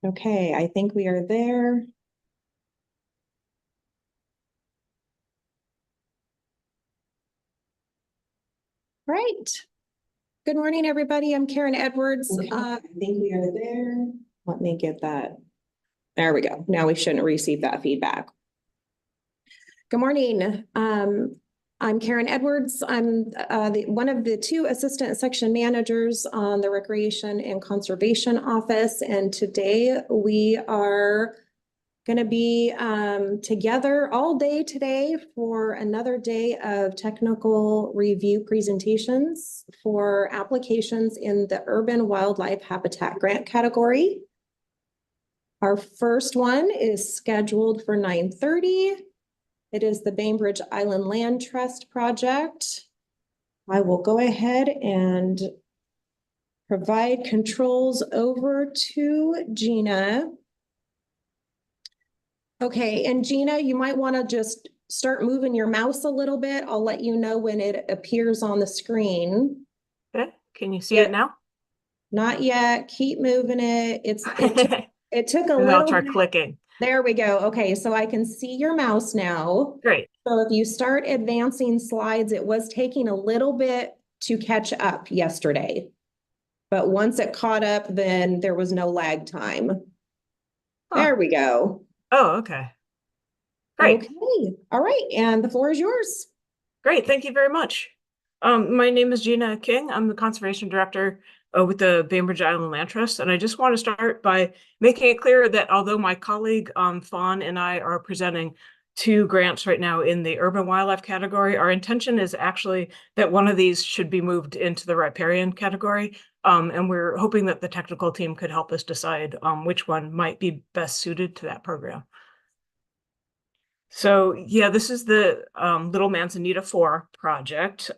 Okay, I think we are there. Right. Good morning, everybody. I'm Karen Edwards. Okay. I think we are there. Let me get that. There we go. Now we shouldn't receive that feedback. Good morning. I'm Karen Edwards. I'm one of the two assistant section managers on the Recreation and Conservation Office. And today we are going to be together all day today for another day of technical review presentations for applications in the Urban Wildlife Habitat Grant category. Our first one is scheduled for 9:30. It is the Bainbridge Island Land Trust project. I will go ahead and provide controls over to Gina. Okay, and Gina, you might want to just start moving your mouse a little bit. I'll let you know when it appears on the screen. Okay, can you see it now? Not yet. Keep moving it. It took a And I'll little try bit. clicking. There we go. Okay, so I can see your mouse now. Great. So if you start advancing slides, it was taking a little bit to catch up yesterday. But once it caught up, then there was no lag time. Huh. There we go. Oh, okay. Great. Okay. All right. And the floor is yours. Great. Thank you very much. My name is Gina King. I'm the Conservation Director with the Bainbridge Island Land Trust. And I just want to start by making it clear that although my colleague Fawn and I are presenting two grants right now in the urban wildlife category, our intention is actually that one of these should be moved into the riparian category. And we're hoping that the technical team could help us decide which one might be best suited to that program. So yeah, this is the Little Manzanita 4 project.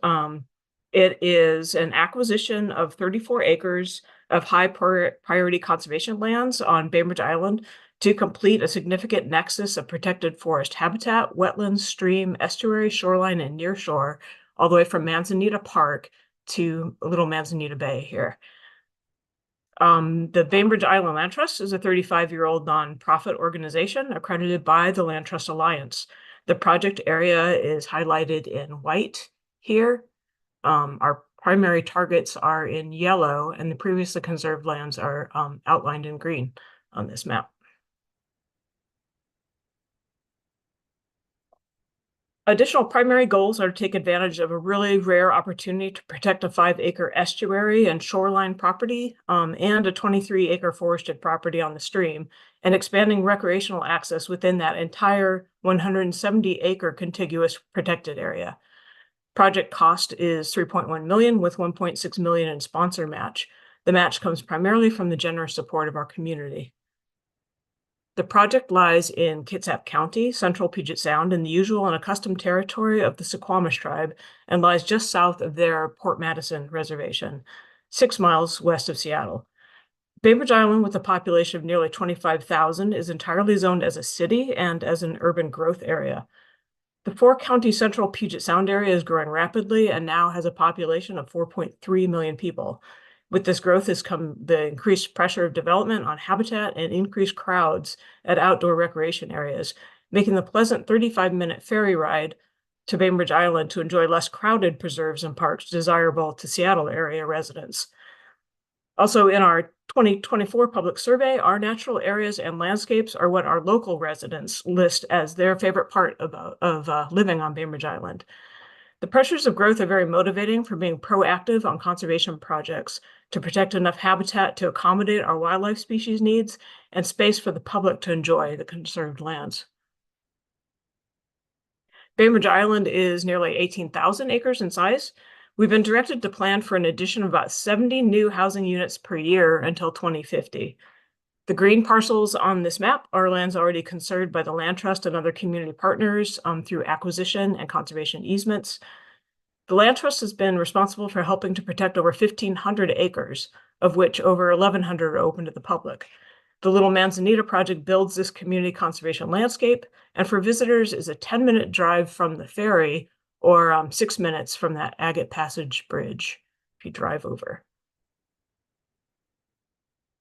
It is an acquisition of 34 acres of high priority conservation lands on Bainbridge Island to complete a significant nexus of protected forest habitat, wetlands, stream, estuary, shoreline, and nearshore, all the way from Manzanita Park to Little Manzanita Bay here. The Bainbridge Island Land Trust is a 35-year-old nonprofit organization accredited by the Land Trust Alliance. The project area is highlighted in white here. Our primary targets are in yellow, and the previously conserved lands are outlined in green on this map. Additional primary goals are to take advantage of a really rare opportunity to protect a 5-acre estuary and shoreline property and a 23-acre forested property on the stream, and expanding recreational access within that entire 170-acre contiguous protected area. Project cost is $3.1 million with $1.6 million in sponsor match. The match comes primarily from the generous support of our community. The project lies in Kitsap County, central Puget Sound, in the usual and accustomed territory of the Suquamish tribe, and lies just south of their Port Madison reservation, 6 miles west of Seattle. Bainbridge Island, with a population of nearly 25,000, is entirely zoned as a city and as an urban growth area. The 4-county central Puget Sound area is growing rapidly and now has a population of 4.3 million people. With this growth has come the increased pressure of development on habitat and increased crowds at outdoor recreation areas, making the pleasant 35-minute ferry ride to Bainbridge Island to enjoy less crowded preserves and parks desirable to Seattle area residents. Also, in our 2024 public survey, our natural areas and landscapes are what our local residents list as their favorite part of living on Bainbridge Island. The pressures of growth are very motivating for being proactive on conservation projects to protect enough habitat to accommodate our wildlife species needs and space for the public to enjoy the conserved lands. Bainbridge Island is nearly 18,000 acres in size. We've been directed to plan for an addition of about 70 new housing units per year until 2050. The green parcels on this map are lands already conserved by the Land Trust and other community partners through acquisition and conservation easements. The Land Trust has been responsible for helping to protect over 1,500 acres, of which over 1,100 are open to the public. The Little Manzanita project builds this community conservation landscape, and for visitors is a 10-minute drive from the ferry or 6 minutes from that Agate Passage Bridge if you drive over.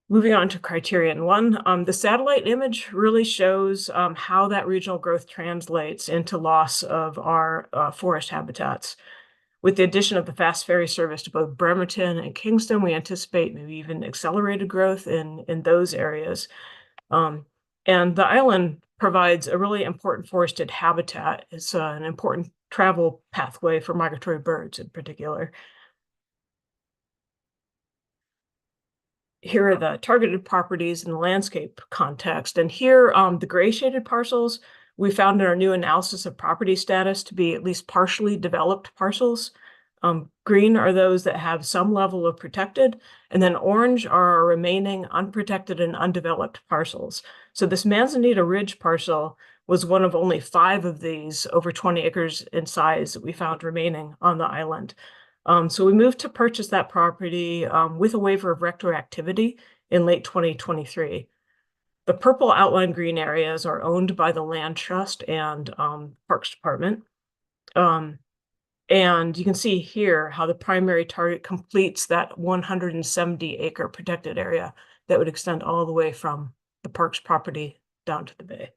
Moving on to criterion one, the satellite image really shows how that regional growth translates into loss of our forest habitats. With the addition of the fast ferry service to both Bremerton and Kingston, we anticipate maybe even accelerated growth in those areas. And the island provides a really important forested habitat. It's an important travel pathway for migratory birds in particular. Here are the targeted properties in the landscape context. And here, the gray shaded parcels, we found in our new analysis of property status to be at least partially developed parcels. Green are those that have some level of protected, and then orange are our remaining unprotected and undeveloped parcels. So this Manzanita Ridge parcel was one of only 5 of these over 20 acres in size that we found remaining on the island. So we moved to purchase that property with a waiver of retroactivity in late 2023. The purple outline green areas are owned by the Land Trust and Parks Department. And you can see here how the primary target completes that 170-acre protected area that would extend all the way from the parks property down to the bay.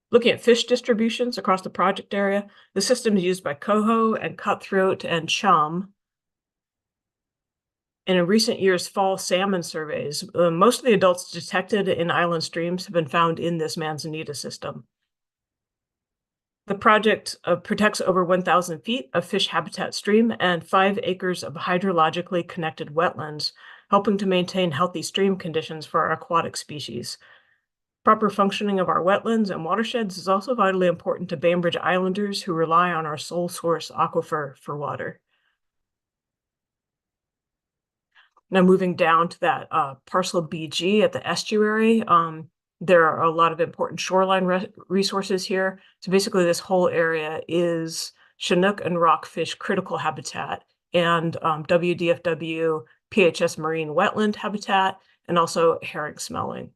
Looking at fish distributions across the project area, the system is used by coho and cutthroat and chum. And in recent years, fall salmon surveys, most of the adults detected in island streams have been found in this Manzanita system. The project protects over 1,000 feet of fish habitat stream and 5 acres of hydrologically connected wetlands, helping to maintain healthy stream conditions for our aquatic species. Proper functioning of our wetlands and watersheds is also vitally important to Bainbridge Islanders who rely on our sole source aquifer for water. Now moving down to that parcel BG at the estuary, there are a lot of important shoreline resources here. So basically this whole area is Chinook and rockfish critical habitat and WDFW PHS marine wetland habitat, and also herring spawning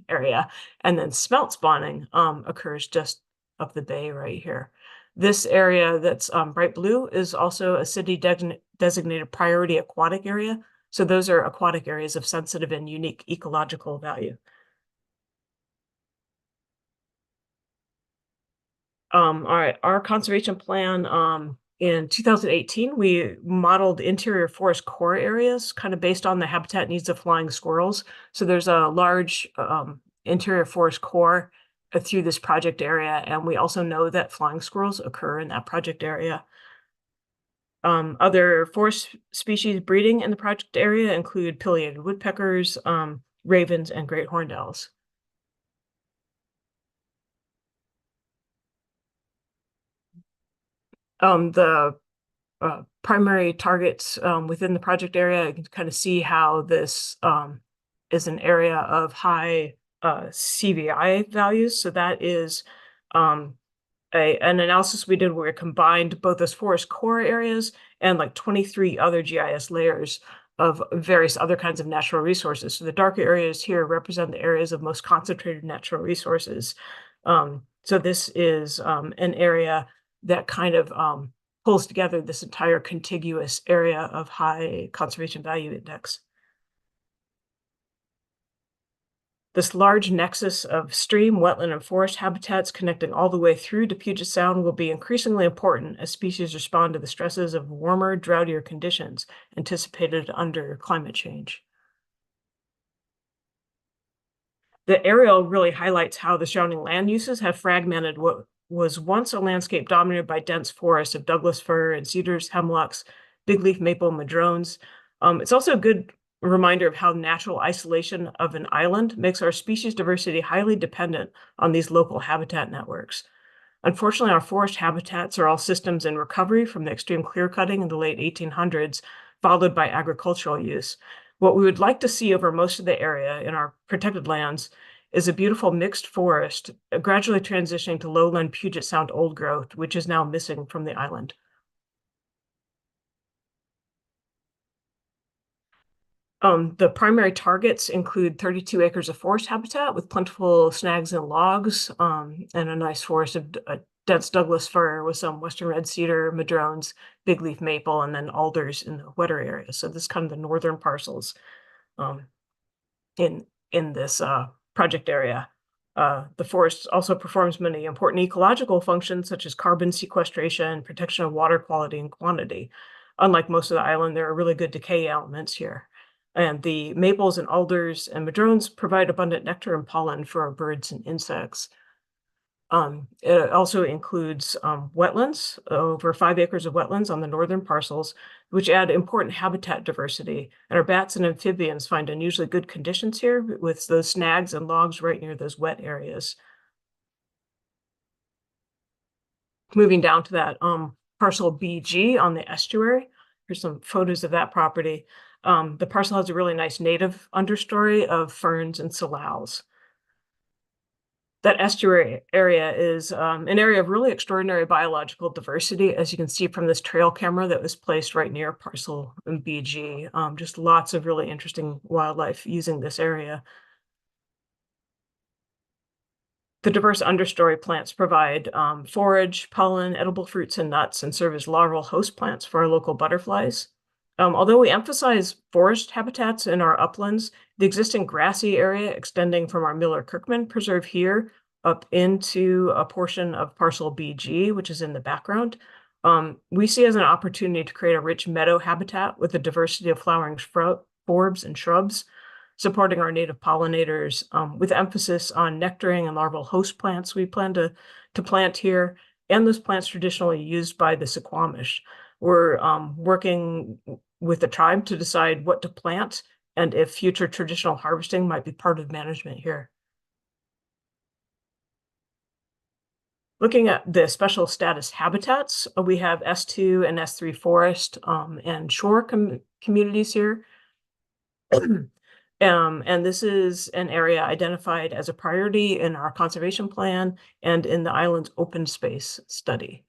area. And then smelt spawning occurs just up the bay right here. This area that's bright blue is also a city designated priority aquatic area. So those are aquatic areas of sensitive and unique ecological value. All right, our conservation plan, in 2018, we modeled interior forest core areas kind of based on the habitat needs of flying squirrels. So there's a large interior forest core through this project area. And we also know that flying squirrels occur in that project area. Other forest species breeding in the project area include pileated woodpeckers, ravens, and great horned owls. The primary targets within the project area, you can kind of see how this is an area of high CVI values. So that is an analysis we did where we combined both those forest core areas and like 23 other GIS layers of various other kinds of natural resources. So the darker areas here represent the areas of most concentrated natural resources. So this is an area that kind of pulls together this entire contiguous area of high conservation value index. This large nexus of stream, wetland, and forest habitats connecting all the way through to Puget Sound will be increasingly important as species respond to the stresses of warmer, droughtier conditions anticipated under climate change. The aerial really highlights how the surrounding land uses have fragmented what was once a landscape dominated by dense forests of Douglas fir and cedars, hemlocks, bigleaf maple, madrones. It's also a good reminder of how natural isolation of an island makes our species diversity highly dependent on these local habitat networks. Unfortunately, our forest habitats are all systems in recovery from the extreme clearcutting in the late 1800s, followed by agricultural use. What we would like to see over most of the area in our protected lands is a beautiful mixed forest, gradually transitioning to lowland Puget Sound old growth, which is now missing from the island. The primary targets include 32 acres of forest habitat with plentiful snags and logs, and a nice forest of dense Douglas fir with some western red cedar, madrones, big leaf maple, and then alders in the wetter areas. So this is kind of the northern parcels in this project area. The forest also performs many important ecological functions such as carbon sequestration, protection of water quality and quantity. Unlike most of the island, there are really good decay elements here. And the maples and alders and madrones provide abundant nectar and pollen for our birds and insects. It also includes wetlands, over 5 acres of wetlands on the northern parcels, which add important habitat diversity. And our bats and amphibians find unusually good conditions here with those snags and logs right near those wet areas. Moving down to that parcel BG on the estuary, here's some photos of that property. The parcel has a really nice native understory of ferns and salals. That estuary area is an area of really extraordinary biological diversity, as you can see from this trail camera that was placed right near parcel BG. Just lots of really interesting wildlife using this area. The diverse understory plants provide forage, pollen, edible fruits and nuts, and serve as larval host plants for our local butterflies. Although we emphasize forest habitats in our uplands, the existing grassy area extending from our Miller-Kirkman Preserve here up into a portion of parcel BG, which is in the background, we see as an opportunity to create a rich meadow habitat with a diversity of flowering forbs and shrubs, supporting our native pollinators with emphasis on nectaring and larval host plants we plan to plant here, and those plants traditionally used by the Suquamish. We're working with the tribe to decide what to plant and if future traditional harvesting might be part of management here. Looking at the special status habitats, we have S2 and S3 forest and shore communities here. And this is an area identified as a priority in our conservation plan and in the island's open space study.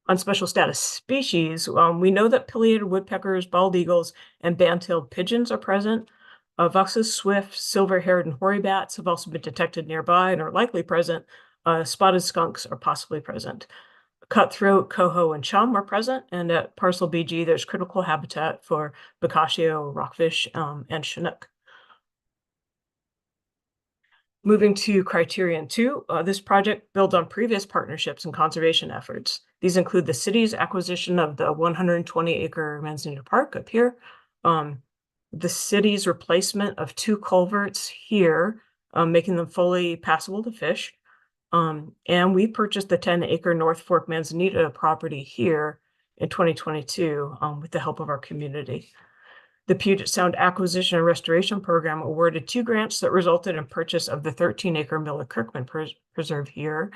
On special status species, we know that pileated woodpeckers, bald eagles, and band-tailed pigeons are present. Vuxus, swift, silver-haired, and hoary bats have also been detected nearby and are likely present. Spotted skunks are possibly present. Cutthroat, coho, and chum are present, and at parcel BG, there's critical habitat for bocaccio, rockfish, and chinook. Moving to criterion 2, this project builds on previous partnerships and conservation efforts. These include the city's acquisition of the 120-acre Manzanita Park up here, the city's replacement of 2 culverts here, making them fully passable to fish, and we purchased the 10-acre North Fork Manzanita property here in 2022 with the help of our community. The Puget Sound Acquisition and Restoration Program awarded 2 grants that resulted in purchase of the 13-acre Miller-Kirkman Preserve here.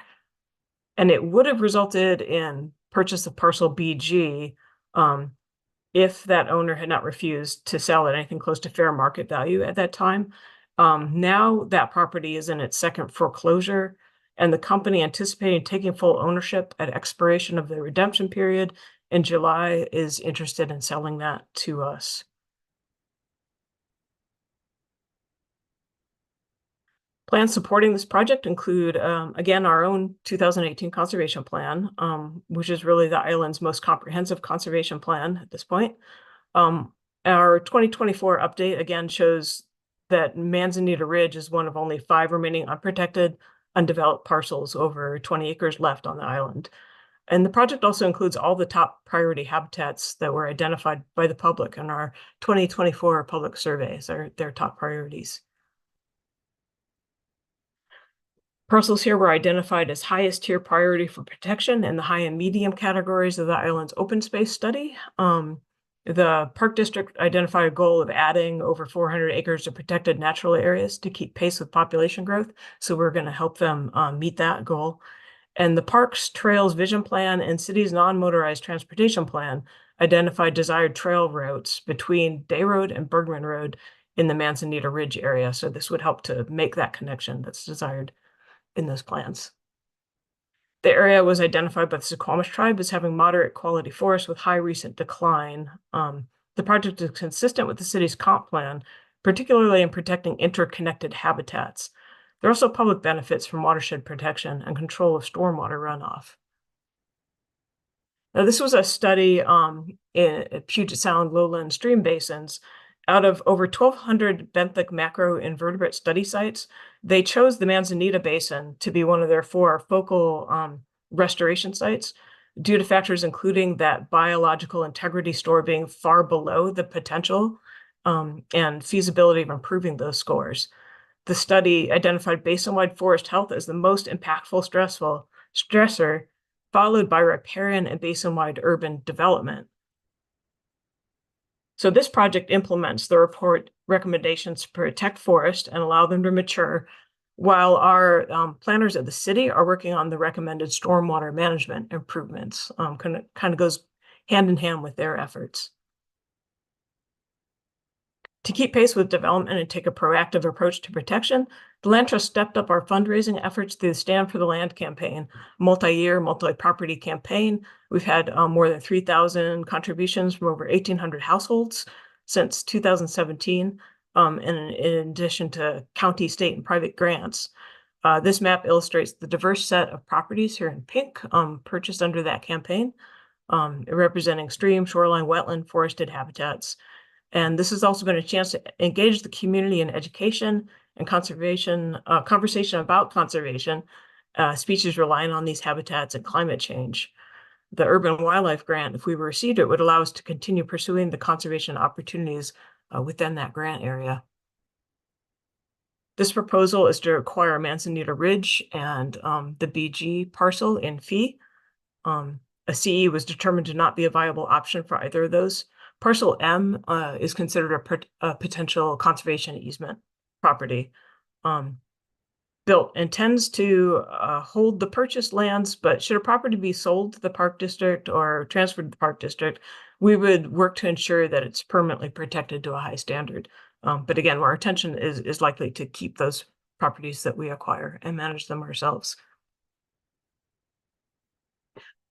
And it would have resulted in purchase of parcel BG if that owner had not refused to sell at anything close to fair market value at that time. Now that property is in its second foreclosure, and the company anticipating taking full ownership at expiration of the redemption period in July is interested in selling that to us. Plans supporting this project include, again, our own 2018 conservation plan, which is really the island's most comprehensive conservation plan at this point. Our 2024 update, again, shows that Manzanita Ridge is one of only 5 remaining unprotected, undeveloped parcels over 20 acres left on the island. And the project also includes all the top priority habitats that were identified by the public in our 2024 public surveys, their top priorities. Parcels here were identified as highest tier priority for protection in the high and medium categories of the island's open space study. The Park District identified a goal of adding over 400 acres of protected natural areas to keep pace with population growth. So we're going to help them meet that goal. And the Parks, Trails Vision Plan and City's non-motorized transportation plan identified desired trail routes between Day Road and Bergman Road in the Manzanita Ridge area. So this would help to make that connection that's desired in those plans. The area was identified by the Suquamish tribe as having moderate quality forests with high recent decline. The project is consistent with the city's comp plan, particularly in protecting interconnected habitats. There are also public benefits from watershed protection and control of stormwater runoff. Now, this was a study in Puget Sound lowland stream basins. Out of over 1,200 benthic macroinvertebrate study sites, they chose the Manzanita Basin to be one of their 4 focal restoration sites due to factors including that biological integrity score being far below the potential and feasibility of improving those scores. The study identified basin-wide forest health as the most impactful stressor, followed by riparian and basin-wide urban development. So this project implements the report recommendations to protect forest and allow them to mature, while our planners at the city are working on the recommended stormwater management improvements. Kind of goes hand in hand with their efforts. To keep pace with development and take a proactive approach to protection, the Land Trust stepped up our fundraising efforts through the Stand for the Land campaign, multi-year, multi-property campaign. We've had more than 3,000 contributions from over 1,800 households since 2017, in addition to county, state, and private grants. This map illustrates the diverse set of properties here in pink purchased under that campaign, representing stream, shoreline, wetland, forested habitats. And this has also been a chance to engage the community in education and conservation, conversation about conservation, species relying on these habitats and climate change. The Urban Wildlife Grant, if we received it, would allow us to continue pursuing the conservation opportunities within that grant area. This proposal is to acquire Manzanita Ridge and the BG parcel in fee. A CE was determined to not be a viable option for either of those. Parcel M is considered a potential conservation easement property. Built intends to hold the purchased lands, but should a property be sold to the Park District or transferred to the Park District, we would work to ensure that it's permanently protected to a high standard. But again, our intention is likely to keep those properties that we acquire and manage them ourselves.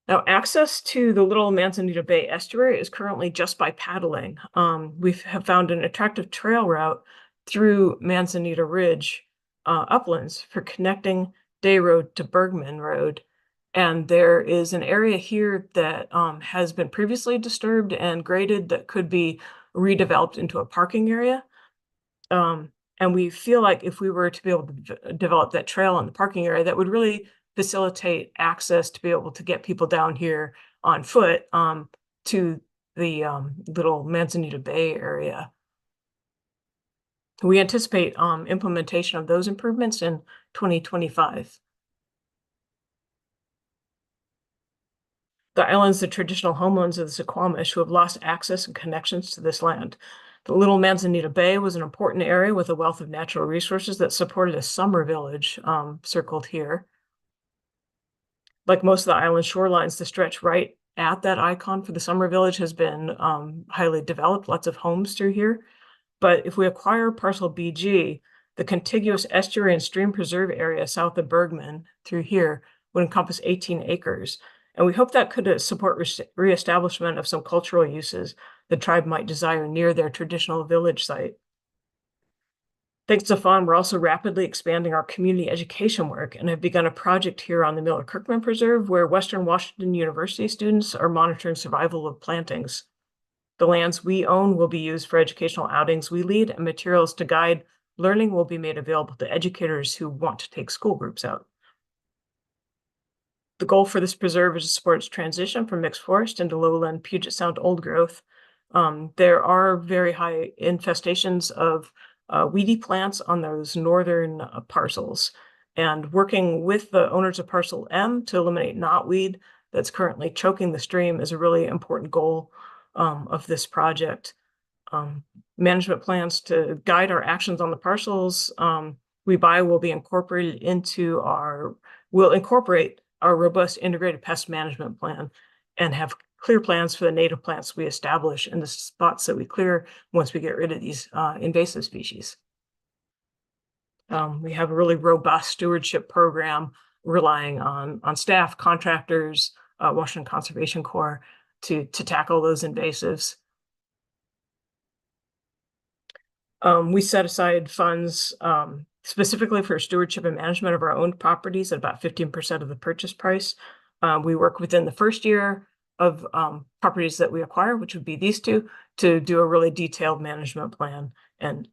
Now, access to the Little Manzanita Bay estuary is currently just by paddling. We have found an attractive trail route through Manzanita Ridge uplands for connecting Day Road to Bergman Road. And there is an area here that has been previously disturbed and graded that could be redeveloped into a parking area. And we feel like if we were to be able to develop that trail in the parking area, that would really facilitate access to be able to get people down here on foot to the Little Manzanita Bay area. We anticipate implementation of those improvements in 2025. The islands, the traditional homelands of the Suquamish, who have lost access and connections to this land. The Little Manzanita Bay was an important area with a wealth of natural resources that supported a summer village circled here. Like most of the island shorelines, the stretch right at that icon for the summer village has been highly developed, lots of homes through here. But if we acquire parcel BG, the contiguous estuary and stream preserve area south of Bergman through here would encompass 18 acres. And we hope that could support reestablishment of some cultural uses the tribe might desire near their traditional village site. Thanks to FUN, we're also rapidly expanding our community education work and have begun a project here on the Miller-Kirkman Preserve where Western Washington University students are monitoring survival of plantings. The lands we own will be used for educational outings we lead, and materials to guide learning will be made available to educators who want to take school groups out. The goal for this preserve is to support its transition from mixed forest into lowland Puget Sound old growth. There are very high infestations of weedy plants on those northern parcels, and working with the owners of parcel M to eliminate knotweed that's currently choking the stream is a really important goal of this project. Management plans to guide our actions on the parcels we buy will be incorporated into will incorporate our robust integrated pest management plan and have clear plans for the native plants we establish in the spots that we clear once we get rid of these invasive species. We have a really robust stewardship program relying on staff, contractors, Washington Conservation Corps to tackle those invasives. We set aside funds specifically for stewardship and management of our own properties at about 15% of the purchase price. We work within the first year of properties that we acquire, which would be these two, to do a really detailed management plan and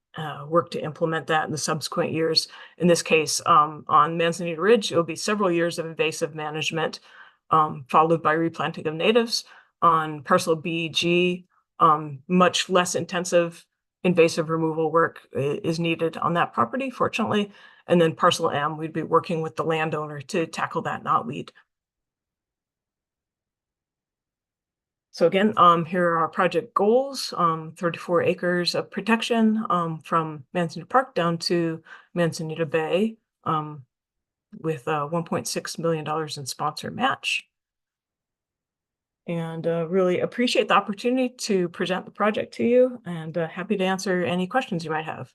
work to implement that in the subsequent years. In this case, on Manzanita Ridge, it will be several years of invasive management, followed by replanting of natives. On parcel BG, much less intensive invasive removal work is needed on that property, fortunately. And then parcel M, we'd be working with the landowner to tackle that knotweed. So again, here are our project goals, 34 acres of protection from Manzanita Park down to Manzanita Bay with $1.6 million in sponsor match. And really appreciate the opportunity to present the project to you, and happy to answer any questions you might have.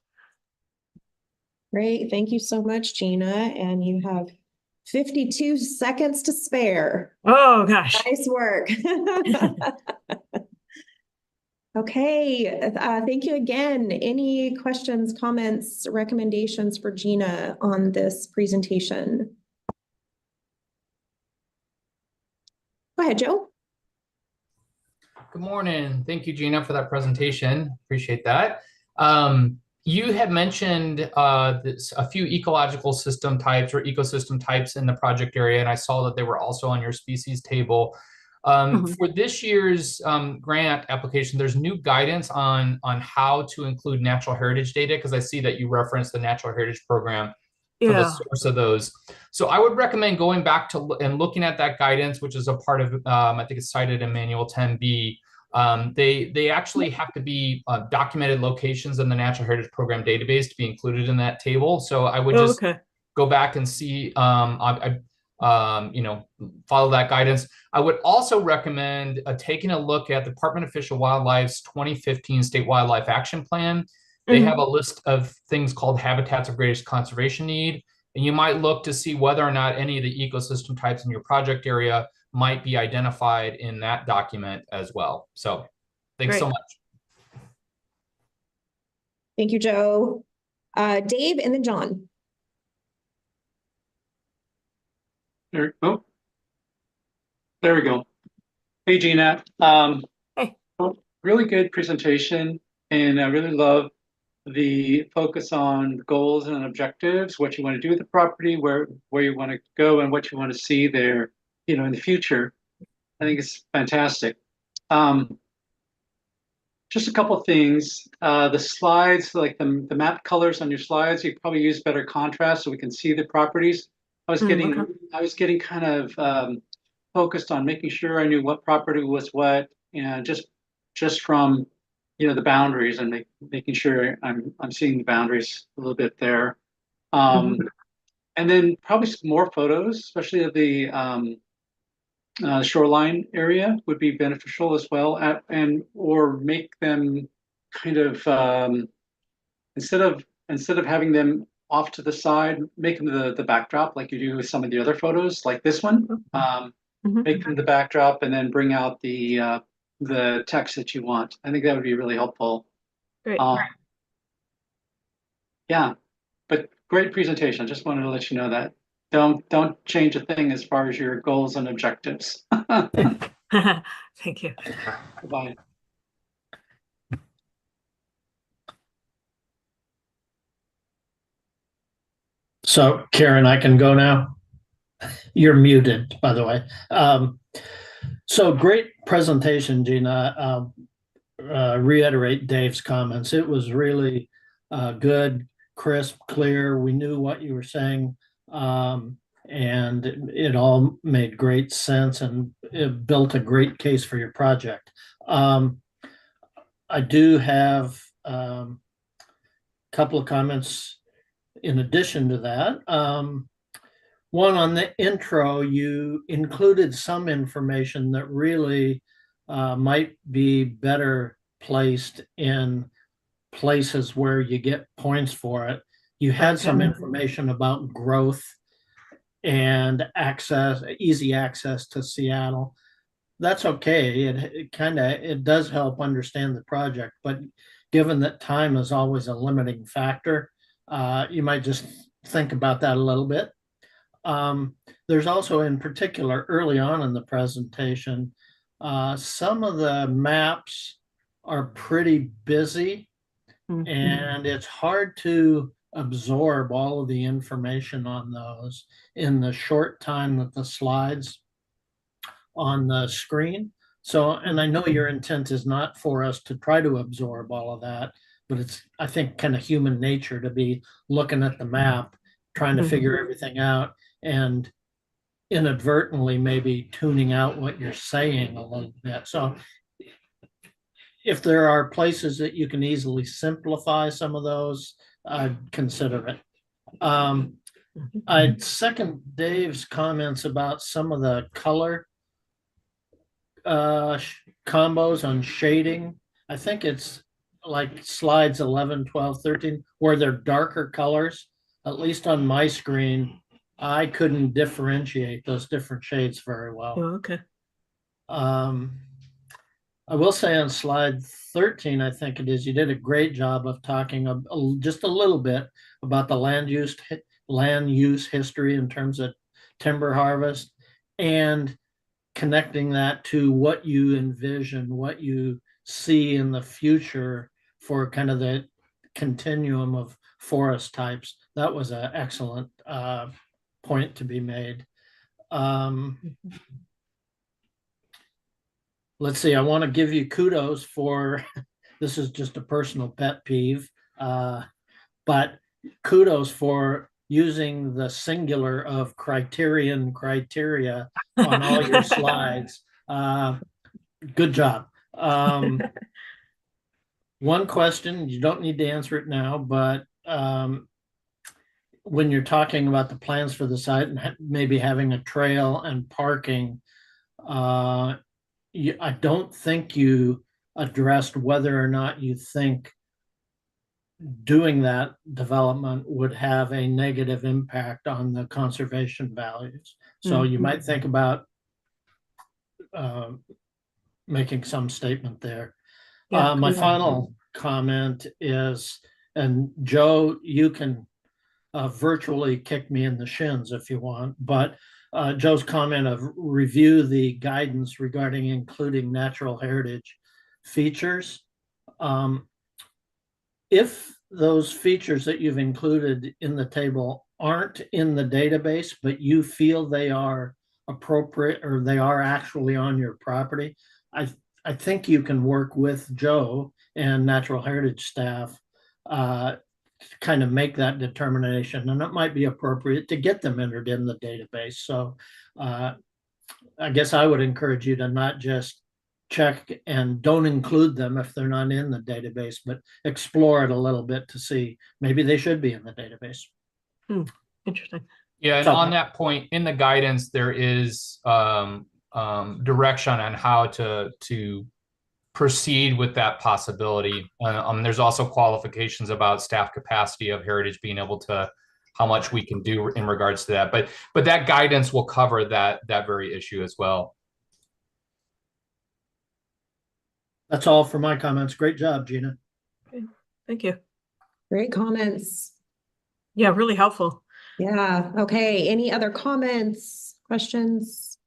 Great. Thank you so much, Gina. And you have 52 seconds to spare. Oh, gosh. Nice work. Okay. Thank you again. Any questions, comments, recommendations for Gina on this presentation? Go ahead, Joe. Good morning. Thank you, Gina, for that presentation. Appreciate that. You had mentioned a few ecological system types or ecosystem types in the project area, and I saw that they were also on your species table. For this year's grant application, there's new guidance on how to include natural heritage data, because I see that you referenced the Natural Heritage Program for the source of those. So I would recommend going back to and looking at that guidance, which is a part of, I think it's cited in Manual 10B. They actually have to be documented locations in the Natural Heritage Program database to be included in that table. So I would just go back and see, follow that guidance. I would also recommend taking a look at the Department of Fish and Wildlife's 2015 State Wildlife Action Plan. They have a list of things called habitats of greatest conservation need, and you might look to see whether or not any of the ecosystem types in your project area might be identified in that document as well. So thanks so much. Thank you, Joe. Dave and then John. There we go. Hey, Gina. Hey. Really good presentation, and I really love the focus on goals and objectives, what you want to do with the property, where you want to go, and what you want to see there, in the future. I think it's fantastic. Just a couple of things. The slides, like the map colors on your slides, you probably use better contrast so we can see the properties. I was getting kind of focused on making sure I knew what property was what, and just from the boundaries, and making sure I'm seeing the boundaries a little bit there. And then probably some more photos, especially of the shoreline area, would be beneficial as well, or make them kind of instead of having them off to the side, make them the backdrop like you do with some of the other photos, like this one. Make them the backdrop, and then bring out the text that you want. I think that would be really helpful. Great. Yeah, but great presentation. I just wanted to let you know that. Don't change a thing as far as your goals and objectives. Thank you. Goodbye. So, Karen, I can go now? You're muted, by the way. So great presentation, Gina. Reiterate Dave's comments. It was really good, crisp, clear. We knew what you were saying, and it all made great sense, and it built a great case for your project. I do have a couple of comments in addition to that. One, on the intro, you included some information that really might be better placed in places where you get points for it. You had some information about growth and access, easy access to Seattle. That's okay. It does help understand the project, but given that time is always a limiting factor, You might just think about that a little bit. There's also, in particular, early on in the presentation, some of the maps are pretty busy, and it's hard to absorb all of the information on those in the short time that the slides on the screen. So, and I know your intent is not for us to try to absorb all of that, but it's, I think, kind of human nature to be looking at the map, trying to figure everything out, and inadvertently maybe tuning out what you're saying a little bit. So if there are places that you can easily simplify some of those, I'd consider it. I'd second Dave's comments about some of the color combos on shading. I think it's like slides 11, 12, 13, where they're darker colors. At least on my screen, I couldn't differentiate those different shades very well. Oh, okay. I will say on slide 13, I think it is, you did a great job of talking just a little bit about the land use history in terms of timber harvest, and connecting that to what you envision, what you see in the future for kind of the continuum of forest types. That was an excellent point to be made. Let's see, I want to give you kudos for, this is just a personal pet peeve, but kudos for using the singular of criteria on all your slides. Good job. One question, you don't need to answer it now, but when you're talking about the plans for the site and maybe having a trail and parking, I don't think you addressed whether or not you think doing that development would have a negative impact on the conservation values. So you might think about making some statement there. Yeah, my final comment is, and Joe, you can virtually kick me in the shins if you want, but Joe's comment of review the guidance regarding including natural heritage features. If those features that you've included in the table aren't in the database, but you feel they are appropriate or they are actually on your property, I think you can work with Joe and natural heritage staff to kind of make that determination, and it might be appropriate to get them entered in the database. So I guess I would encourage you to not just check and don't include them if they're not in the database, but explore it a little bit to see maybe they should be in the database. Interesting. Yeah, and on that point, in the guidance, there is direction on how to proceed with that possibility. There's also qualifications about staff capacity of Heritage being able to, how much we can do in regards to that. But that guidance will cover that very issue as well. That's all for my comments. Great job, Gina. Okay. Thank you. Great comments. Yeah, really helpful. Yeah. Okay. Any other comments, questions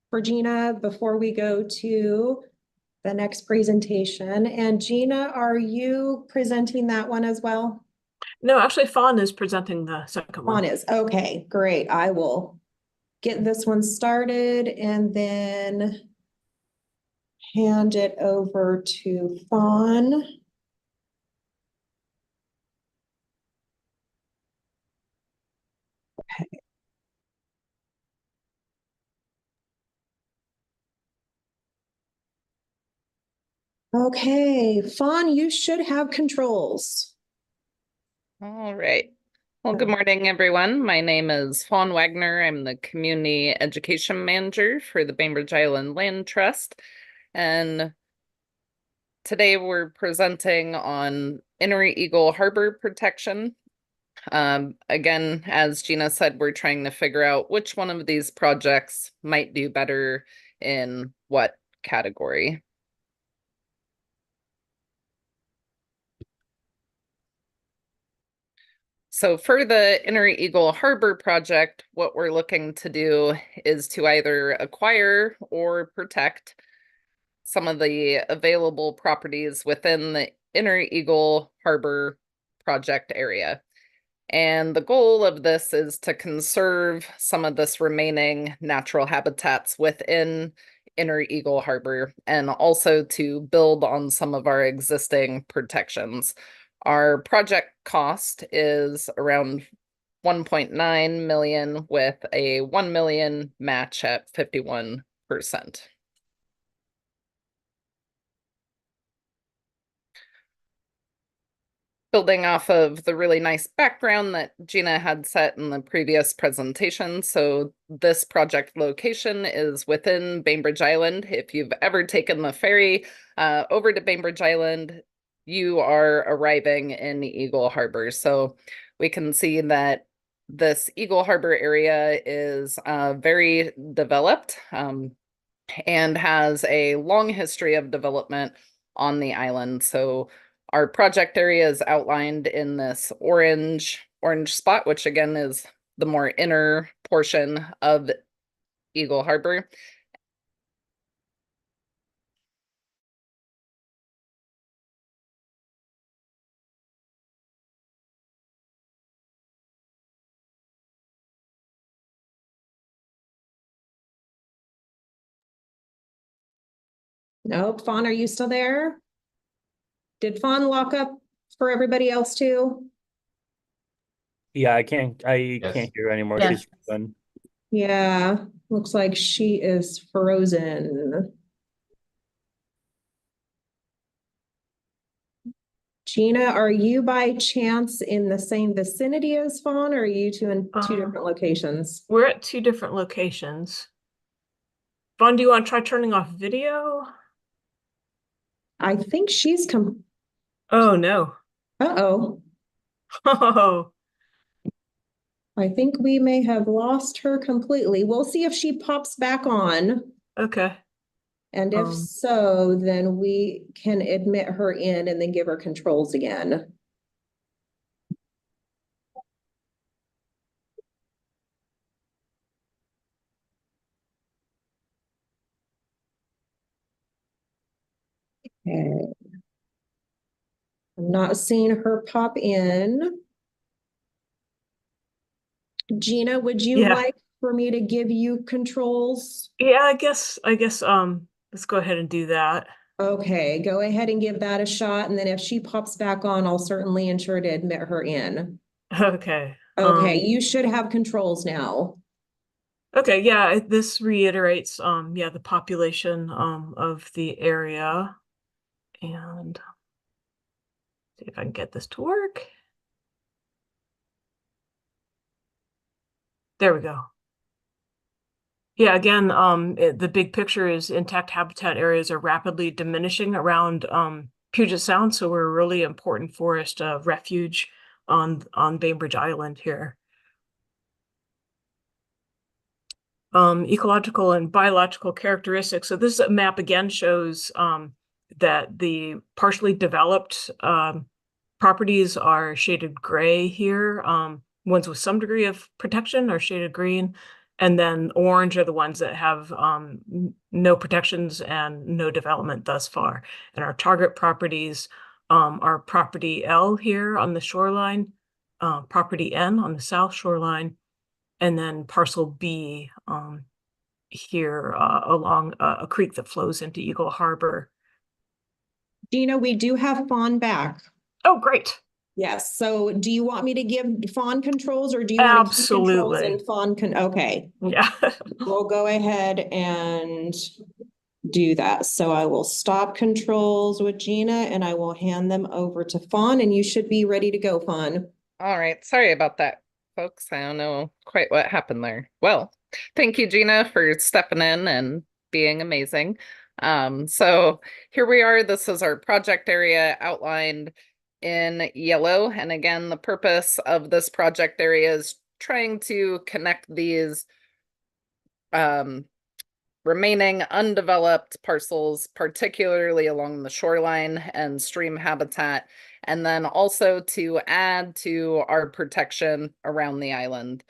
for Gina before we go to the next presentation? And Gina, are you presenting that one as well? No, actually, Fawn is presenting the second one. Fawn is. Okay, great. I will get this one started and then hand it over to Fawn. Okay. Okay, Fawn, you should have controls. All right. Well, good morning, everyone. My name is Fawn Wagner. I'm the Community Education Manager for the Bainbridge Island Land Trust. And today we're presenting on Inner Eagle Harbor protection. Again, as Gina said, we're trying to figure out which one of these projects might do better in what category. So for the Inner Eagle Harbor project, what we're looking to do is to either acquire or protect some of the available properties within the Inner Eagle Harbor project area. And the goal of this is to conserve some of this remaining natural habitats within Inner Eagle Harbor and also to build on some of our existing protections. Our project cost is around 1.9 million with a 1 million match at 51%. Building off of the really nice background that Gina had set in the previous presentation. So this project location is within Bainbridge Island. If you've ever taken the ferry over to Bainbridge Island, you are arriving in Eagle Harbor. So we can see that this Eagle Harbor area is very developed and has a long history of development on the island. So our project area is outlined in this orange spot, which again is the more inner portion of Eagle Harbor. Nope. Fawn, are you still there? Did Fawn lock up for everybody else too? Yeah, I can't Yes. hear anymore. Yeah. She's done. Yeah, looks like she is frozen. Gina, are you by chance in the same vicinity as Fawn, or are you two in two different locations? We're at two different locations. Vaughn, do you want to try turning off video? I think she's Oh, no. Uh-oh. Oh, I think we may have lost her completely. We'll see if she pops back on. okay. And if so, then we can admit her in and then give her controls again. Okay. I'm not seeing her pop in. Gina, would you Yeah. like for me to give you controls? Yeah, I guess, let's go ahead and do that. Okay, go ahead and give that a shot. And then if she pops back on, I'll certainly ensure to admit her in. Okay. Okay, you should have controls now. Okay, yeah, this reiterates, yeah, the population, of the area. And see if I can get this to work. There we go. Yeah, again, the big picture is intact habitat areas are rapidly diminishing around Puget Sound, so we're a really important forest refuge on Bainbridge Island here. Ecological and biological characteristics. So this map again shows that the partially developed properties are shaded gray here. Ones with some degree of protection are shaded green. And then orange are the ones that have no protections and no development thus far. And our target properties are property L here on the shoreline, property N on the south shoreline, and then parcel B here along a creek that flows into Eagle Harbor. Gina, we do have Fawn back. Oh, great. Yes, so do you want me to give Fawn controls or do you want to keep controls Absolutely. and Fawn okay. Yeah. We'll go ahead and do that. So I will stop controls with Gina and I will hand them over to Fawn and you should be ready to go, Fawn. All right, sorry about that, folks. I don't know quite what happened there. Well, thank you, Gina, for stepping in and being amazing. So here we are. This is our project area outlined in yellow. And again, the purpose of this project area is trying to connect these remaining undeveloped parcels, particularly along the shoreline and stream habitat, and then also to add to our protection around the island.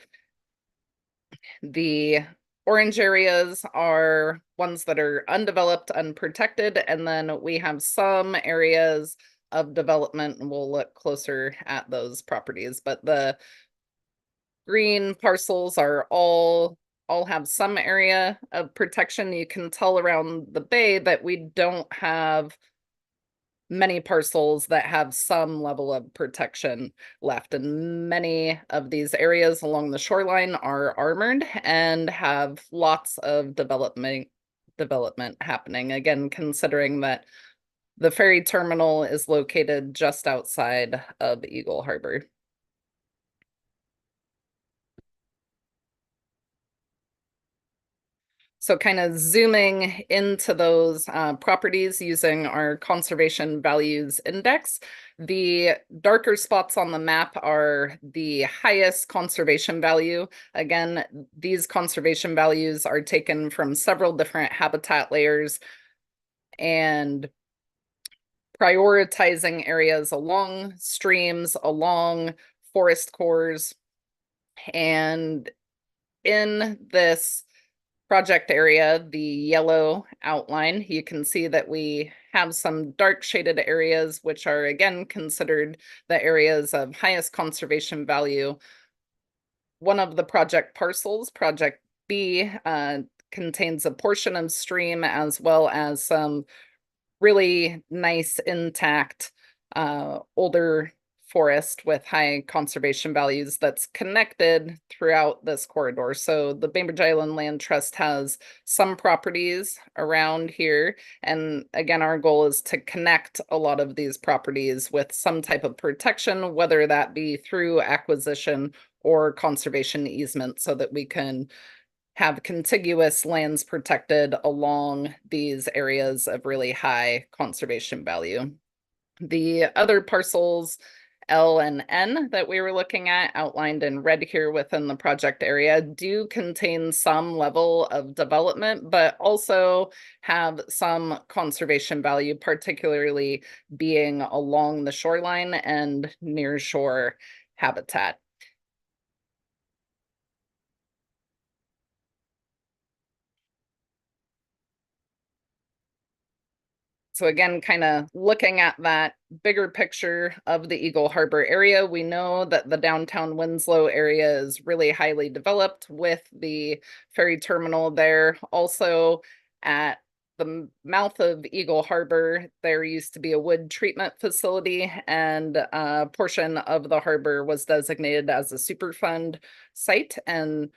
The orange areas are ones that are undeveloped, unprotected, and then we have some areas of development, and we'll look closer at those properties. But the green parcels are all have some area of protection. You can tell around the bay that we don't have many parcels that have some level of protection left. And many of these areas along the shoreline are armored and have lots of development happening. Again, considering that the ferry terminal is located just outside of Eagle Harbor. So kind of zooming into those properties using our conservation values index, the darker spots on the map are the highest conservation value. Again, these conservation values are taken from several different habitat layers and prioritizing areas along streams, along forest cores, and in this project area, the yellow outline, you can see that we have some dark shaded areas, which are again considered the areas of highest conservation value. One of the project parcels, Project B, contains a portion of stream as well as some really nice intact older forest with high conservation values that's connected throughout this corridor. So the Bainbridge Island Land Trust has some properties around here. And again, our goal is to connect a lot of these properties with some type of protection, whether that be through acquisition or conservation easement, so that we can have contiguous lands protected along these areas of really high conservation value. The other parcels, L and N, that we were looking at, outlined in red here within the project area, do contain some level of development, but also have some conservation value, particularly being along the shoreline and near shore habitat. So again, kind of looking at that bigger picture of the Eagle Harbor area, we know that the downtown Winslow area is really highly developed with the ferry terminal there. Also at the mouth of Eagle Harbor, there used to be a wood treatment facility, and a portion of the harbor was designated as a Superfund site. And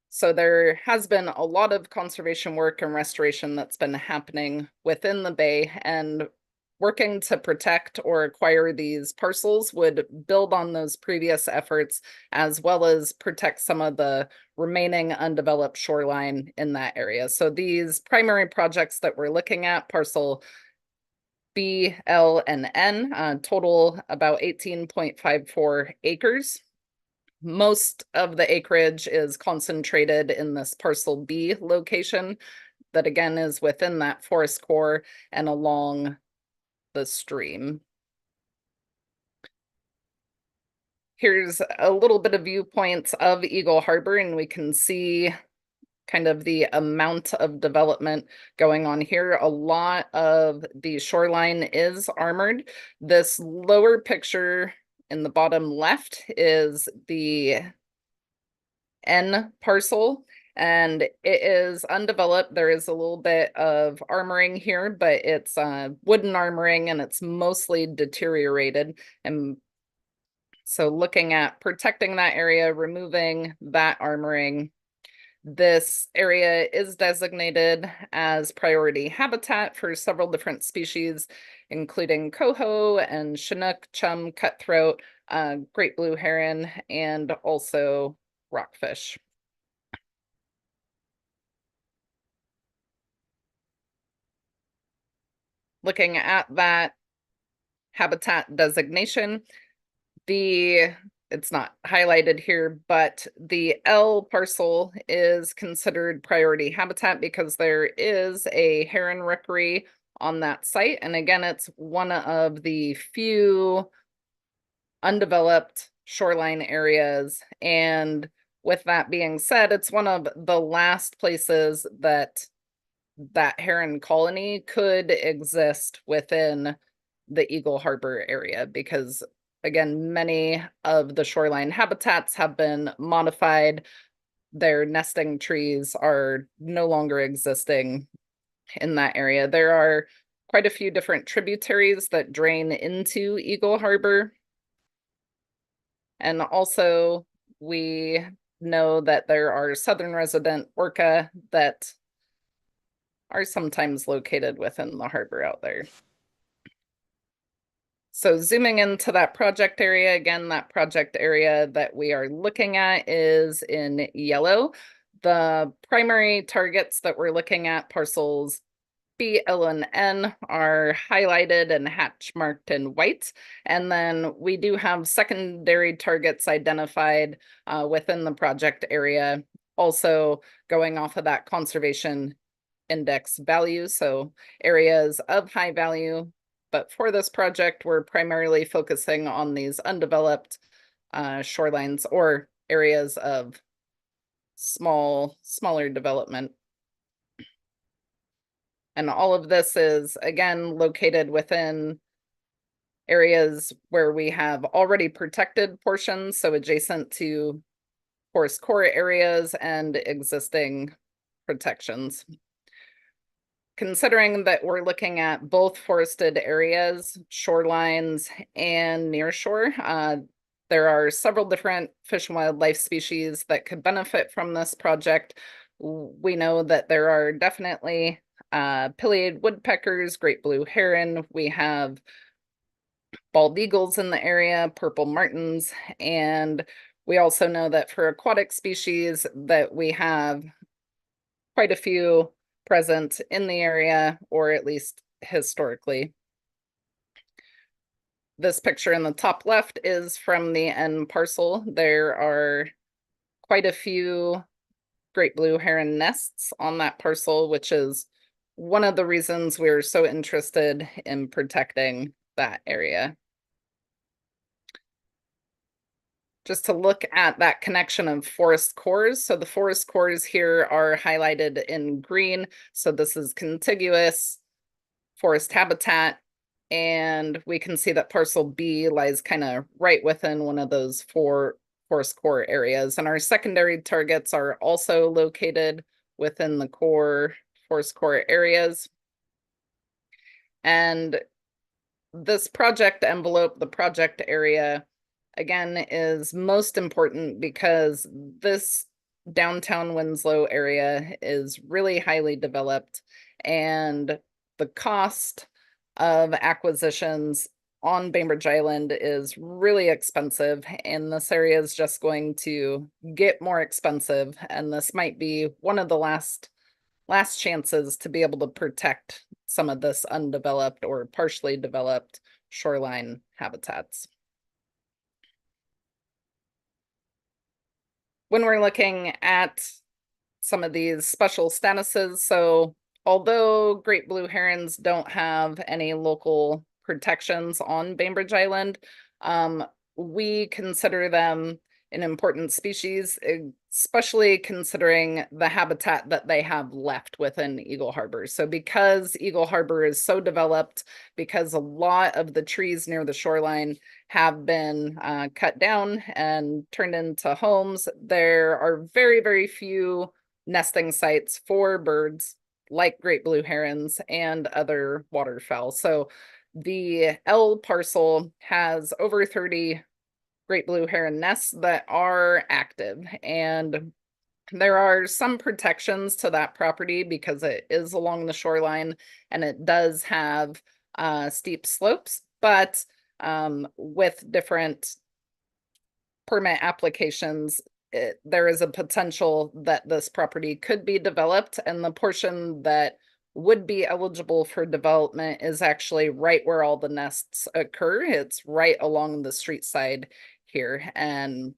so there has been a lot of conservation work and restoration that's been happening within the bay, and working to protect or acquire these parcels would build on those previous efforts, as well as protect some of the remaining undeveloped shoreline in that area. So these primary projects that we're looking at, parcel B, L, and N, total about 18.54 acres. Most of the acreage is concentrated in this parcel B location that again is within that forest core and along the stream. Here's a little bit of viewpoints of Eagle Harbor, and we can see kind of the amount of development going on here. A lot of the shoreline is armored. This lower picture in the bottom left is the N parcel, and it is undeveloped. There is a little bit of armoring here, but it's wooden armoring and it's mostly deteriorated. And so looking at protecting that area, removing that armoring, this area is designated as priority habitat for several different species, including coho and Chinook, chum, cutthroat, great blue heron, and also rockfish. Looking at that habitat designation, the it's not highlighted here, but the L parcel is considered priority habitat because there is a heron rookery on that site. And again, it's one of the few undeveloped shoreline areas. And with that being said, it's one of the last places that heron colony could exist within the Eagle Harbor area, because again, many of the shoreline habitats have been modified. Their nesting trees are no longer existing in that area. There are quite a few different tributaries that drain into Eagle Harbor. And also, we know that there are southern resident orca that are sometimes located within the harbor out there. So zooming into that project area, again, that project area that we are looking at is in yellow. The primary targets that we're looking at, parcels B, L, and N, are highlighted and hatch marked in white. And then we do have secondary targets identified within the project area, also going off of that conservation index value. So areas of high value. But for this project, we're primarily focusing on these undeveloped shorelines or areas of smaller development. And all of this is, again, located within areas where we have already protected portions, so adjacent to forest core areas and existing protections. Considering that we're looking at both forested areas, shorelines, and nearshore, there are several different fish and wildlife species that could benefit from this project. We know that there are definitely pileated woodpeckers, great blue heron. We have bald eagles in the area, purple martins, and we also know that for aquatic species that we have quite a few present in the area, or at least historically. This picture in the top left is from the N parcel. There are quite a few great blue heron nests on that parcel, which is one of the reasons we're so interested in protecting that area. Just to look at that connection of forest cores. So the forest cores here are highlighted in green. So this is contiguous forest habitat. And we can see that parcel B lies kind of right within one of those 4 forest core areas. And our secondary targets are also located within the core forest core areas. And this project envelope, the project area, again, is most important because this downtown Winslow area is really highly developed, and the cost of acquisitions on Bainbridge Island is really expensive, and this area is just going to get more expensive. And this might be one of the last chances to be able to protect some of this undeveloped or partially developed shoreline habitats. When we're looking at some of these special statuses, so although great blue herons don't have any local protections on Bainbridge Island, we consider them an important species, especially considering the habitat that they have left within Eagle Harbor. So because Eagle Harbor is so developed, because a lot of the trees near the shoreline have been cut down and turned into homes, there are very, very few nesting sites for birds like great blue herons and other waterfowl. So the L parcel has over 30 great blue heron nests that are active, and there are some protections to that property because it is along the shoreline and it does have steep slopes, but with different permit applications, there is a potential that this property could be developed, and the portion that would be eligible for development is actually right where all the nests occur. It's right along the street side here. And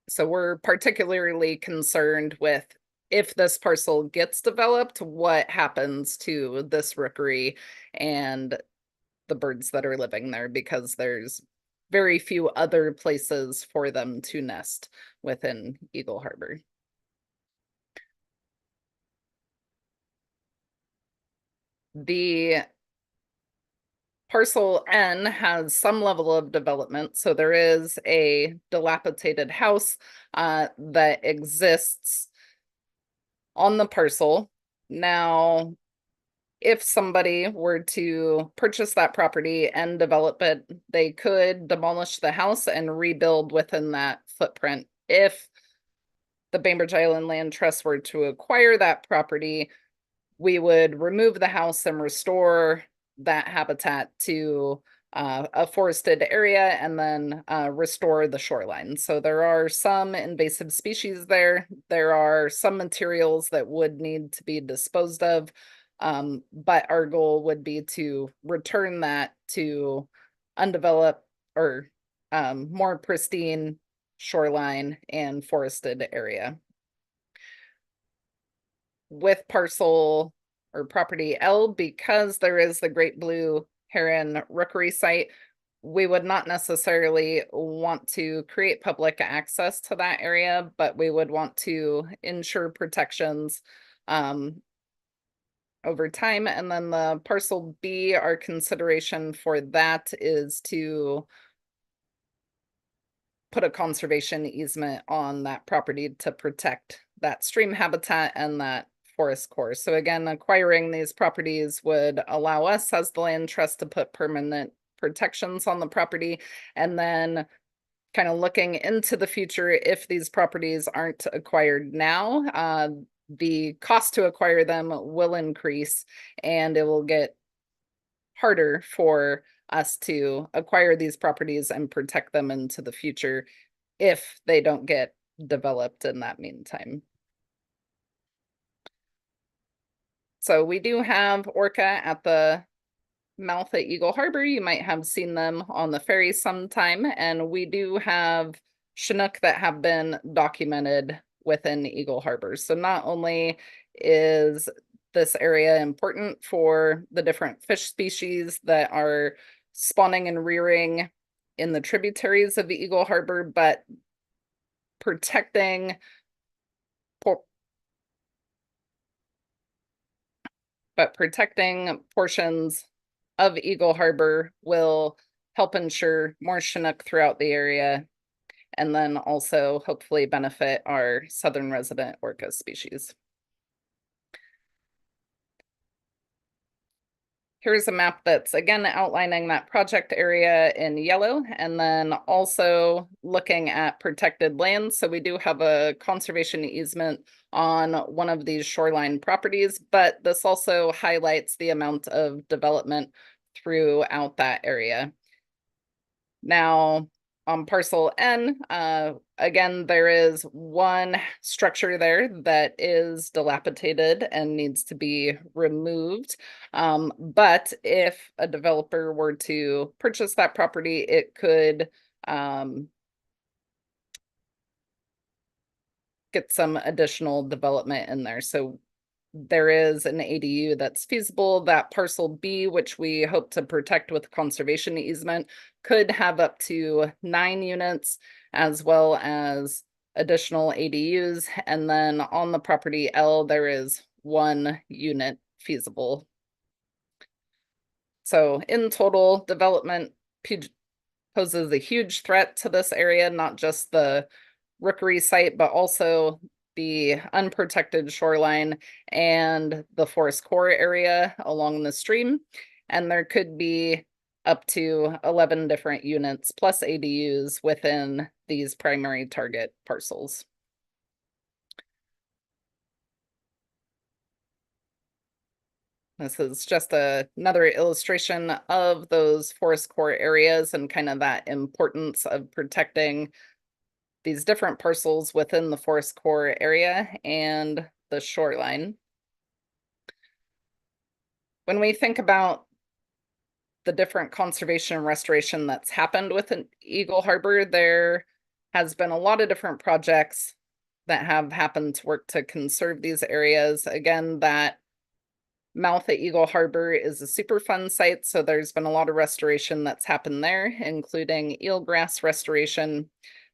so we're particularly concerned with, if this parcel gets developed, what happens to this rookery and the birds that are living there, because there's very few other places for them to nest within Eagle Harbor. The parcel N has some level of development. So there is a dilapidated house that exists on the parcel. Now, if somebody were to purchase that property and develop it, they could demolish the house and rebuild within that footprint. If the Bainbridge Island Land Trust were to acquire that property, we would remove the house and restore that habitat to a forested area, and then restore the shoreline. So there are some invasive species there. There are some materials that would need to be disposed of. But our goal would be to return that to undeveloped or more pristine shoreline and forested area. With parcel or property L, because there is the Great Blue Heron Rookery site, we would not necessarily want to create public access to that area, but we would want to ensure protections over time. And then the parcel B, our consideration for that is to put a conservation easement on that property to protect that stream habitat and that forest core. So again, acquiring these properties would allow us as the land trust to put permanent protections on the property, and then kind of looking into the future, if these properties aren't acquired now, the cost to acquire them will increase, and it will get harder for us to acquire these properties and protect them into the future if they don't get developed in that meantime. So we do have orca at the mouth at Eagle Harbor. You might have seen them on the ferry sometime. And we do have Chinook that have been documented within Eagle Harbor. So not only is this area important for the different fish species that are spawning and rearing in the tributaries of the Eagle Harbor, but protecting portions of Eagle Harbor will help ensure more Chinook throughout the area, and then also hopefully benefit our southern resident orca species. Here's a map that's again outlining that project area in yellow, and then also looking at protected lands. So we do have a conservation easement on one of these shoreline properties, but this also highlights the amount of development throughout that area. Now, on parcel N, again, there is one structure there that is dilapidated and needs to be removed. But if a developer were to purchase that property, it could get some additional development in there. So there is an ADU that's feasible. That parcel B, which we hope to protect with conservation easement, could have up to 9 units, as well as additional ADUs. And then on the property L, there is 1 unit feasible. So in total, development poses a huge threat to this area, not just the rookery site, but also the unprotected shoreline and the forest core area along the stream. And there could be up to 11 different units plus ADUs within these primary target parcels. This is just another illustration of those forest core areas and kind of that importance of protecting these different parcels within the forest core area and the shoreline. When we think about the different conservation and restoration that's happened within Eagle Harbor, there has been a lot of different projects that have happened to work to conserve these areas. Again, that mouth at Eagle Harbor is a Superfund site, so there's been a lot of restoration that's happened there, including eelgrass restoration.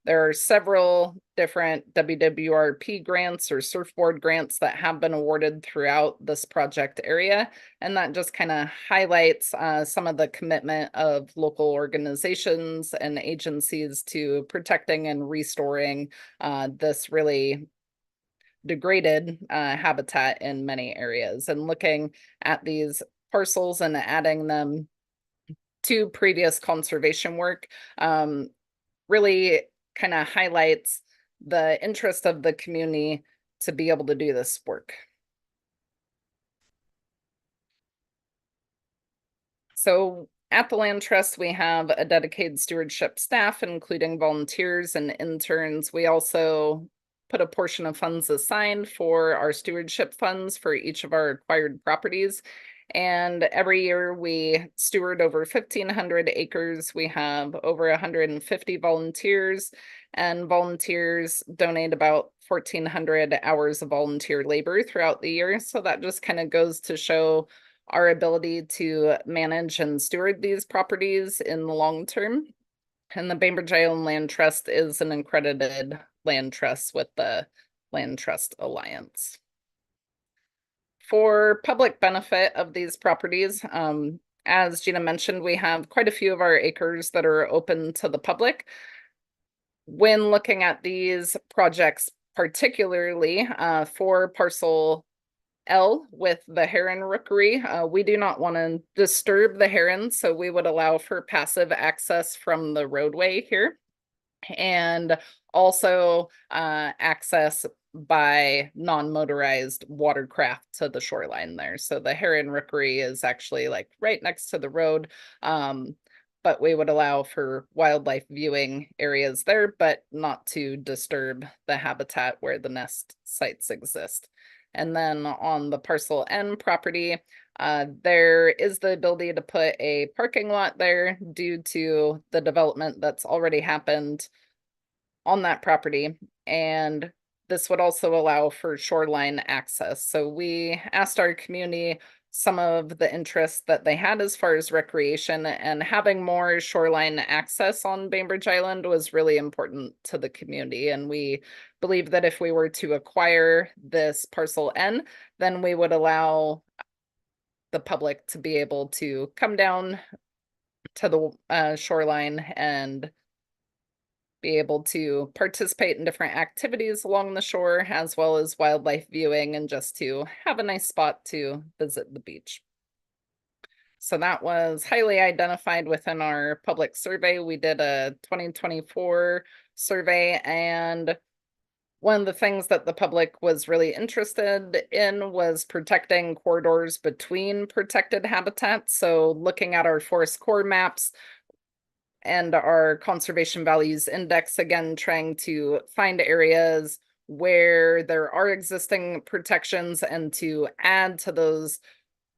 There are several different WWRP grants or surfboard grants that have been awarded throughout this project area, and that just kind of highlights some of the commitment of local organizations and agencies to protecting and restoring this really degraded habitat in many areas. And looking at these parcels and adding them to previous conservation work really kind of highlights the interest of the community to be able to do this work. So at the Land Trust, we have a dedicated stewardship staff, including volunteers and interns. We also put a portion of funds assigned for our stewardship funds for each of our acquired properties. And every year we steward over 1,500 acres. We have over 150 volunteers, and volunteers donate about 1,400 hours of volunteer labor throughout the year. So that just kind of goes to show our ability to manage and steward these properties in the long term. And the Bainbridge Island Land Trust is an accredited land trust with the Land Trust Alliance. For public benefit of these properties, as Gina mentioned, we have quite a few of our acres that are open to the public. When looking at these projects, particularly for parcel L with the heron rookery, we do not want to disturb the herons, so we would allow for passive access from the roadway here, and also access by non-motorized watercraft to the shoreline there. So the heron rookery is actually like right next to the road, but we would allow for wildlife viewing areas there, but not to disturb the habitat where the nest sites exist. And then on the parcel N property, there is the ability to put a parking lot there due to the development that's already happened on that property. And this would also allow for shoreline access. So we asked our community some of the interests that they had as far as recreation, and having more shoreline access on Bainbridge Island was really important to the community. And we believe that if we were to acquire this parcel N, then we would allow the public to be able to come down to the shoreline and be able to participate in different activities along the shore, as well as wildlife viewing, and just to have a nice spot to visit the beach. So that was highly identified within our public survey. We did a 2024 survey, and one of the things that the public was really interested in was protecting corridors between protected habitats. So looking at our forest core maps and our conservation values index, again, trying to find areas where there are existing protections, and to add to those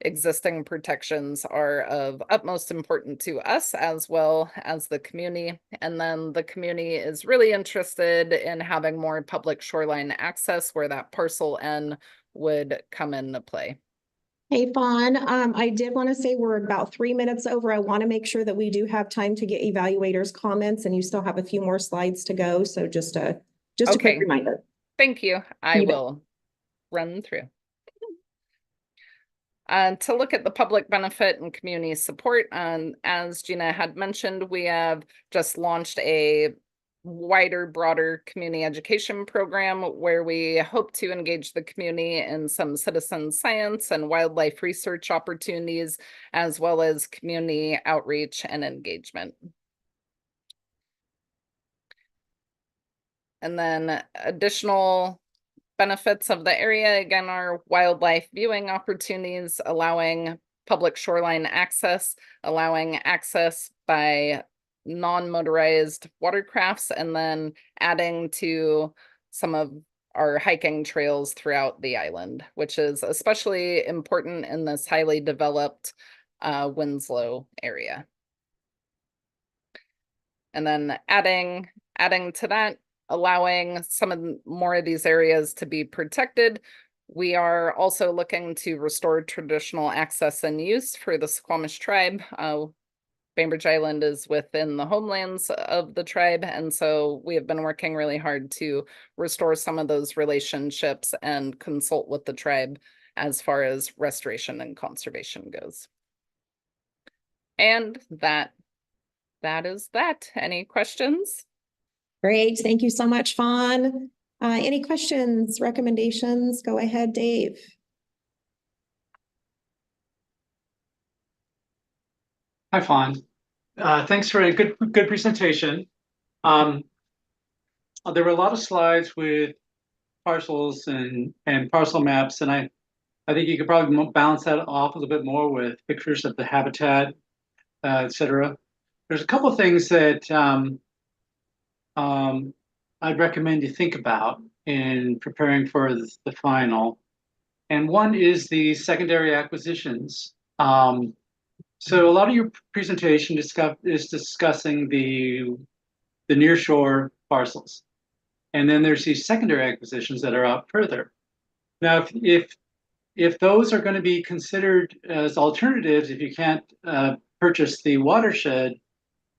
existing protections are of utmost importance to us as well as the community. And then the community is really interested in having more public shoreline access, where that parcel N would come into play. Hey, Fawn, I did want to say we're about 3 minutes over. I want to make sure that we do have time to get evaluators' comments, and you still have a few more slides to go. So just a quick Okay. reminder. Thank you. I You bet. will run through. To look at the public benefit and community support, as Gina had mentioned, we have just launched a wider, broader community education program where we hope to engage the community in some citizen science and wildlife research opportunities, as well as community outreach and engagement. And then additional benefits of the area, again, are wildlife viewing opportunities, allowing public shoreline access, allowing access by non-motorized watercrafts, and then adding to some of our hiking trails throughout the island, which is especially important in this highly developed Winslow area. And then adding to that, allowing more of these areas to be protected. We are also looking to restore traditional access and use for the Squamish tribe. Bainbridge Island is within the homelands of the tribe, and so we have been working really hard to restore some of those relationships and consult with the tribe as far as restoration and conservation goes. And that is that. Any questions? Great. Thank you so much, Fawn. Any questions, recommendations? Go ahead, Dave. Hi, Fawn. Thanks for a good presentation. There were a lot of slides with parcels and parcel maps, and I think you could probably balance that off a little bit more with pictures of the habitat, et cetera. There's a couple of things that I'd recommend you think about in preparing for the final. And one is the secondary acquisitions. So a lot of your presentation is discussing the nearshore parcels. And then there's these secondary acquisitions that are out further. Now, if those are going to be considered as alternatives, if you can't purchase the watershed,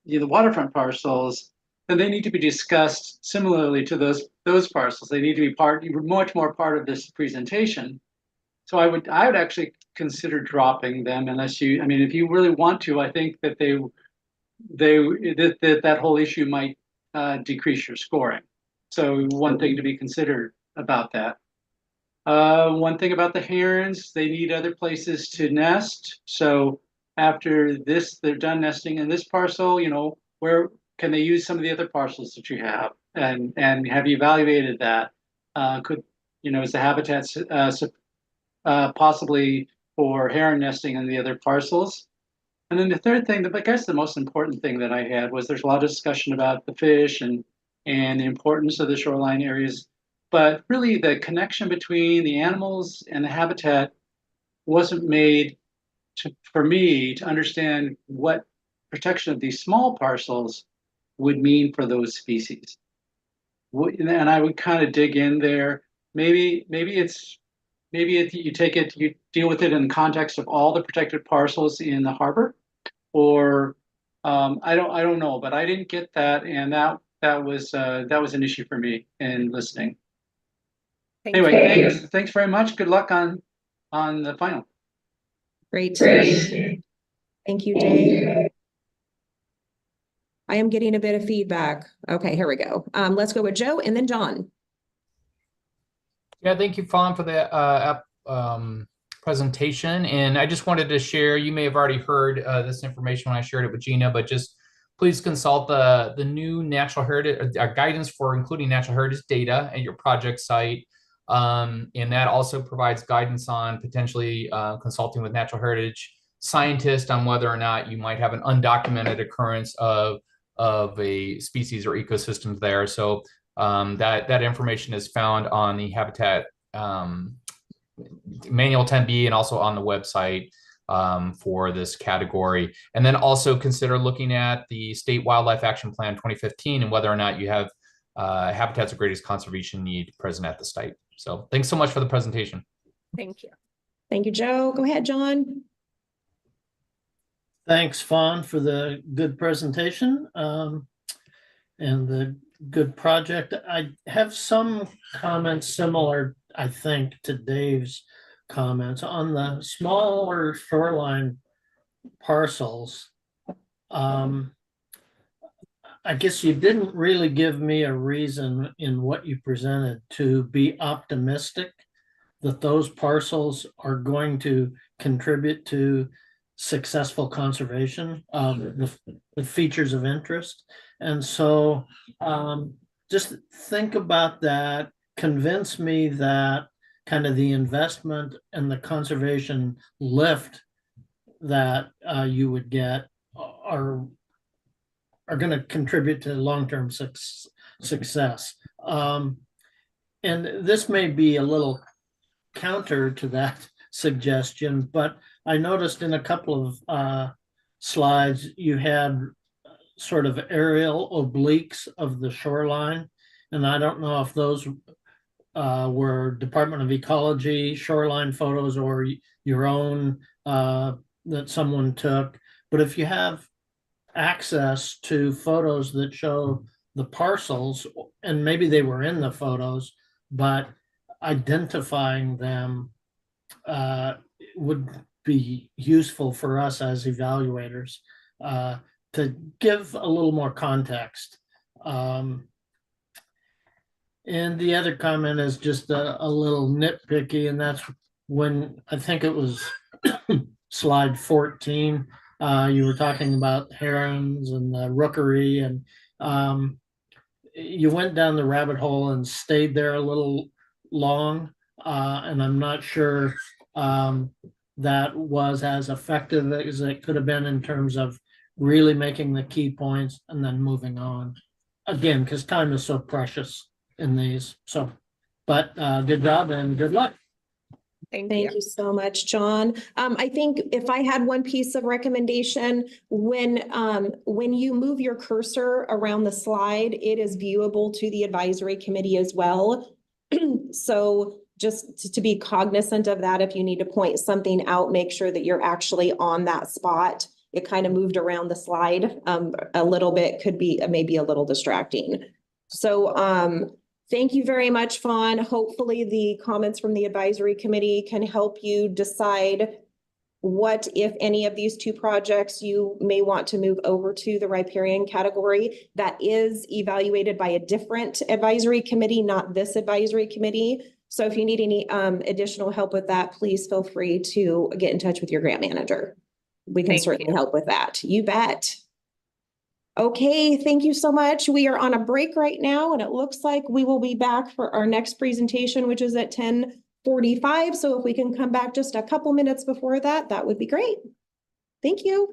the waterfront parcels, then they need to be discussed similarly to those parcels. They need to be much more part of this presentation. So I would actually consider dropping them unless you, I mean, if you really want to, I think that that whole issue might decrease your scoring. So one thing to be considered about that. One thing about the herons, they need other places to nest. So after this, they're done nesting in this parcel, where can they use some of the other parcels that you have? And have you evaluated that? Is the habitat possibly for heron nesting in the other parcels? And then the third thing, I guess the most important thing that I had was there's a lot of discussion about the fish and the importance of the shoreline areas, but really the connection between the animals and the habitat wasn't made for me to understand what protection of these small parcels would mean for those species. And I would kind of dig in there. Maybe you deal with it in the context of all the protected parcels in the harbor, or I don't know, but I didn't get that, and that was an issue for me in listening. Anyway, thanks very much. Good luck on the final. Great. Thank you, Dave. I am getting a bit of feedback. Okay, here we go. Let's go with Joe and then John. Yeah, thank you, Fawn, for the presentation. And I just wanted to share, you may have already heard this information when I shared it with Gina, but just please consult the new natural heritage guidance for including natural heritage data at your project site. And that also provides guidance on potentially consulting with natural heritage scientists on whether or not you might have an undocumented occurrence of a species or ecosystems there. So that information is found on the Habitat Manual 10B and also on the website for this category. And then also consider looking at the State Wildlife Action Plan 2015 and whether or not you have habitats of greatest conservation need present at the site. So thanks so much for the presentation. Thank you. Thank you, Joe. Go ahead, John. Thanks, Fawn, for the good presentation and the good project. I have some comments similar, I think, to Dave's comments on the smaller shoreline parcels. I guess you didn't really give me a reason in what you presented to be optimistic that those parcels are going to contribute to successful conservation of the features of interest. And so just think about that, convince me that kind of the investment and the conservation lift that you would get are going to contribute to long-term success. And this may be a little counter to that suggestion, but I noticed in a couple of slides, you had sort of aerial obliques of the shoreline. And I don't know if those were Department of Ecology shoreline photos or your own that someone took. But if you have access to photos that show the parcels, and maybe they were in the photos, but identifying them would be useful for us as evaluators to give a little more context. And the other comment is just a little nitpicky, and that's when I think it was slide 14. You were talking about herons and the rookery, and you went down the rabbit hole and stayed there a little long. And I'm not sure that was as effective as it could have been in terms of really making the key points and then moving on. Again, because time is so precious in these. So, but good job and good luck. Thank Thank you. you so much, John. I think if I had one piece of recommendation, when you move your cursor around the slide, it is viewable to the advisory committee as well. So just to be cognizant of that, if you need to point something out, make sure that you're actually on that spot. It kind of moved around the slide a little bit, could be maybe a little distracting. So thank you very much, Fawn. Hopefully the comments from the advisory committee can help you decide what, if any of these two projects you may want to move over to the riparian category. That is evaluated by a different advisory committee, not this advisory committee. So if you need any additional help with that, please feel free to get in touch with your grant manager. We can Thank certainly you. help with that. You bet. Okay, thank you so much. We are on a break right now, and it looks like we will be back for our next presentation, which is at 10:45. So if we can come back just a couple minutes before that, that would be great. Thank you.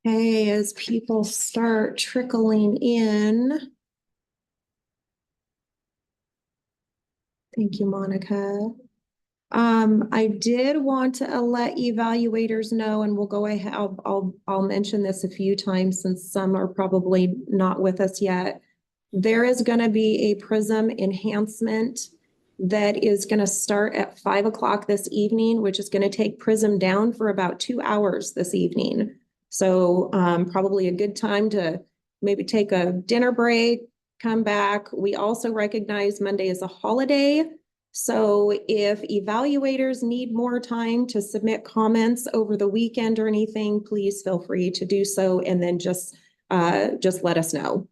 Hey, as people start trickling in. Thank you, Monica. I did want to let evaluators know, and we'll go ahead, I'll mention this a few times since some are probably not with us yet. There is gonna be a Prism enhancement that is gonna start at 5 o'clock this evening, which is gonna take Prism down for about 2 hours this evening. So, probably a good time to maybe take a dinner break, come back. We also recognize Monday is a holiday. So if evaluators need more time to submit comments over the weekend or anything, please feel free to do so, and then just let us know.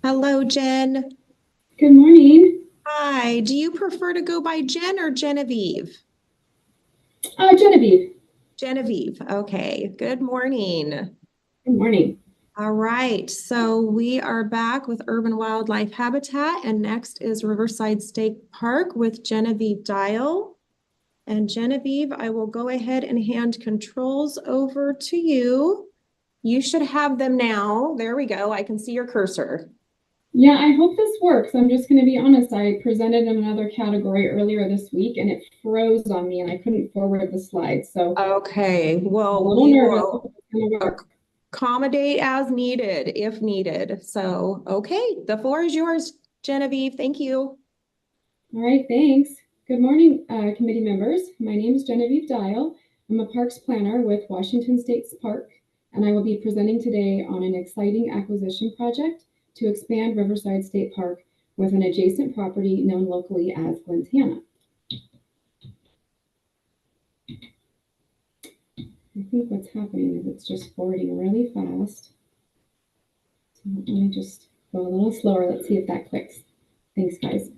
Hello, Jen. Good morning. Hi, do you prefer to go by Jen or Genevieve? Genevieve. Genevieve, okay. Good morning. Good morning. All right, so we are back with Urban Wildlife Habitat, and next is Riverside State Park with Genevieve Dial. And Genevieve, I will go ahead and hand controls over to you. You should have them now. There we go. I can see your cursor. Yeah, I hope this works. I'm just going to be honest. I presented in another category earlier this week and it froze on me and I couldn't forward the slides. So okay, well, we will accommodate as needed if needed. So, okay, the floor is yours, Genevieve. Thank you. All right, thanks. Good morning, committee members. My name is Genevieve Dial. I'm a parks planner with Washington State Park, and I will be presenting today on an exciting acquisition project to expand Riverside State Park with an adjacent property known locally as Glentana. I think what's happening is it's just forwarding really fast. So let me just go a little slower. Let's see if that clicks. Thanks, guys.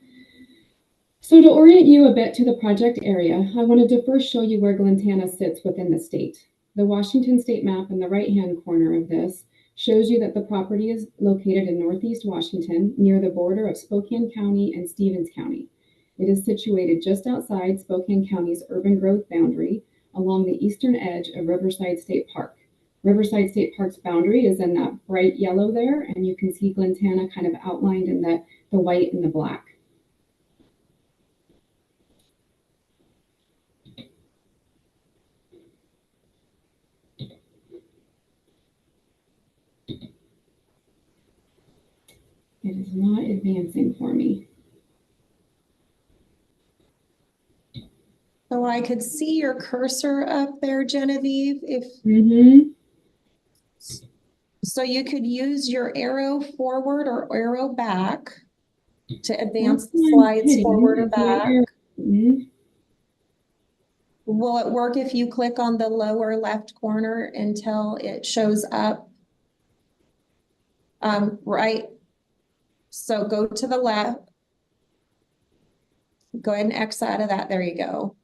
So to orient you a bit to the project area, I wanted to first show you where Glentana sits within the state. The Washington state map in the right-hand corner of this shows you that the property is located in Northeast Washington near the border of Spokane County and Stevens County. It is situated just outside Spokane County's urban growth boundary along the eastern edge of Riverside State Park. Riverside State Park's boundary is in that bright yellow there, and you can see Glentana kind of outlined in the white and the black. It is not advancing for me. So I could see your cursor up there, Genevieve, if, so you could use your arrow forward or arrow back to advance the slides forward or back. Will it work if you click on the lower left corner until it shows up? Right. So go to the left. Go ahead and X out of that. There you go.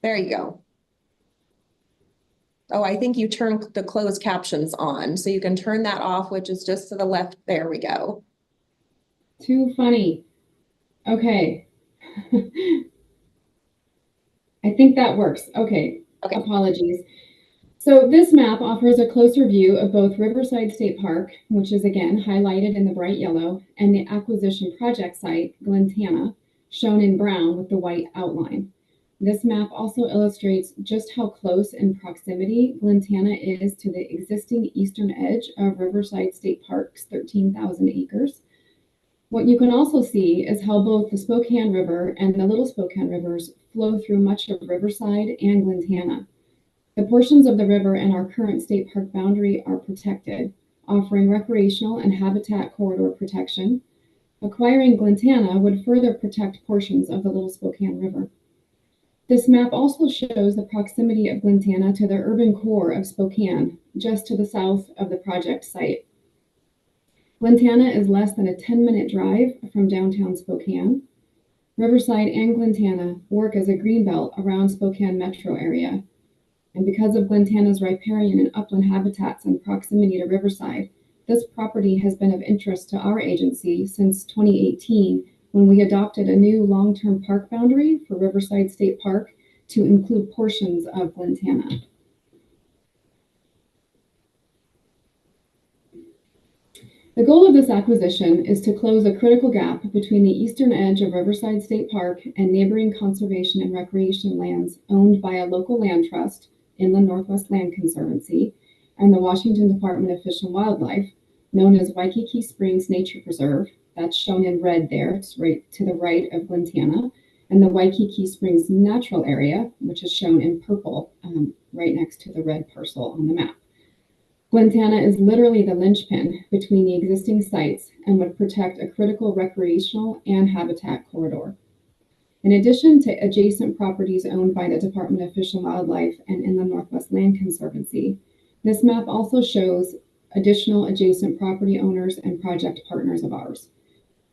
There you go. Oh, I think you turned the closed captions on, so you can turn that off, which is just to the left. There we go. Too funny. Okay. I think that works. Okay. Apologies. So this map offers a closer view of both Riverside State Park, which is again highlighted in the bright yellow, and the acquisition project site, Glentana, shown in brown with the white outline. This map also illustrates just how close in proximity Glentana is to the existing eastern edge of Riverside State Park's 13,000 acres. What you can also see is how both the Spokane River and the Little Spokane Rivers flow through much of Riverside and Glentana. The portions of the river in our current state park boundary are protected, offering recreational and habitat corridor protection. Acquiring Glentana would further protect portions of the Little Spokane River. This map also shows the proximity of Glentana to the urban core of Spokane, just to the south of the project site. Glentana is less than a 10-minute drive from downtown Spokane. Riverside and Glentana work as a greenbelt around Spokane metro area. And because of Glentana's riparian and upland habitats and proximity to Riverside, this property has been of interest to our agency since 2018, when we adopted a new long-term park boundary for Riverside State Park to include portions of Glentana. The goal of this acquisition is to close a critical gap between the eastern edge of Riverside State Park and neighboring conservation and recreation lands owned by a local land trust, Inland Northwest Land Conservancy, and the Washington Department of Fish and Wildlife, known as Waikiki Springs Nature Preserve. That's shown in red there. It's right to the right of Glentana, and the Waikiki Springs Natural Area, which is shown in purple, right next to the red parcel on the map. Glentana is literally the linchpin between the existing sites and would protect a critical recreational and habitat corridor. In addition to adjacent properties owned by the Department of Fish and Wildlife and Inland Northwest Land Conservancy, this map also shows additional adjacent property owners and project partners of ours.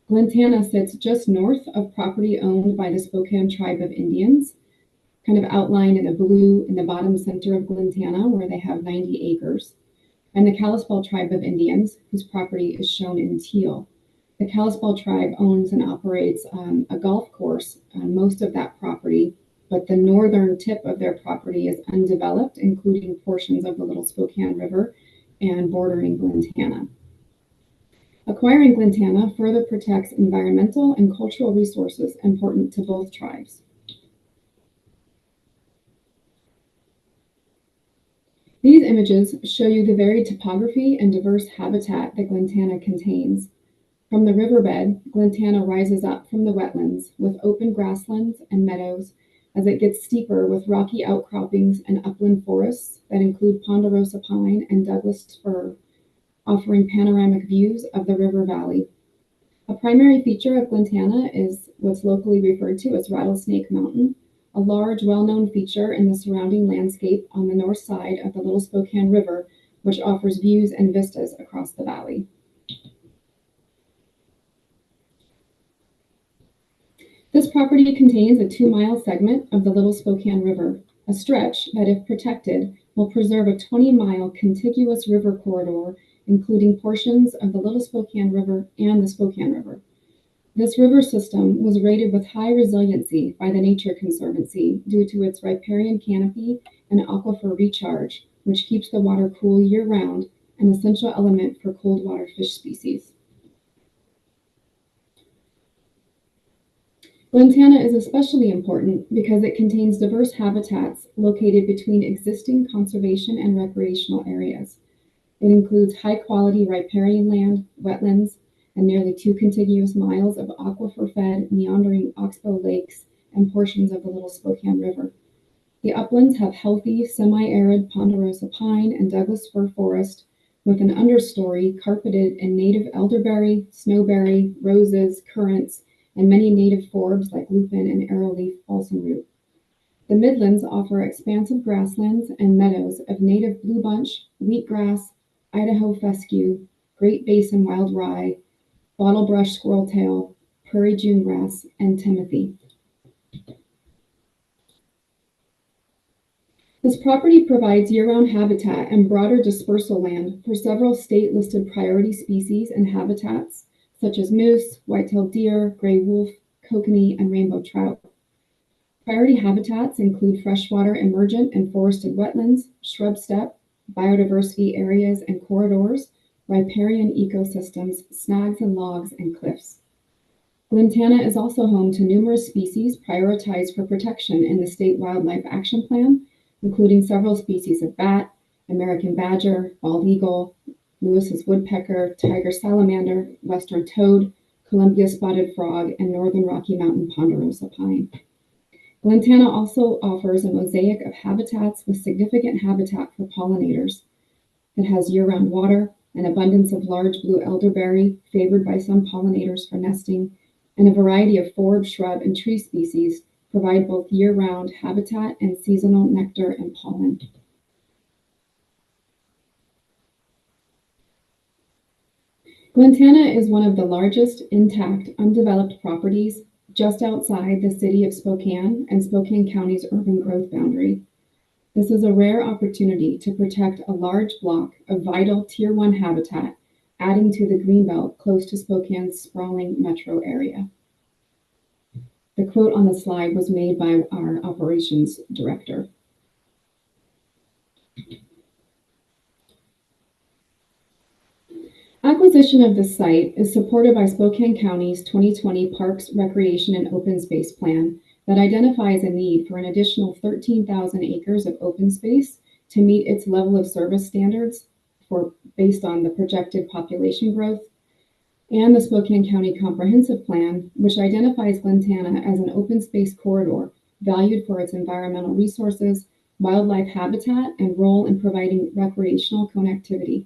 Glentana sits just north of property owned by the Spokane Tribe of Indians, kind of outlined in the blue in the bottom center of Glentana, where they have 90 acres, and the Kalispel Tribe of Indians, whose property is shown in teal. The Kalispel Tribe owns and operates a golf course on most of that property, but the northern tip of their property is undeveloped, including portions of the Little Spokane River and bordering Glentana. Acquiring Glentana further protects environmental and cultural resources important to both tribes. These images show you the varied topography and diverse habitat that Glentana contains. From the riverbed, Glentana rises up from the wetlands with open grasslands and meadows as it gets steeper with rocky outcroppings and upland forests that include ponderosa pine and Douglas fir, offering panoramic views of the river valley. A primary feature of Glentana is what's locally referred to as Rattlesnake Mountain, a large, well-known feature in the surrounding landscape on the north side of the Little Spokane River, which offers views and vistas across the valley. This property contains a 2-mile segment of the Little Spokane River, a stretch that, if protected, will preserve a 20-mile contiguous river corridor, including portions of the Little Spokane River and the Spokane River. This river system was rated with high resiliency by the Nature Conservancy due to its riparian canopy and aquifer recharge, which keeps the water cool year-round, an essential element for cold water fish species. Glentana is especially important because it contains diverse habitats located between existing conservation and recreational areas. It includes high-quality riparian land, wetlands, and nearly 2 contiguous miles of aquifer-fed meandering oxbow lakes and portions of the Little Spokane River. The uplands have healthy, semi-arid ponderosa pine and Douglas fir forest with an understory carpeted in native elderberry, snowberry, roses, currants, and many native forbs like lupin and arrowleaf balsam root. The Midlands offer expansive grasslands and meadows of native blue bunch, wheatgrass, Idaho fescue, Great Basin wild rye, bottlebrush squirreltail, prairie June grass, and timothy. This property provides year-round habitat and broader dispersal land for several state-listed priority species and habitats, such as moose, white-tailed deer, gray wolf, kokanee, and rainbow trout. Priority habitats include freshwater emergent and forested wetlands, shrub steppe, biodiversity areas and corridors, riparian ecosystems, snags and logs, and cliffs. Glentana is also home to numerous species prioritized for protection in the State Wildlife Action Plan, including several species of bat, American badger, bald eagle, Lewis's woodpecker, tiger salamander, western toad, Columbia spotted frog, and northern Rocky Mountain ponderosa pine. Glentana also offers a mosaic of habitats with significant habitat for pollinators. It has year-round water, an abundance of large blue elderberry favored by some pollinators for nesting, and a variety of forb, shrub, and tree species provide both year-round habitat and seasonal nectar and pollen. Glentana is one of the largest intact undeveloped properties just outside the city of Spokane and Spokane County's urban growth boundary. This is a rare opportunity to protect a large block of vital Tier 1 habitat, adding to the greenbelt close to Spokane's sprawling metro area. The quote on the slide was made by our operations director. Acquisition of this site is supported by Spokane County's 2020 Parks, Recreation, and Open Space Plan that identifies a need for an additional 13,000 acres of open space to meet its level of service standards based on the projected population growth, and the Spokane County Comprehensive Plan, which identifies Glentana as an open space corridor valued for its environmental resources, wildlife habitat, and role in providing recreational connectivity.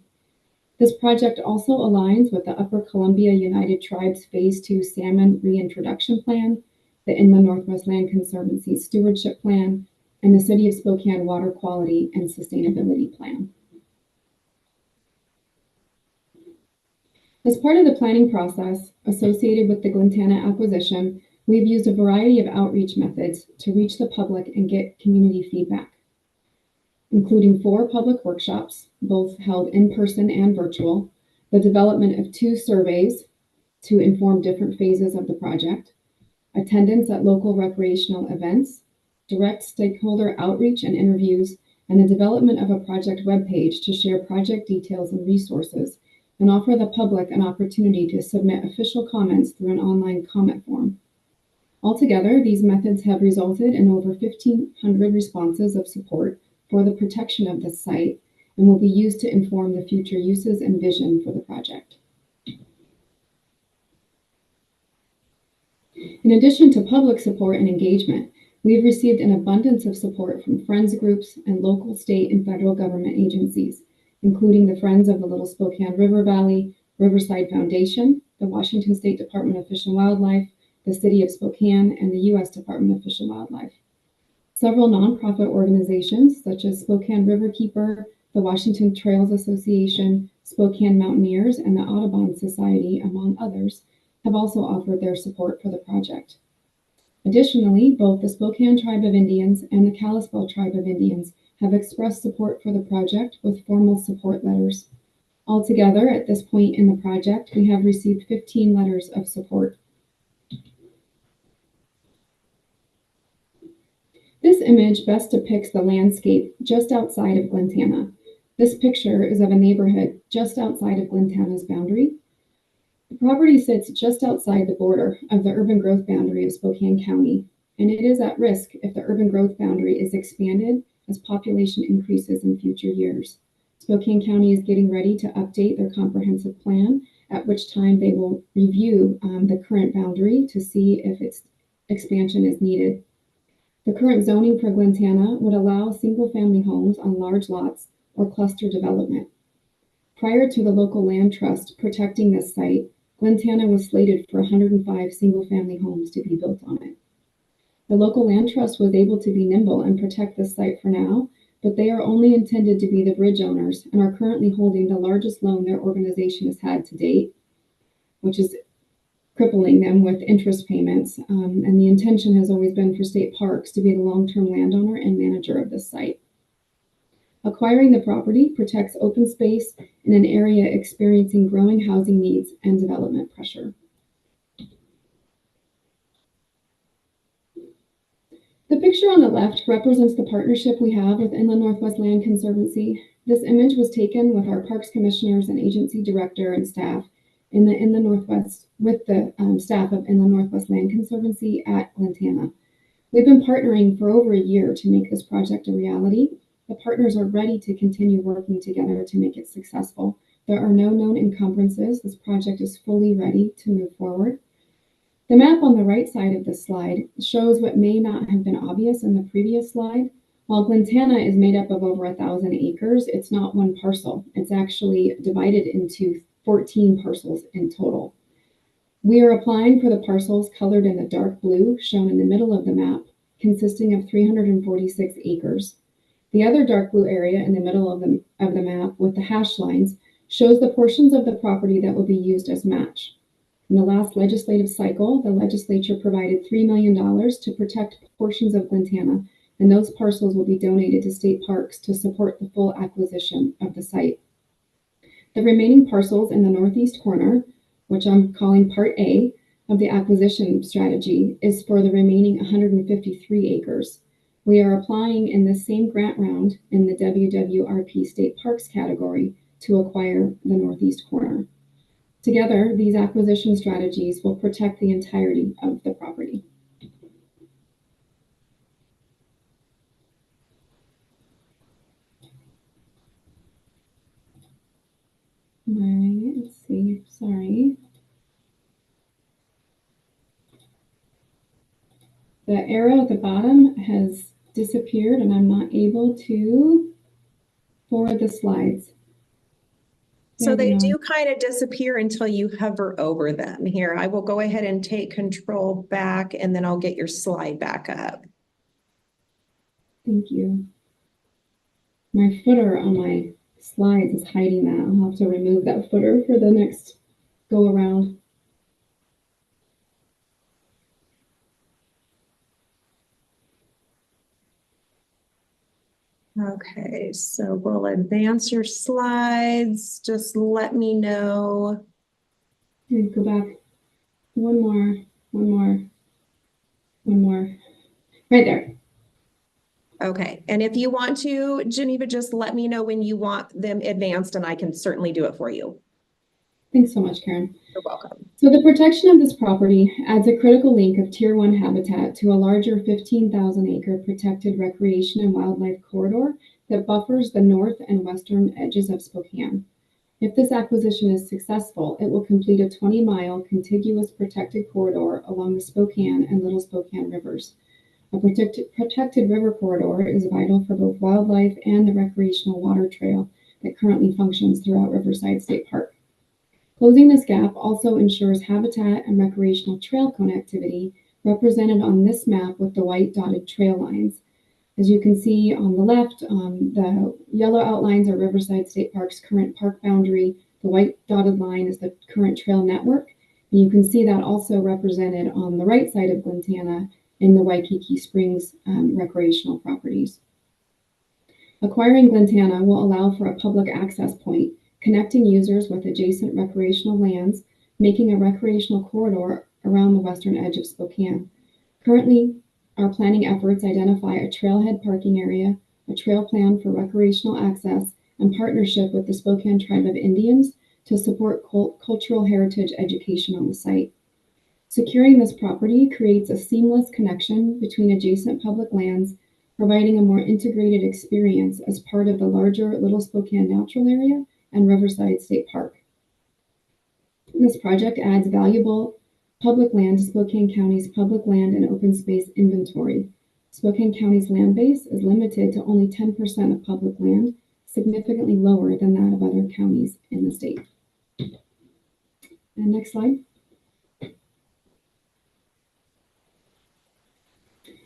This project also aligns with the Upper Columbia United Tribes Phase 2 Salmon Reintroduction Plan, the Inland Northwest Land Conservancy Stewardship Plan, and the City of Spokane Water Quality and Sustainability Plan. As part of the planning process associated with the Glentana acquisition, we've used a variety of outreach methods to reach the public and get community feedback, including 4 public workshops, both held in person and virtual, the development of 2 surveys to inform different phases of the project, attendance at local recreational events, direct stakeholder outreach and interviews, and the development of a project webpage to share project details and resources, and offer the public an opportunity to submit official comments through an online comment form. Altogether, these methods have resulted in over 1,500 responses of support for the protection of this site and will be used to inform the future uses and vision for the project. In addition to public support and engagement, we've received an abundance of support from friends groups and local, state, and federal government agencies, including the Friends of the Little Spokane River Valley, Riverside Foundation, the Washington State Department of Fish and Wildlife, the City of Spokane, and the U.S. Department of Fish and Wildlife. Several nonprofit organizations, such as Spokane Riverkeeper, the Washington Trails Association, Spokane Mountaineers, and the Audubon Society, among others, have also offered their support for the project. Additionally, both the Spokane Tribe of Indians and the Kalispel Tribe of Indians have expressed support for the project with formal support letters. Altogether, at this point in the project, we have received 15 letters of support. This image best depicts the landscape just outside of Glentana. This picture is of a neighborhood just outside of Glentana's boundary. The property sits just outside the border of the urban growth boundary of Spokane County, and it is at risk if the urban growth boundary is expanded as population increases in future years. Spokane County is getting ready to update their comprehensive plan, at which time they will review the current boundary to see if its expansion is needed. The current zoning for Glentana would allow single-family homes on large lots or cluster development. Prior to the local land trust protecting this site, Glentana was slated for 105 single-family homes to be built on it. The local land trust was able to be nimble and protect this site for now, but they are only intended to be the bridge owners and are currently holding the largest loan their organization has had to date, which is crippling them with interest payments, and the intention has always been for state parks to be the long-term landowner and manager of this site. Acquiring the property protects open space in an area experiencing growing housing needs and development pressure. The picture on the left represents the partnership we have with Inland Northwest Land Conservancy. This image was taken with our Parks Commissioners and Agency Director and staff in the Inland Northwest, with the staff of Inland Northwest Land Conservancy at Glentana. We've been partnering for over a year to make this project a reality. The partners are ready to continue working together to make it successful. There are no known encumbrances. This project is fully ready to move forward. The map on the right side of this slide shows what may not have been obvious in the previous slide. While Glentana is made up of over 1,000 acres, it's not one parcel. It's actually divided into 14 parcels in total. We are applying for the parcels colored in the dark blue shown in the middle of the map, consisting of 346 acres. The other dark blue area in the middle of the map with the hash lines shows the portions of the property that will be used as match. In the last legislative cycle, the legislature provided $3 million to protect portions of Glentana, and those parcels will be donated to state parks to support the full acquisition of the site. The remaining parcels in the northeast corner, which I'm calling Part A of the acquisition strategy, is for the remaining 153 acres. We are applying in the same grant round in the WWRP State Parks category to acquire the northeast corner. Together, these acquisition strategies will protect the entirety of the property. All right, let's see, sorry. The arrow at the bottom has disappeared and I'm not able to forward the slides. So they do kind of disappear until you hover over them. Here, I will go ahead and take control back and then I'll get your slide back up. Thank you. My footer on my slides is hiding that. I'll have to remove that footer for the next go around. Okay, so we'll advance your slides. Just let me know. Go back. One more. Right there. Okay, and if you want to, Geneva, just let me know when you want them advanced and I can certainly do it for you. Thanks so much, Karen. You're welcome. So the protection of this property adds a critical link of Tier 1 habitat to a larger 15,000-acre protected recreation and wildlife corridor that buffers the north and western edges of Spokane. If this acquisition is successful, it will complete a 20-mile contiguous protected corridor along the Spokane and Little Spokane rivers. A protected river corridor is vital for both wildlife and the recreational water trail that currently functions throughout Riverside State Park. Closing this gap also ensures habitat and recreational trail connectivity represented on this map with the white dotted trail lines. As you can see on the left, the yellow outlines are Riverside State Park's current park boundary. The white dotted line is the current trail network. And you can see that also represented on the right side of Glentana in the Waikiki Springs recreational properties. Acquiring Glentana will allow for a public access point, connecting users with adjacent recreational lands, making a recreational corridor around the western edge of Spokane. Currently, our planning efforts identify a trailhead parking area, a trail plan for recreational access, and partnership with the Spokane Tribe of Indians to support cultural heritage education on the site. Securing this property creates a seamless connection between adjacent public lands, providing a more integrated experience as part of the larger Little Spokane Natural Area and Riverside State Park. This project adds valuable public land to Spokane County's public land and open space inventory. Spokane County's land base is limited to only 10% of public land, significantly lower than that of other counties in the state. And next slide.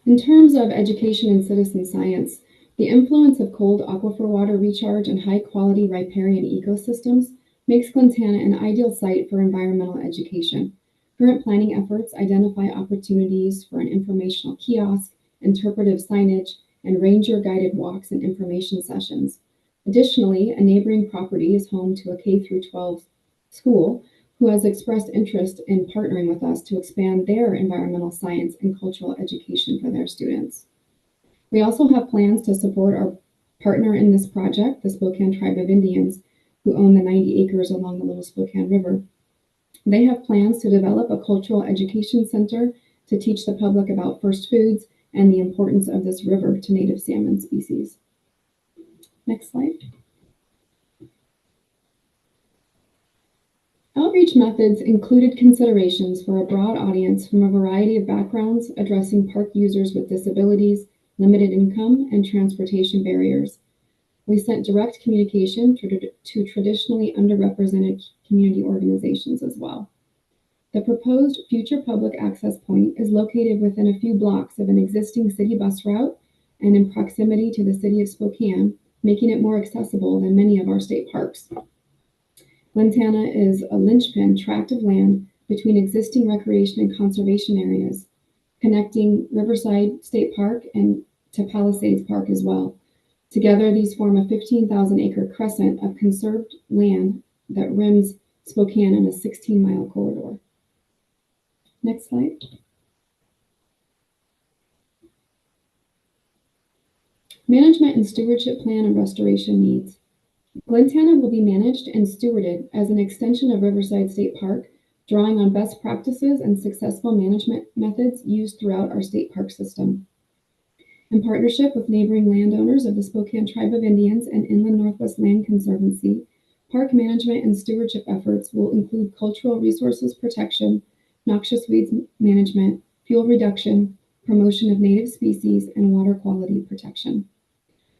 In terms of education and citizen science, the influence of cold aquifer water recharge and high-quality riparian ecosystems makes Glentana an ideal site for environmental education. Current planning efforts identify opportunities for an informational kiosk, interpretive signage, and ranger-guided walks and information sessions. Additionally, a neighboring property is home to a K-12 school who has expressed interest in partnering with us to expand their environmental science and cultural education for their students. We also have plans to support our partner in this project, the Spokane Tribe of Indians, who own the 90 acres along the Little Spokane River. They have plans to develop a cultural education center to teach the public about first foods and the importance of this river to native salmon species. Next slide. Outreach methods included considerations for a broad audience from a variety of backgrounds addressing park users with disabilities, limited income, and transportation barriers. We sent direct communication to traditionally underrepresented community organizations as well. The proposed future public access point is located within a few blocks of an existing city bus route and in proximity to the city of Spokane, making it more accessible than many of our state parks. Glentana is a linchpin tract of land between existing recreation and conservation areas, connecting Riverside State Park and to Palisades Park as well. Together, these form a 15,000-acre crescent of conserved land that rims Spokane in a 16-mile corridor. Next slide. Management and stewardship plan and restoration needs. Glentana will be managed and stewarded as an extension of Riverside State Park, drawing on best practices and successful management methods used throughout our state park system. In partnership with neighboring landowners of the Spokane Tribe of Indians and Inland Northwest Land Conservancy, park management and stewardship efforts will include cultural resources protection, noxious weeds management, fuel reduction, promotion of native species, and water quality protection.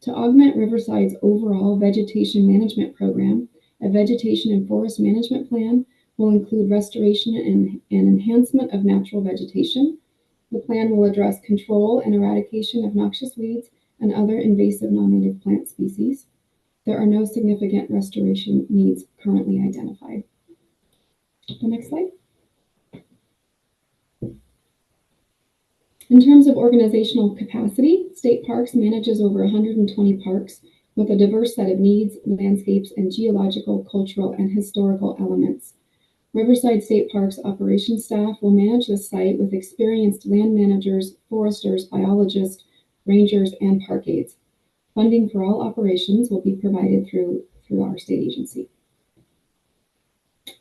To augment Riverside's overall vegetation management program, a vegetation and forest management plan will include restoration and enhancement of natural vegetation. The plan will address control and eradication of noxious weeds and other invasive non-native plant species. There are no significant restoration needs currently identified. The next slide. In terms of organizational capacity, State Parks manages over 120 parks with a diverse set of needs, landscapes, and geological, cultural, and historical elements. Riverside State Parks operations staff will manage this site with experienced land managers, foresters, biologists, rangers, and park aides. Funding for all operations will be provided through our state agency.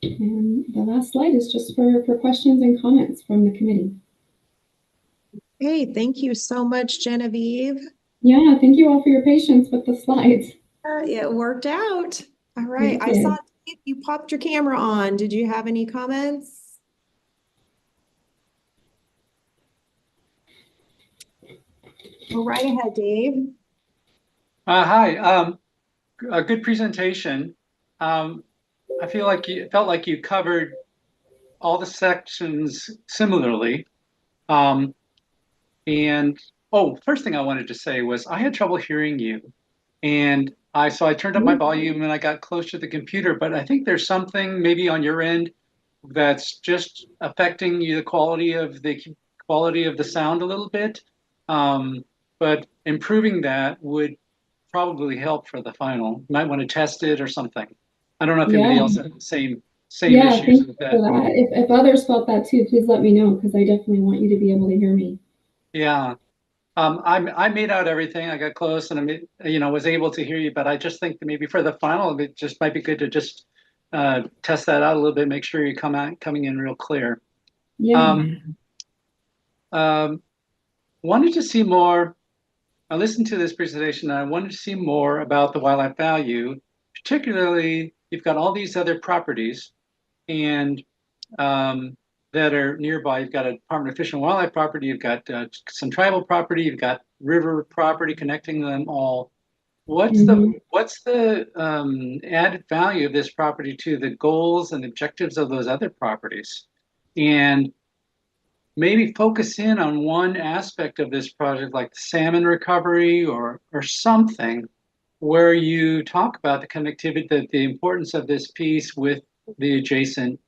And the last slide is just for questions and comments from the committee. Hey, thank you so much, Genevieve. Yeah, thank you all for your patience with the slides. It worked out. All right. I saw you popped your camera on. Did you have any comments? Go right ahead, Dave. Hi. A good presentation. I felt like you covered all the sections similarly. And Oh, first thing I wanted to say was I had trouble hearing you. And so I turned up my volume and I got close to the computer, but I think there's something maybe on your end that's just affecting the quality of the sound a little bit. But improving that would probably help for the final. You might want to test it or something. I don't know if anybody else had the same Yeah, issues thank with you for that. that. If others felt that too, please let me know because I definitely want you to be able to hear me. Yeah. I made out everything. I got close and was able to hear you, but I just think that maybe for the final, it just might be good to just test that out a little bit, make sure you coming in real clear. Yeah. Wanted to see more. I listened to this presentation and I wanted to see more about the wildlife value, particularly you've got all these other properties and that are nearby. You've got a Department of Fish and Wildlife property, you've got some tribal property, you've got river property connecting them all. What's the added value of this property to the goals and objectives of those other properties? And maybe focus in on one aspect of this project, like salmon recovery or something, where you talk about the connectivity, the importance of this piece with the adjacent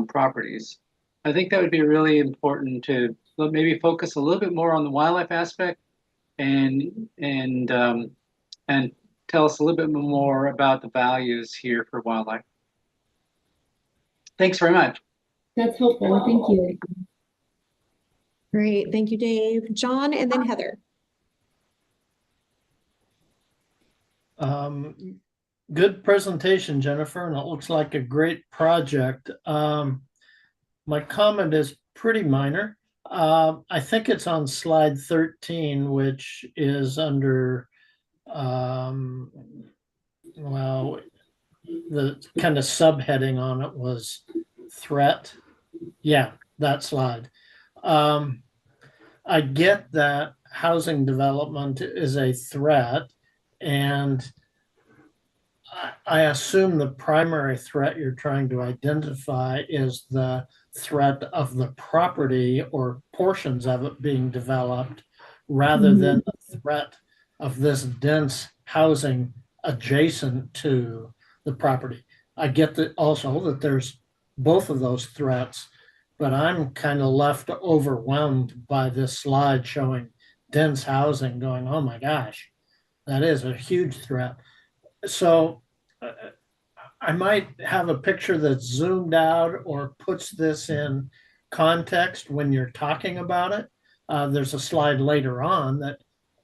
properties. I think that would be really important to maybe focus a little bit more on the wildlife aspect and tell us a little bit more about the values here for wildlife. Thanks very much. That's helpful. Thank you. Great. Thank you, Dave. John, and then Heather. Good presentation, Jennifer, and it looks like a great project. My comment is pretty minor. I think it's on slide 13, which is under, well, the kind of subheading on it was threat. Yeah, that slide. I get that housing development is a threat, and I assume the primary threat you're trying to identify is the threat of the property or portions of it being developed rather than the threat of this dense housing adjacent to the property. I get that also that there's both of those threats, but I'm kind of left overwhelmed by this slide showing dense housing going, oh my gosh, that is a huge threat. So I might have a picture that's zoomed out or puts this in context when you're talking about it. There's a slide later on that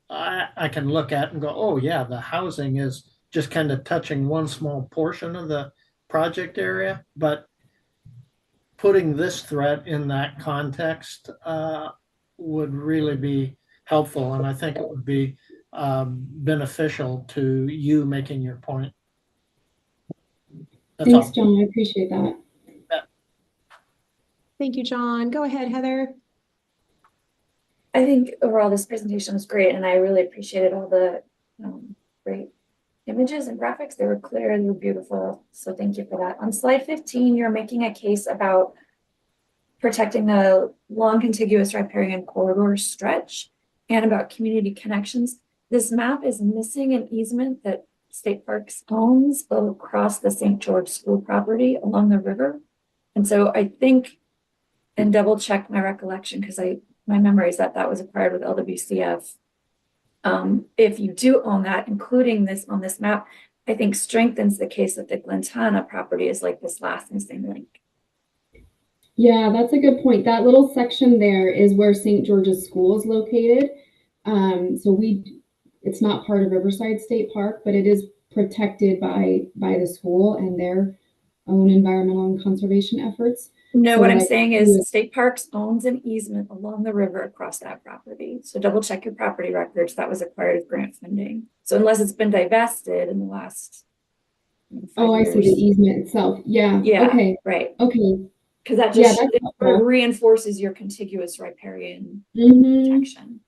I can look at and go, oh yeah, the housing is just kind of touching one small portion of the project area, but putting this threat in that context would really be helpful. And I think it would be beneficial to you making your point. That's Thanks, all. John. I appreciate that. Thank you, John. Go ahead, Heather. I think overall this presentation was great, and I really appreciated all the great images and graphics. They were clear and they were beautiful. So thank you for that. On slide 15, you're making a case about protecting the long contiguous riparian corridor stretch and about community connections. This map is missing an easement that State Parks owns across the St. George School property along the river. And so I think, and double check my recollection, because my memory is that that was acquired with LWCF. If you do own that, including this on this map, I think strengthens the case that the Glentana property is like this last missing link. Yeah, that's a good point. That little section there is where St. George's School is located. So it's not part of Riverside State Park, but it is protected by the school and their own environmental and conservation efforts. No, So what I'm saying is State Parks owns an easement along the river across that property. So double check your property records. That was acquired with grant funding. So unless it's been divested in the last 5 years. I see the easement itself. Yeah. Yeah. Okay. Right. Okay. Because that just reinforces your contiguous riparian protection.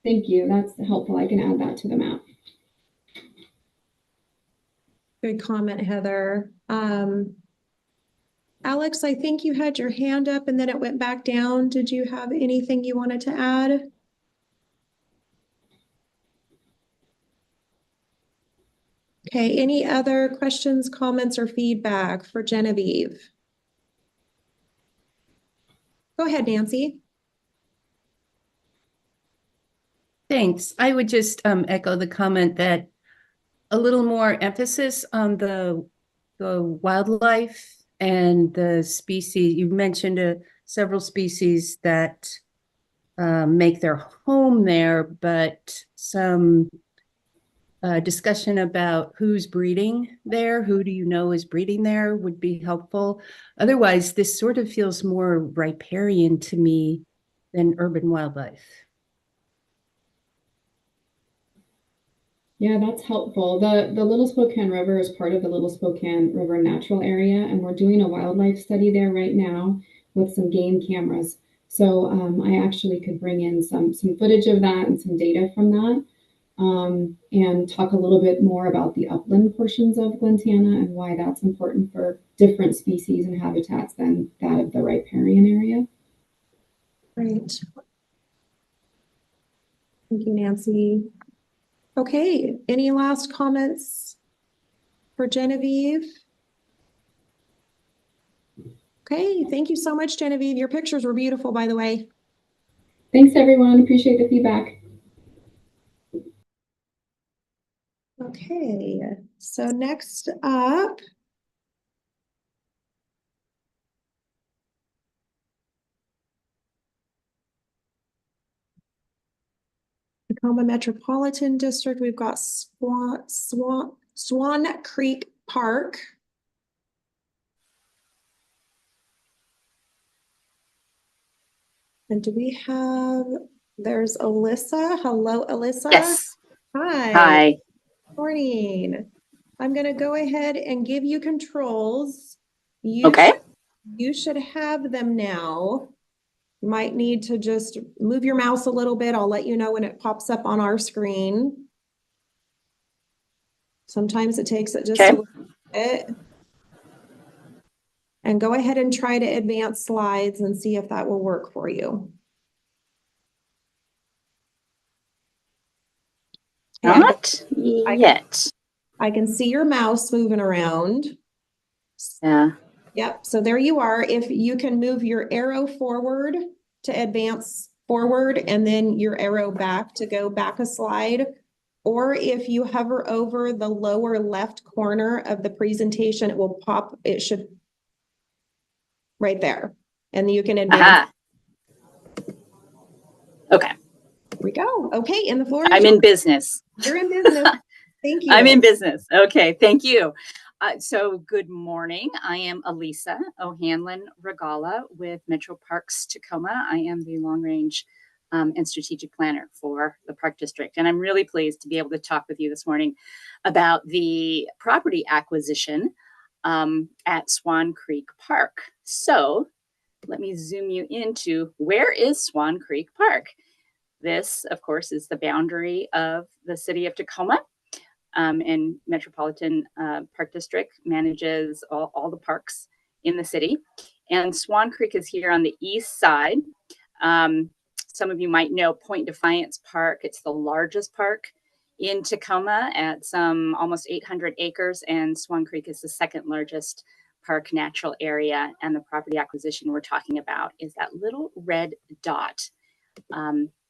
Thank you. That's helpful. I can add that to the map. Good comment, Heather. Alex, I think you had your hand up and then it went back down. Did you have anything you wanted to add? Okay, any other questions, comments, or feedback for Genevieve? Go ahead, Nancy. Thanks. I would just echo the comment that a little more emphasis on the wildlife and the species. You mentioned several species that make their home there, but some discussion about who's breeding there, who do you know is breeding there would be helpful. Otherwise, this sort of feels more riparian to me than urban wildlife. Yeah, that's helpful. The Little Spokane River is part of the Little Spokane River Natural Area, and we're doing a wildlife study there right now with some game cameras. So I actually could bring in some footage of that and some data from that, and talk a little bit more about the upland portions of Glentana and why that's important for different species and habitats than that of the riparian area. Great. Thank you, Nancy. Okay, any last comments for Genevieve? Okay, thank you so much, Genevieve. Your pictures were beautiful, by the way. Thanks, everyone. Appreciate the feedback. Okay, so next up, Tacoma Metropolitan District, we've got Swan Creek Park. And do we have, there's Alyssa. Hello, Alyssa. Yes. Hi. Hi. Morning. I'm going to go ahead and give you controls. Okay. You should have them now. You might need to just move your mouse a little bit. I'll let you know when it pops up on our screen. Sometimes it takes it just a little bit. And go ahead and try to advance slides and see if that will work for you. Not yet. I can see your mouse moving around. Yeah. Yep, so there you are. If you can move your arrow forward to advance forward and then your arrow back to go back a slide, or if you hover over the lower left corner of the presentation, it will pop, it should, right there. And you can advance. Okay. Here we go. Okay, and the floor is I'm in business. You're in business. Thank you. I'm in business. Okay, thank you. So good morning. I am Elisa O'Hanlon Regala with Metro Parks Tacoma. I am the long range and strategic planner for the Park District. And I'm really pleased to be able to talk with you this morning about the property acquisition at Swan Creek Park. So let me zoom you into where is Swan Creek Park? This, of course, is the boundary of the city of Tacoma. And Metropolitan Park District manages all the parks in the city. And Swan Creek is here on the east side. Some of you might know Point Defiance Park. It's the largest park in Tacoma at some almost 800 acres. And Swan Creek is the second largest park natural area. And the property acquisition we're talking about is that little red dot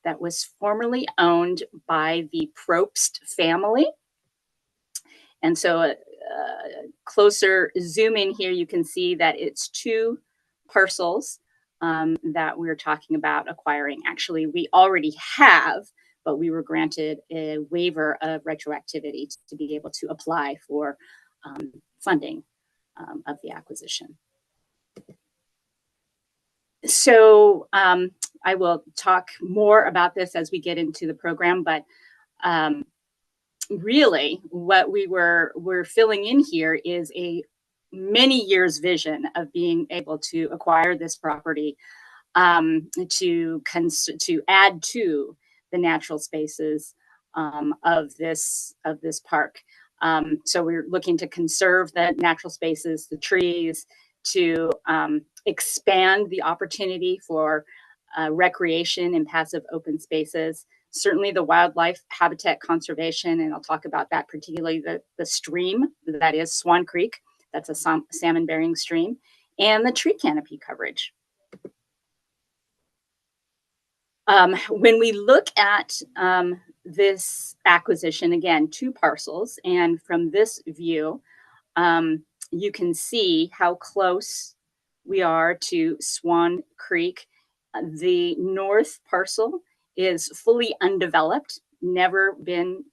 that was formerly owned by the Probst family. And so a closer zoom in here, you can see that it's two parcels that we're talking about acquiring. Actually, we already have, but we were granted a waiver of retroactivity to be able to apply for funding of the acquisition. So I will talk more about this as we get into the program, but really what we're filling in here is a many years vision of being able to acquire this property to add to the natural spaces of this park. So we're looking to conserve the natural spaces, the trees, to expand the opportunity for recreation and passive open spaces. certainly the wildlife habitat conservation, and I'll talk about that, particularly the stream that is Swan Creek. That's a salmon-bearing stream, and the tree canopy coverage. When we look at this acquisition, again, 2 parcels, and from this view, you can see how close we are to Swan Creek. The north parcel is fully undeveloped, never been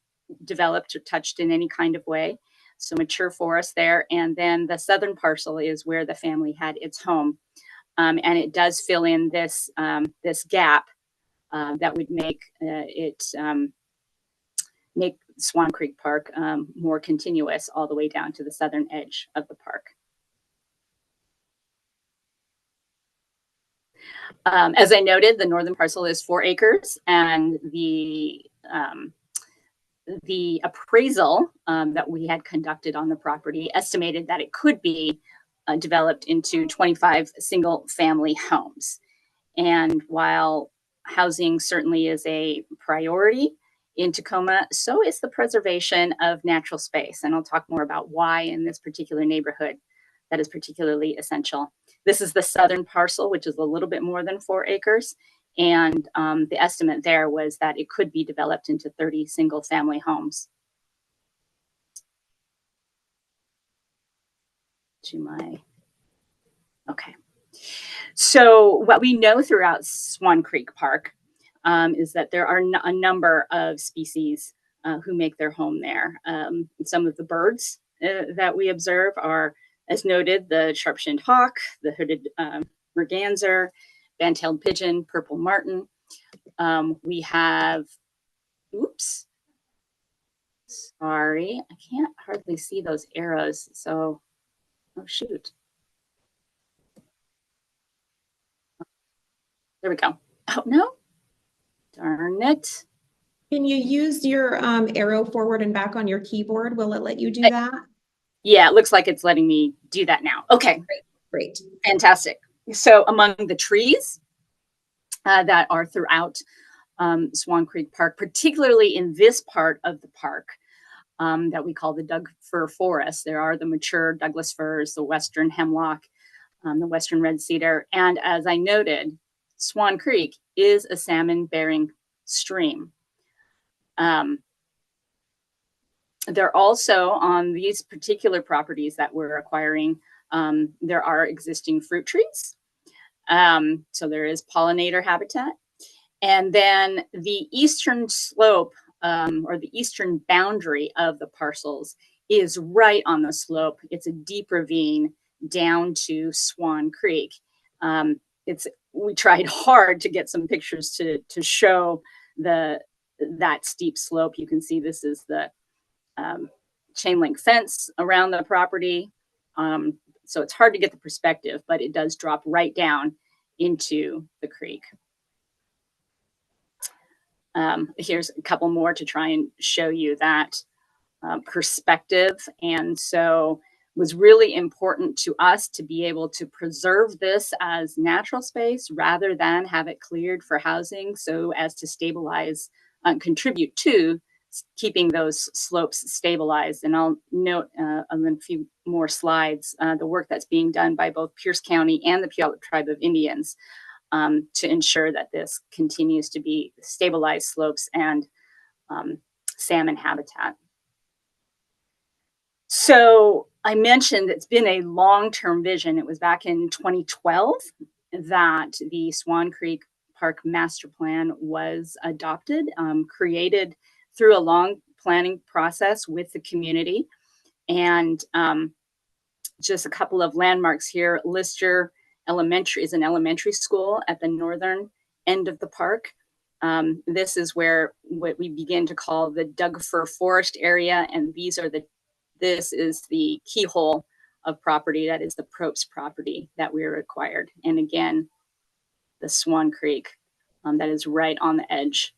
developed or touched in any kind of way. So mature forest there. And then the southern parcel is where the family had its home. And it does fill in this, this gap that would make make Swan Creek Park more continuous all the way down to the southern edge of the park. As I noted, the northern parcel is 4 acres, and the appraisal that we had conducted on the property estimated that it could be developed into 25 single family homes. And while housing certainly is a priority in Tacoma, so is the preservation of natural space. And I'll talk more about why in this particular neighborhood that is particularly essential. This is the southern parcel, which is a little bit more than 4 acres. And the estimate there was that it could be developed into 30 single family homes. Okay. So what we know throughout Swan Creek Park is that there are a number of species who make their home there. Some of the birds that we observe are, as noted, the sharp-shinned hawk, the hooded merganser, band-tailed pigeon, purple martin. We have, oops, sorry, I can't hardly see those arrows. So, oh shoot. There we go. Oh no, darn it. Can you use your arrow forward and back on your keyboard? Will it let you do that? Yeah, it looks like it's letting me do that now. Okay, Great. fantastic. So among the trees that are throughout Swan Creek Park, particularly in this part of the park that we call the Doug Fir Forest, there are the mature Douglas firs, the western hemlock, the western red cedar, and as I noted, Swan Creek is a salmon-bearing stream. There also, on these particular properties that we're acquiring, there are existing fruit trees. So there is pollinator habitat. And then the eastern slope or the eastern boundary of the parcels is right on the slope. It's a deep ravine down to Swan Creek. We tried hard to get some pictures to show that steep slope. You can see this is the chain link fence around the property. So it's hard to get the perspective, but it does drop right down into the creek. Here's a couple more to try and show you that perspective. And so it was really important to us to be able to preserve this as natural space rather than have it cleared for housing, so as to stabilize and contribute to keeping those slopes stabilized. And I'll note on a few more slides the work that's being done by both Pierce County and the Puyallup Tribe of Indians to ensure that this continues to be stabilized slopes and salmon habitat. So I mentioned it's been a long-term vision. It was back in 2012 that the Swan Creek Park Master Plan was adopted, created through a long planning process with the community. And just a couple of landmarks here. Lister Elementary is an elementary school at the northern end of the park. This is where what we begin to call the Doug Fir Forest area, and this is the keyhole of property, that is the Probst property that we acquired. And again, the Swan Creek that is right on the edge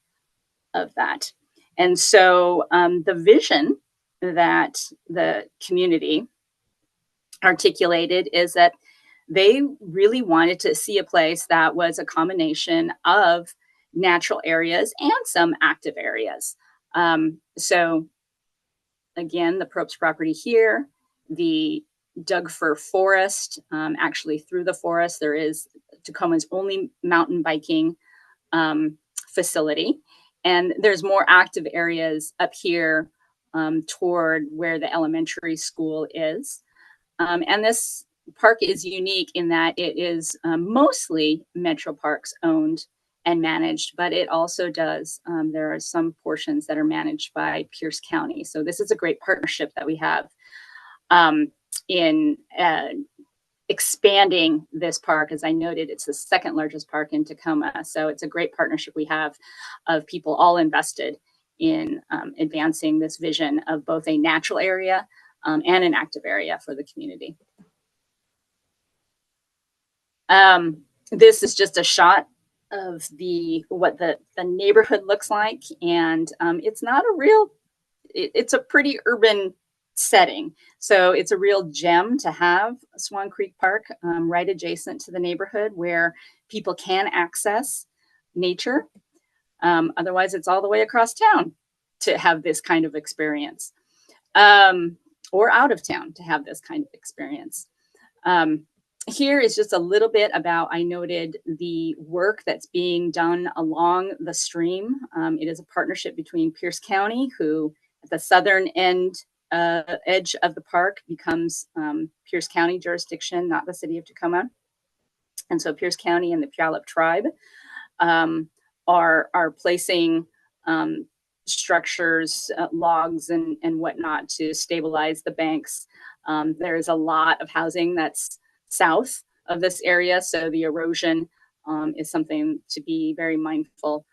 of that. And so the vision that the community articulated is that they really wanted to see a place that was a combination of natural areas and some active areas. So again, the Probst property here, the Doug Fir Forest, actually through the forest, there is Tacoma's only mountain biking facility. And there's more active areas up here toward where the elementary school is. And this park is unique in that it is mostly Metro Parks owned and managed, but it also does, there are some portions that are managed by Pierce County. So this is a great partnership that we have in expanding this park. As I noted, it's the second largest park in Tacoma. So it's a great partnership we have of people all invested in advancing this vision of both a natural area and an active area for the community. This is just a shot of what the neighborhood looks like. And it's not a real, it's a pretty urban setting. So it's a real gem to have Swan Creek Park right adjacent to the neighborhood where people can access nature. Otherwise, it's all the way across town to have this kind of experience, or out of town to have this kind of experience. Here is just a little bit about, I noted the work that's being done along the stream. It is a partnership between Pierce County, who at the southern edge of the park becomes Pierce County jurisdiction, not the city of Tacoma. And so Pierce County and the Puyallup tribe are placing structures, logs and whatnot to stabilize the banks. There is a lot of housing that's south of this area, so the erosion is something to be very mindful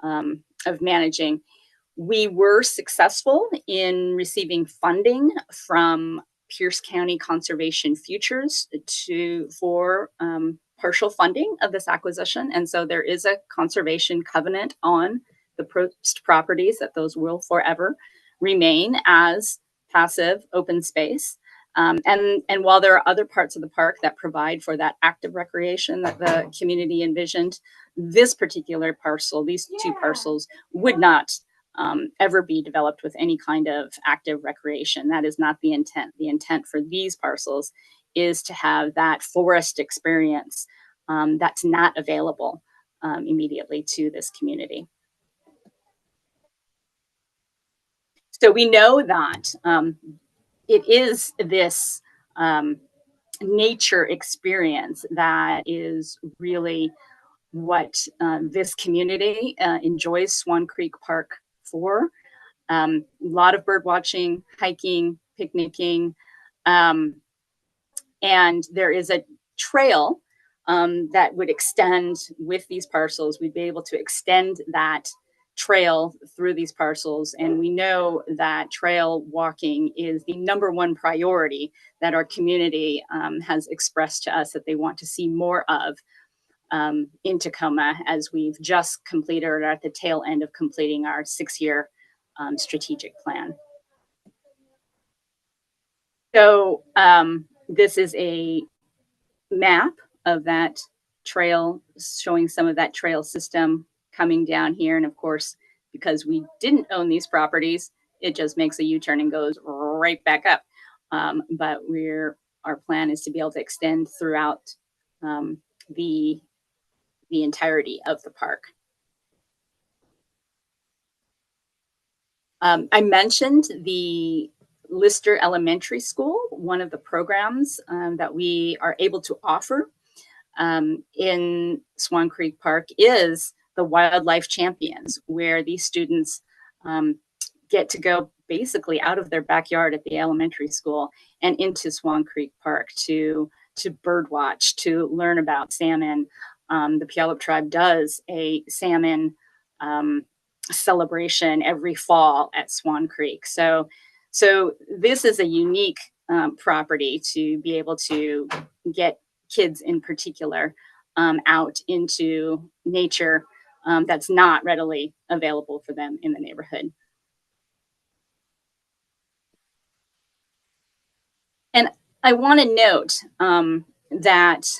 of managing. We were successful in receiving funding from Pierce County Conservation Futures for partial funding of this acquisition. And so there is a conservation covenant on the Probst properties that those will forever remain as passive open space. And while there are other parts of the park that provide for that active recreation that the community envisioned, this particular parcel, these two parcels, would not ever be developed with any kind of active recreation. That is not the intent. The intent for these parcels is to have that forest experience that's not available immediately to this community. So we know that it is this nature experience that is really what this community enjoys Swan Creek Park for. A lot of bird watching, hiking, picnicking, and there is a trail that would extend with these parcels. We'd be able to extend that trail through these parcels. And we know that trail walking is the #1 priority that our community has expressed to us that they want to see more of in Tacoma, as we've just completed or at the tail end of completing our 6-year strategic plan. So this is a map of that trail, showing some of that trail system coming down here. And of course, because we didn't own these properties, it just makes a U-turn and goes right back up. But our plan is to be able to extend throughout the entirety of the park. I mentioned the Lister Elementary School. One of the programs that we are able to offer in Swan Creek Park is the Wildlife Champions, where these students get to go basically out of their backyard at the elementary school and into Swan Creek Park to bird watch, to learn about salmon. The Puyallup tribe does a salmon celebration every fall at Swan Creek. So this is a unique property to be able to get kids in particular out into nature that's not readily available for them in the neighborhood. And I want to note that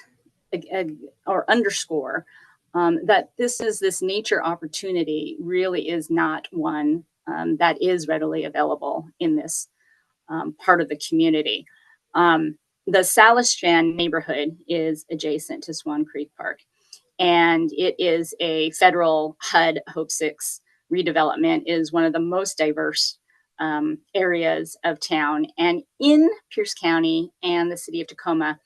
or underscore that this nature opportunity really is not one that is readily available in this part of the community. The Salistrand neighborhood is adjacent to Swan Creek Park, and it is a federal HUD Hope 6 redevelopment, is one of the most diverse areas of town. And in Pierce County and the city of Tacoma,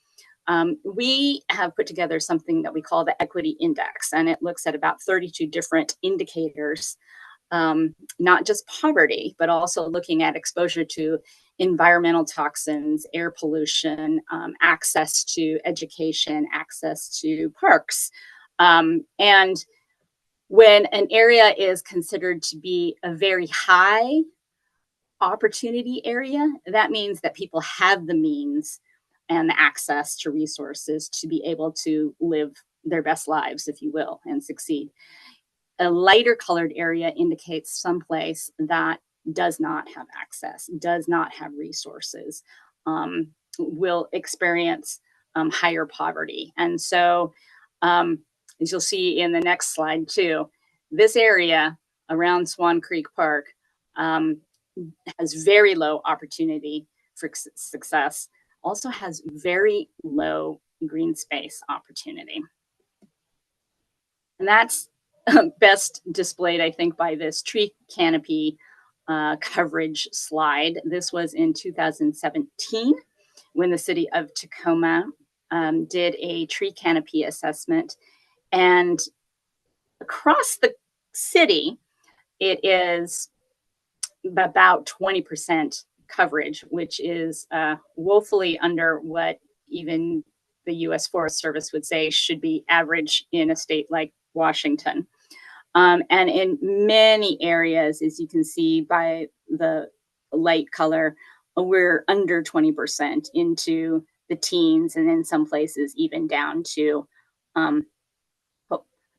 we have put together something that we call the Equity Index, and it looks at about 32 different indicators, not just poverty, but also looking at exposure to environmental toxins, air pollution, access to education, access to parks. And when an area is considered to be a very high opportunity area, that means that people have the means and the access to resources to be able to live their best lives, if you will, and succeed. A lighter colored area indicates someplace that does not have access, does not have resources, will experience higher poverty. And so, as you'll see in the next slide too, this area around Swan Creek Park has very low opportunity for success, also has very low green space opportunity. And that's best displayed, I think, by this tree canopy coverage slide. This was in 2017 when the city of Tacoma did a tree canopy assessment. And across the city, it is about 20% coverage, which is woefully under what even the U.S. Forest Service would say should be average in a state like Washington. And in many areas, as you can see by the light color, we're under 20% into the teens, and in some places even down to,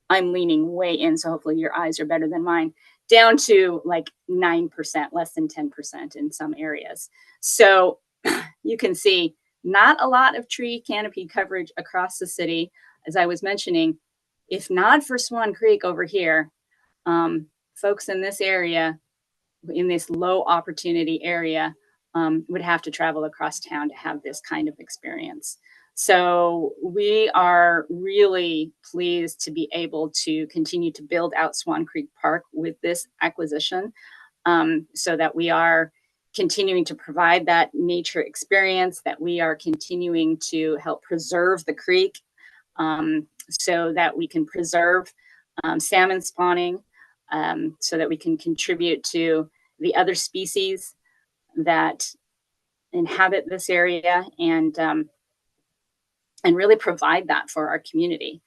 I'm leaning way in, so hopefully your eyes are better than mine, down to like 9%, less than 10% in some areas. So you can see not a lot of tree canopy coverage across the city. As I was mentioning, if not for Swan Creek over here, folks in this area, in this low opportunity area, would have to travel across town to have this kind of experience. So we are really pleased to be able to continue to build out Swan Creek Park with this acquisition, so that we are continuing to provide that nature experience, that we are continuing to help preserve the creek, so that we can preserve salmon spawning, so that we can contribute to the other species that inhabit this area, and really provide that for our community.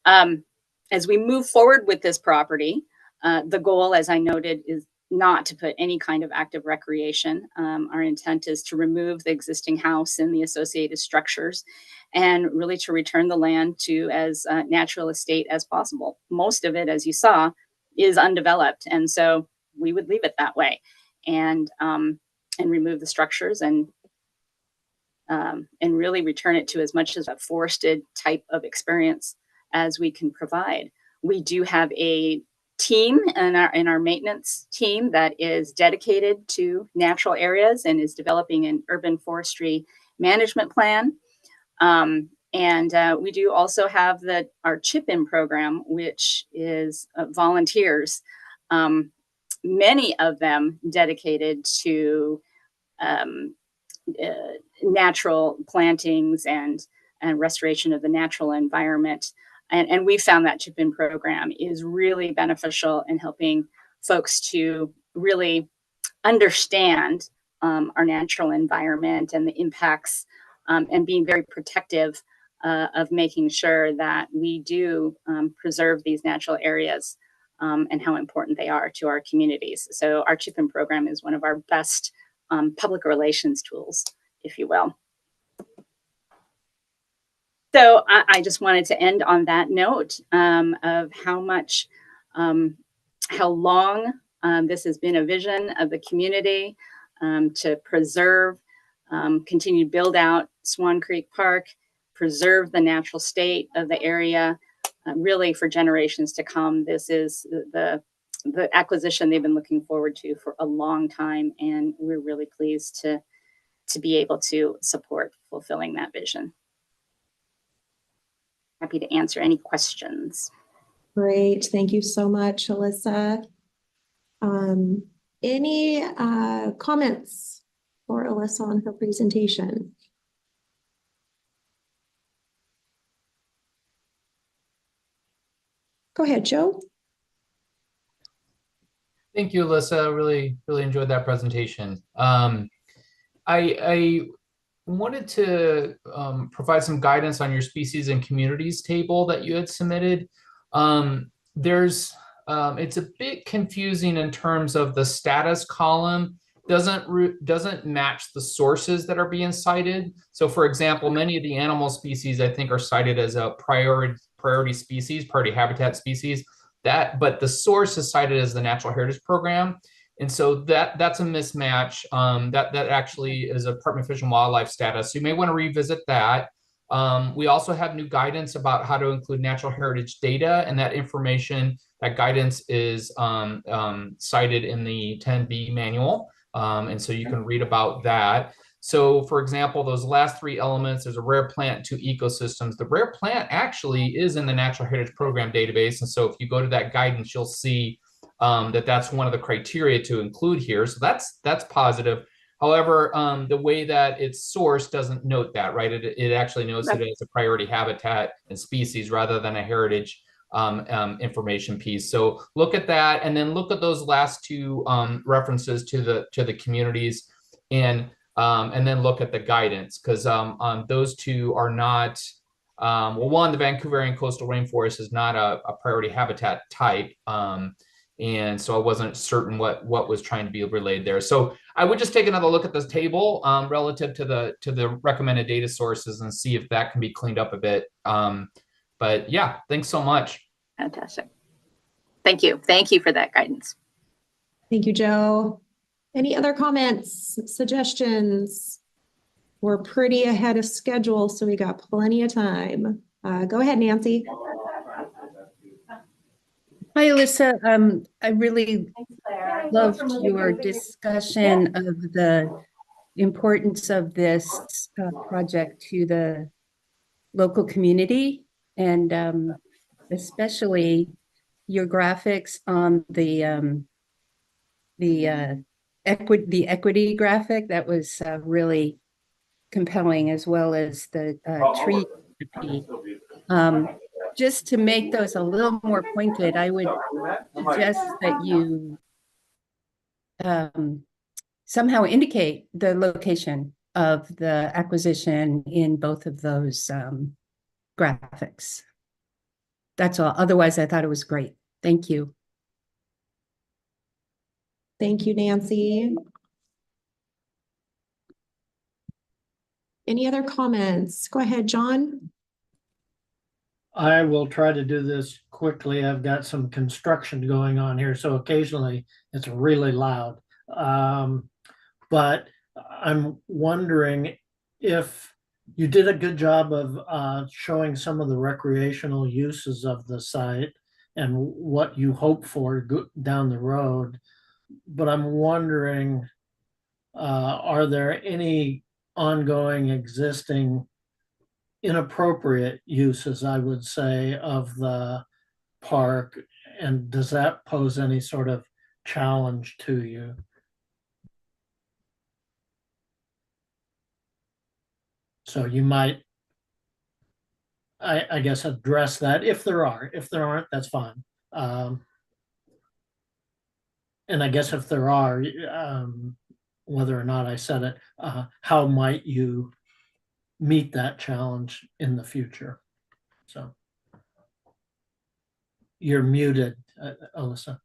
As we move forward with this property, the goal, as I noted, is not to put any kind of active recreation. Our intent is to remove the existing house and the associated structures, and really to return the land to as natural a state as possible. Most of it, as you saw, is undeveloped, and so we would leave it that way, and remove the structures, and really return it to as much as a forested type of experience as we can provide. We do have a team in our maintenance team that is dedicated to natural areas and is developing an urban forestry management plan. We do also have our chip-in program, which is volunteers, many of them dedicated to natural plantings and restoration of the natural environment. And we found that chip-in program is really beneficial in helping folks to really understand our natural environment and the impacts, and being very protective of making sure that we do preserve these natural areas, and how important they are to our communities. So our chip-in program is one of our best public relations tools, if you will. So I just wanted to end on that note of how long this has been a vision of the community, to preserve, continue to build out Swan Creek Park, preserve the natural state of the area, really for generations to come. This is the acquisition they've been looking forward to for a long time, and we're really pleased to be able to support fulfilling that vision. Happy to answer any questions. Great. Thank you so much, Alyssa. Any comments for Alyssa on her presentation? Go ahead, Joe. Thank you, Alyssa. Really enjoyed that presentation. I wanted to provide some guidance on your species and communities table that you had submitted. It's a bit confusing in terms of the status column doesn't match the sources that are being cited. So for example, many of the animal species I think are cited as a priority species, priority habitat species, but the source is cited as the Natural Heritage Program. And so that's a mismatch. That actually is a Department of Fish and Wildlife status. So you may want to revisit that. We also have new guidance about how to include natural heritage data, and that information, that guidance is cited in the 10B manual. And so you can read about that. So for example, those last three elements, there's a rare plant, 2 ecosystems. The rare plant actually is in the Natural Heritage Program database. And so if you go to that guidance, you'll see that's one of the criteria to include here. So that's positive. However, the way that it's sourced doesn't note that, right? It actually notes it as a priority habitat and species rather than a heritage information piece. So look at that, and then look at those last two references to the communities, and then look at the guidance, because those two are not. Well, one, the Vancouverian coastal rainforest is not a priority habitat type. And so I wasn't certain what was trying to be relayed there. So I would just take another look at this table relative to the recommended data sources and see if that can be cleaned up a bit. But yeah, thanks so much. Fantastic. Thank you. Thank you for that guidance. Thank you, Joe. Any other comments, suggestions? We're pretty ahead of schedule, so we got plenty of time. Go ahead, Nancy. Hi, Alyssa. I really loved your discussion of the importance of this project to the local community, and especially your graphics on the equity graphic. That was really compelling, as well as the tree. Just to make those a little more pointed, I would suggest that you somehow indicate the location of the acquisition in both of those graphics. That's all. Otherwise, I thought it was great. Thank you. Thank you, Nancy. Any other comments? Go ahead, John. I will try to do this quickly. I've got some construction going on here, so occasionally it's really loud. But I'm wondering if you did a good job of showing some of the recreational uses of the site and what you hope for down the road. But I'm wondering, are there any ongoing existing inappropriate uses, I would say, of the park, and does that pose any sort of challenge to you? So you might, I guess, address that if there are. If there aren't, that's fine. And I guess if there are, whether or not I said it, how might you meet that challenge in the future? So you're muted, Alyssa.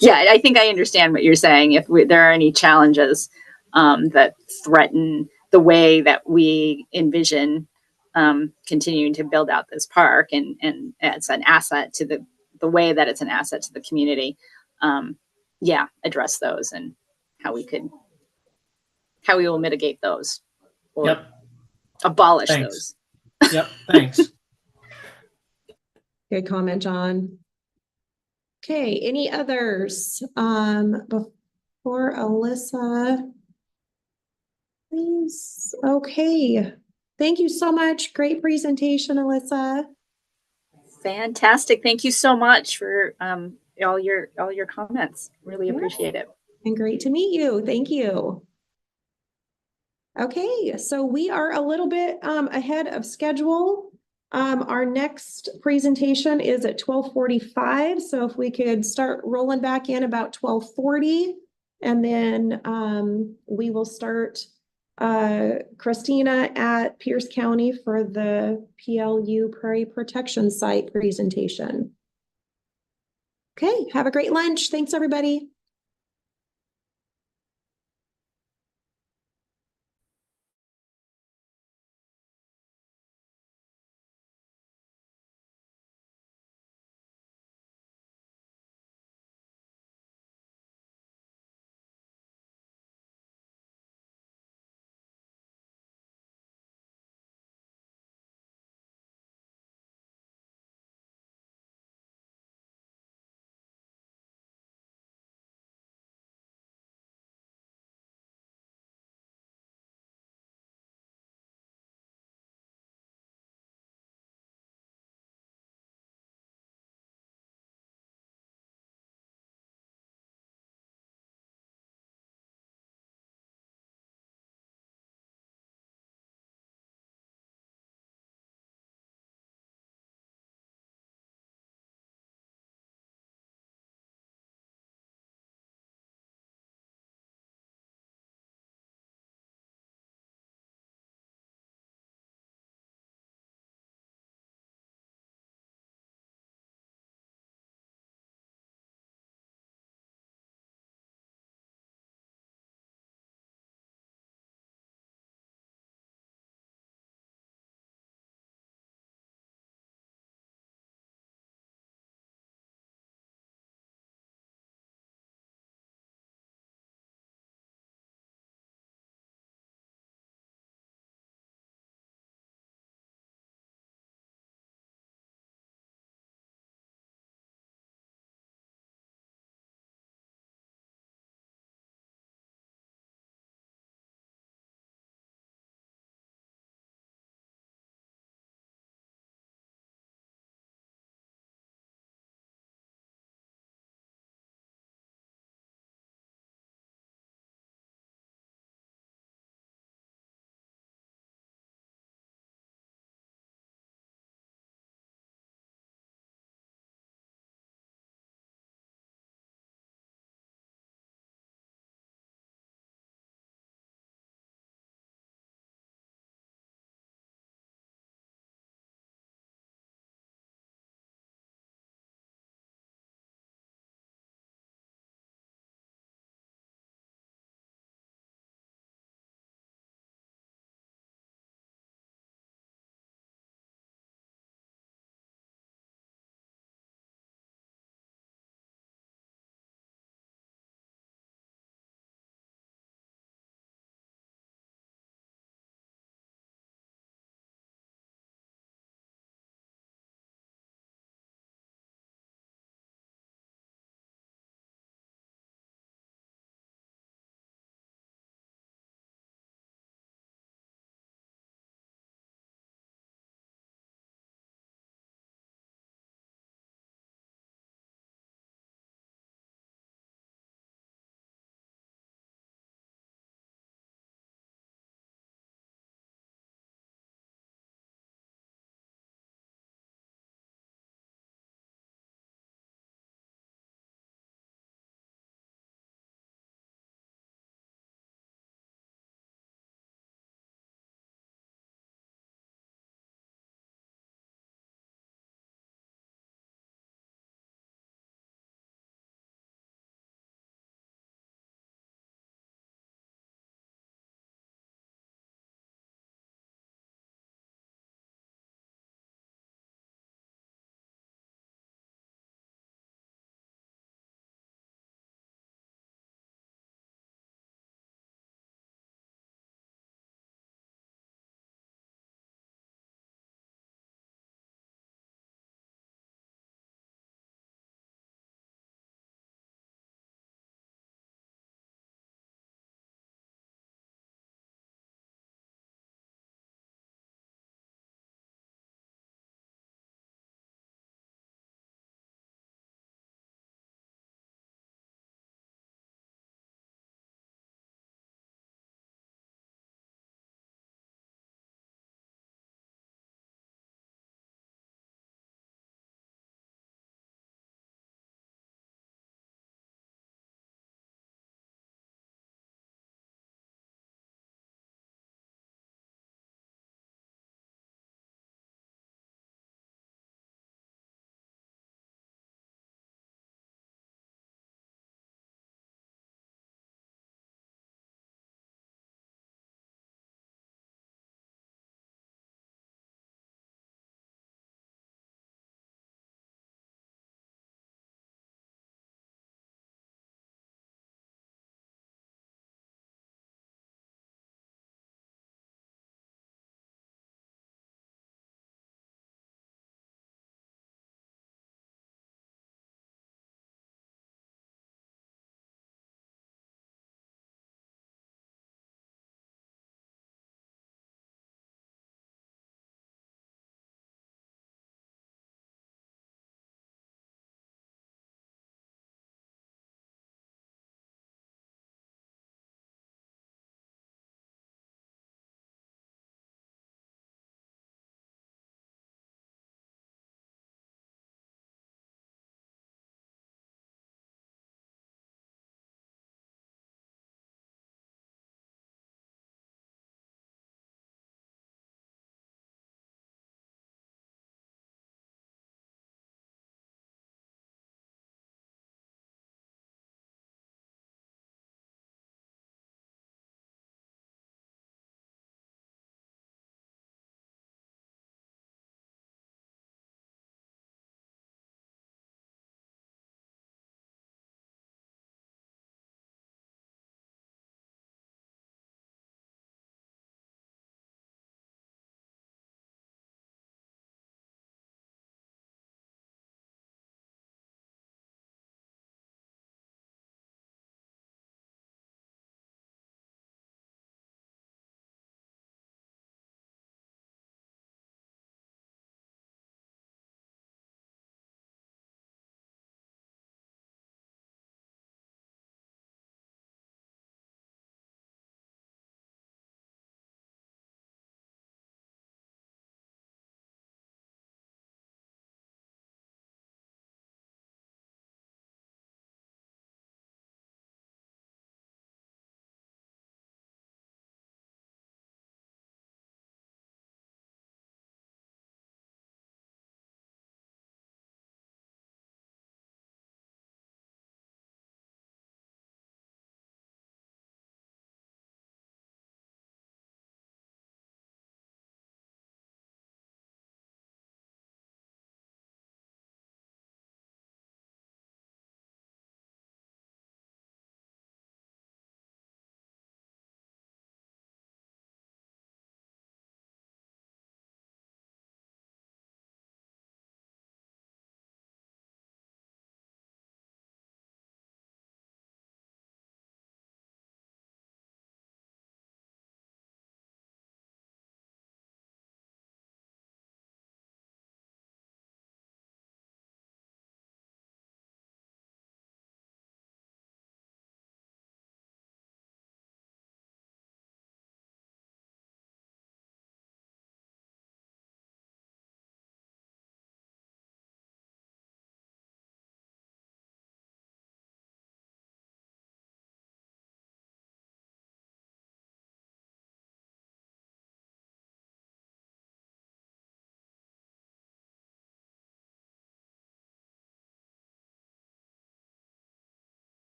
Yeah, I think I understand what you're saying. If there are any challenges that threaten the way that we envision continuing to build out this park, and it's an asset to the way that it's an asset to the community, yeah, address those and how we will mitigate those or abolish those. Yep, thanks. Good comment, John. Okay, any others? Before Alyssa. Please, okay. Thank you so much. Great presentation, Alyssa. Fantastic. Thank you so much for all your comments. Really appreciate it. And great to meet you. Thank you. Okay, so we are a little bit ahead of schedule. Our next presentation is at 12:45. So if we could start rolling back in about 12:40, and then we will start Christina at Pierce County for the PLU Prairie Protection Site presentation. Okay, have a great lunch. Thanks, everybody.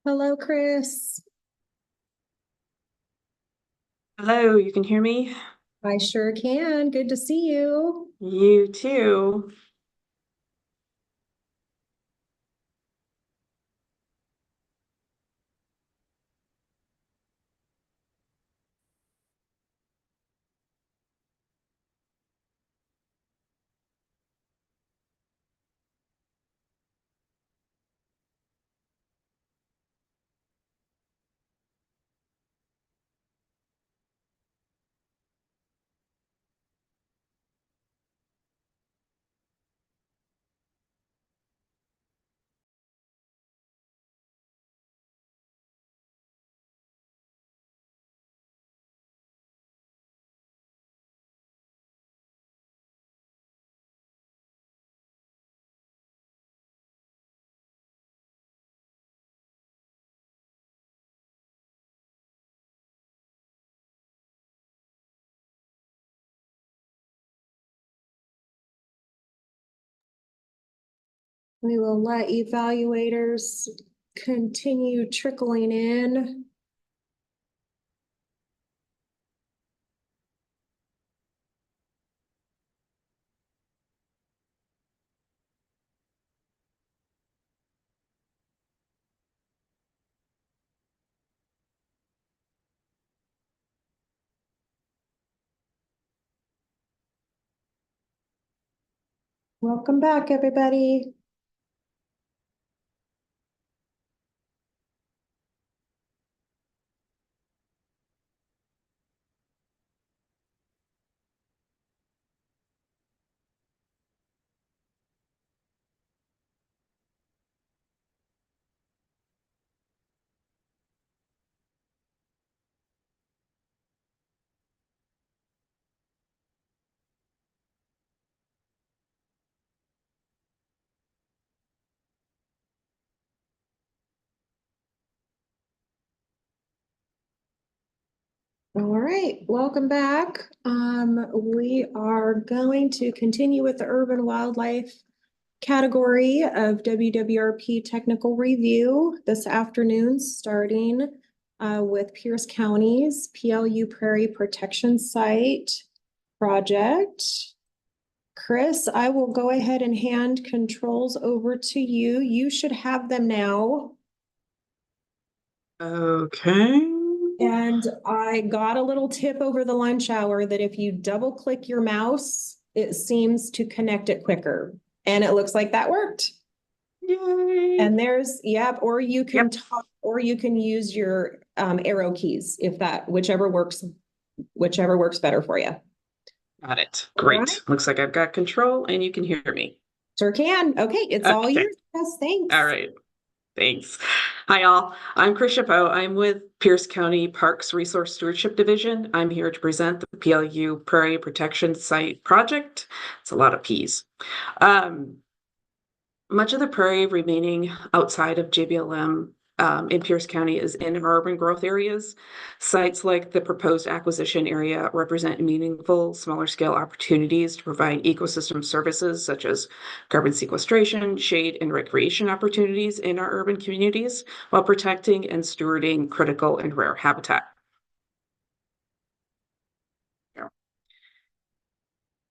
Hello, Chris. Hello, you can hear me? I sure can. Good to see you. You too. We will let evaluators continue trickling in. Welcome back, everybody. All right, welcome back. We are going to continue with the urban wildlife category of WWRP technical review this afternoon, starting with Pierce County's PLU Prairie Protection Site project. Chris, I will go ahead and hand controls over to you. You should have them now. Okay. And I got a little tip over the lunch hour that if you double click your mouse, it seems to connect it quicker. And it looks like that worked. Yay. And there's, yep, or you can talk, or you can use your arrow keys if that, whichever works better for you. Got it. Great. Right. Looks like I've got control and you can hear me. Sure can. Okay, it's all Okay. yours. Yes, thanks. All right. Thanks. Hi, all. I'm Chris Chapeau. I'm with Pierce County Parks Resource Stewardship Division. I'm here to present the PLU Prairie Protection Site project. It's a lot of P's. Much of the prairie remaining outside of JBLM in Pierce County is in urban growth areas. Sites like the proposed acquisition area represent meaningful, smaller scale opportunities to provide ecosystem services such as carbon sequestration, shade, and recreation opportunities in our urban communities while protecting and stewarding critical and rare habitat.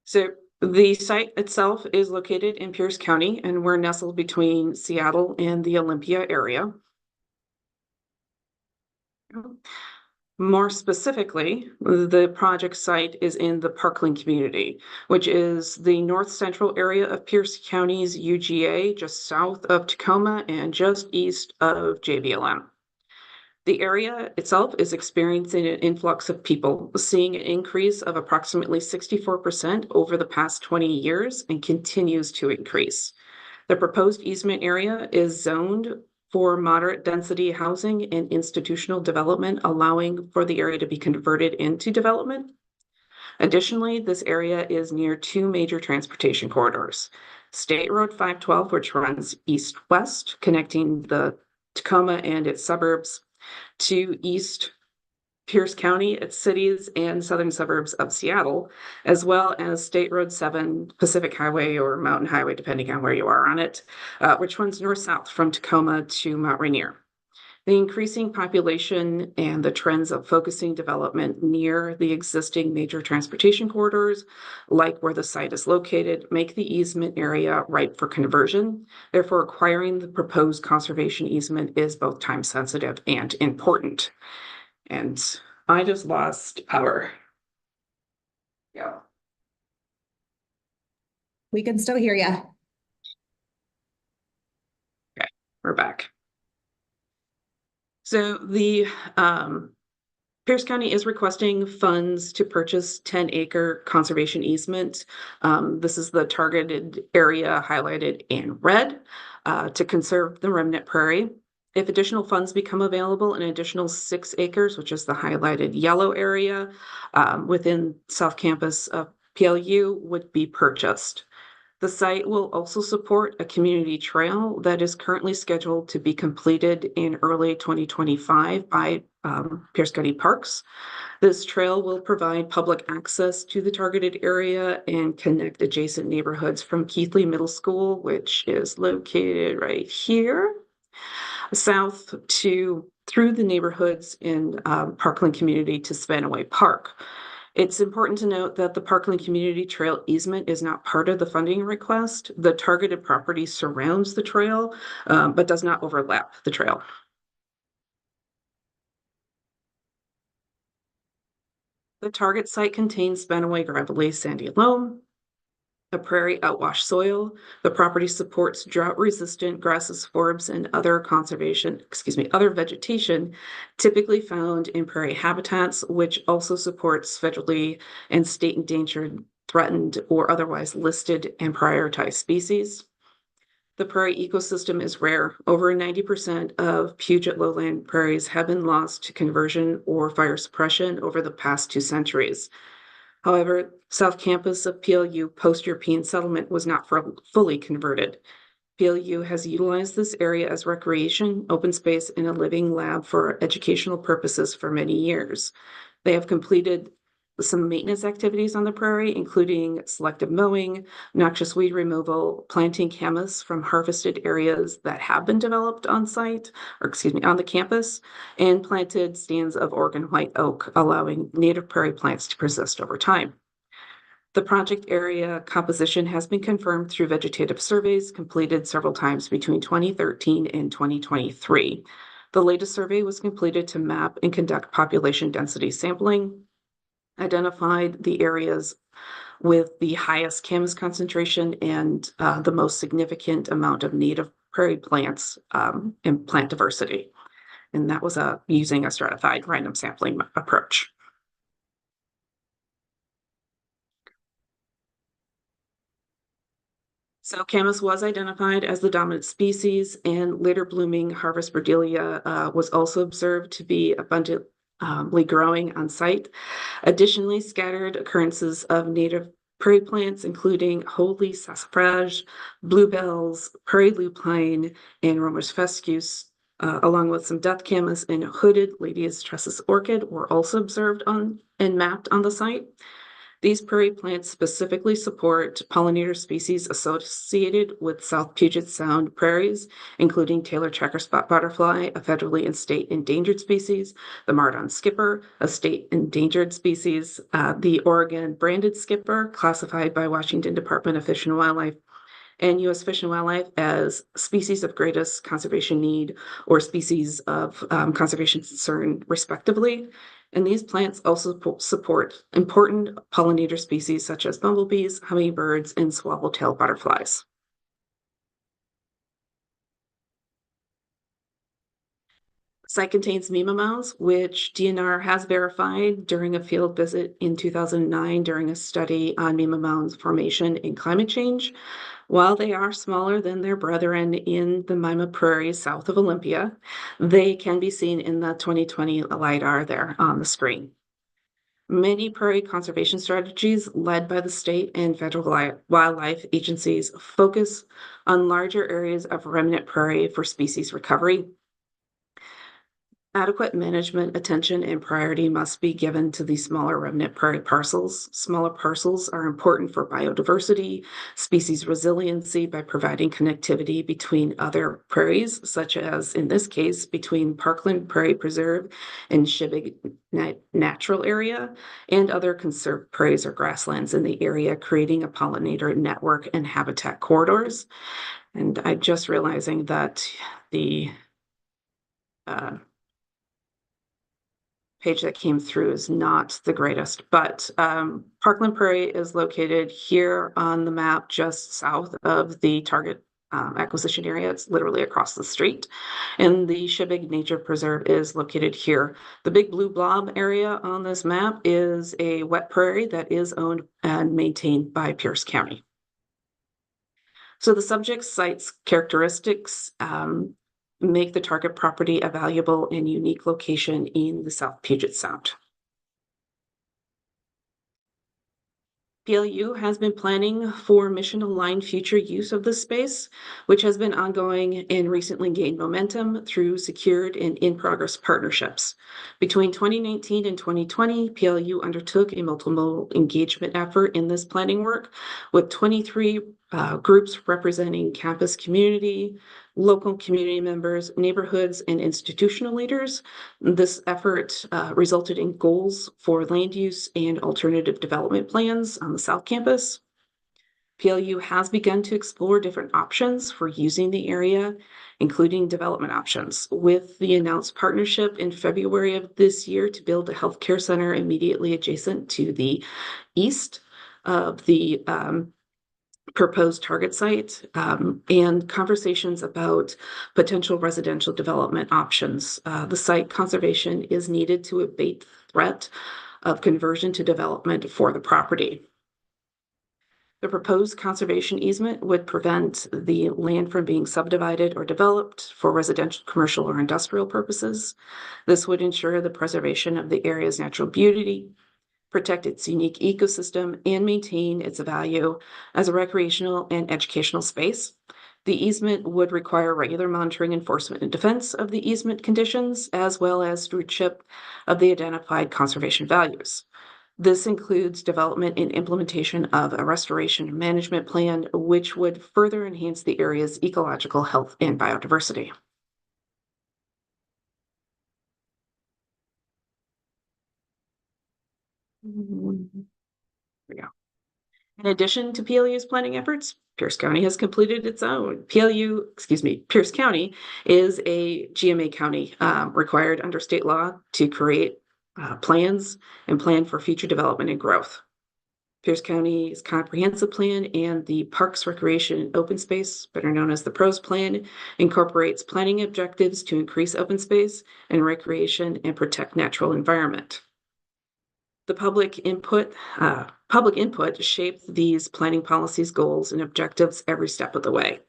So the site itself is located in Pierce County, and we're nestled between Seattle and the Olympia area. More specifically, the project site is in the Parkland community, which is the north central area of Pierce County's UGA, just south of Tacoma and just east of JBLM. The area itself is experiencing an influx of people, seeing an increase of approximately 64% over the past 20 years and continues to increase. The proposed easement area is zoned for moderate density housing and institutional development, allowing for the area to be converted into development. Additionally, this area is near two major transportation corridors. State Road 512, which runs east-west, connecting the Tacoma and its suburbs to East Pierce County, its cities, and southern suburbs of Seattle, as well as State Road 7, Pacific Highway or Mountain Highway, depending on where you are on it, which runs north-south from Tacoma to Mount Rainier. The increasing population and the trends of focusing development near the existing major transportation corridors, like where the site is located, make the easement area ripe for conversion. Therefore, acquiring the proposed conservation easement is both time sensitive and important. And I just lost power. Yeah. We can still hear you. Okay, we're back. So the Pierce County is requesting funds to purchase 10-acre conservation easement. This is the targeted area highlighted in red to conserve the remnant prairie. If additional funds become available, an additional 6 acres, which is the highlighted yellow area within South Campus of PLU, would be purchased. The site will also support a community trail that is currently scheduled to be completed in early 2025 by Pierce County Parks. This trail will provide public access to the targeted area and connect adjacent neighborhoods from Keithley Middle School, which is located right here, south through the neighborhoods in Parkland community to Spanaway Park. It's important to note that the Parkland Community Trail easement is not part of the funding request. The targeted property surrounds the trail, but does not overlap the trail. The target site contains Spanaway gravelly sandy loam, a prairie outwash soil. The property supports drought-resistant grasses, forbs, and other vegetation typically found in prairie habitats, which also supports federally and state endangered, threatened, or otherwise listed and prioritized species. The prairie ecosystem is rare. Over 90% of Puget lowland prairies have been lost to conversion or fire suppression over the past 2 centuries. However, South Campus of PLU post-European settlement was not fully converted. PLU has utilized this area as recreation, open space, and a living lab for educational purposes for many years. They have completed some maintenance activities on the prairie, including selective mowing, noxious weed removal, planting camas from harvested areas that have been developed on site, on the campus, and planted stands of Oregon white oak, allowing native prairie plants to persist over time. The project area composition has been confirmed through vegetative surveys completed several times between 2013 and 2023. The latest survey was completed to map and conduct population density sampling, identified the areas with the highest camas concentration and the most significant amount of native prairie plants and plant diversity. And that was using a stratified random sampling approach. So camas was identified as the dominant species, and later blooming harvest Burdelia was also observed to be abundantly growing on site. Additionally, scattered occurrences of native prairie plants, including holy sassafrage, bluebells, prairie lupine, and Romer's fescus, along with some death camas and hooded Lady's tressus orchid, were also observed on and mapped on the site. These prairie plants specifically support pollinator species associated with South Puget Sound prairies, including Taylor checker spot butterfly, a federally and state endangered species, the Mardon skipper, a state endangered species, the Oregon branded skipper, classified by Washington Department of Fish and Wildlife, and U.S. Fish and Wildlife as species of greatest conservation need or species of conservation concern, respectively. And these plants also support important pollinator species such as bumblebees, hummingbirds, and swallowtail butterflies. The site contains Mima mounds, which DNR has verified during a field visit in 2009 during a study on Mima mounds formation and climate change. While they are smaller than their brethren in the Mima prairies south of Olympia, they can be seen in the 2020 LiDAR there on the screen. Many prairie conservation strategies led by the state and federal wildlife agencies focus on larger areas of remnant prairie for species recovery. Adequate management, attention, and priority must be given to the smaller remnant prairie parcels. Smaller parcels are important for biodiversity, species resiliency by providing connectivity between other prairies, such as in this case, between Parkland Prairie Preserve and Shibig Natural Area, and other conserved prairies or grasslands in the area, creating a pollinator network and habitat corridors. And I'm just realizing that the page that came through is not the greatest, but Parkland Prairie is located here on the map just south of the target acquisition area. It's literally across the street. And the Shibig Nature Preserve is located here. The big blue blob area on this map is a wet prairie that is owned and maintained by Pierce County. So the subject site's characteristics make the target property a valuable and unique location in the South Puget Sound. PLU has been planning for mission-aligned future use of this space, which has been ongoing and recently gained momentum through secured and in-progress partnerships. Between 2019 and 2020, PLU undertook a multimodal engagement effort in this planning work with 23 groups representing campus community, local community members, neighborhoods, and institutional leaders. This effort resulted in goals for land use and alternative development plans on the South Campus. PLU has begun to explore different options for using the area, including development options, with the announced partnership in February of this year to build a healthcare center immediately adjacent to the east of the proposed target site, and conversations about potential residential development options. The site conservation is needed to abate the threat of conversion to development for the property. The proposed conservation easement would prevent the land from being subdivided or developed for residential, commercial, or industrial purposes. This would ensure the preservation of the area's natural beauty, protect its unique ecosystem, and maintain its value as a recreational and educational space. The easement would require regular monitoring, enforcement, and defense of the easement conditions, as well as stewardship of the identified conservation values. This includes development and implementation of a restoration and management plan, which would further enhance the area's ecological health and biodiversity. There we go. In addition to PLU's planning efforts, Pierce County has completed its own. Pierce County is a GMA county required under state law to create plans and plan for future development and growth. Pierce County's comprehensive plan and the Parks, Recreation, and Open Space, better known as the PROS plan, incorporates planning objectives to increase open space and recreation and protect natural environment. The public input shaped these planning policies, goals, and objectives every step of the way.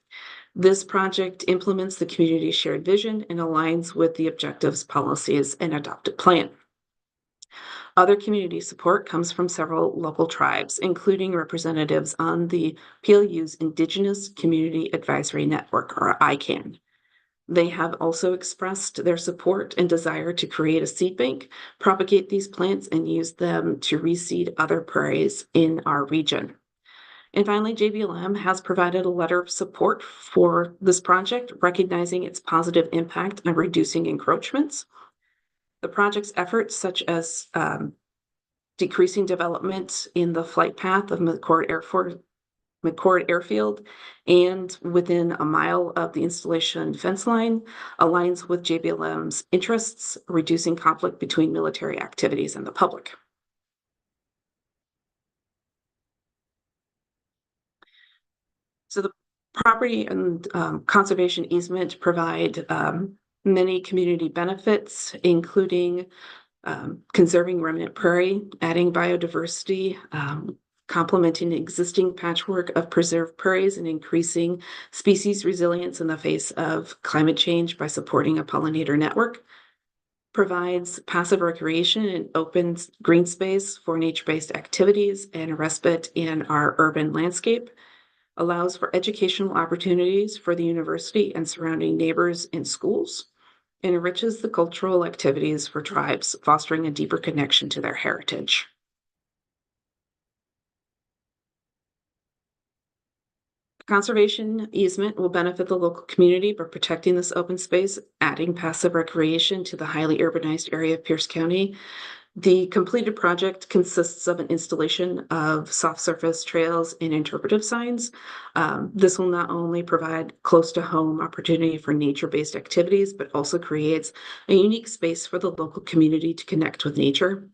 This project implements the community's shared vision and aligns with the objectives, policies, and adopted plan. Other community support comes from several local tribes, including representatives on the PLU's Indigenous Community Advisory Network, or ICANN. They have also expressed their support and desire to create a seed bank, propagate these plants, and use them to reseed other prairies in our region. And finally, JBLM has provided a letter of support for this project, recognizing its positive impact on reducing encroachments. The project's efforts, such as decreasing development in the flight path of McCord Airfield and within a mile of the installation fence line, aligns with JBLM's interests, reducing conflict between military activities and the public. So the property and conservation easement provide many community benefits, including conserving remnant prairie, adding biodiversity, complementing the existing patchwork of preserved prairies, and increasing species resilience in the face of climate change by supporting a pollinator network, provides passive recreation and open green space for nature-based activities and a respite in our urban landscape, allows for educational opportunities for the university and surrounding neighbors and schools, and enriches the cultural activities for tribes, fostering a deeper connection to their heritage. Conservation easement will benefit the local community by protecting this open space, adding passive recreation to the highly urbanized area of Pierce County. The completed project consists of an installation of soft surface trails and interpretive signs. This will not only provide close to home opportunity for nature-based activities, but also creates a unique space for the local community to connect with nature.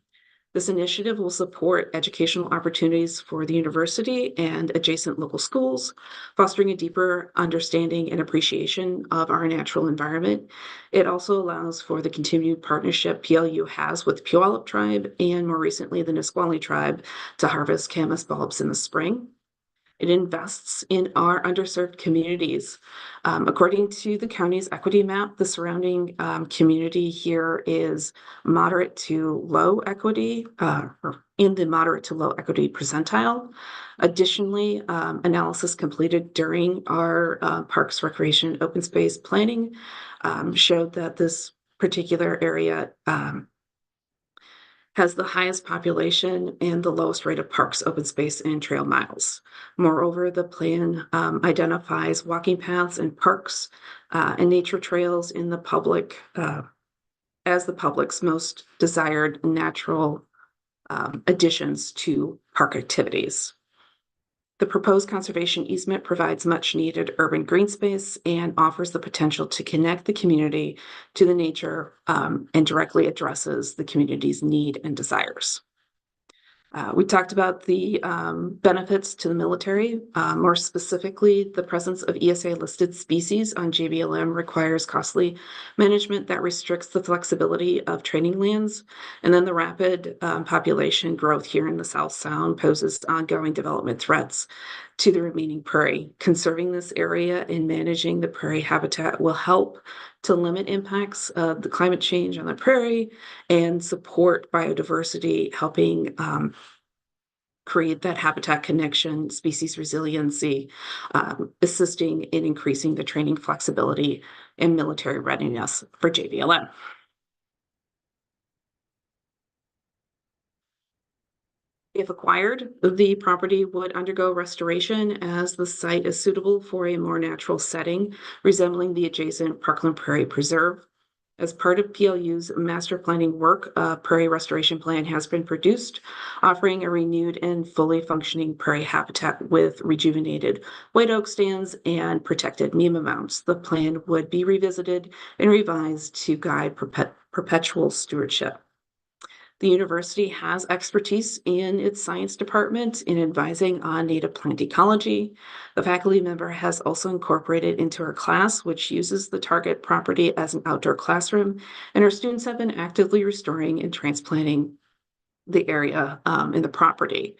This initiative will support educational opportunities for the university and adjacent local schools, fostering a deeper understanding and appreciation of our natural environment. It also allows for the continued partnership PLU has with Puyallup Tribe and more recently the Nisqually Tribe to harvest camas bulbs in the spring. It invests in our underserved communities. According to the county's equity map, the surrounding community here is moderate to low equity, or in the moderate to low equity percentile. Additionally, analysis completed during our Parks, Recreation, Open Space planning showed that this particular area has the highest population and the lowest rate of parks, open space, and trail miles. Moreover, the plan identifies walking paths and parks and nature trails in the public as the public's most desired natural additions to park activities. The proposed conservation easement provides much needed urban green space and offers the potential to connect the community to the nature and directly addresses the community's need and desires. We talked about the benefits to the military. More specifically, the presence of ESA listed species on JBLM requires costly management that restricts the flexibility of training lands. And then the rapid population growth here in the South Sound poses ongoing development threats to the remaining prairie. Conserving this area and managing the prairie habitat will help to limit impacts of the climate change on the prairie and support biodiversity, helping create that habitat connection, species resiliency, assisting in increasing the training flexibility and military readiness for JBLM. If acquired, the property would undergo restoration as the site is suitable for a more natural setting, resembling the adjacent Parkland Prairie Preserve. As part of PLU's master planning work, a prairie restoration plan has been produced, offering a renewed and fully functioning prairie habitat with rejuvenated white oak stands and protected NEMA mounts. The plan would be revisited and revised to guide perpetual stewardship. The university has expertise in its science department in advising on native plant ecology. The faculty member has also incorporated into her class, which uses the target property as an outdoor classroom, and her students have been actively restoring and transplanting the area in the property.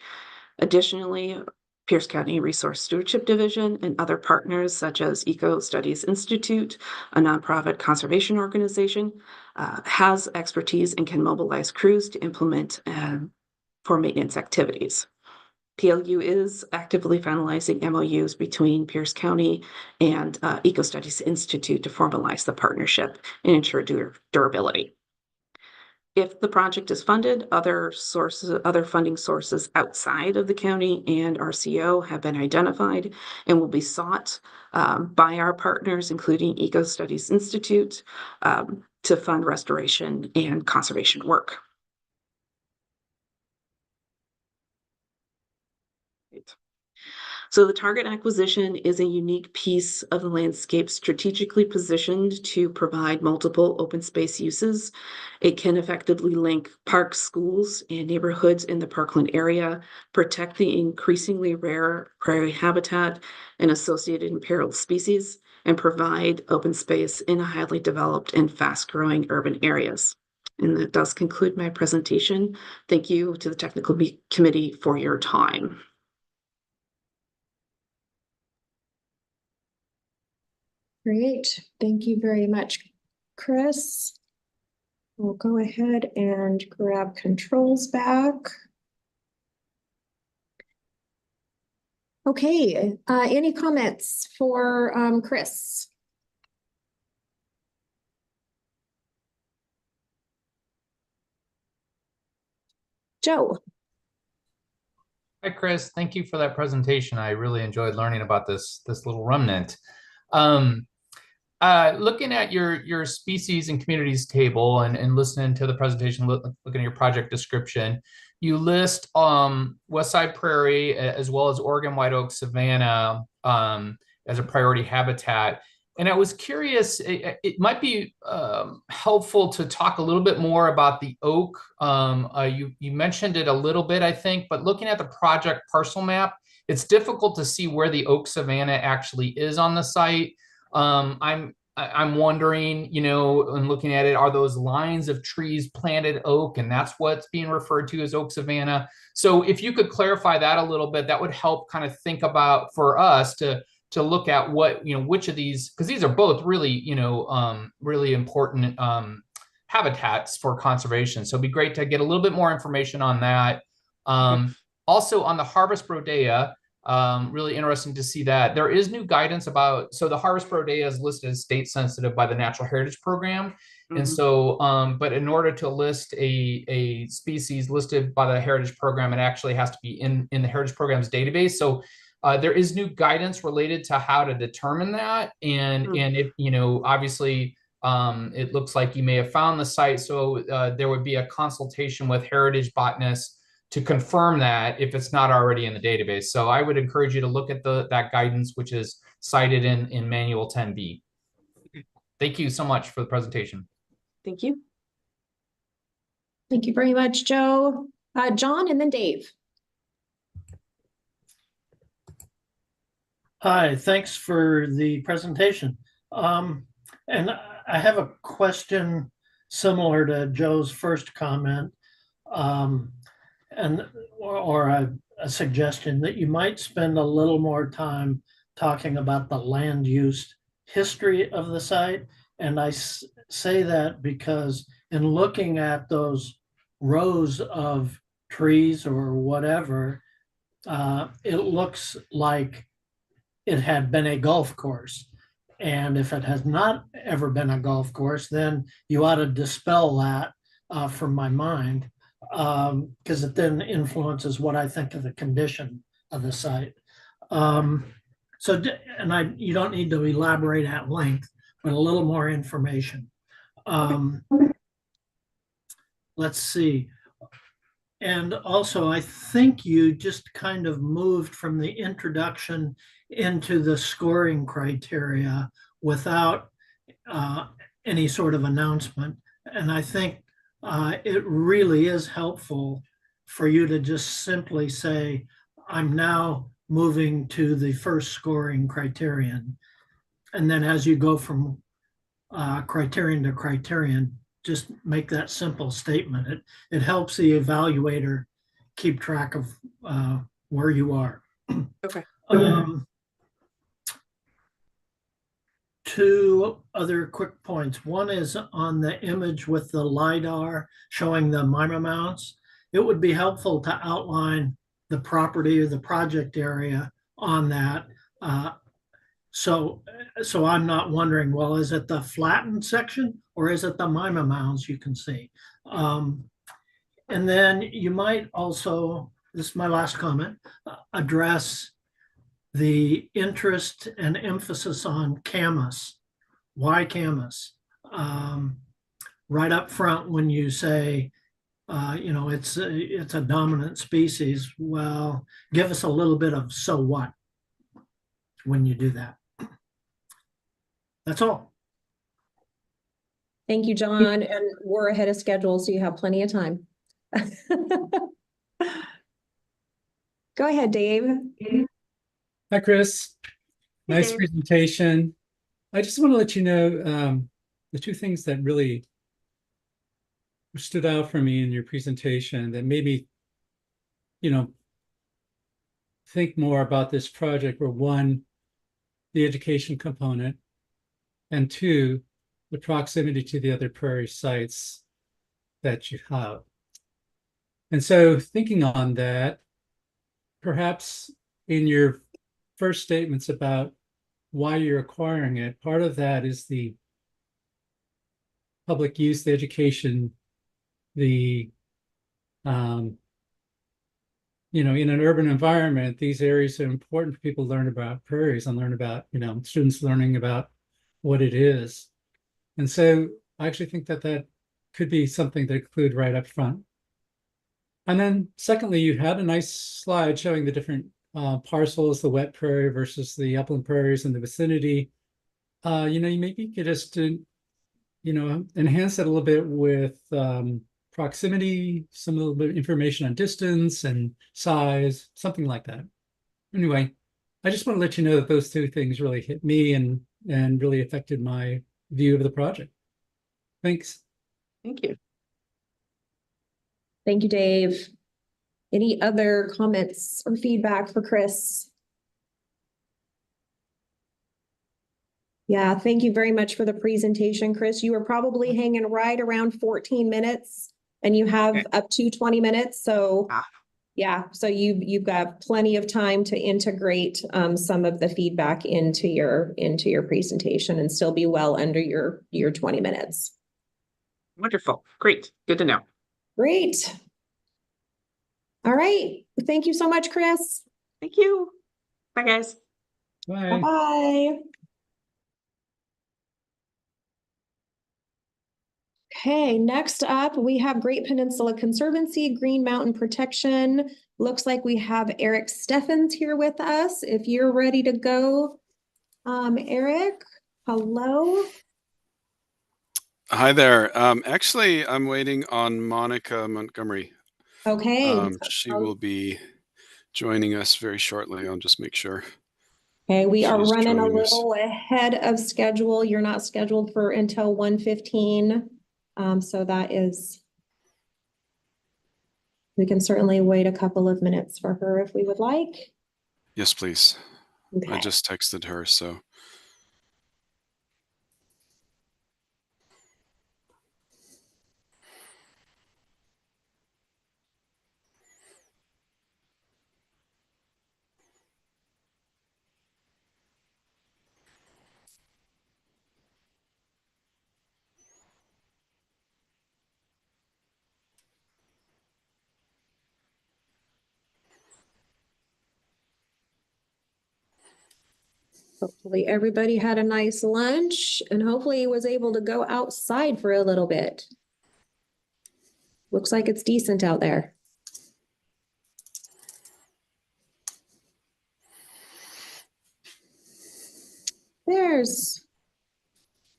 Additionally, Pierce County Resource Stewardship Division and other partners such as Eco Studies Institute, a nonprofit conservation organization, has expertise and can mobilize crews to implement for maintenance activities. PLU is actively finalizing MOUs between Pierce County and Eco Studies Institute to formalize the partnership and ensure durability. If the project is funded, other funding sources outside of the county and RCO have been identified and will be sought by our partners, including Eco Studies Institute, to fund restoration and conservation work. So the target acquisition is a unique piece of the landscape strategically positioned to provide multiple open space uses. It can effectively link parks, schools, and neighborhoods in the Parkland area, protect the increasingly rare prairie habitat and associated imperiled species, and provide open space in highly developed and fast-growing urban areas. And that does conclude my presentation. Thank you to the technical committee for your time. Great. Thank you very much, Chris. We'll go ahead and grab controls back. Okay, any comments for Chris? Joe. Hi, Chris. Thank you for that presentation. I really enjoyed learning about this little remnant. Looking at your species and communities table and listening to the presentation, looking at your project description, you list Westside Prairie as well as Oregon White Oak Savanna as a priority habitat. And I was curious, it might be helpful to talk a little bit more about the oak. You mentioned it a little bit, I think, but looking at the project parcel map, it's difficult to see where the oak savanna actually is on the site. I'm wondering, you know, and looking at it, are those lines of trees planted oak, and that's what's being referred to as oak savanna? So if you could clarify that a little bit, that would help kind of think about for us to look at what, you know, which of these, because these are both really, you know, really important habitats for conservation. So it'd be great to get a little bit more information on that. Also on the harvest rodea, really interesting to see that there is new guidance about, so the harvest rodea is listed as state sensitive by the Natural Heritage Program. And so, but in order to list a species listed by the Heritage Program, it actually has to be in the Heritage Program's database. So there is new guidance related to how to determine that. And if, you know, obviously, it looks like you may have found the site. So there would be a consultation with heritage botanists to confirm that if it's not already in the database. So I would encourage you to look at that guidance, which is cited in Manual 10B. Thank you so much for the presentation. Thank you. Thank you very much, Joe. John and then Dave. Hi, thanks for the presentation. And I have a question similar to Joe's first comment, or a suggestion that you might spend a little more time talking about the land use history of the site. And I say that because in looking at those rows of trees or whatever, it looks like it had been a golf course. And if it has not ever been a golf course, then you ought to dispel that from my mind, because it then influences what I think of the condition of the site. You don't need to elaborate at length, but a little more information. Let's see. And also, I think you just kind of moved from the introduction into the scoring criteria without any sort of announcement. And I think it really is helpful for you to just simply say, I'm now moving to the first scoring criterion. And then as you go from criterion to criterion, just make that simple statement. It helps the evaluator keep track of where you are. Okay. Two other quick points. One is on the image with the LiDAR showing the MIMA mounts. It would be helpful to outline the property or the project area on that. So I'm not wondering, well, is it the flattened section or is it the MIMA mounds you can see? And then you might also, this is my last comment, address the interest and emphasis on camas. Why camas? Right up front when you say, you know, it's a dominant species, well, give us a little bit of so what when you do that. That's all. Thank you, John. And we're ahead of schedule, so you have plenty of time. Go ahead, Dave. Hi, Chris. Hey, Nice Dave. presentation. I just want to let you know the two things that really stood out for me in your presentation that made me, you know, think more about this project were, one, the education component, and two, the proximity to the other prairie sites that you have. And so thinking on that, perhaps in your first statements about why you're acquiring it, part of that is the public use, the education, the in an urban environment, these areas are important for people to learn about prairies and learn about, students learning about what it is. And so I actually think that that could be something to include right up front. And then secondly, you had a nice slide showing the different parcels, the wet prairie versus the upland prairies in the vicinity. You maybe could just, enhance that a little bit with proximity, some little bit of information on distance and size, something like that. Anyway, I just want to let you know that those two things really hit me and really affected my view of the project. Thanks. Thank you. Thank you, Dave. Any other comments or feedback for Chris? Yeah, thank you very much for the presentation, Chris. You were probably hanging right around 14 minutes and you have up to 20 minutes. So yeah, so you've got plenty of time to integrate some of the feedback into your presentation and still be well under your 20 minutes. Wonderful. Great. Good to know. Great. All right. Thank you so much, Chris. Thank you. Bye, guys. Bye. Bye-bye. Okay, next up, we have Great Peninsula Conservancy, Green Mountain Protection. Looks like we have Eric Steffens here with us. If you're ready to go, Eric, hello. Hi there. Actually, I'm waiting on Monica Montgomery. Okay. She will be joining us very shortly. I'll just make sure. Okay, we are She's running a joining us. little ahead of schedule. You're not scheduled for until 1:15. So that is, we can certainly wait a couple of minutes for her if we would like. Yes, please. Okay. I just texted her, so. Hopefully everybody had a nice lunch and hopefully was able to go outside for a little bit. Looks like it's decent out there. All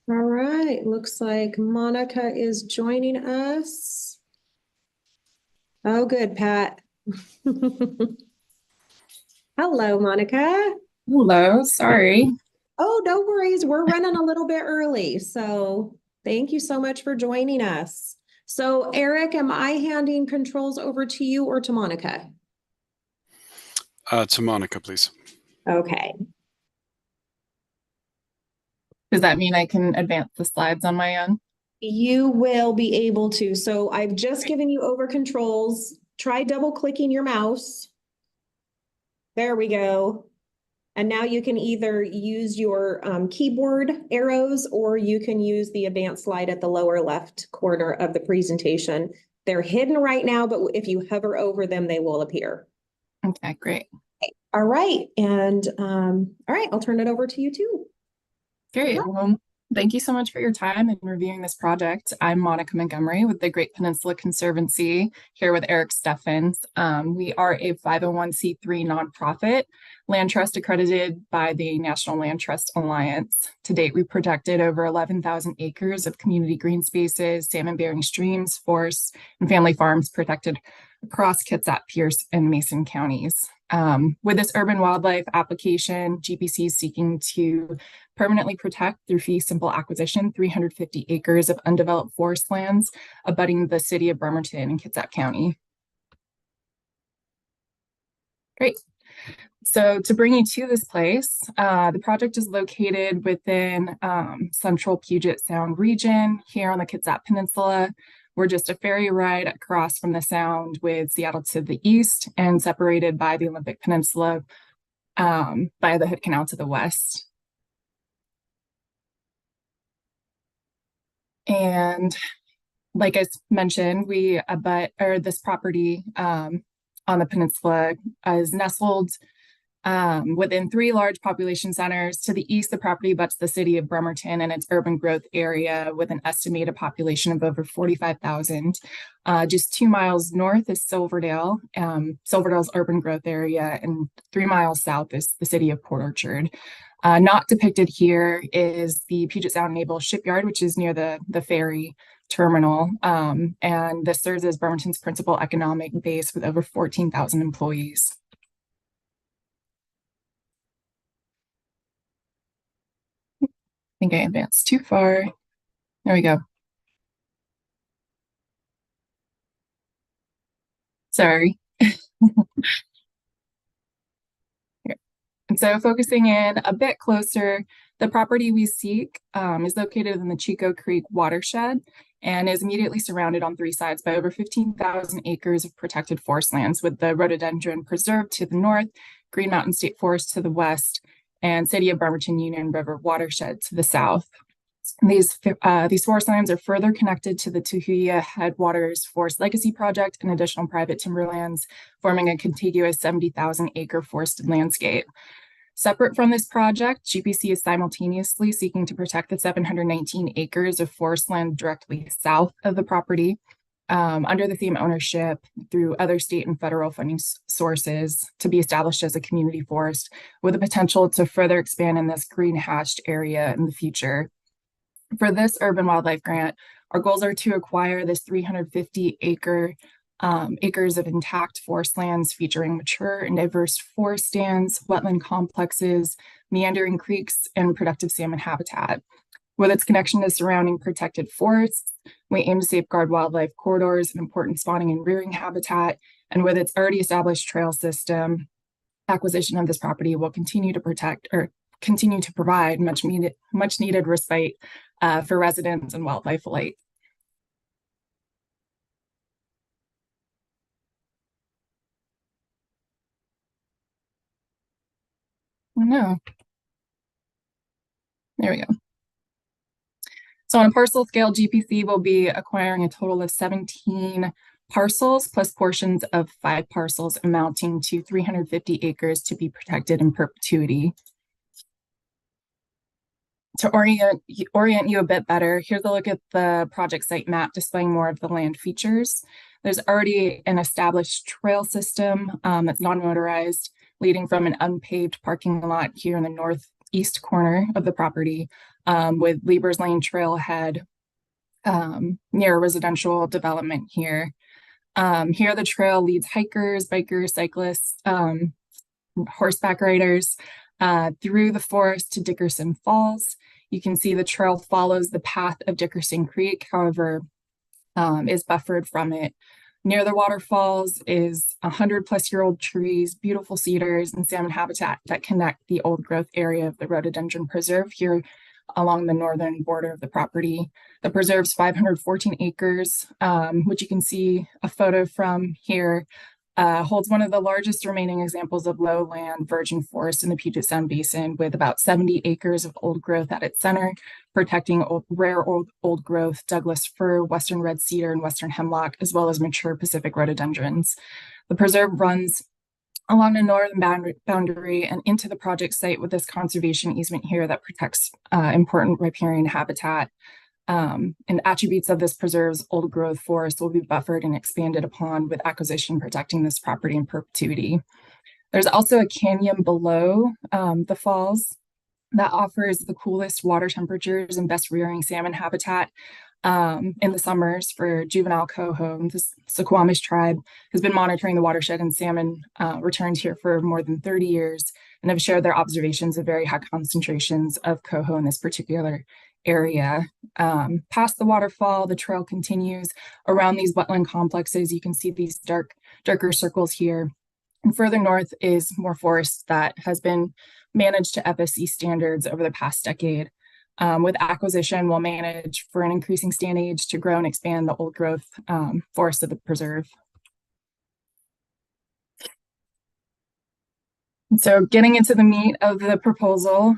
right, looks like Monica is joining us. Oh, good, Pat. Hello, Monica. Hello, sorry. Oh, no worries. We're running a little bit early, so thank you so much for joining us. So Eric, am I handing controls over to you or to Monica? To Monica, please. Okay. Does that mean I can advance the slides on my own? You will be able to. So I've just given you over controls. Try double clicking your mouse. There we go. And now you can either use your keyboard arrows or you can use the advanced slide at the lower left corner of the presentation. They're hidden right now, but if you hover over them, they will appear. Okay, great. All right. And all right, I'll turn it over to you too. Great. Well, thank you so much for your time in reviewing this project. I'm Monica Montgomery with the Great Peninsula Conservancy, here with Eric Steffens. We are a 501c3 nonprofit, land trust accredited by the National Land Trust Alliance. To date, we protected over 11,000 acres of community green spaces, salmon-bearing streams, forests, and family farms protected across Kitsap, Pierce, and Mason counties. With this urban wildlife application, GPC is seeking to permanently protect through fee simple acquisition 350 acres of undeveloped forest lands abutting the city of Bremerton in Kitsap County. Great. So to bring you to this place, the project is located within central Puget Sound region here on the Kitsap Peninsula. We're just a ferry ride across from the Sound with Seattle to the east and separated by the Olympic Peninsula by the Hood Canal to the west. And like I mentioned, this property on the peninsula is nestled within 3 large population centers. To the east, the property butts the city of Bremerton and its urban growth area with an estimated population of over 45,000. Just 2 miles north is Silverdale, Silverdale's urban growth area, and 3 miles south is the city of Port Orchard. Not depicted here is the Puget Sound Naval Shipyard, which is near the ferry terminal, and this serves as Bremerton's principal economic base with over 14,000 employees. I think I advanced too far. There we go. Sorry. And so focusing in a bit closer, the property we seek is located in the Chico Creek watershed and is immediately surrounded on 3 sides by over 15,000 acres of protected forest lands, with the rhododendron preserve to the north, Green Mountain State Forest to the west, and City of Bremerton Union River watershed to the south. These forest lands are further connected to the Tuhuia Headwaters Forest Legacy Project and additional private timberlands, forming a contiguous 70,000 acre forested landscape. Separate from this project, GPC is simultaneously seeking to protect the 719 acres of forest land directly south of the property under the theme ownership through other state and federal funding sources to be established as a community forest with the potential to further expand in this green hatched area in the future. For this urban wildlife grant, our goals are to acquire this 350 acres of intact forest lands featuring mature and diverse forest stands, wetland complexes, meandering creeks, and productive salmon habitat. With its connection to surrounding protected forests, we aim to safeguard wildlife corridors and important spawning and rearing habitat. And with its already established trail system, acquisition of this property will continue to provide much needed respite for residents and wildlife alike. Oh no. There we go. So on a parcel scale, GPC will be acquiring a total of 17 parcels plus portions of 5 parcels amounting to 350 acres to be protected in perpetuity. To orient you a bit better, here's a look at the project site map displaying more of the land features. There's already an established trail system that's non-motorized, leading from an unpaved parking lot here in the northeast corner of the property, with Lieber's Lane trailhead near a residential development here. Here the trail leads hikers, bikers, cyclists, horseback riders through the forest to Dickerson Falls. You can see the trail follows the path of Dickerson Creek, however, is buffered from it. Near the waterfalls is 100-plus-year-old trees, beautiful cedars, and salmon habitat that connect the old growth area of the rhododendron preserve here along the northern border of the property. The preserve's 514 acres, which you can see a photo from here, holds one of the largest remaining examples of lowland virgin forest in the Puget Sound Basin, with about 70 acres of old growth at its center, protecting rare old growth Douglas fir, western red cedar, and western hemlock, as well as mature Pacific rhododendrons. The preserve runs along the northern boundary and into the project site with this conservation easement here that protects important riparian habitat. And attributes of this preserve's old growth forest will be buffered and expanded upon with acquisition protecting this property in perpetuity. There's also a canyon below the falls that offers the coolest water temperatures and best rearing salmon habitat in the summers for juvenile coho. The Suquamish tribe has been monitoring the watershed and salmon returns here for more than 30 years and have shared their observations of very high concentrations of coho in this particular area. Past the waterfall, the trail continues around these wetland complexes. You can see these darker circles here. And further north is more forest that has been managed to FSC standards over the past decade. With acquisition, we'll manage for an increasing stand age to grow and expand the old growth forest of the preserve. So getting into the meat of the proposal,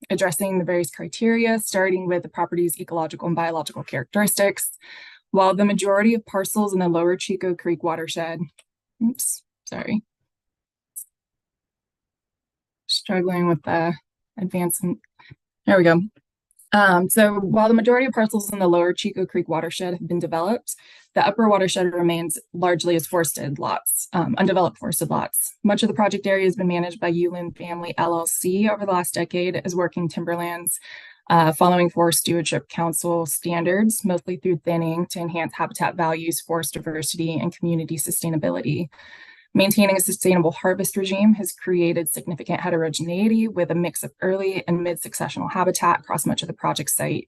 addressing the various criteria, starting with the property's ecological and biological characteristics. While the majority of parcels in the lower Chico Creek watershed Oops, sorry. Struggling with the advancement. There we go. So while the majority of parcels in the lower Chico Creek watershed have been developed, the upper watershed remains largely as forested lots, undeveloped forested lots. Much of the project area has been managed by Yulin Family LLC over the last decade as working timberlands, following Forest Stewardship Council standards, mostly through thinning to enhance habitat values, forest diversity, and community sustainability. Maintaining a sustainable harvest regime has created significant heterogeneity with a mix of early and mid-successional habitat across much of the project site.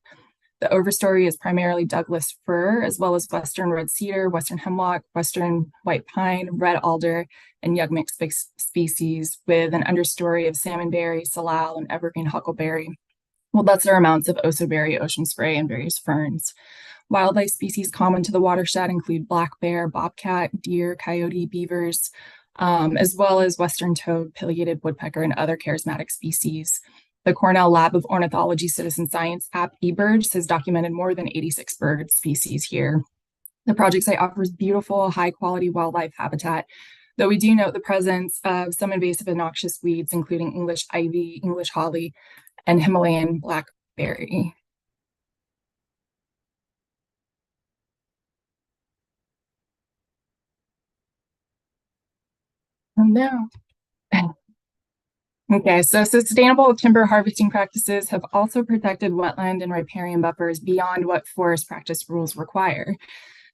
The overstory is primarily Douglas fir, as well as western red cedar, western hemlock, western white pine, red alder, and yugmic species, with an understory of salmonberry, salal, and evergreen huckleberry, with lesser amounts of osoberry, ocean spray, and various ferns. Wildlife species common to the watershed include black bear, bobcat, deer, coyote, beavers, as well as western toad, pileated woodpecker, and other charismatic species. The Cornell Lab of Ornithology Citizen Science app eBirds has documented more than 86 bird species here. The project site offers beautiful, high-quality wildlife habitat, though we do note the presence of some invasive and noxious weeds, including English ivy, English holly, and Himalayan blackberry. Oh no. Okay, so sustainable timber harvesting practices have also protected wetland and riparian buffers beyond what forest practice rules require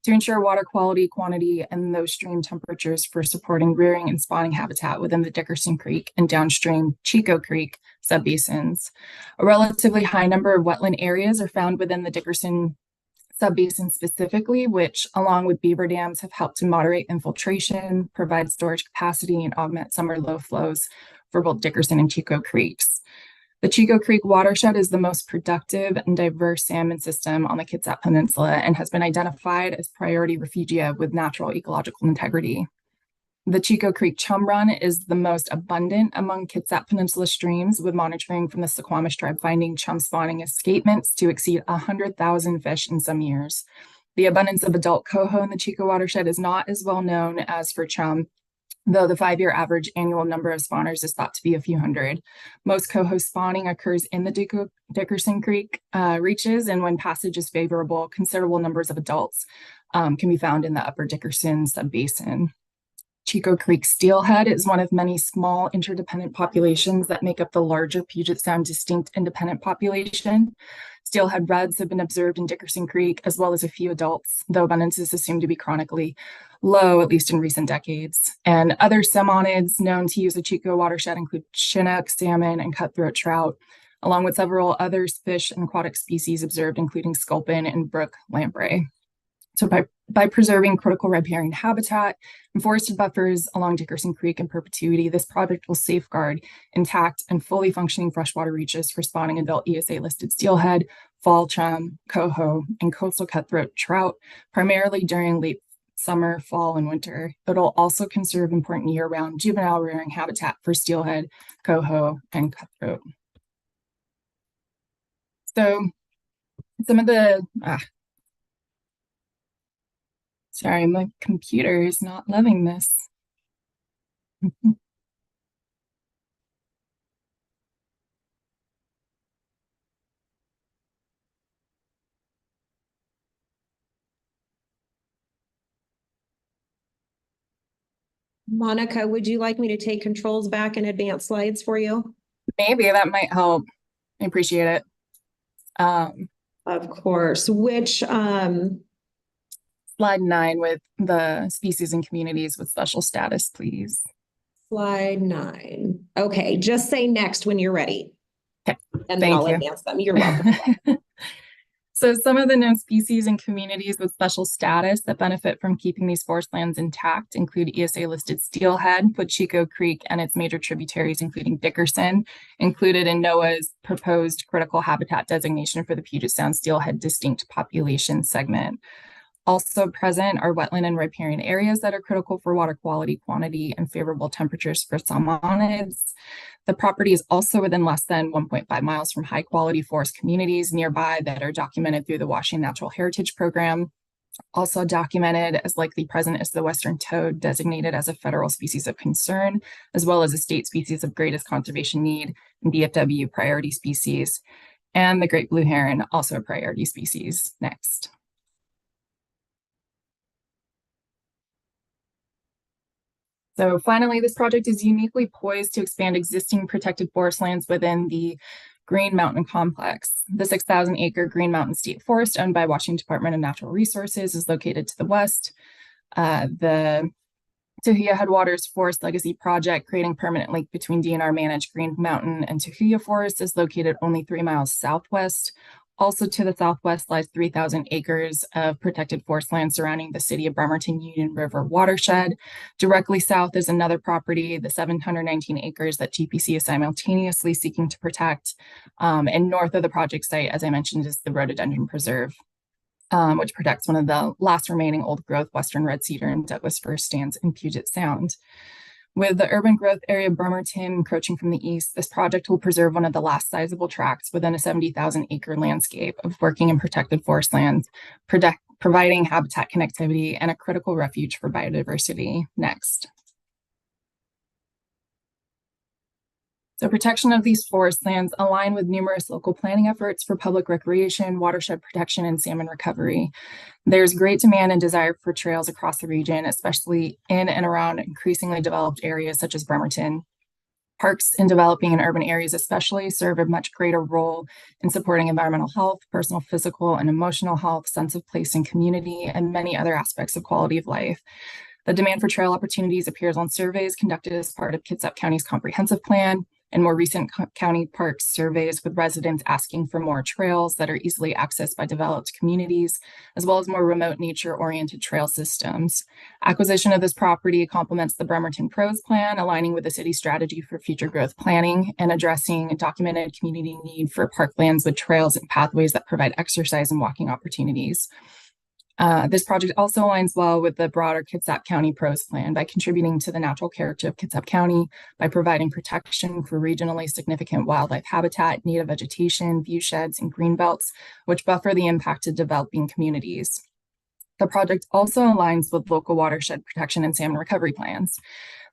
to ensure water quality, quantity, and those stream temperatures for supporting rearing and spawning habitat within the Dickerson Creek and downstream Chico Creek subbasins. A relatively high number of wetland areas are found within the Dickerson subbasin specifically, which along with beaver dams have helped to moderate infiltration, provide storage capacity, and augment summer low flows for both Dickerson and Chico Creeks. The Chico Creek watershed is the most productive and diverse salmon system on the Kitsap Peninsula and has been identified as priority refugia with natural ecological integrity. The Chico Creek chum run is the most abundant among Kitsap Peninsula streams, with monitoring from the Suquamish tribe finding chum spawning escapements to exceed 100,000 fish in some years. The abundance of adult coho in the Chico watershed is not as well known as for chum, though the 5-year average annual number of spawners is thought to be a few hundred. Most coho spawning occurs in the Dickerson Creek reaches, and when passage is favorable, considerable numbers of adults can be found in the upper Dickerson subbasin. Chico Creek steelhead is one of many small interdependent populations that make up the larger Puget Sound distinct independent population. Steelhead reds have been observed in Dickerson Creek, as well as a few adults, though abundance is assumed to be chronically low, at least in recent decades. And other salmonids known to use the Chico watershed include Chinook, salmon, and cutthroat trout, along with several other fish and aquatic species observed, including sculpin and brook lamprey. So by preserving critical riparian habitat and forested buffers along Dickerson Creek in perpetuity, this project will safeguard intact and fully functioning freshwater reaches for spawning adult ESA-listed steelhead, fall chum, coho, and coastal cutthroat trout, primarily during late summer, fall, and winter. It'll also conserve important year-round juvenile rearing habitat for steelhead, coho, and cutthroat. So some of the sorry, my computer is not loving this. Monica, would you like me to take controls back and advance slides for you? Maybe that might help. I appreciate it. Of course. Which slide 9 with the species and communities with special status, please. Slide 9. Okay, just say next when you're ready. Okay. And then I'll advance them. You're welcome. So some of the known species and communities with special status that benefit from keeping these forest lands intact include ESA-listed steelhead with Chico Creek and its major tributaries, including Dickerson, included in NOAA's proposed critical habitat designation for the Puget Sound steelhead distinct population segment. Also present are wetland and riparian areas that are critical for water quality, quantity, and favorable temperatures for salmonids. The property is also within less than 1.5 miles from high-quality forest communities nearby that are documented through the Washington Natural Heritage Program. Also documented as likely present is the western toad, designated as a federal species of concern, as well as a state species of greatest conservation need and DFW priority species, and the great blue heron, also a priority species. Next. So finally, this project is uniquely poised to expand existing protected forest lands within the Green Mountain Complex. The 6,000-acre Green Mountain State Forest owned by Washington Department of Natural Resources is located to the west. The Tahuya Headwaters Forest Legacy Project, creating permanent link between DNR managed Green Mountain and Tahuya Forest, is located only 3 miles southwest. Also to the southwest lies 3,000 acres of protected forest land surrounding the city of Bremerton Union River watershed. Directly south is another property, the 719 acres that GPC is simultaneously seeking to protect. And north of the project site, as I mentioned, is the Rhododendron Preserve, which protects one of the last remaining old growth western red cedar and Douglas fir stands in Puget Sound. With the urban growth area of Bremerton encroaching from the east, this project will preserve one of the last sizable tracts within a 70,000-acre landscape of working and protected forest lands, providing habitat connectivity and a critical refuge for biodiversity. Next. So protection of these forest lands align with numerous local planning efforts for public recreation, watershed protection, and salmon recovery. There's great demand and desire for trails across the region, especially in and around increasingly developed areas such as Bremerton. Parks in developing and urban areas especially serve a much greater role in supporting environmental health, personal, physical, and emotional health, sense of place and community, and many other aspects of quality of life. The demand for trail opportunities appears on surveys conducted as part of Kitsap County's comprehensive plan and more recent county parks surveys, with residents asking for more trails that are easily accessed by developed communities, as well as more remote nature-oriented trail systems. Acquisition of this property complements the Bremerton PROS plan, aligning with the city's strategy for future growth planning and addressing a documented community need for parklands with trails and pathways that provide exercise and walking opportunities. This project also aligns well with the broader Kitsap County PROS plan by contributing to the natural character of Kitsap County by providing protection for regionally significant wildlife habitat, native vegetation, view sheds, and green belts, which buffer the impact of developing communities. The project also aligns with local watershed protection and salmon recovery plans.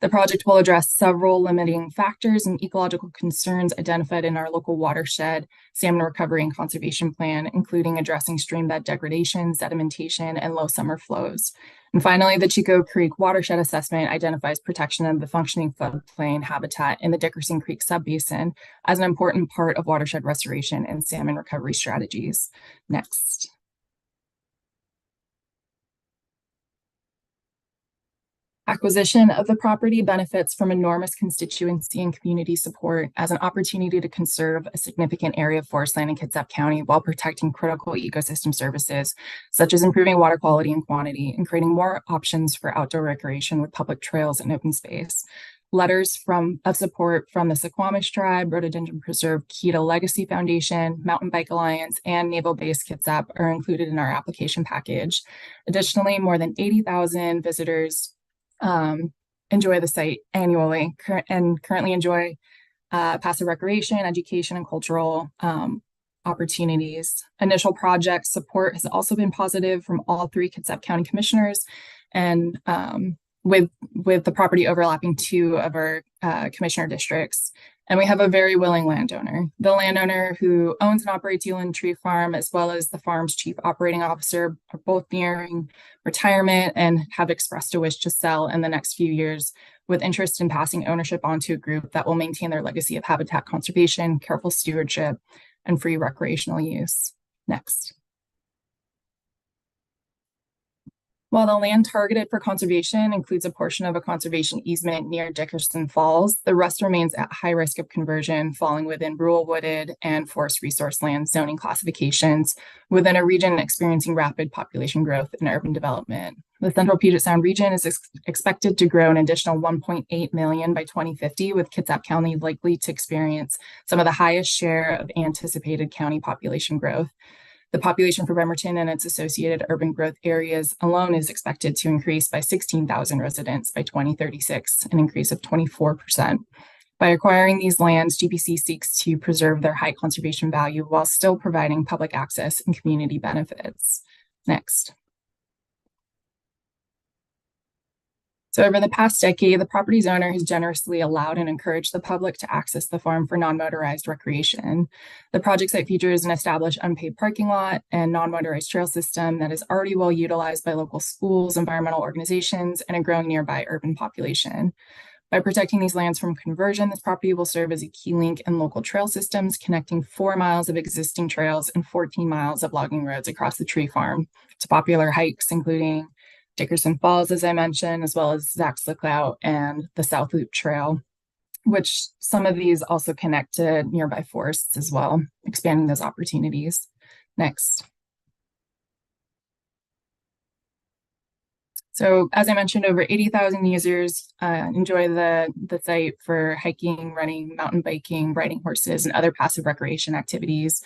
The project will address several limiting factors and ecological concerns identified in our local watershed salmon recovery and conservation plan, including addressing stream bed degradation, sedimentation, and low summer flows. And finally, the Chico Creek watershed assessment identifies protection of the functioning floodplain habitat in the Dickerson Creek subbasin as an important part of watershed restoration and salmon recovery strategies. Next. Acquisition of the property benefits from enormous constituency and community support as an opportunity to conserve a significant area of forest land in Kitsap County while protecting critical ecosystem services, such as improving water quality and quantity and creating more options for outdoor recreation with public trails and open space. Letters of support from the Suquamish Tribe, Rhododendron Preserve Keto Legacy Foundation, Mountain Bike Alliance, and Naval Base Kitsap are included in our application package. Additionally, more than 80,000 visitors enjoy the site annually and currently enjoy passive recreation, education, and cultural opportunities. Initial project support has also been positive from all 3 Kitsap County commissioners, and with the property overlapping 2 of our commissioner districts. And we have a very willing landowner. The landowner who owns and operates Uland Tree Farm, as well as the farm's chief operating officer, are both nearing retirement and have expressed a wish to sell in the next few years, with interest in passing ownership onto a group that will maintain their legacy of habitat conservation, careful stewardship, and free recreational use. Next. While the land targeted for conservation includes a portion of a conservation easement near Dickerson Falls, the rest remains at high risk of conversion, falling within rural wooded and forest resource land zoning classifications within a region experiencing rapid population growth and urban development. The Central Puget Sound region is expected to grow an additional 1.8 million by 2050, with Kitsap County likely to experience some of the highest share of anticipated county population growth. The population for Bremerton and its associated urban growth areas alone is expected to increase by 16,000 residents by 2036, an increase of 24%. By acquiring these lands, GPC seeks to preserve their high conservation value while still providing public access and community benefits. Next. So over the past decade, the property's owner has generously allowed and encouraged the public to access the farm for non-motorized recreation. The project site features an established unpaved parking lot and non-motorized trail system that is already well utilized by local schools, environmental organizations, and a growing nearby urban population. By protecting these lands from conversion, this property will serve as a key link in local trail systems, connecting 4 miles of existing trails and 14 miles of logging roads across the tree farm to popular hikes, including Dickerson Falls, as I mentioned, as well as Zach's Lookout and the South Loop Trail, which some of these also connect to nearby forests as well, expanding those opportunities. Next. So as I mentioned, over 80,000 users enjoy the site for hiking, running, mountain biking, riding horses, and other passive recreation activities.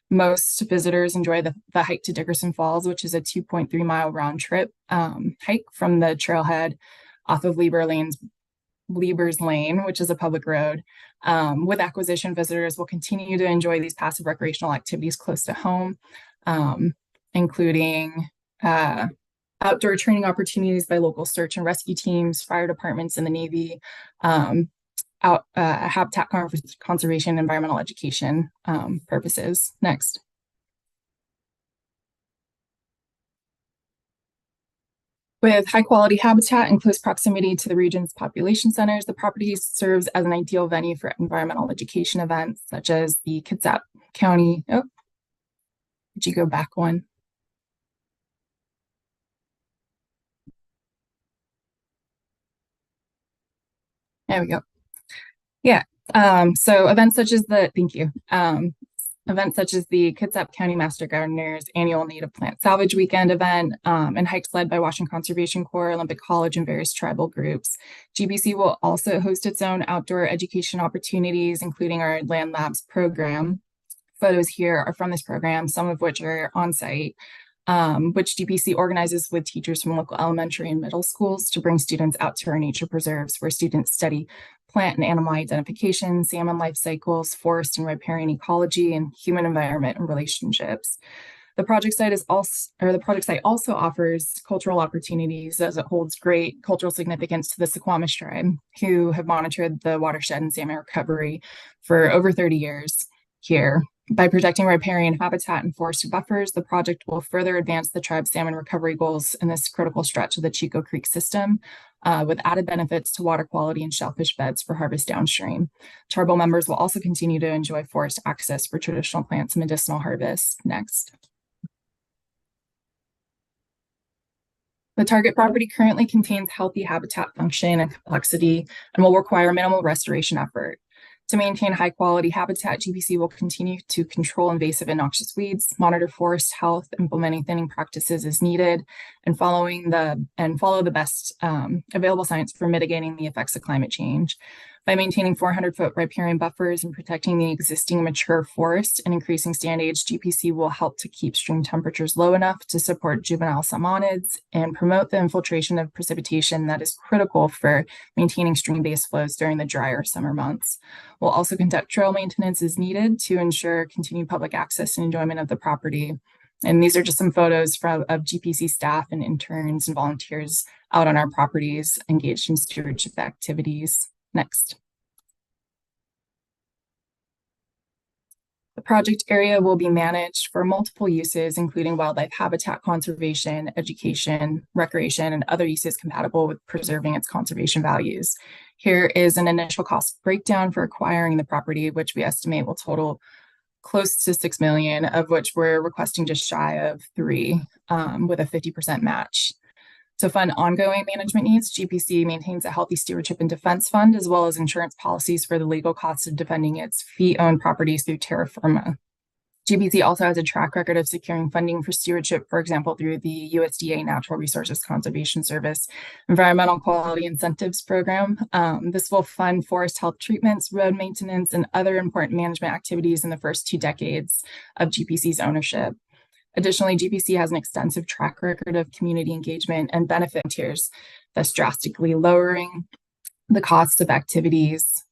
Most visitors enjoy the hike to Dickerson Falls, which is a 2.3 mile round trip hike from the trailhead off of Lieber's Lane, which is a public road. With acquisition, visitors will continue to enjoy these passive recreational activities close to home, including outdoor training opportunities by local search and rescue teams, fire departments, and the Navy, habitat conservation, environmental education purposes. Next. With high quality habitat in close proximity to the region's population centers, the property serves as an ideal venue for environmental education events such as the Kitsap County. Oh, did you go back one? There we go. Yeah. So events such as thank you. Events such as the Kitsap County Master Gardeners annual Native Plant Salvage Weekend event and hikes led by Washington Conservation Corps, Olympic College, and various tribal groups. GBC will also host its own outdoor education opportunities, including our Land Labs program. Photos here are from this program, some of which are on site, which GPC organizes with teachers from local elementary and middle schools to bring students out to our nature preserves where students study plant and animal identification, salmon life cycles, forest and riparian ecology, and human environment and relationships. The project site also offers cultural opportunities as it holds great cultural significance to the Suquamish tribe, who have monitored the watershed and salmon recovery for over 30 years here. By protecting riparian habitat and forested buffers, the project will further advance the tribe's salmon recovery goals in this critical stretch of the Chico Creek system, with added benefits to water quality and shellfish beds for harvest downstream. Tribal members will also continue to enjoy forest access for traditional plants and medicinal harvests. Next. The target property currently contains healthy habitat function and complexity and will require minimal restoration effort. To maintain high quality habitat, GBC will continue to control invasive and noxious weeds, monitor forest health, implementing thinning practices as needed, and follow the best available science for mitigating the effects of climate change. By maintaining 400-foot riparian buffers and protecting the existing mature forest and increasing stand age, GPC will help to keep stream temperatures low enough to support juvenile salmonids and promote the infiltration of precipitation that is critical for maintaining stream-based flows during the drier summer months. We'll also conduct trail maintenance as needed to ensure continued public access and enjoyment of the property. And these are just some photos of GPC staff and interns and volunteers out on our properties engaged in stewardship activities. Next. The project area will be managed for multiple uses, including wildlife habitat conservation, education, recreation, and other uses compatible with preserving its conservation values. Here is an initial cost breakdown for acquiring the property, which we estimate will total close to $6 million, of which we're requesting just shy of $3 million, with a 50% match. To fund ongoing management needs, GPC maintains a healthy stewardship and defense fund, as well as insurance policies for the legal costs of defending its fee-owned properties through terra firma. GPC also has a track record of securing funding for stewardship, for example, through the USDA Natural Resources Conservation Service Environmental Quality Incentives Program. This will fund forest health treatments, road maintenance, and other important management activities in the first 2 decades of GPC's ownership. Additionally, GPC has an extensive track record of community engagement and benefit tiers, thus drastically lowering the costs of activities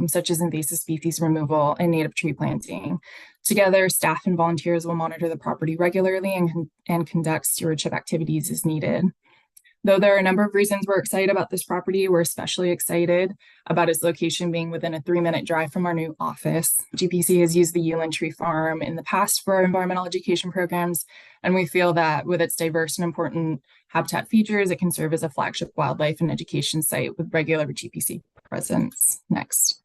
such as invasive species removal and native tree planting. Together, staff and volunteers will monitor the property regularly and conduct stewardship activities as needed. Though there are a number of reasons we're excited about this property, we're especially excited about its location being within a 3-minute drive from our new office. GPC has used the Yulin Tree Farm in the past for environmental education programs, and we feel that with its diverse and important habitat features, it can serve as a flagship wildlife and education site with regular GPC presence. Next.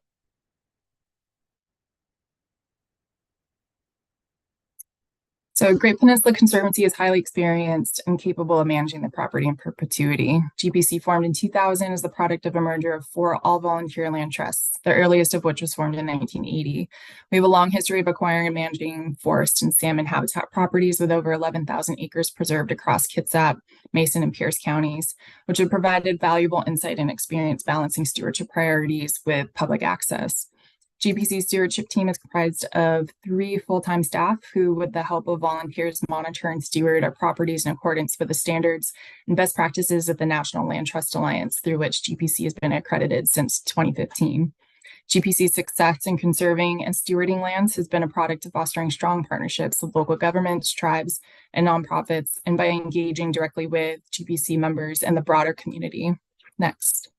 So Great Peninsula Conservancy is highly experienced and capable of managing the property in perpetuity. GPC formed in 2000 as the product of a merger of 4 all-volunteer land trusts, the earliest of which was formed in 1980. We have a long history of acquiring and managing forest and salmon habitat properties with over 11,000 acres preserved across Kitsap, Mason, and Pierce counties, which have provided valuable insight and experience balancing stewardship priorities with public access. GPC's stewardship team is comprised of 3 full-time staff who, with the help of volunteers, monitor and steward our properties in accordance with the standards and best practices of the National Land Trust Alliance, through which GPC has been accredited since 2015. GPC's success in conserving and stewarding lands has been a product of fostering strong partnerships with local governments, tribes, and nonprofits, and by engaging directly with GPC members and the broader community. Next.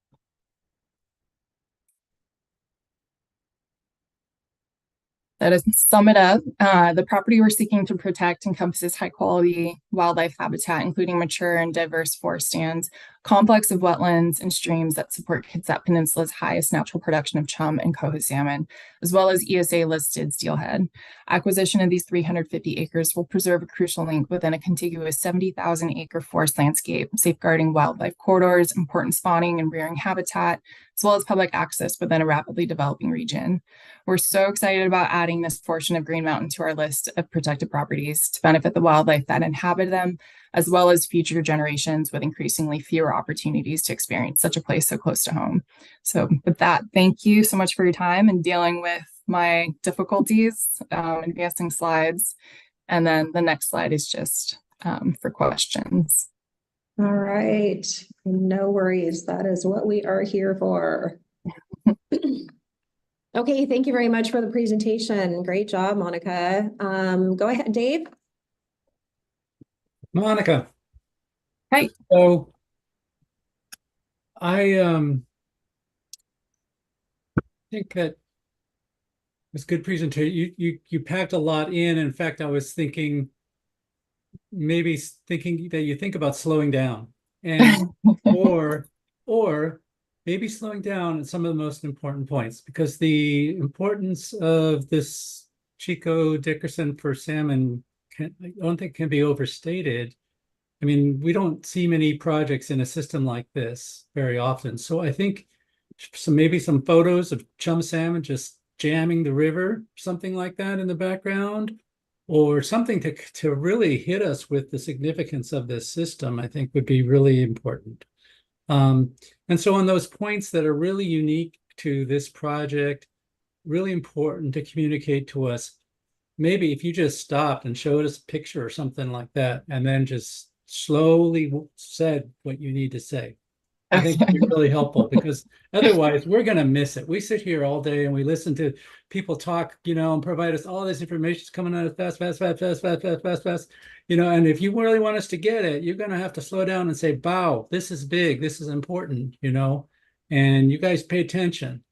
To sum it up, the property we're seeking to protect encompasses high-quality wildlife habitat, including mature and diverse forest stands, complex of wetlands and streams that support Kitsap Peninsula's highest natural production of chum and coho salmon, as well as ESA-listed steelhead. Acquisition of these 350 acres will preserve a crucial link within a contiguous 70,000-acre forest landscape, safeguarding wildlife corridors, important spawning and rearing habitat, as well as public access within a rapidly developing region. We're so excited about adding this portion of Green Mountain to our list of protected properties to benefit the wildlife that inhabit them, as well as future generations with increasingly fewer opportunities to experience such a place so close to home. So with that, thank you so much for your time and dealing with my difficulties, advancing slides. And then the next slide is just for questions. All right, no worries. That is what we are here for. Okay, thank you very much for the presentation. Great job, Monica. Go ahead, Dave. Monica. Hi. So I think that was a good presentation. You packed a lot in. In fact, I was thinking that you think about slowing down and or maybe slowing down at some of the most important points, because the importance of this Chico Dickerson for salmon I don't think can be overstated. I mean, we don't see many projects in a system like this very often. So I think maybe some photos of chum salmon just jamming the river, something like that in the background, or something to really hit us with the significance of this system, I think would be really important. And so on those points that are really unique to this project, really important to communicate to us, maybe if you just stopped and showed us a picture or something like that, and then just slowly said what you need to say. I think it'd be really helpful, because otherwise we're going to miss it. We sit here all day and we listen to people talk, and provide us all this information coming out as fast, and if you really want us to get it, you're going to have to slow down and say, "Bow, this is big, this is important, and you guys pay attention."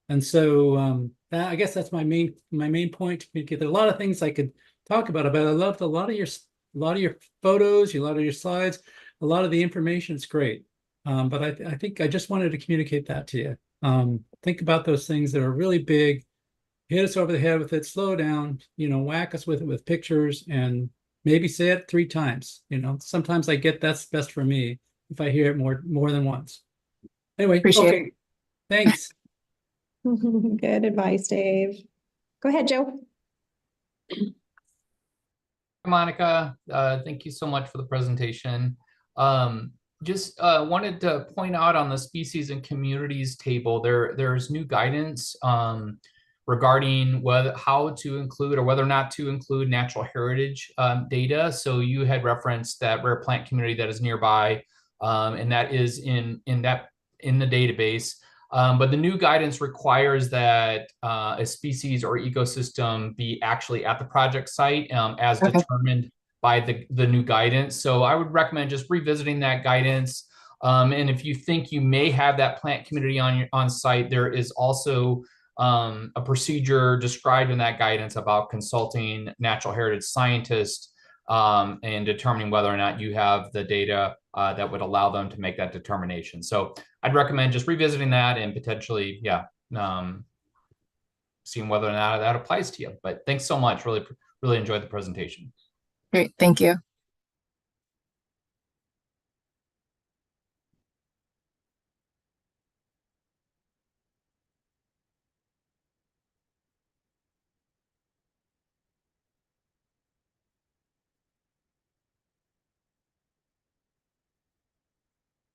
And so I guess that's my main point to communicate. There are a lot of things I could talk about I loved a lot of your photos, a lot of your slides, a lot of the information is great. But I think I just wanted to communicate that to you. Think about those things that are really big, hit us over the head with it, slow down, whack us with it with pictures, and maybe say it 3 times. Sometimes I get that's best for me if I hear it more than once. Anyway, Appreciate okay, thanks. Good advice, Dave. Go ahead, Joe. Monica, thank you so much for the presentation. Just wanted to point out on the species and communities table, there's new guidance regarding how to include or whether or not to include natural heritage data. So you had referenced that rare plant community that is nearby, and that is in the database. But the new guidance requires that a species or ecosystem be actually at the project site as determined by the new guidance. So I would recommend just revisiting that guidance, And if you think you may have that plant community on site, there is also a procedure described in that guidance about consulting natural heritage scientists and determining whether or not you have the data that would allow them to make that determination. So I'd recommend just revisiting that and potentially, seeing whether or not that applies to you. But thanks so much. Really enjoyed the presentation. Great, thank you.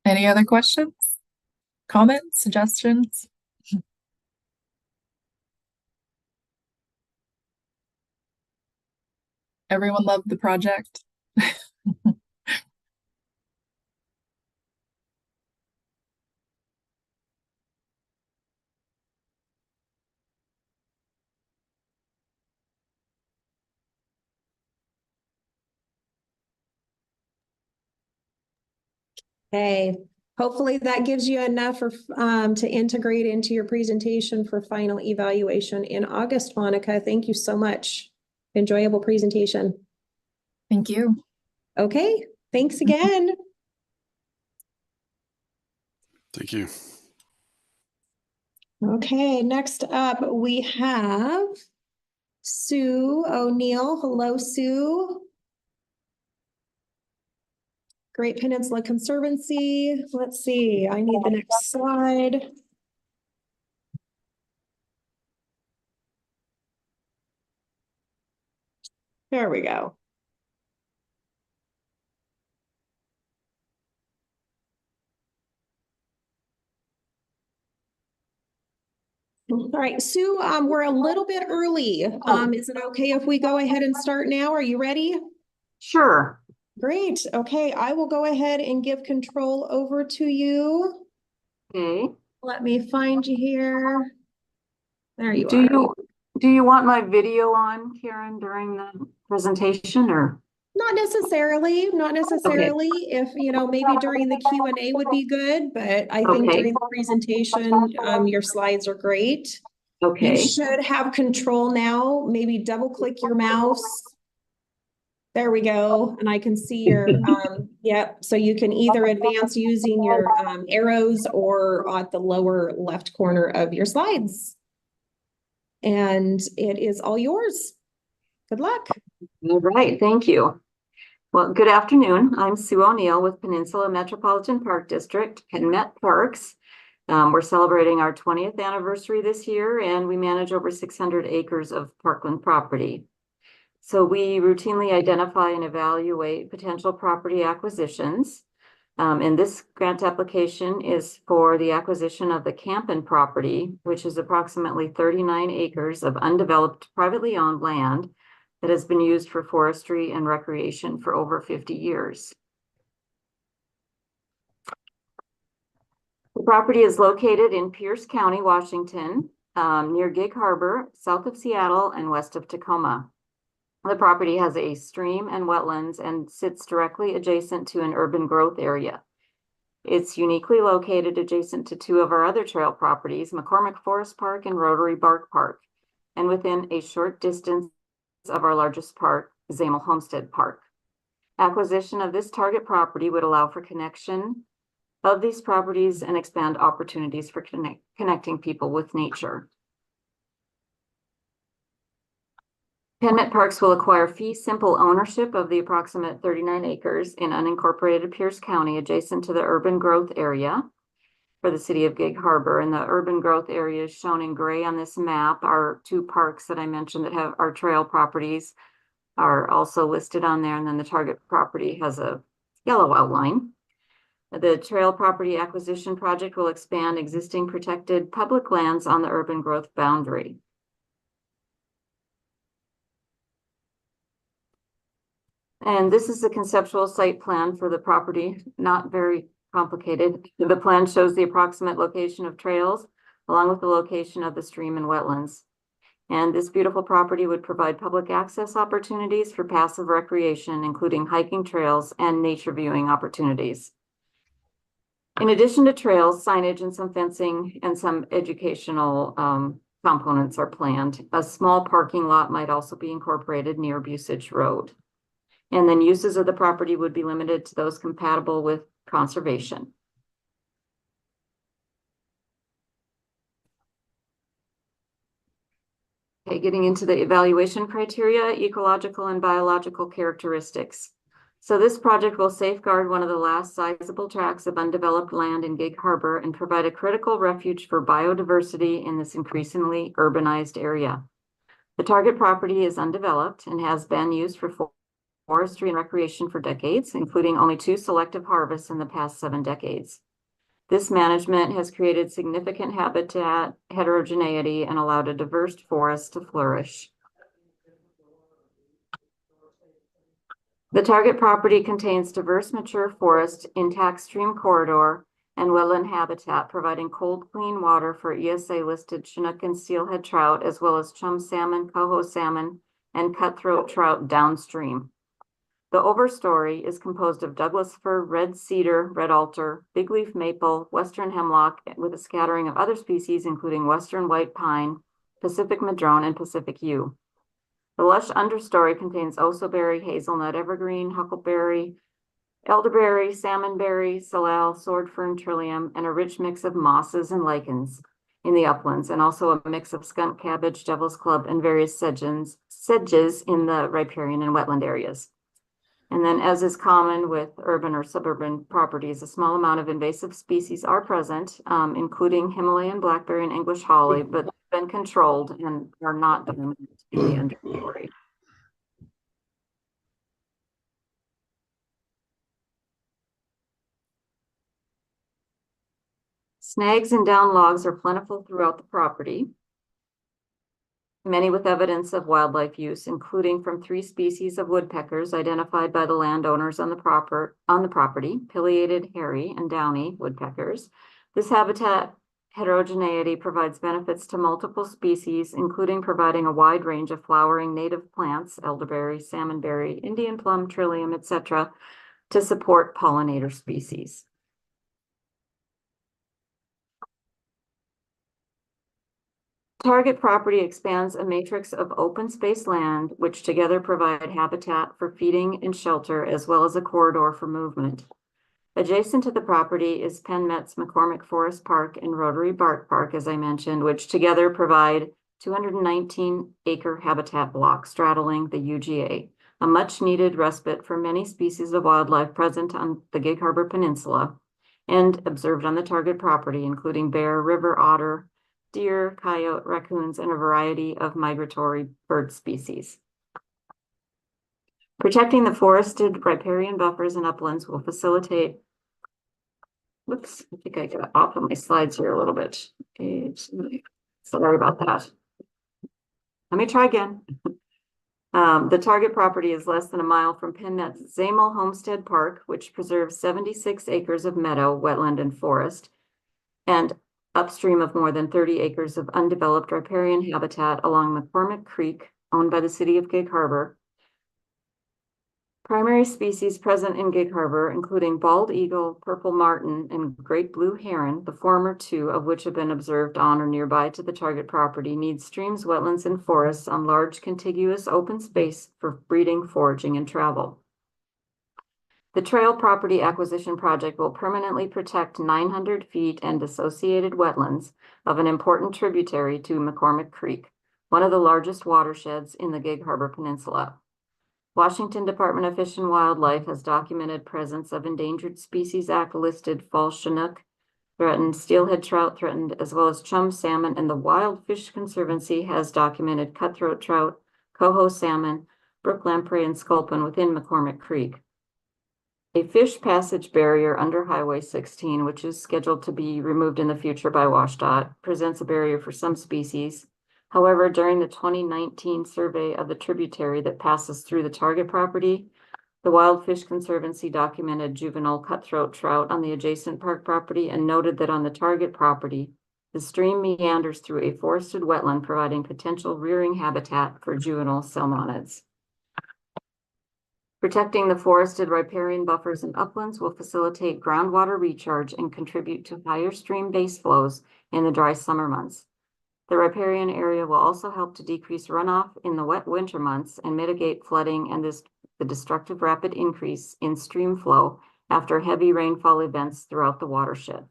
Any other questions, comments, suggestions? Everyone loved the project. Okay, hopefully that gives you enough to integrate into your presentation for final evaluation in August, Monica. Thank you so much. Enjoyable presentation. Thank you. Okay, thanks again. Thank you. Okay, next up we have Sue O'Neill. Hello, Sue. Great Peninsula Conservancy. Let's see, I need the next slide. There we go. All right, Sue, we're a little bit early. Is it okay if we go ahead and start now? Are you ready? Sure. Great. Okay, I will go ahead and give control over to you. Okay. Let me find you here. There you are. Do you want my video on, Karen, during the presentation or? Not necessarily, not necessarily. If, maybe during the Q&A would be good, but I think during the presentation, your slides are great. Okay. You should have control now. Maybe double click your mouse. There we go. And I can see your, yep. So you can either advance using your arrows or at the lower left corner of your slides. And it is all yours. Good luck. All right, thank you. Well, good afternoon. I'm Sue O'Neill with Peninsula Metropolitan Park District, PenMet Parks. We're celebrating our 20th anniversary this year, and we manage over 600 acres of parkland property. So we routinely identify and evaluate potential property acquisitions. And this grant application is for the acquisition of the Campen property, which is approximately 39 acres of undeveloped privately owned land that has been used for forestry and recreation for over 50 years. The property is located in Pierce County, Washington, near Gig Harbor, south of Seattle and west of Tacoma. The property has a stream and wetlands and sits directly adjacent to an urban growth area. It's uniquely located adjacent to two of our other trail properties, McCormick Forest Park and Rotary Bark Park, and within a short distance of our largest park, Zamel Homestead Park. Acquisition of this target property would allow for connection of these properties and expand opportunities for connecting people with nature. PenMet Parks will acquire fee simple ownership of the approximate 39 acres in unincorporated Pierce County adjacent to the urban growth area for the city of Gig Harbor. And the urban growth area is shown in gray on this map. Our two parks that I mentioned that have our trail properties are also listed on there. And then the target property has a yellow outline. The trail property acquisition project will expand existing protected public lands on the urban growth boundary. And this is the conceptual site plan for the property, not very complicated. The plan shows the approximate location of trails along with the location of the stream and wetlands. And this beautiful property would provide public access opportunities for passive recreation, including hiking trails and nature viewing opportunities. In addition to trails, signage, and some fencing and some educational components are planned. A small parking lot might also be incorporated near Busage Road. And then uses of the property would be limited to those compatible with conservation. Okay, getting into the evaluation criteria, ecological and biological characteristics. So this project will safeguard one of the last sizable tracts of undeveloped land in Gig Harbor and provide a critical refuge for biodiversity in this increasingly urbanized area. The target property is undeveloped and has been used for forestry and recreation for decades, including only 2 selective harvests in the past 7 decades. This management has created significant habitat heterogeneity and allowed a diverse forest to flourish. The target property contains diverse mature forest, intact stream corridor, and wetland habitat, providing cold, clean water for ESA-listed Chinook and steelhead trout, as well as chum salmon, coho salmon, and cutthroat trout downstream. The overstory is composed of Douglas fir, red cedar, red alder, bigleaf maple, western hemlock, with a scattering of other species, including western white pine, Pacific madrone, and Pacific yew. The lush understory contains osoberry, hazelnut, evergreen, huckleberry, elderberry, salmonberry, salal, sword fern, trillium, and a rich mix of mosses and lichens in the uplands, and also a mix of skunk cabbage, devil's club, and various sedges in the riparian and wetland areas. And then, as is common with urban or suburban properties, a small amount of invasive species are present, including Himalayan blackberry and English holly, but have been controlled and are not dominant in the understory. Snags and down logs are plentiful throughout the property, many with evidence of wildlife use, including from 3 species of woodpeckers identified by the landowners on the property, pileated hairy and downy woodpeckers. This habitat heterogeneity provides benefits to multiple species, including providing a wide range of flowering native plants, elderberry, salmonberry, Indian plum, trillium, etc., to support pollinator species. Target property expands a matrix of open space land, which together provide habitat for feeding and shelter, as well as a corridor for movement. Adjacent to the property is Penn Met's McCormick Forest Park and Rotary Bark Park, as I mentioned, which together provide 219-acre habitat block straddling the UGA, a much-needed respite for many species of wildlife present on the Gig Harbor Peninsula and observed on the target property, including bear, river otter, deer, coyote, raccoons, and a variety of migratory bird species. Protecting the forested riparian buffers and uplands will facilitate, whoops, I think I got off of my slides here a little bit. Sorry about that. Let me try again. The target property is less than a mile from Penn Met's Zamel Homestead Park, which preserves 76 acres of meadow, wetland, and forest, and upstream of more than 30 acres of undeveloped riparian habitat along McCormick Creek, owned by the city of Gig Harbor. Primary species present in Gig Harbor, including bald eagle, purple martin, and great blue heron, the former 2 of which have been observed on or nearby to the target property, need streams, wetlands, and forests on large contiguous open space for breeding, foraging, and travel. The trail property acquisition project will permanently protect 900 feet and associated wetlands of an important tributary to McCormick Creek, one of the largest watersheds in the Gig Harbor Peninsula. Washington Department of Fish and Wildlife has documented presence of Endangered Species Act listed false Chinook threatened, steelhead trout threatened, as well as chum salmon, and the Wild Fish Conservancy has documented cutthroat trout, coho salmon, brook lamprey, and sculpin within McCormick Creek. A fish passage barrier under Highway 16, which is scheduled to be removed in the future by WashDOT, presents a barrier for some species. However, during the 2019 survey of the tributary that passes through the target property, the Wild Fish Conservancy documented juvenile cutthroat trout on the adjacent park property and noted that on the target property, the stream meanders through a forested wetland, providing potential rearing habitat for juvenile salmonids. Protecting the forested riparian buffers and uplands will facilitate groundwater recharge and contribute to higher stream base flows in the dry summer months. The riparian area will also help to decrease runoff in the wet winter months and mitigate flooding and the destructive rapid increase in stream flow after heavy rainfall events throughout the watershed.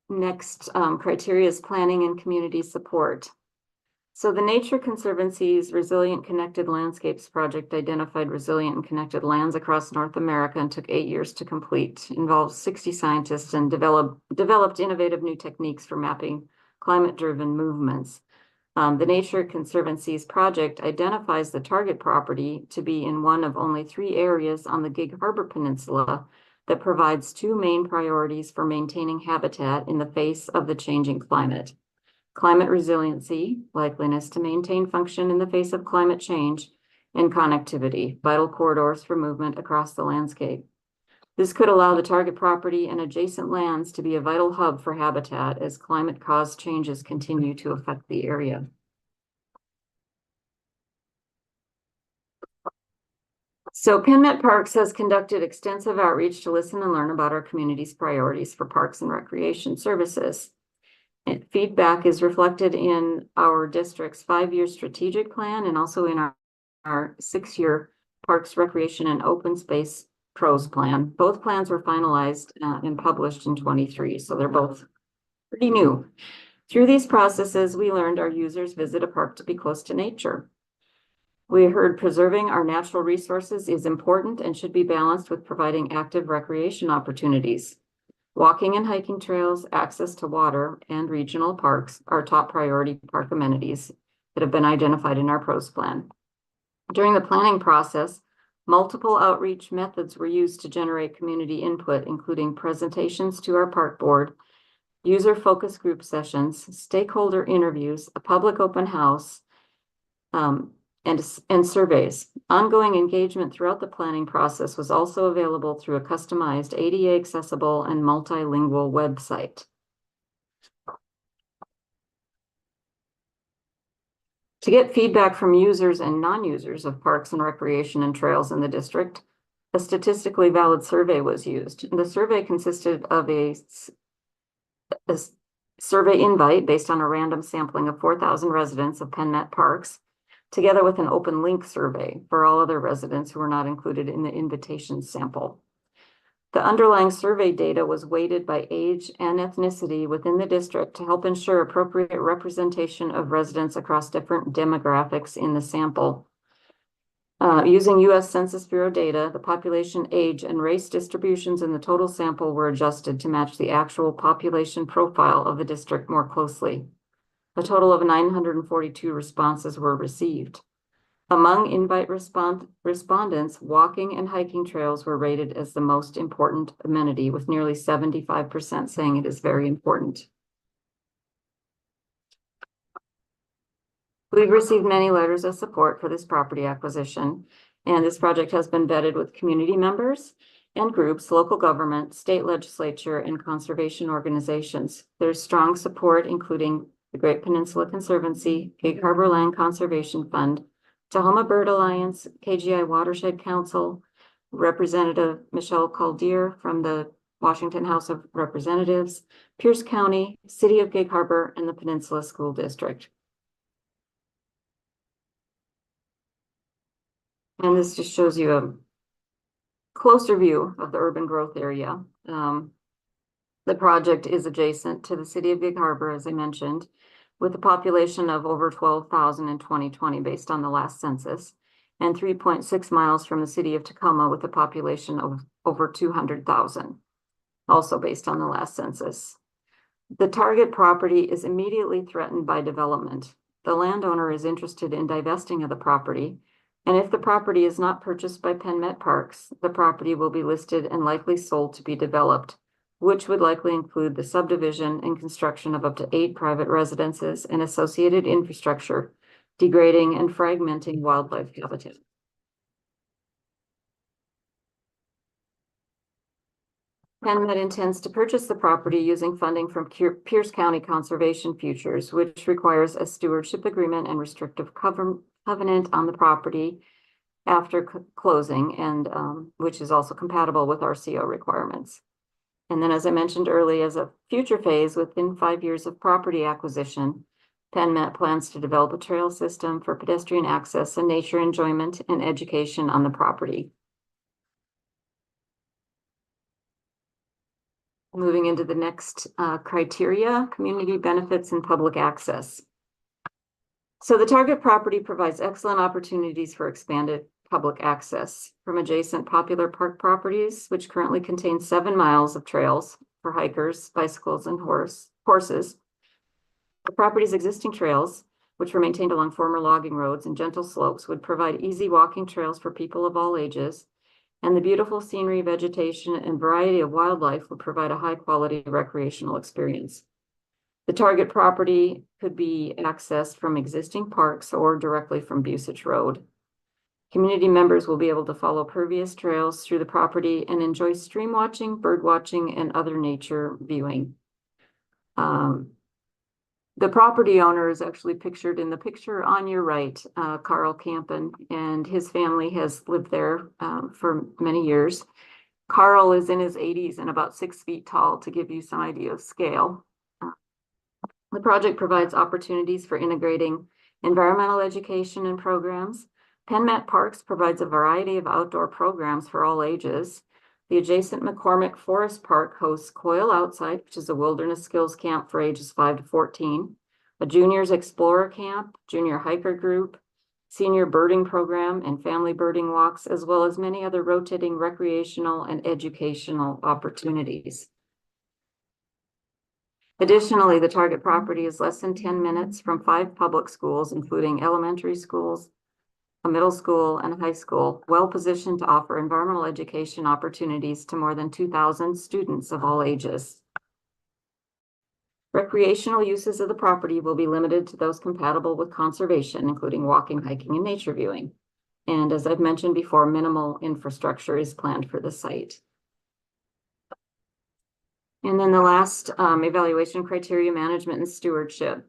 Next criteria is planning and community support. So the Nature Conservancy's Resilient Connected Landscapes project identified resilient and connected lands across North America and took 8 years to complete. Involves 60 scientists and developed innovative new techniques for mapping climate-driven movements. The Nature Conservancy's project identifies the target property to be in one of only 3 areas on the Gig Harbor Peninsula that provides 2 main priorities for maintaining habitat in the face of the changing climate. Climate resiliency, likeliness to maintain function in the face of climate change, and connectivity, vital corridors for movement across the landscape. This could allow the target property and adjacent lands to be a vital hub for habitat as climate-caused changes continue to affect the area. So PennMet Parks has conducted extensive outreach to listen and learn about our community's priorities for parks and recreation services. And feedback is reflected in our district's 5-year strategic plan and also in our 6-year Parks, Recreation, and Open Space PROS plan. Both plans were finalized and published in 23, so they're both pretty new. Through these processes, we learned our users visit a park to be close to nature. We heard preserving our natural resources is important and should be balanced with providing active recreation opportunities. Walking and hiking trails, access to water, and regional parks are top priority park amenities that have been identified in our PROS plan. During the planning process, multiple outreach methods were used to generate community input, including presentations to our park board, user focus group sessions, stakeholder interviews, a public open house, and surveys. Ongoing engagement throughout the planning process was also available through a customized ADA accessible and multilingual website. To get feedback from users and non-users of parks and recreation and trails in the district, a statistically valid survey was used. The survey consisted of a survey invite based on a random sampling of 4,000 residents of PennMet Parks, together with an open link survey for all other residents who were not included in the invitation sample. The underlying survey data was weighted by age and ethnicity within the district to help ensure appropriate representation of residents across different demographics in the sample. Using U.S. Census Bureau data, the population, age, and race distributions in the total sample were adjusted to match the actual population profile of the district more closely. A total of 942 responses were received. Among invite respondents, walking and hiking trails were rated as the most important amenity, with nearly 75% saying it is very important. We've received many letters of support for this property acquisition, and this project has been vetted with community members and groups, local government, state legislature, and conservation organizations. There's strong support, including the Great Peninsula Conservancy, Gig Harbor Land Conservation Fund, Tahoma Bird Alliance, KGI Watershed Council, Representative Michelle Caldier from the Washington House of Representatives, Pierce County, City of Gig Harbor, and the Peninsula School District. And this just shows you a closer view of the urban growth area. The project is adjacent to the City of Gig Harbor, as I mentioned, with a population of over 12,000 in 2020 based on the last census, and 3.6 miles from the City of Tacoma with a population of over 200,000, also based on the last census. The target property is immediately threatened by development. The landowner is interested in divesting of the property, and if the property is not purchased by PennMet Parks, the property will be listed and likely sold to be developed, which would likely include the subdivision and construction of up to 8 private residences and associated infrastructure, degrading and fragmenting wildlife habitat. PennMet intends to purchase the property using funding from Pierce County Conservation Futures, which requires a stewardship agreement and restrictive covenant on the property after closing, and which is also compatible with RCO requirements. And then, as I mentioned earlier, as a future phase, within 5 years of property acquisition, PennMet plans to develop a trail system for pedestrian access and nature enjoyment and education on the property. Moving into the next criteria, community benefits and public access. So the target property provides excellent opportunities for expanded public access from adjacent popular park properties, which currently contain 7 miles of trails for hikers, bicycles, and horses. The property's existing trails, which were maintained along former logging roads and gentle slopes, would provide easy walking trails for people of all ages, and the beautiful scenery, vegetation, and variety of wildlife would provide a high-quality recreational experience. The target property could be accessed from existing parks or directly from Busich Road. Community members will be able to follow pervious trails through the property and enjoy stream watching, bird watching, and other nature viewing. The property owner is actually pictured in the picture on your right, Carl Campen, and his family has lived there for many years. Carl is in his 80s and about 6 feet tall, to give you some idea of scale. The project provides opportunities for integrating environmental education and programs. PennMet Parks provides a variety of outdoor programs for all ages. The adjacent McCormick Forest Park hosts Coil Outside, which is a wilderness skills camp for ages 5 to 14, a Juniors Explorer Camp, Junior Hiker Group, Senior Birding Program, and family birding walks, as well as many other rotating recreational and educational opportunities. Additionally, the target property is less than 10 minutes from 5 public schools, including elementary schools, a middle school, and a high school, well positioned to offer environmental education opportunities to more than 2,000 students of all ages. Recreational uses of the property will be limited to those compatible with conservation, including walking, hiking, and nature viewing. And as I've mentioned before, minimal infrastructure is planned for the site. And then the last evaluation criteria, management and stewardship.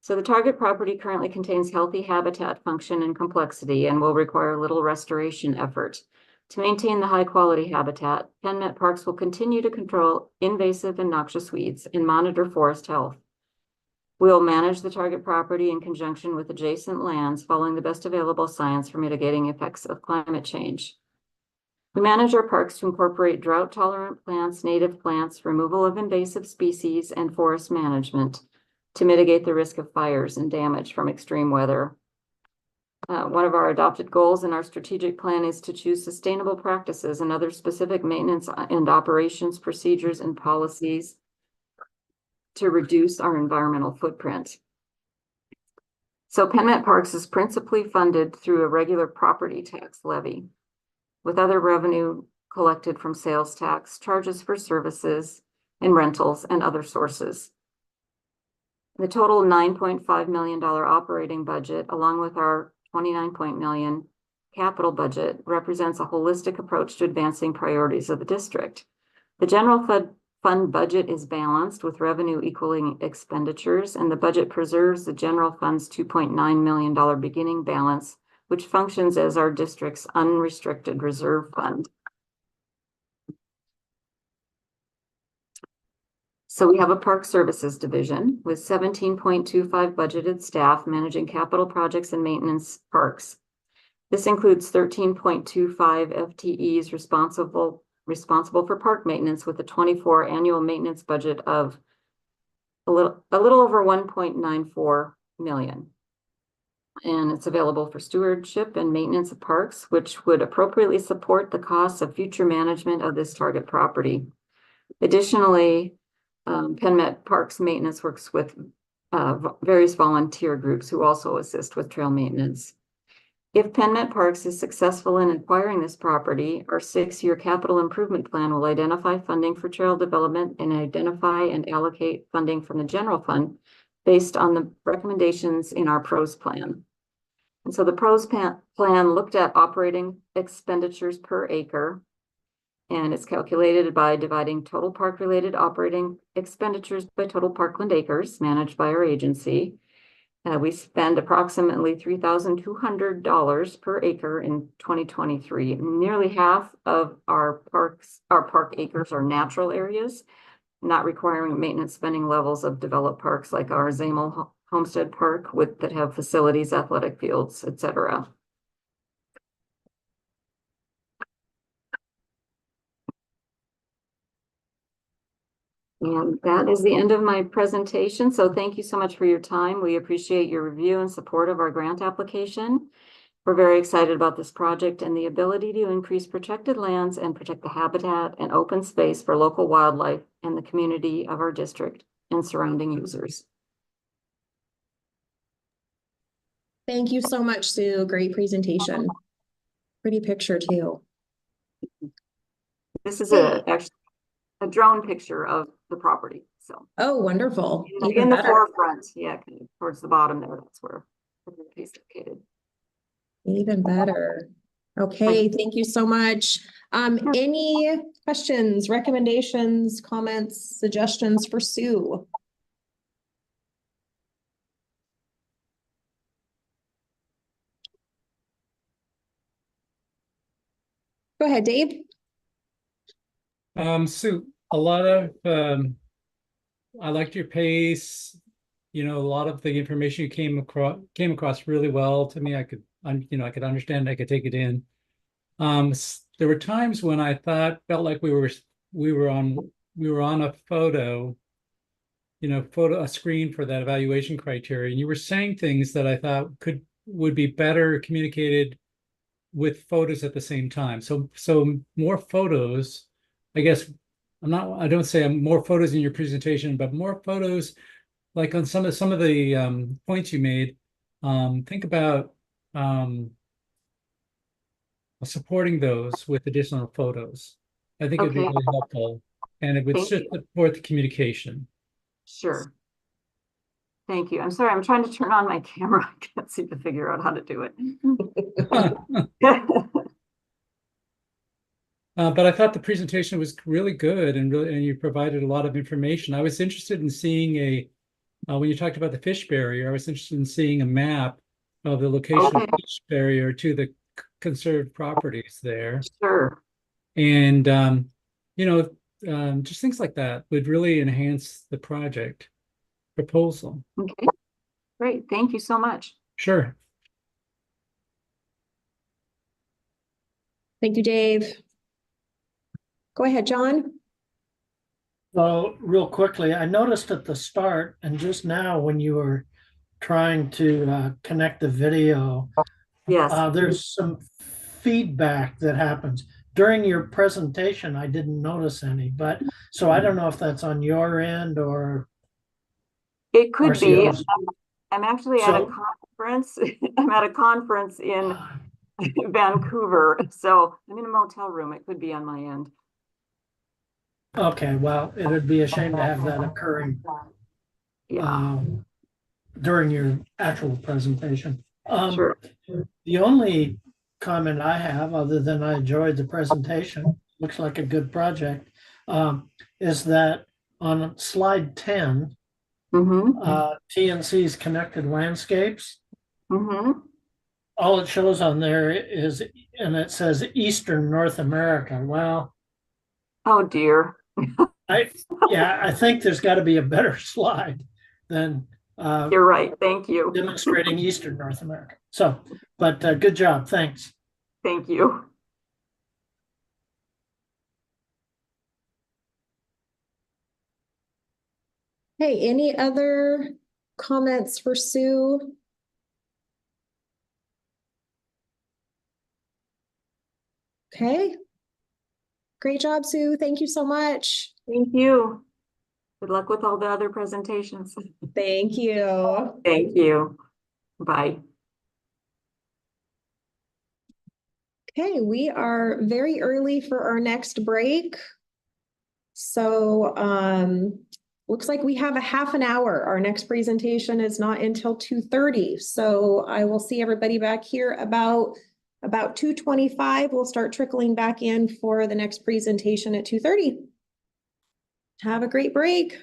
So the target property currently contains healthy habitat function and complexity and will require little restoration effort. To maintain the high quality habitat, PennMet Parks will continue to control invasive and noxious weeds and monitor forest health. We'll manage the target property in conjunction with adjacent lands, following the best available science for mitigating effects of climate change. We manage our parks to incorporate drought-tolerant plants, native plants, removal of invasive species, and forest management to mitigate the risk of fires and damage from extreme weather. One of our adopted goals in our strategic plan is to choose sustainable practices and other specific maintenance and operations procedures and policies to reduce our environmental footprint. So PennMet Parks is principally funded through a regular property tax levy, with other revenue collected from sales tax, charges for services and rentals, and other sources. The total $9.5 million operating budget, along with our $29 million capital budget, represents a holistic approach to advancing priorities of the district. The general fund budget is balanced with revenue equaling expenditures, and the budget preserves the general fund's $2.9 million beginning balance, which functions as our district's unrestricted reserve fund. So we have a Park Services division with 17.25 budgeted staff managing capital projects and maintenance parks. This includes 13.25 FTEs responsible for park maintenance, with a 24 annual maintenance budget of a little over 1.94 million. And it's available for stewardship and maintenance of parks, which would appropriately support the costs of future management of this target property. Additionally, PennMet Parks maintenance works with various volunteer groups who also assist with trail maintenance. If PennMet Parks is successful in acquiring this property, our 6-year capital improvement plan will identify funding for trail development and identify and allocate funding from the general fund based on the recommendations in our PROS plan. And so the PROS plan looked at operating expenditures per acre, and it's calculated by dividing total park-related operating expenditures by total parkland acres managed by our agency. We spend approximately $3,200 per acre in 2023. Nearly half of our park acres are natural areas, not requiring maintenance spending levels of developed parks like our Zamel Homestead Park that have facilities, athletic fields, etc. And that is the end of my presentation. So thank you so much for your time. We appreciate your review and support of our grant application. We're very excited about this project and the ability to increase protected lands and protect the habitat and open space for local wildlife and the community of our district and surrounding users. Thank you so much, Sue. Great presentation. Pretty picture too. This is actually a drone picture of the property. So. Oh, wonderful. In the forefront, yeah, kind of towards the bottom there. That's where the is located. Even better. Okay, thank you so much. Any questions, recommendations, comments, suggestions for Sue? Go ahead, Dave. Sue, a lot of I liked your pace. You know, a lot of the information you came across really well to me. I could understand, I could take it in. There were times when I felt like we were on a photo, a screen for that evaluation criteria, and you were saying things that I thought would be better communicated with photos at the same time. So more photos, I guess. I don't say more photos in your presentation, but more photos like on some of the points you made. Think about supporting those with additional photos. I think it'd be really helpful, and it would just support the communication. Sure. Thank you. I'm sorry, I'm trying to turn on my camera. I can't seem to figure out how to do it. But I thought the presentation was really good, and you provided a lot of information. I was interested in seeing when you talked about the fish barrier, I was interested in seeing a map of the location of the fish barrier to the conserved properties there. Sure. And just things like that would really enhance the project proposal. Okay, great. Thank you so much. Sure. Thank you, Dave. Go ahead, John. Well, real quickly, I noticed at the start and just now when you were trying to connect the video, yes, there's some feedback that happens. During your presentation, I didn't notice any, but so I don't know if that's on your end or it could RCO's. be. I'm actually at a conference. I'm at a conference in Vancouver, so I'm in a motel room. It could be on my end. Okay, well, it would be a shame to have that occurring during your actual presentation. Sure. The only comment I have, other than I enjoyed the presentation, looks like a good project, is that on slide 10, TNC's Connected Landscapes, all it shows on there is, and it says Eastern North America. Well, oh dear. I think there's got to be a better slide than you're right. Thank you. Demonstrating Eastern North America. So, but good job. Thanks. Thank you. Hey, any other comments for Sue? Okay. Great job, Sue. Thank you so much. Thank you. Good luck with all the other presentations. Thank you. Thank you. Bye. Okay, we are very early for our next break. So looks like we have a half an hour. Our next presentation is not until 2:30. So I will see everybody back here about 2:25. We'll start trickling back in for the next presentation at 2:30. Have a great break.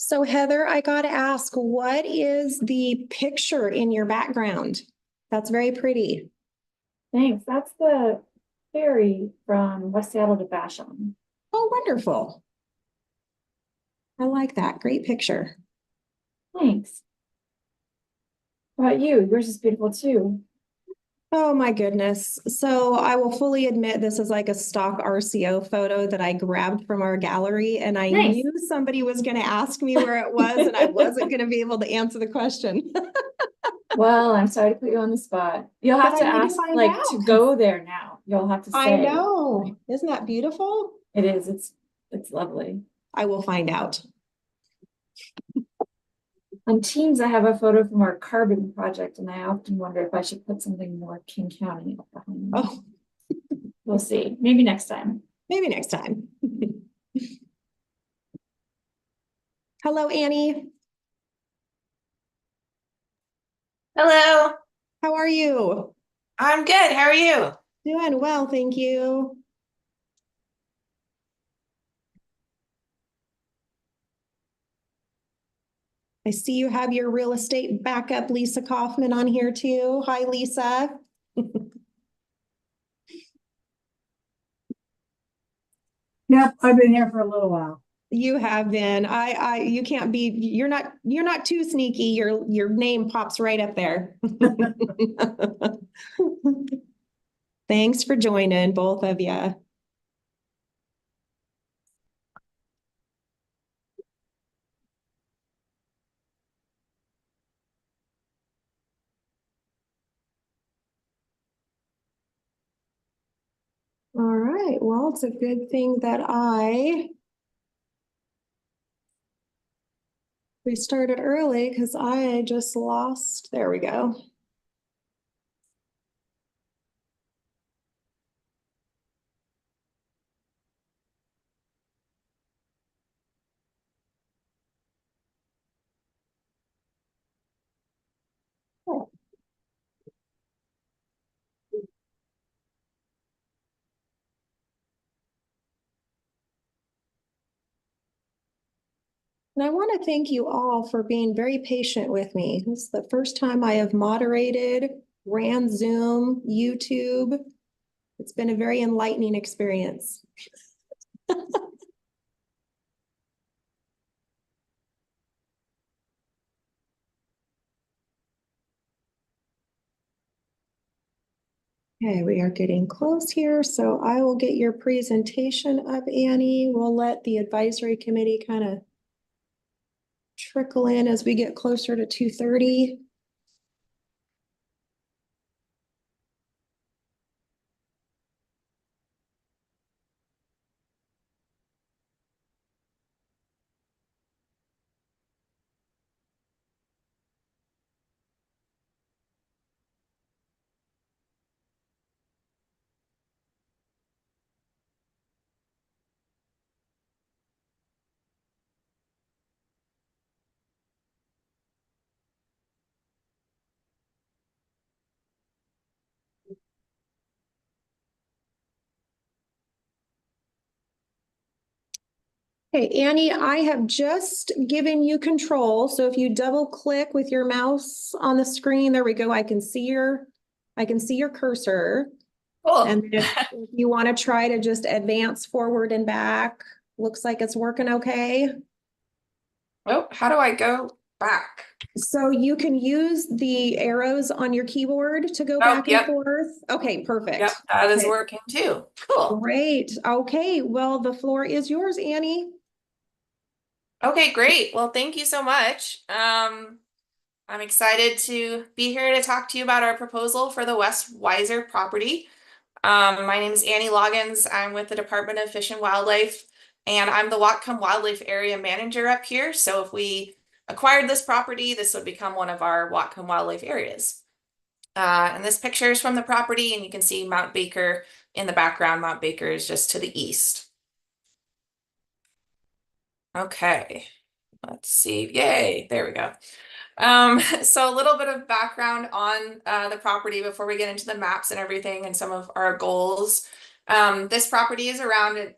So Heather, I gotta ask, what is the picture in your background? That's very pretty. Thanks. That's the ferry from West Seattle to Vashon. Oh, wonderful. I like that. Great picture. Thanks. How about you? Yours is beautiful too. Oh my goodness. So I will fully admit this is like a stock RCO photo that I grabbed from our gallery, and I Nice. knew somebody was going to ask me where it was and I wasn't going to be able to answer the question. Well, I'm sorry to put you on the spot. You'll have But to I need to ask find like out. to go there now. You'll have to say. I know. Isn't that beautiful? It is. It's lovely. I will find out. On Teams, I have a photo from our carbon project, and I often wonder if I should put something more King County up behind me. Oh, We'll see. Maybe next time. maybe next time. Hello, Annie. Hello, How are you? I'm good. How are you? Doing well, thank you. I see you have your real estate backup, Lisa Kaufman, on here too. Hi, Lisa. Yep, I've been here for a little while. You have been. You can't be. You're not too sneaky. Your name pops right up there. Thanks for joining, both of you. All right, well, it's a good thing that we started early because I just lost, there we go. Oh. And I want to thank you all for being very patient with me. This is the first time I have moderated, ran Zoom, YouTube. It's been a very enlightening experience. Okay, we are getting close here, so I will get your presentation up, Annie. We'll let the advisory committee kind of trickle in as we get closer to 2:30. Okay, Annie, I have just given you control. So if you double click with your mouse on the screen, there we go. I can see your cursor. Cool. And if you want to try to just advance forward and back, looks like it's working okay. Oh, how do I go back? So you can use the arrows on your keyboard to go back and forth. Okay, perfect. Yep, that is Okay. working too. Cool. Great. Okay, well, the floor is yours, Annie. Okay, great. Well, thank you so much. I'm excited to be here to talk to you about our proposal for the West Weiser property. My name is Annie Loggins. I'm with the Department of Fish and Wildlife, and I'm the Whatcom Wildlife Area Manager up here. So if we acquired this property, this would become one of our Whatcom Wildlife areas. And this picture is from the property, and you can see Mount Baker in the background. Mount Baker is just to the east. Okay, let's see. Yay, there we go. So a little bit of background on the property before we get into the maps and everything and some of our goals. This property is around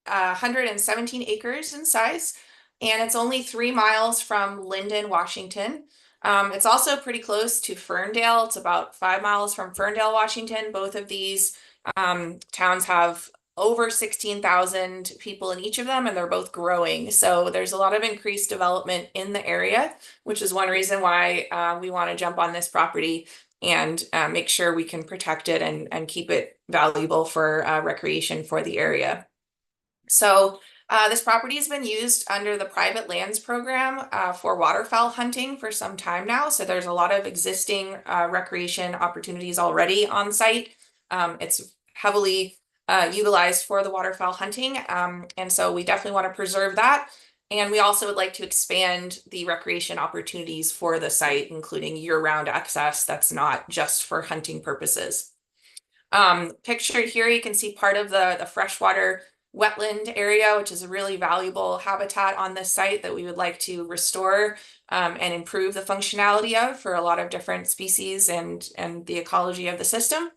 117 acres in size. and it's only 3 miles from Linden, Washington. It's also pretty close to Ferndale. It's about 5 miles from Ferndale, Washington. Both of these towns have over 16,000 people in each of them, and they're both growing. So there's a lot of increased development in the area, which is one reason why we want to jump on this property and make sure we can protect it and keep it valuable for recreation for the area. So this property has been used under the private lands program for waterfowl hunting for some time now. So there's a lot of existing recreation opportunities already on site. It's heavily utilized for the waterfowl hunting. And so we definitely want to preserve that. And we also would like to expand the recreation opportunities for the site, including year-round access that's not just for hunting purposes. Pictured here, you can see part of the freshwater wetland area, which is a really valuable habitat on this site that we would like to restore and improve the functionality of for a lot of different species and the ecology of the system.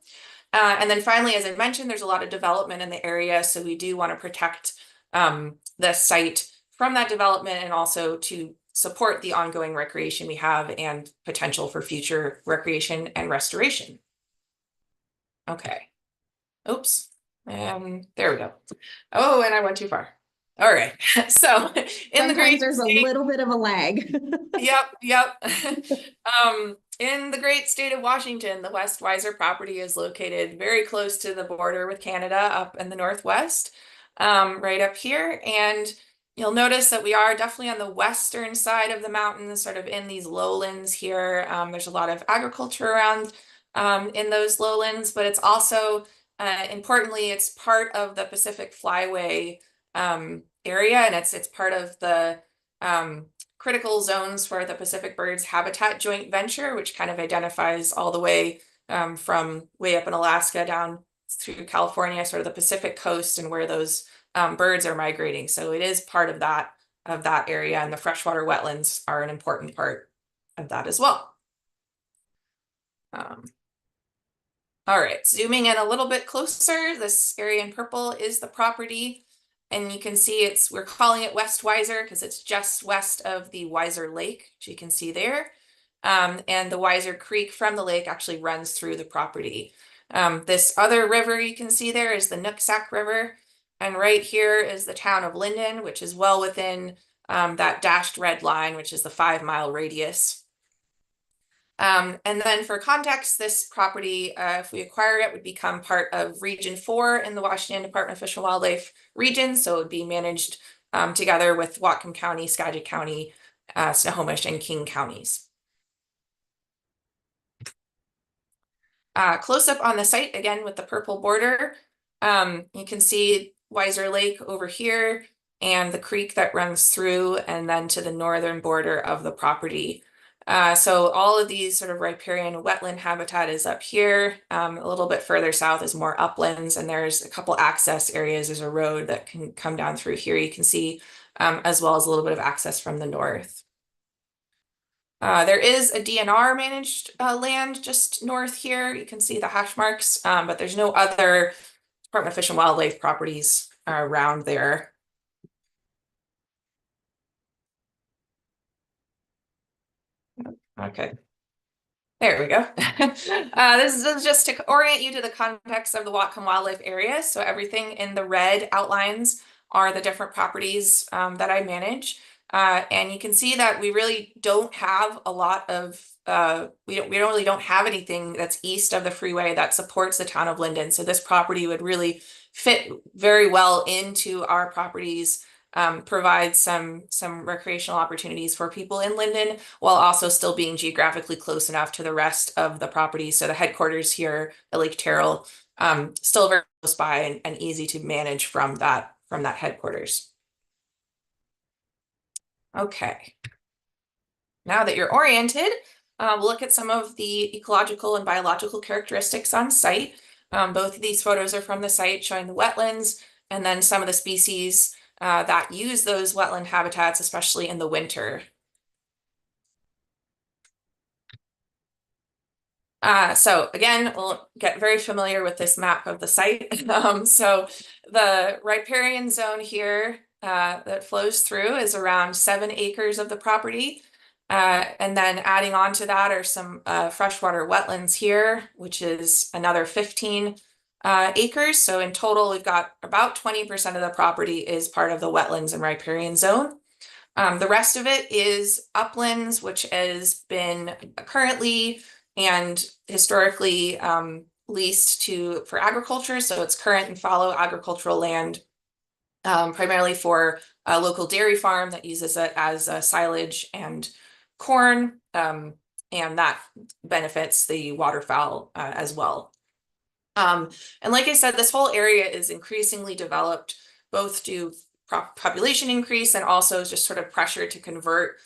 And then finally, as I mentioned, there's a lot of development in the area, so we do want to protect the site from that development and also to support the ongoing recreation we have and potential for future recreation and restoration. Okay. Oops. There we go. Oh, and I went too far. All right. So in the great There's a little bit of a lag. Yep. In the great state of Washington, the West Weiser property is located very close to the border with Canada up in the Northwest, right up here. And you'll notice that we are definitely on the western side of the mountains, sort of in these lowlands here. There's a lot of agriculture around in those lowlands, but it's also importantly, it's part of the Pacific Flyway area, and it's part of the critical zones for the Pacific Birds Habitat Joint Venture, which kind of identifies all the way from way up in Alaska down through California, sort of the Pacific coast and where those birds are migrating. So it is part of that area, and the freshwater wetlands are an important part of that as well. All right, zooming in a little bit closer, this area in purple is the property. And you can see we're calling it West Weiser because it's just west of the Weiser Lake, which you can see there. And the Weiser Creek from the lake actually runs through the property. This other river you can see there is the Nooksack River. And right here is the town of Linden, which is well within that dashed red line, which is the 5-mile radius. And then for context, this property, if we acquire it, would become part of Region 4 in the Washington Department of Fish and Wildlife region. So it would be managed together with Whatcom County, Skagit County, Snohomish, and King counties. Close up on the site, again, with the purple border, you can see Weiser Lake over here and the creek that runs through and then to the northern border of the property. So all of these sort of riparian wetland habitat is up here. A little bit further south is more uplands, and there's a couple access areas. There's a road that can come down through here, you can see, as well as a little bit of access from the north. There is a DNR managed land just north here. You can see the hash marks, but there's no other Department of Fish and Wildlife properties around there. Okay. There we go. This is just to orient you to the context of the Whatcom Wildlife area. So everything in the red outlines are the different properties that I manage. And you can see that we really don't have a lot of, we really don't have anything that's east of the freeway that supports the town of Linden. So this property would really fit very well into our properties, provide some recreational opportunities for people in Linden while also still being geographically close enough to the rest of the property. So the headquarters here at Lake Terrell, still very close by and easy to manage from that headquarters. Okay. Now that you're oriented, we'll look at some of the ecological and biological characteristics on site. Both of these photos are from the site showing the wetlands and then some of the species that use those wetland habitats, especially in the winter. So again, we'll get very familiar with this map of the site. So the riparian zone here that flows through is around 7 acres of the property. And then adding on to that are some freshwater wetlands here, which is another 15 acres. So in total, we've got about 20% of the property is part of the wetlands and riparian zone. The rest of it is uplands, which has been currently and historically leased for agriculture. So it's current and fallow agricultural land, primarily for a local dairy farm that uses it as silage and corn, and that benefits the waterfowl as well. And like I said, this whole area is increasingly developed, both due population increase and also just sort of pressure to convert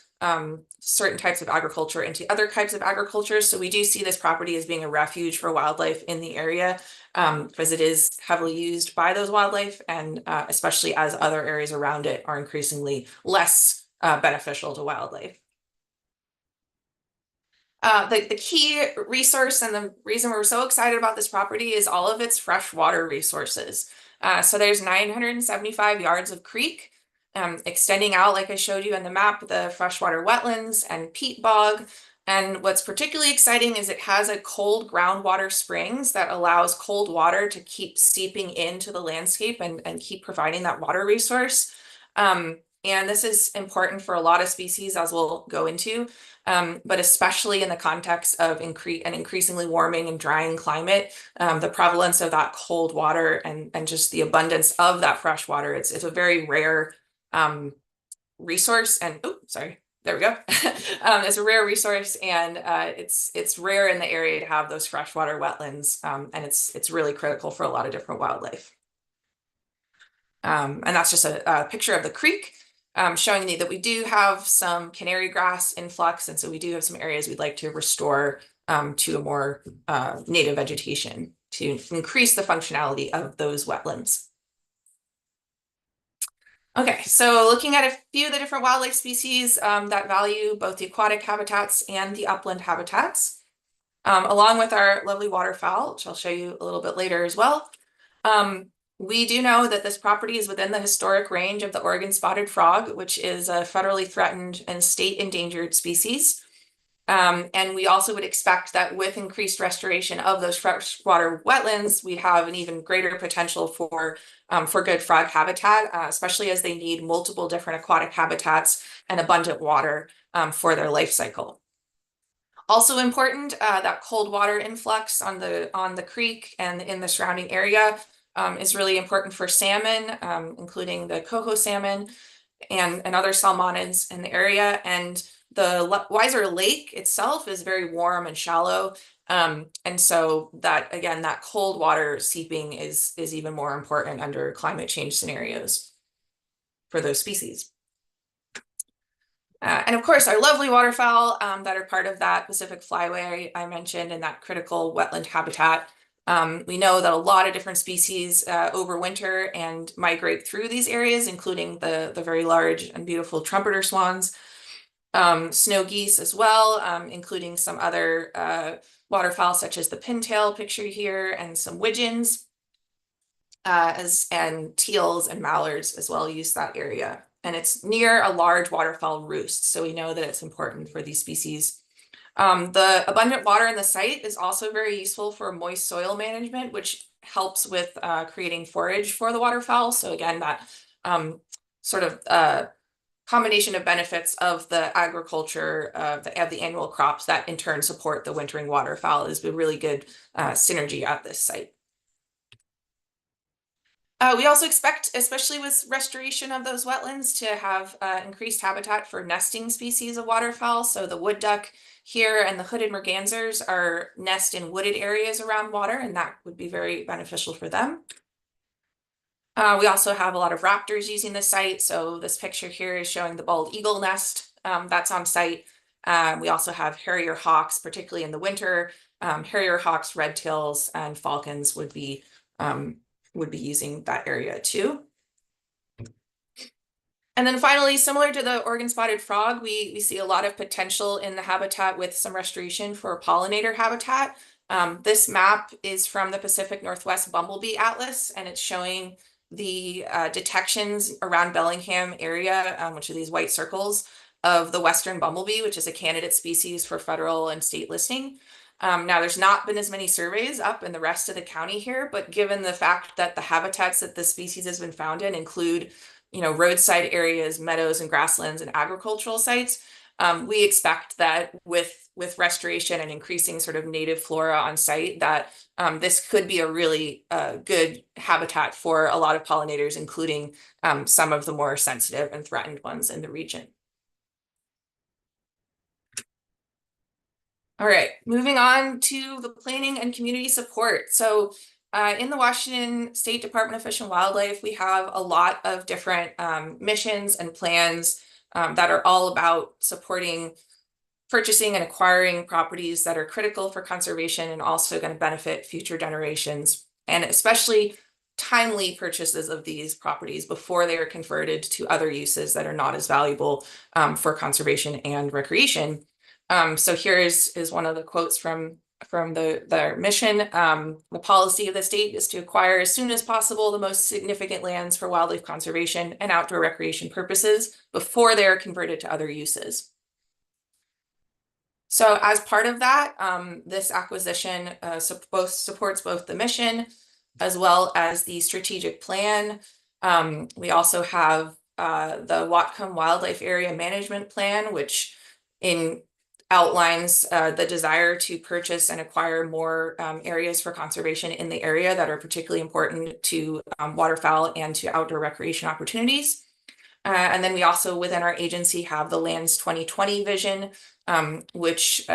certain types of agriculture into other types of agriculture. So we do see this property as being a refuge for wildlife in the area, because it is heavily used by those wildlife, and especially as other areas around it are increasingly less beneficial to wildlife. The key resource and the reason we're so excited about this property is all of its freshwater resources. So there's 975 yards of creek, extending out, like I showed you in the map, the freshwater wetlands and peat bog. And what's particularly exciting is it has a cold groundwater springs that allows cold water to keep seeping into the landscape and keep providing that water resource. And this is important for a lot of species, as we'll go into, but especially in the context of an increasingly warming and drying climate, the prevalence of that cold water and just the abundance of that fresh water, it's a very rare resource. And oh, sorry, there we go. It's a rare resource, and it's rare in the area to have those freshwater wetlands, and it's really critical for a lot of different wildlife. And that's just a picture of the creek, showing me that we do have some canary grass influx, and so we do have some areas we'd like to restore to a more native vegetation to increase the functionality of those wetlands. Okay, so looking at a few of the different wildlife species that value both the aquatic habitats and the upland habitats, along with our lovely waterfowl, which I'll show you a little bit later as well. We do know that this property is within the historic range of the Oregon spotted frog, which is a federally threatened and state endangered species. And we also would expect that with increased restoration of those freshwater wetlands, we have an even greater potential for good frog habitat, especially as they need multiple different aquatic habitats and abundant water for their life cycle. Also important, that cold water influx on the creek and in the surrounding area is really important for salmon, including the coho salmon and other salmonids in the area. And the Weiser Lake itself is very warm and shallow. And so that, again, that cold water seeping is even more important under climate change scenarios for those species. And of course, our lovely waterfowl that are part of that Pacific flyway I mentioned and that critical wetland habitat. We know that a lot of different species overwinter and migrate through these areas, including the very large and beautiful trumpeter swans, snow geese as well, including some other waterfowl such as the pintail pictured here and some widgeons, and teals and mallards as well use that area. And it's near a large waterfowl roost, so we know that it's important for these species. The abundant water in the site is also very useful for moist soil management, which helps with creating forage for the waterfowl. So again, that sort of combination of benefits of the agriculture of the annual crops that in turn support the wintering waterfowl is a really good synergy at this site. We also expect, especially with restoration of those wetlands, to have increased habitat for nesting species of waterfowl. So the wood duck here and the hooded mergansers are nest in wooded areas around water, and that would be very beneficial for them. We also have a lot of raptors using the site. So this picture here is showing the bald eagle nest that's on site. We also have harrier hawks, particularly in the winter. Harrier hawks, red tails, and falcons would be using that area too. And then finally, similar to the Oregon spotted frog, we see a lot of potential in the habitat with some restoration for pollinator habitat. This map is from the Pacific Northwest Bumblebee Atlas, and it's showing the detections around Bellingham area, which are these white circles, of the western bumblebee, which is a candidate species for federal and state listing. Now, there's not been as many surveys up in the rest of the county here, but given the fact that the habitats that the species has been found in include, roadside areas, meadows and grasslands and agricultural sites, we expect that with restoration and increasing sort of native flora on site, that this could be a really good habitat for a lot of pollinators, including some of the more sensitive and threatened ones in the region. All right, moving on to the planning and community support. So in the Washington State Department of Fish and Wildlife, we have a lot of different missions and plans that are all about supporting purchasing and acquiring properties that are critical for conservation and also going to benefit future generations, and especially timely purchases of these properties before they are converted to other uses that are not as valuable for conservation and recreation. So here is one of the quotes from their mission. The policy of the state is to acquire as soon as possible the most significant lands for wildlife conservation and outdoor recreation purposes before they are converted to other uses. So as part of that, this acquisition supports both the mission as well as the strategic plan. We also have the Whatcom Wildlife Area Management Plan, which outlines the desire to purchase and acquire more areas for conservation in the area that are particularly important to waterfowl and to outdoor recreation opportunities. And then we also, within our agency, have the Lands 2020 vision, which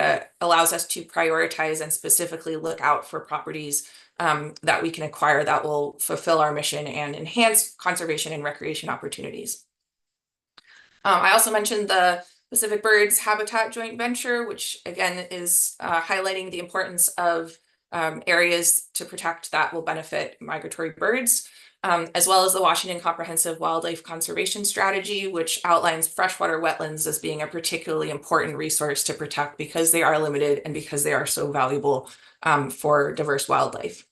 allows us to prioritize and specifically look out for properties that we can acquire that will fulfill our mission and enhance conservation and recreation opportunities. I also mentioned the Pacific Birds Habitat Joint Venture, which again is highlighting the importance of areas to protect that will benefit migratory birds. As well as the Washington Comprehensive Wildlife Conservation Strategy, which outlines freshwater wetlands as being a particularly important resource to protect because they are limited and because they are so valuable for diverse wildlife.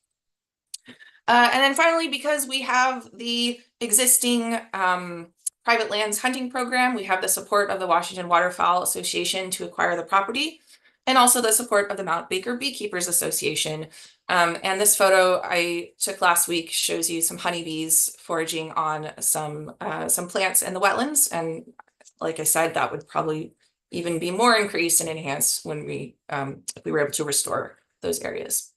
And then finally, because we have the existing private lands hunting program, we have the support of the Washington Waterfowl Association to acquire the property, and also the support of the Mount Baker Beekeepers Association. And this photo I took last week shows you some honeybees foraging on some plants in the wetlands. And like I said, that would probably even be more increased and enhanced when if we were able to restore those areas.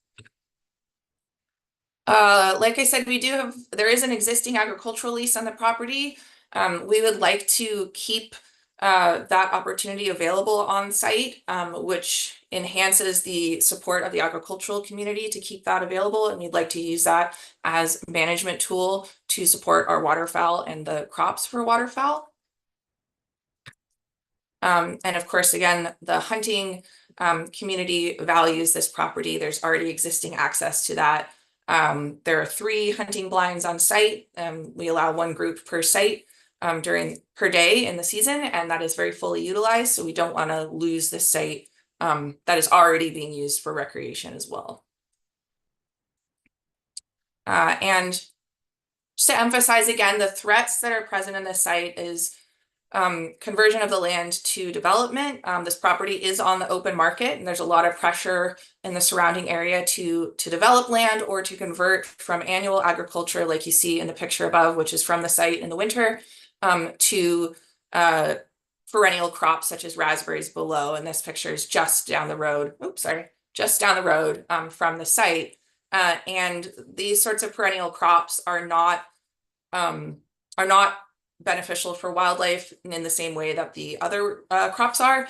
Like I said, there is an existing agricultural lease on the property. We would like to keep that opportunity available on site, which enhances the support of the agricultural community to keep that available. And we'd like to use that as a management tool to support our waterfowl and the crops for waterfowl. And of course, again, the hunting community values this property. There's already existing access to that. There are 3 hunting blinds on site. We allow 1 group per site per day in the season, and that is very fully utilized. So we don't want to lose this site that is already being used for recreation as well. And just to emphasize again, the threats that are present in this site is conversion of the land to development. This property is on the open market, and there's a lot of pressure in the surrounding area to develop land or to convert from annual agriculture, like you see in the picture above, which is from the site in the winter, to perennial crops such as raspberries below. And this picture is just down the road. Oops, sorry, just down the road from the site. And these sorts of perennial crops are not beneficial for wildlife in the same way that the other crops are.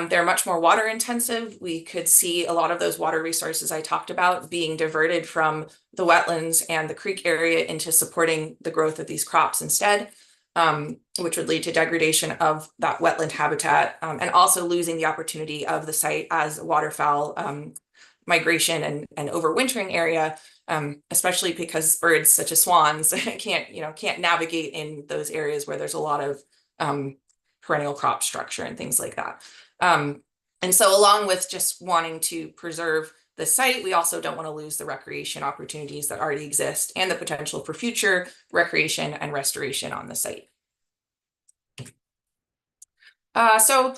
They're much more water intensive. We could see a lot of those water resources I talked about being diverted from the wetlands and the creek area into supporting the growth of these crops instead, which would lead to degradation of that wetland habitat and also losing the opportunity of the site as a waterfowl migration and overwintering area, especially because birds such as swans can't navigate in those areas where there's a lot of perennial crop structure and things like that. And so along with just wanting to preserve the site, we also don't want to lose the recreation opportunities that already exist and the potential for future recreation and restoration on the site. So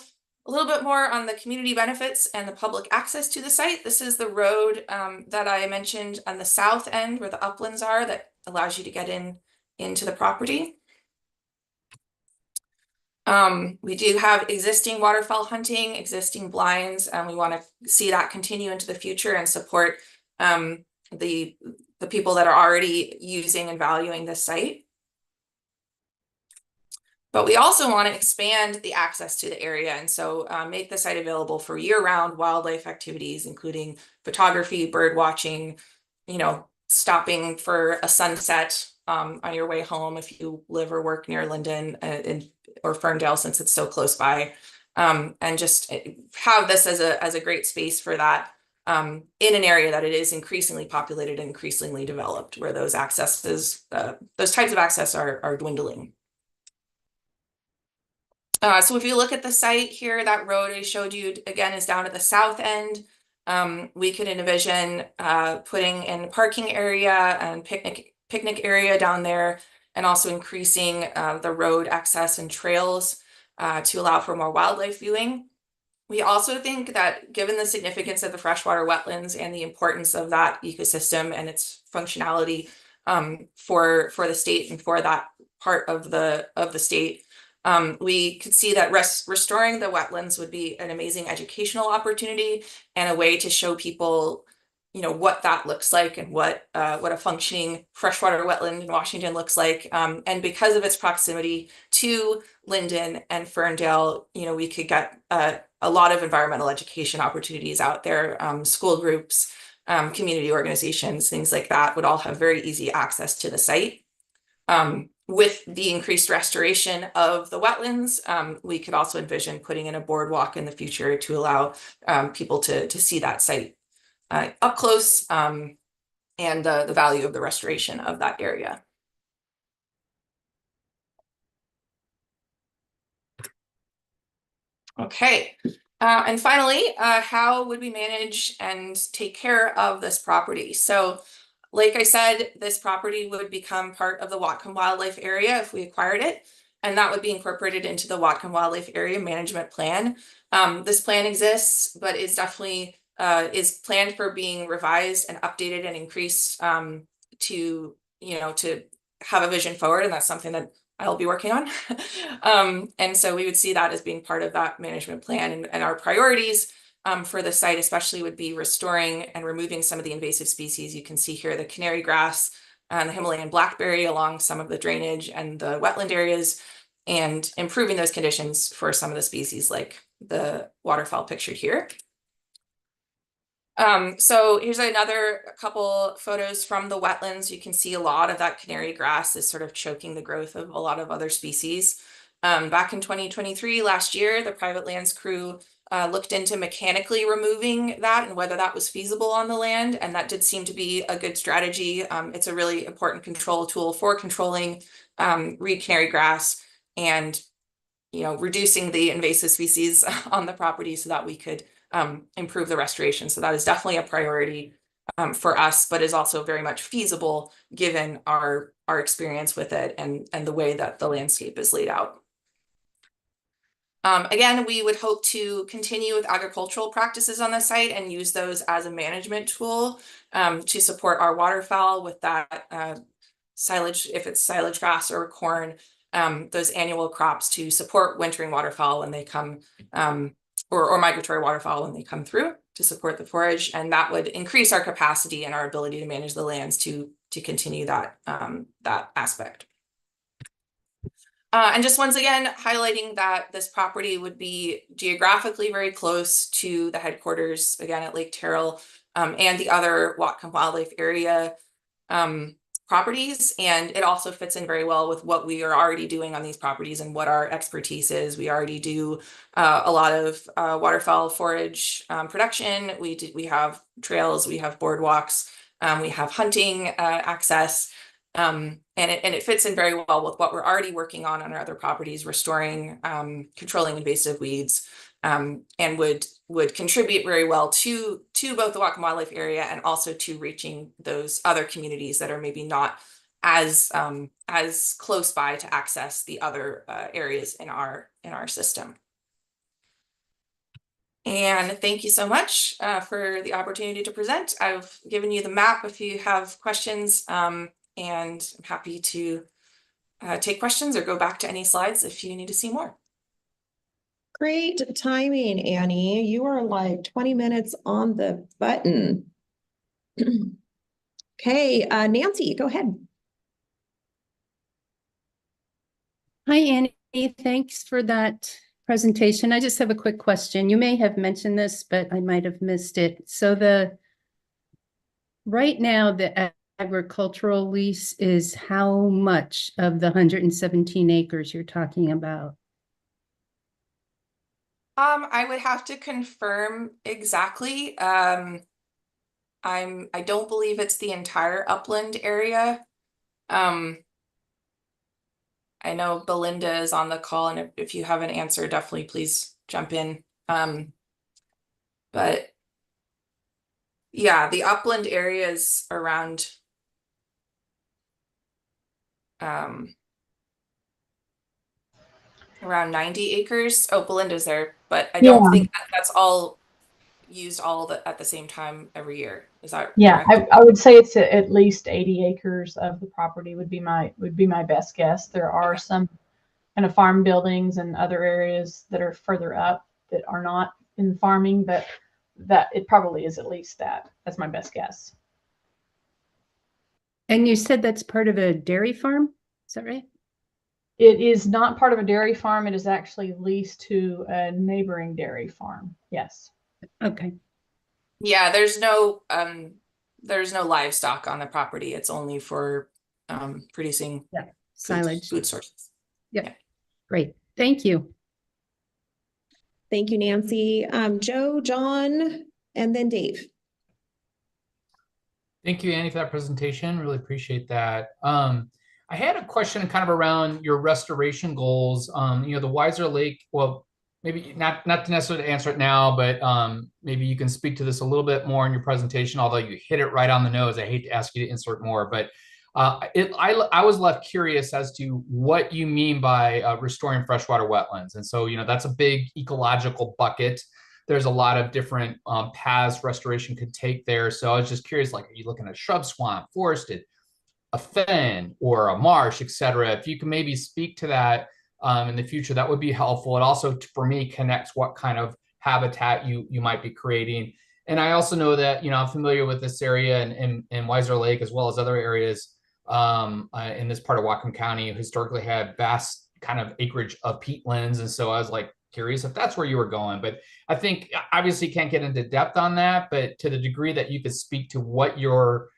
a little bit more on the community benefits and the public access to the site. This is the road that I mentioned on the south end where the uplands are that allows you to get into the property. We do have existing waterfowl hunting, existing blinds, and we want to see that continue into the future and support the people that are already using and valuing this site. But we also want to expand the access to the area, and so make the site available for year-round wildlife activities, including photography, bird watching, stopping for a sunset on your way home if you live or work near Linden or Ferndale, since it's so close by, and just have this as a great space for that in an area that it is increasingly populated and increasingly developed, where those accesses, those types of access are dwindling. So if you look at the site here, that road I showed you again is down at the south end. We could envision putting in parking area and picnic area down there, and also increasing the road access and trails to allow for more wildlife viewing. We also think that given the significance of the freshwater wetlands and the importance of that ecosystem and its functionality for the state and for that part of the state, we could see that restoring the wetlands would be an amazing educational opportunity and a way to show people, what that looks like and what a functioning freshwater wetland in Washington looks like. And because of its proximity to Linden and Ferndale, we could get a lot of environmental education opportunities out there. School groups, community organizations, things like that would all have very easy access to the site. With the increased restoration of the wetlands, we could also envision putting in a boardwalk in the future to allow people to see that site up close, and the value of the restoration of that area. Okay, and finally, how would we manage and take care of this property? So, like I said, this property would become part of the Whatcom Wildlife Area if we acquired it, and that would be incorporated into the Whatcom Wildlife Area Management Plan. This plan exists, but is definitely is planned for being revised and updated and increased to have a vision forward, and that's something that I'll be working on. And so we would see that as being part of that management plan, and our priorities for the site especially would be restoring and removing some of the invasive species. You can see here the canary grass and the Himalayan blackberry along some of the drainage and the wetland areas, and improving those conditions for some of the species like the waterfowl pictured here. So here's another couple photos from the wetlands. You can see a lot of that canary grass is sort of choking the growth of a lot of other species. Back in 2023, last year, the private lands crew looked into mechanically removing that and whether that was feasible on the land, and that did seem to be a good strategy. It's a really important control tool for controlling reed canary grass and reducing the invasive species on the property so that we could improve the restoration. So that is definitely a priority for us, but is also very much feasible given our experience with it and the way that the landscape is laid out. Again, we would hope to continue with agricultural practices on the site and use those as a management tool to support our waterfowl with that silage, if it's silage grass or corn, those annual crops to support wintering waterfowl when they come, or migratory waterfowl when they come through to support the forage. And that would increase our capacity and our ability to manage the lands to continue that, that aspect. And just once again, highlighting that this property would be geographically very close to the headquarters, again, at Lake Terrell, and the other Whatcom Wildlife Area properties. And it also fits in very well with what we are already doing on these properties and what our expertise is. We already do a lot of waterfowl forage production. We have trails, we have boardwalks, we have hunting access. And it fits in very well with what we're already working on our other properties, restoring, controlling invasive weeds, and would contribute very well to both the Whatcom Wildlife Area and also to reaching those other communities that are maybe not as close by to access the other areas in our system. And thank you so much for the opportunity to present. I've given you the map if you have questions, and I'm happy to take questions or go back to any slides if you need to see more. Great timing, Annie. You are like 20 minutes on the button. Okay, Nancy, go ahead. Hi, Annie. Thanks for that presentation. I just have a quick question. You may have mentioned this, but I might have missed it. So right now, the agricultural lease is how much of the 117 acres you're talking about? I would have to confirm exactly. I don't believe it's the entire upland area. I know Belinda is on the call, and if you have an answer, definitely please jump in. But yeah, the upland area is around around 90 acres. Oh, Belinda's there, but I don't think that's all used at the same time every year. Is that correct? I would say it's at least 80 acres of the property would be my best guess. There are some kind of farm buildings and other areas that are further up that are not in farming, but that it probably is at least that. That's my best guess. And you said that's part of a dairy farm? Is that right? It is not part of a dairy farm. It is actually leased to a neighboring dairy farm. Yes. Okay. Yeah, there's no livestock on the property. It's only for producing silage food sources. Yeah. Great. Thank you. Thank you, Nancy. Joe, John, and then Dave. Thank you, Annie, for that presentation. Really appreciate that. I had a question kind of around your restoration goals. The Weiser Lake, well, maybe not necessarily to answer it now, but maybe you can speak to this a little bit more in your presentation, although you hit it right on the nose. I hate to ask you to insert more, but I was left curious as to what you mean by restoring freshwater wetlands. And so, that's a big ecological bucket. There's a lot of different paths restoration could take there. So I was just curious, like, are you looking at shrub swamp, forested, a fen, or a marsh, et cetera? If you can maybe speak to that in the future, that would be helpful. It also, for me, connects what kind of habitat you might be creating. And I also know that, I'm familiar with this area and Weiser Lake, as well as other areas in this part of Whatcom County, historically had vast kind of acreage of peatlands. And so I was like curious if that's where you were going. But I think obviously you can't get into depth on that, but to the degree that you could speak to what your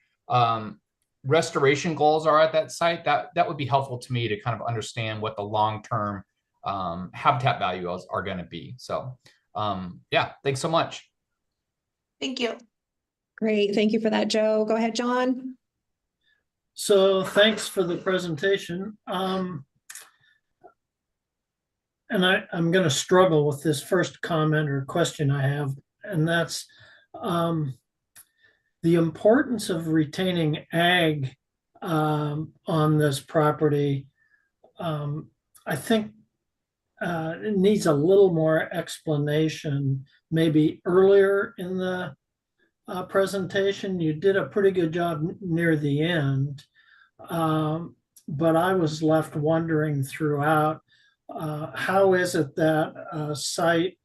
restoration goals are at that site, that would be helpful to me to kind of understand what the long-term habitat values are going to be. So yeah, thanks so much. Thank you. Great. Thank you for that, Joe. Go ahead, John. So thanks for the presentation. And I'm going to struggle with this first comment or question I have, and that's the importance of retaining ag on this property. I think it needs a little more explanation, maybe earlier in the presentation. You did a pretty good job near the end, but I was left wondering throughout, how is it that a site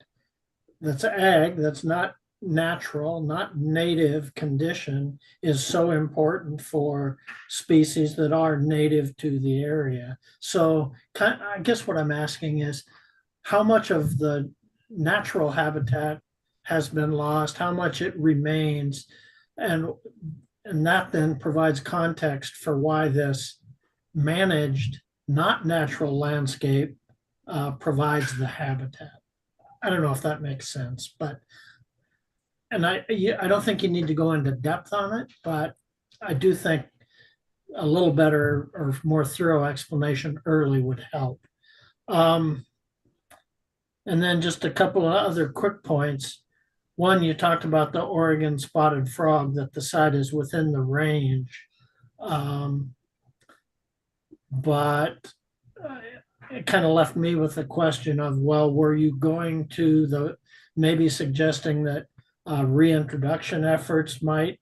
that's ag, that's not natural, not native condition, is so important for species that are native to the area? So I guess what I'm asking is, how much of the natural habitat has been lost, how much it remains, and that then provides context for why this managed, not natural landscape provides the habitat. I don't know if that makes sense, but I don't think you need to go into depth on it, but I do think a little better or more thorough explanation early would help. And then just a couple of other quick points. One, you talked about the Oregon spotted frog, that the site is within the range. But it kind of left me with the question of, well, were you going to maybe suggesting that reintroduction efforts might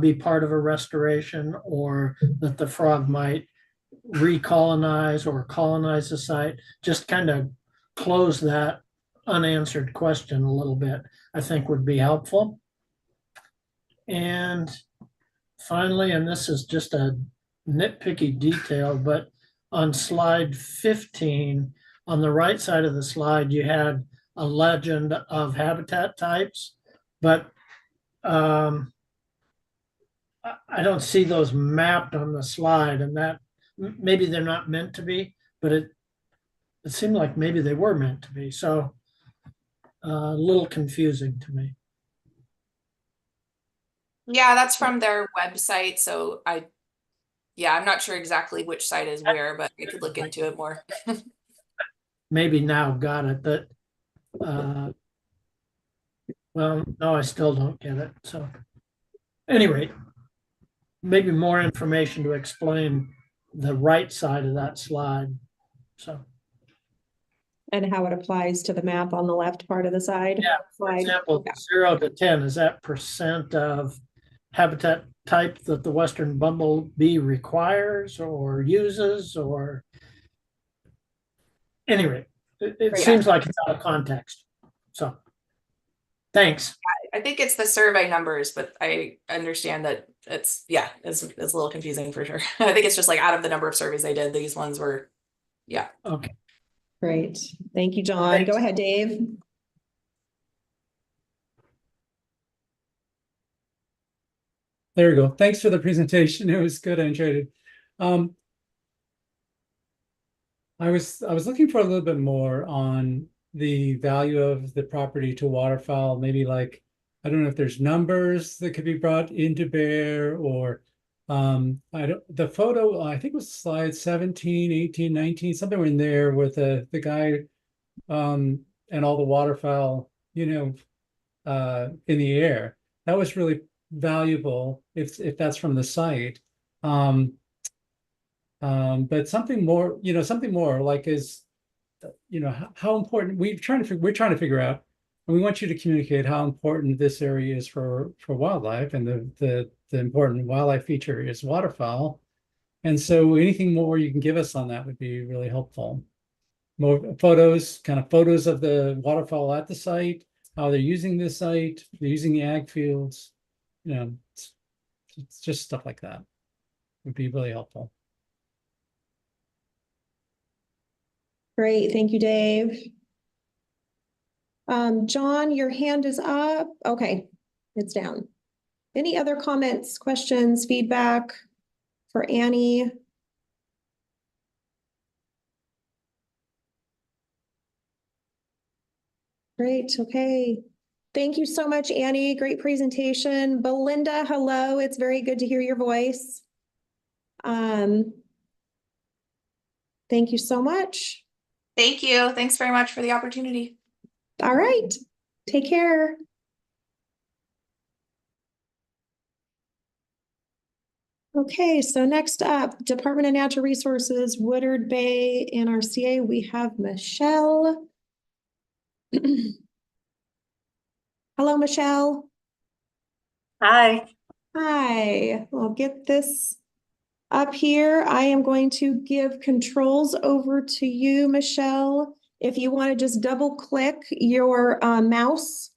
be part of a restoration, or that the frog might recolonize or colonize the site? Just kind of close that unanswered question a little bit, I think would be helpful. And finally, and this is just a nitpicky detail, but on slide 15, on the right side of the slide, you had a legend of habitat types, but I don't see those mapped on the slide, and that maybe they're not meant to be, but it seemed like maybe they were meant to be. So a little confusing to me. Yeah, that's from their website. So I'm not sure exactly which site is where, but I could look into it more. Maybe now got it, but well, no, I still don't get it. So anyway, maybe more information to explain the right side of that slide. So. And how it applies to the map on the left part of the side. Yeah, for example, 0 to 10, is that percent of habitat type that the Western bumblebee requires or uses, or anyway, it seems like it's out of context. So thanks. I think it's the survey numbers, but I understand that it's a little confusing for sure. I think it's just like out of the number of surveys they did, these ones were, Okay. Great. Thank you, John. Thanks. Go ahead, Dave. There you go. Thanks for the presentation. It was good. I enjoyed it. I was looking for a little bit more on the value of the property to waterfowl. Maybe like, I don't know if there's numbers that could be brought into bear, or the photo, I think it was slide 17, 18, 19, somewhere in there with the guy and all the waterfowl, in the air. That was really valuable if that's from the site. But something more, like is, how important we're trying to figure out, and we want you to communicate how important this area is for wildlife, and the important wildlife feature is waterfowl. And so anything more you can give us on that would be really helpful. More photos, kind of photos of the waterfowl at the site, how they're using the site, they're using the ag fields, it's just stuff like that would be really helpful. Great. Thank you, Dave. John, your hand is up. Okay, it's down. Any other comments, questions, feedback for Annie? Great. Okay. Thank you so much, Annie. Great presentation. Belinda, hello. It's very good to hear your voice. Thank you so much. Thank you. Thanks very much for the opportunity. All right. Take care. Okay, so next up, Department of Natural Resources, Woodard Bay, NRCA, we have Michelle. Hello, Michelle. Hi. Hi, I'll get this up here. I am going to give controls over to you, Michelle. If you want to just double click your mouse.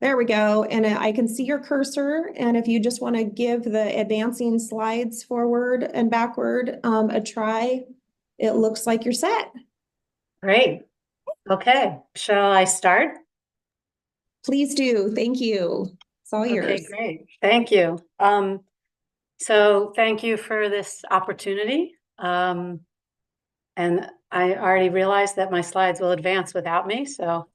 There we go. And I can see your cursor. And if you just want to give the advancing slides forward and backward a try, it looks like you're set. Great. Okay. Shall I start? Please do. Thank you. It's all yours. Okay, great. Thank you. So thank you for this opportunity. And I already realized that my slides will advance without me. So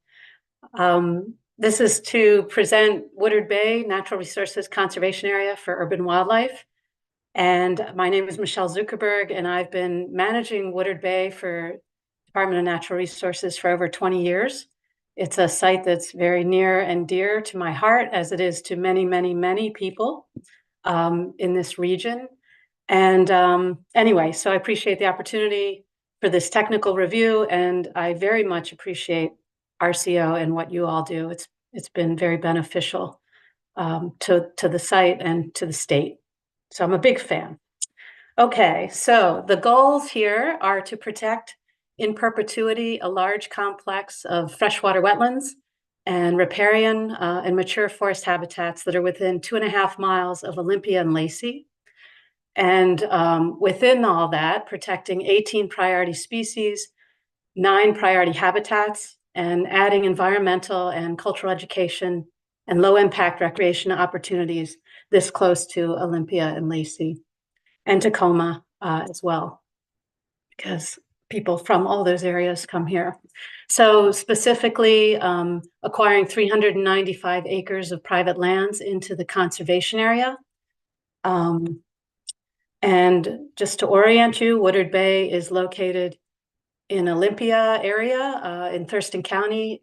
this is to present Woodard Bay Natural Resources Conservation Area for Urban Wildlife. And my name is Michelle Zuckerberg, and I've been managing Woodard Bay for Department of Natural Resources for over 20 years. It's a site that's very near and dear to my heart, as it is to many, many, many people in this region. And anyway, so I appreciate the opportunity for this technical review, and I very much appreciate RCO and what you all do. It's been very beneficial to the site and to the state. So I'm a big fan. Okay, so the goals here are to protect in perpetuity a large complex of freshwater wetlands and riparian and mature forest habitats that are within 2.5 miles of Olympia and Lacey. And within all that, protecting 18 priority species, 9 priority habitats, and adding environmental and cultural education and low impact recreation opportunities this close to Olympia and Lacey and Tacoma as well, because people from all those areas come here. So specifically acquiring 395 acres of private lands into the conservation area. And just to orient you, Woodard Bay is located in Olympia area in Thurston County.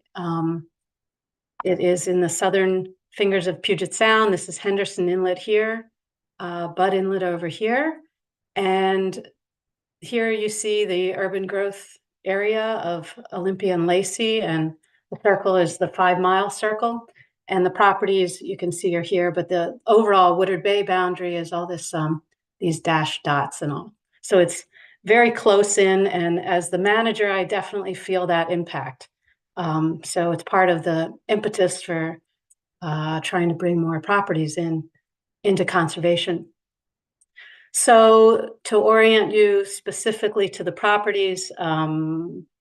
It is in the southern fingers of Puget Sound. This is Henderson Inlet here, Budd Inlet over here. And here you see the urban growth area of Olympia and Lacey, and the circle is the 5-mile circle. And the properties you can see are here, but the overall Woodard Bay boundary is all this, these dashed dots and all. So it's very close in, and as the manager, I definitely feel that impact. So it's part of the impetus for trying to bring more properties into conservation. So to orient you specifically to the properties,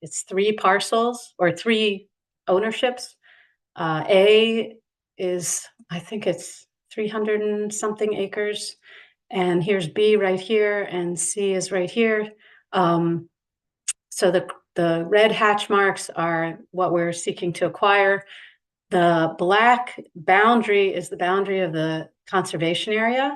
it's 3 parcels or 3 ownerships. A is, I think it's 300 and something acres. And here's B right here, and C is right here. So the red hatch marks are what we're seeking to acquire. The black boundary is the boundary of the conservation area.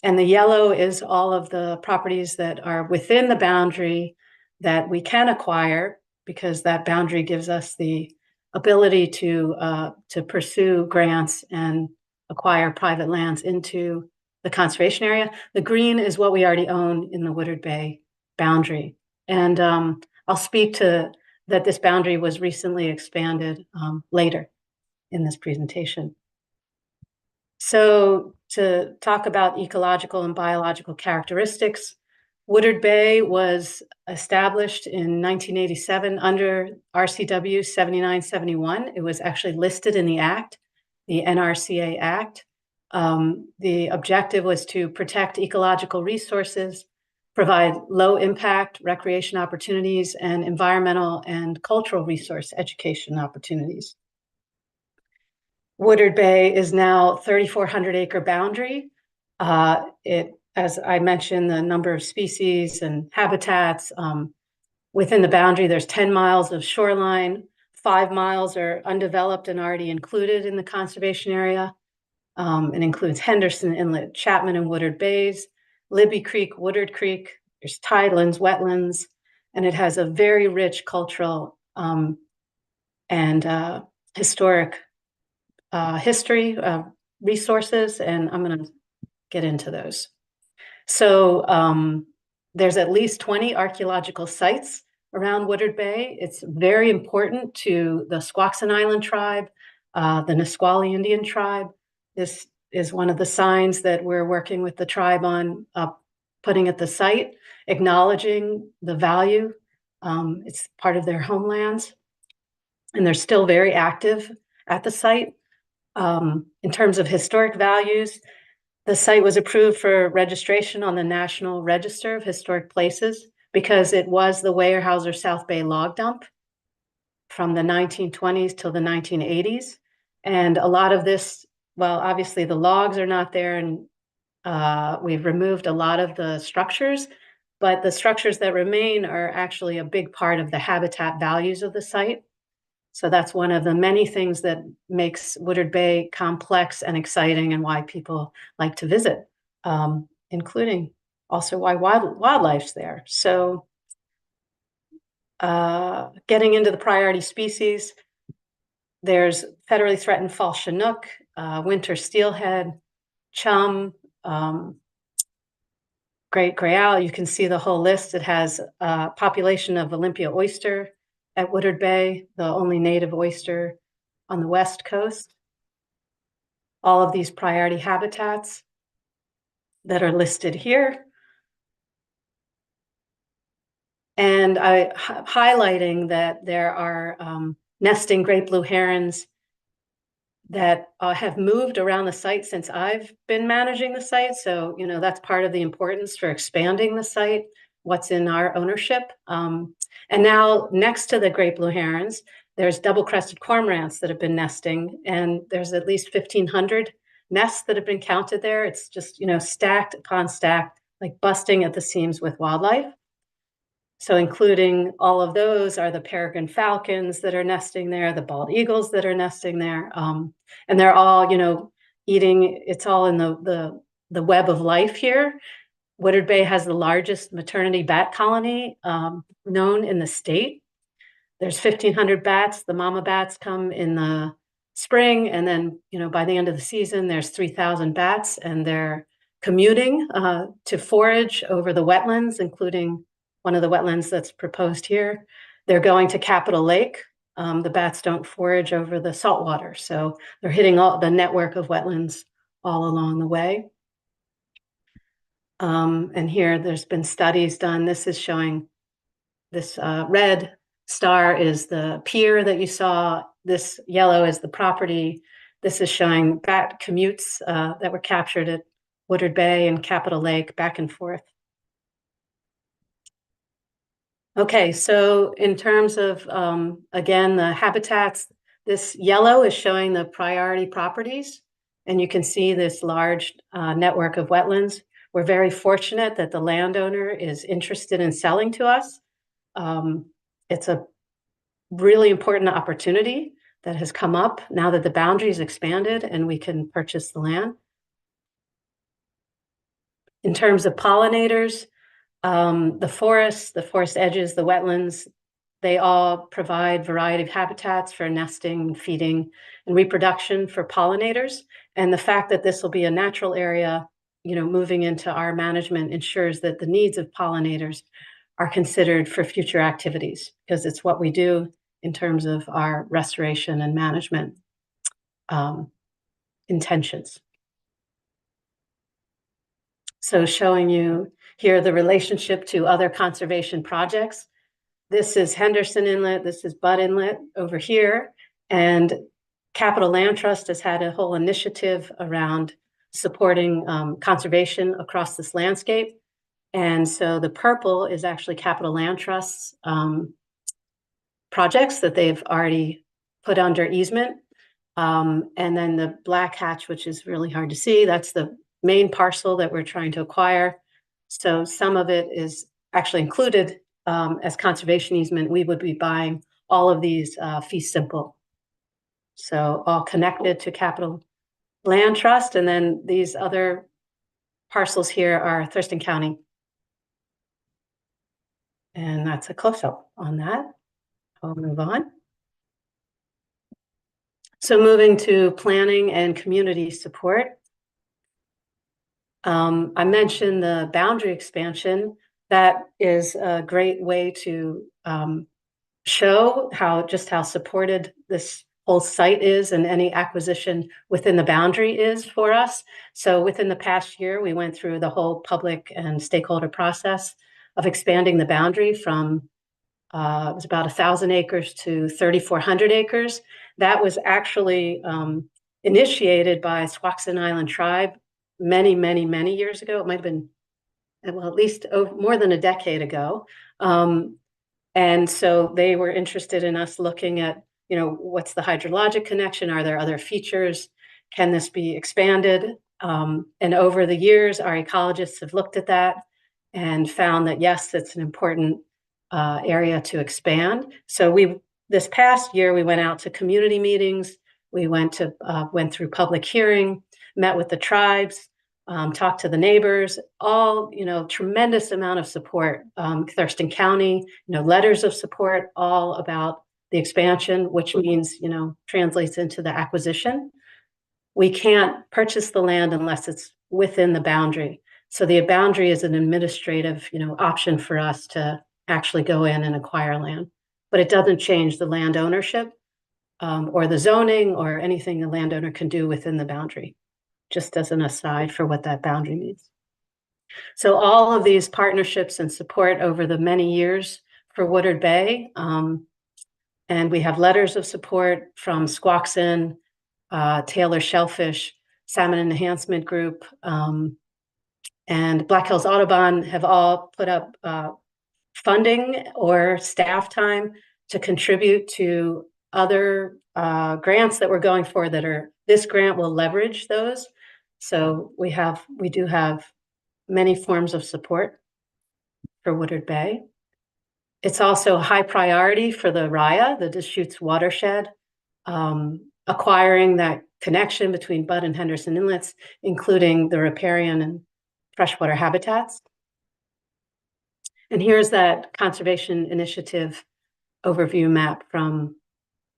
And the yellow is all of the properties that are within the boundary that we can acquire, because that boundary gives us the ability to pursue grants and acquire private lands into the conservation area. The green is what we already own in the Woodard Bay boundary. And I'll speak to that this boundary was recently expanded later in this presentation. So to talk about ecological and biological characteristics, Woodard Bay was established in 1987 under RCW 7971. It was actually listed in the Act, the NRCA Act. The objective was to protect ecological resources, provide low impact recreation opportunities, and environmental and cultural resource education opportunities. Woodard Bay is now 3,400 acre boundary. As I mentioned, the number of species and habitats within the boundary, there's 10 miles of shoreline, 5 miles are undeveloped and already included in the conservation area. It includes Henderson Inlet, Chapman and Woodard Bays, Libby Creek, Woodard Creek, there's tidelands, wetlands, and it has a very rich cultural and historic history resources, and I'm going to get into those. So there's at least 20 archaeological sites around Woodard Bay. It's very important to the Squaxin Island tribe, the Nisqually Indian tribe. This is one of the signs that we're working with the tribe on putting at the site, acknowledging the value. It's part of their homelands, and they're still very active at the site. In terms of historic values, the site was approved for registration on the National Register of Historic Places because it was the Weyerhaeuser South Bay log dump from the 1920s till the 1980s. And a lot of this, well, obviously the logs are not there, and we've removed a lot of the structures, but the structures that remain are actually a big part of the habitat values of the site. So that's one of the many things that makes Woodard Bay complex and exciting, and why people like to visit, including also why wildlife's there. So Getting into the priority species, there's federally threatened false Chinook, winter steelhead, chum, great gray owl. You can see the whole list. It has a population of Olympia oyster at Woodard Bay, the only native oyster on the West Coast. All of these priority habitats that are listed here. And highlighting that there are nesting great blue herons that have moved around the site since I've been managing the site. So, you know, that's part of the importance for expanding the site, what's in our ownership. And now next to the great blue herons, there's double-crested cormorants that have been nesting, and there's at least 1,500 nests that have been counted there. It's just, you know, stacked upon stacked, like busting at the seams with wildlife. So including all of those are the peregrine falcons that are nesting there, the bald eagles that are nesting there. And they're all, you know, eating, it's all in the web of life here. Woodard Bay has the largest maternity bat colony known in the state. There's 1,500 bats. The mama bats come in the spring, and then, you know, by the end of the season, there's 3,000 bats, and they're commuting to forage over the wetlands, including one of the wetlands that's proposed here. They're going to Capitol Lake. The bats don't forage over the saltwater, so they're hitting all the network of wetlands all along the way. And here there's been studies done. This is showing this red star is the pier that you saw. This yellow is the property. This is showing bat commutes that were captured at Woodard Bay and Capitol Lake back and forth. Okay, so in terms of, again, the habitats, this yellow is showing the priority properties, and you can see this large network of wetlands. We're very fortunate that the landowner is interested in selling to us. It's a really important opportunity that has come up now that the boundaries expanded and we can purchase the land. In terms of pollinators, the forest edges, the wetlands, they all provide variety of habitats for nesting, feeding, and reproduction for pollinators. And the fact that this will be a natural area, you know, moving into our management ensures that the needs of pollinators are considered for future activities, because it's what we do in terms of our restoration and management intentions. So showing you here the relationship to other conservation projects. This is Henderson Inlet, this is Butt Inlet over here, and Capital Land Trust has had a whole initiative around supporting conservation across this landscape. And so the purple is actually Capital Land Trust's projects that they've already put under easement. And then the black hatch, which is really hard to see, that's the main parcel that we're trying to acquire. So some of it is actually included as conservation easement. We would be buying all of these fee simple. So all connected to Capital Land Trust. And then these other parcels here are Thurston County. And that's a close-up on that. I'll move on. So moving to planning and community support. I mentioned the boundary expansion. That is a great way to show how supported this whole site is and any acquisition within the boundary is for us. So within the past year, we went through the whole public and stakeholder process of expanding the boundary from it was about 1,000 acres to 3,400 acres. That was actually initiated by Squaxin Island Tribe many, many, many years ago. It might have been, well, at least more than a decade ago. And so they were interested in us looking at, you know, what's the hydrologic connection? Are there other features? Can this be expanded? And over the years, our ecologists have looked at that and found that, yes, it's an important area to expand. So this past year, we went out to community meetings. We went through public hearing, met with the tribes. talked to the neighbors, all, tremendous amount of support. Thurston County, letters of support, all about the expansion, which means, translates into the acquisition. We can't purchase the land unless it's within the boundary. So the boundary is an administrative, option for us to actually go in and acquire land, but it doesn't change the land ownership or the zoning or anything the landowner can do within the boundary, just as an aside for what that boundary means. So all of these partnerships and support over the many years for Woodard Bay, and we have letters of support from Squaxin, Taylor Shellfish, Salmon Enhancement Group, and Black Hills Audubon have all put up funding or staff time to contribute to other grants that we're going for that are, this grant will leverage those. So we do have many forms of support for Woodard Bay. It's also high priority for the Raya, the Deschutes watershed, acquiring that connection between Bud and Henderson Inlets, including the riparian and freshwater habitats. And here's that conservation initiative overview map from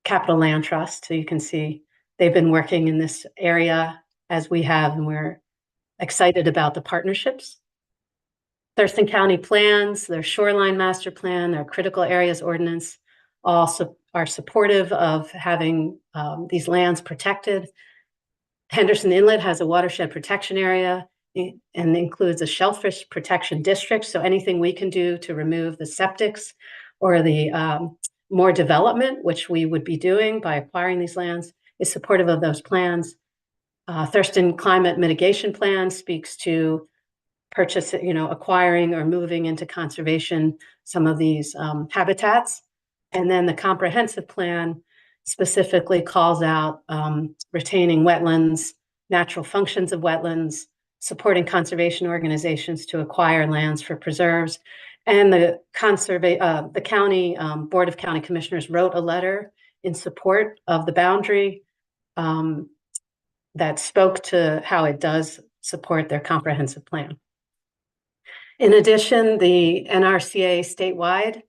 Capital Land Trust. So you can see they've been working in this area as we have, and we're excited about the partnerships. Thurston County plans, their shoreline master plan, their critical areas ordinance, also are supportive of having these lands protected. Henderson Inlet has a watershed protection area and includes a shellfish protection district. So anything we can do to remove the septics or the more development, which we would be doing by acquiring these lands, is supportive of those plans. Thurston Climate Mitigation Plan speaks to acquiring or moving into conservation some of these habitats. And then the comprehensive plan specifically calls out retaining wetlands, natural functions of wetlands, supporting conservation organizations to acquire lands for preserves. And the county Board of County Commissioners wrote a letter in support of the boundary that spoke to how it does support their comprehensive plan. In addition, the NRCA statewide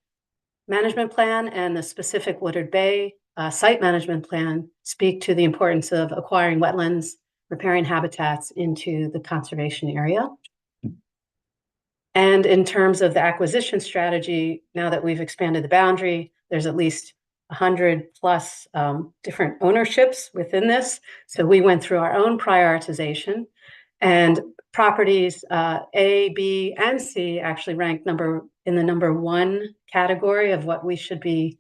management plan and the specific Woodard Bay site management plan speak to the importance of acquiring wetlands, riparian habitats into the conservation area. And in terms of the acquisition strategy, now that we've expanded the boundary, there's at least 100 plus different ownerships within this. So we went through our own prioritization, and properties A, B, and C actually ranked in the number 1 category of what we should be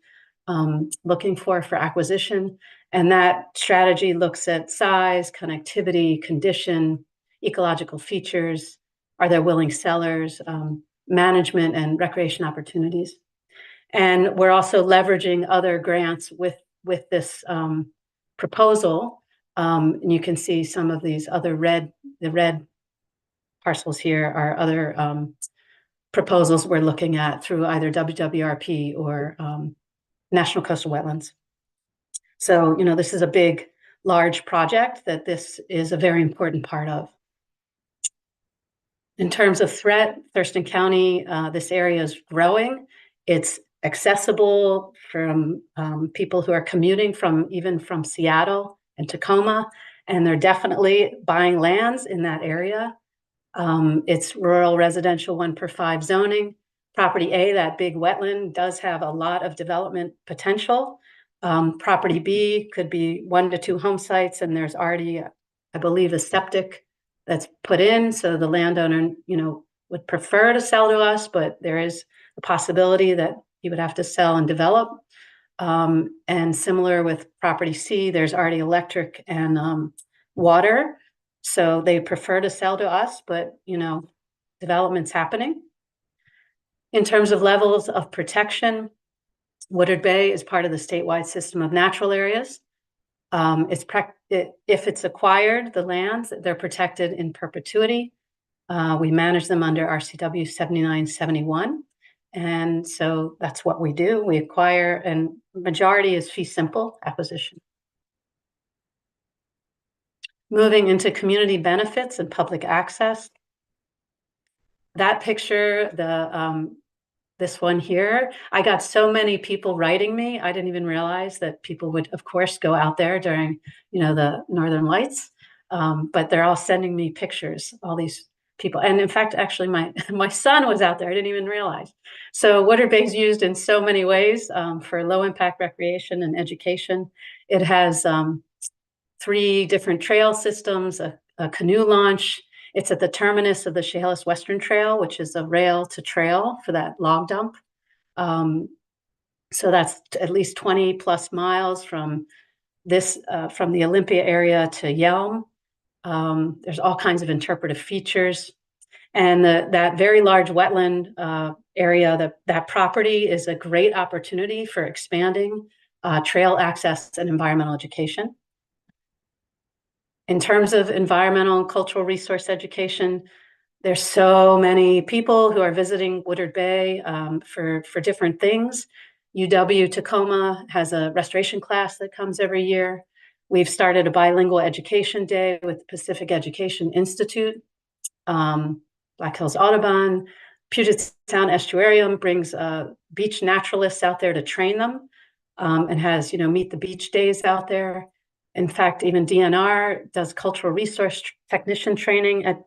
looking for acquisition. And that strategy looks at size, connectivity, condition, ecological features, are there willing sellers, management and recreation opportunities. And we're also leveraging other grants with this proposal. And you can see some of these other the red parcels here are other proposals we're looking at through either WWRP or National Coastal Wetlands. So, this is a big, large project that this is a very important part of. In terms of threat, Thurston County, this area is growing. It's accessible from people who are commuting even from Seattle and Tacoma, and they're definitely buying lands in that area. It's rural residential 1/5 zoning. Property A, that big wetland, does have a lot of development potential. Property B could be 1 to 2 home sites, and there's already, I believe, a septic that's put in. So the landowner, would prefer to sell to us, but there is a possibility that he would have to sell and develop. And similar with property C, there's already electric and water. So they prefer to sell to us, but, development's happening. In terms of levels of protection, Woodard Bay is part of the statewide system of natural areas. If it's acquired, the lands, they're protected in perpetuity. We manage them under RCW 7971. And so that's what we do. We acquire, and majority is fee simple acquisition. moving into community benefits and public access. That picture, this one here, I got so many people writing me. I didn't even realize that people would, of course, go out there during, the Northern Lights. But they're all sending me pictures, all these people. And in fact, actually, my son was out there. I didn't even realize. So Woodard Bay is used in so many ways for low impact recreation and education. It has 3 different trail systems, a canoe launch. It's at the terminus of the Chehalis Western Trail, which is a rail to trail for that log dump. So that's at least 20 plus miles from from the Olympia area to Yelm. There's all kinds of interpretive features. And that very large wetland area, that property is a great opportunity for expanding trail access and environmental education. In terms of environmental and cultural resource education, there's so many people who are visiting Woodard Bay for different things. UW-Tacoma has a restoration class that comes every year. We've started a bilingual education day with the Pacific Education Institute. Black Hills Audubon, Puget Sound Estuarium brings beach naturalists out there to train them and has, meet the beach days out there. In fact, even DNR does cultural resource technician training at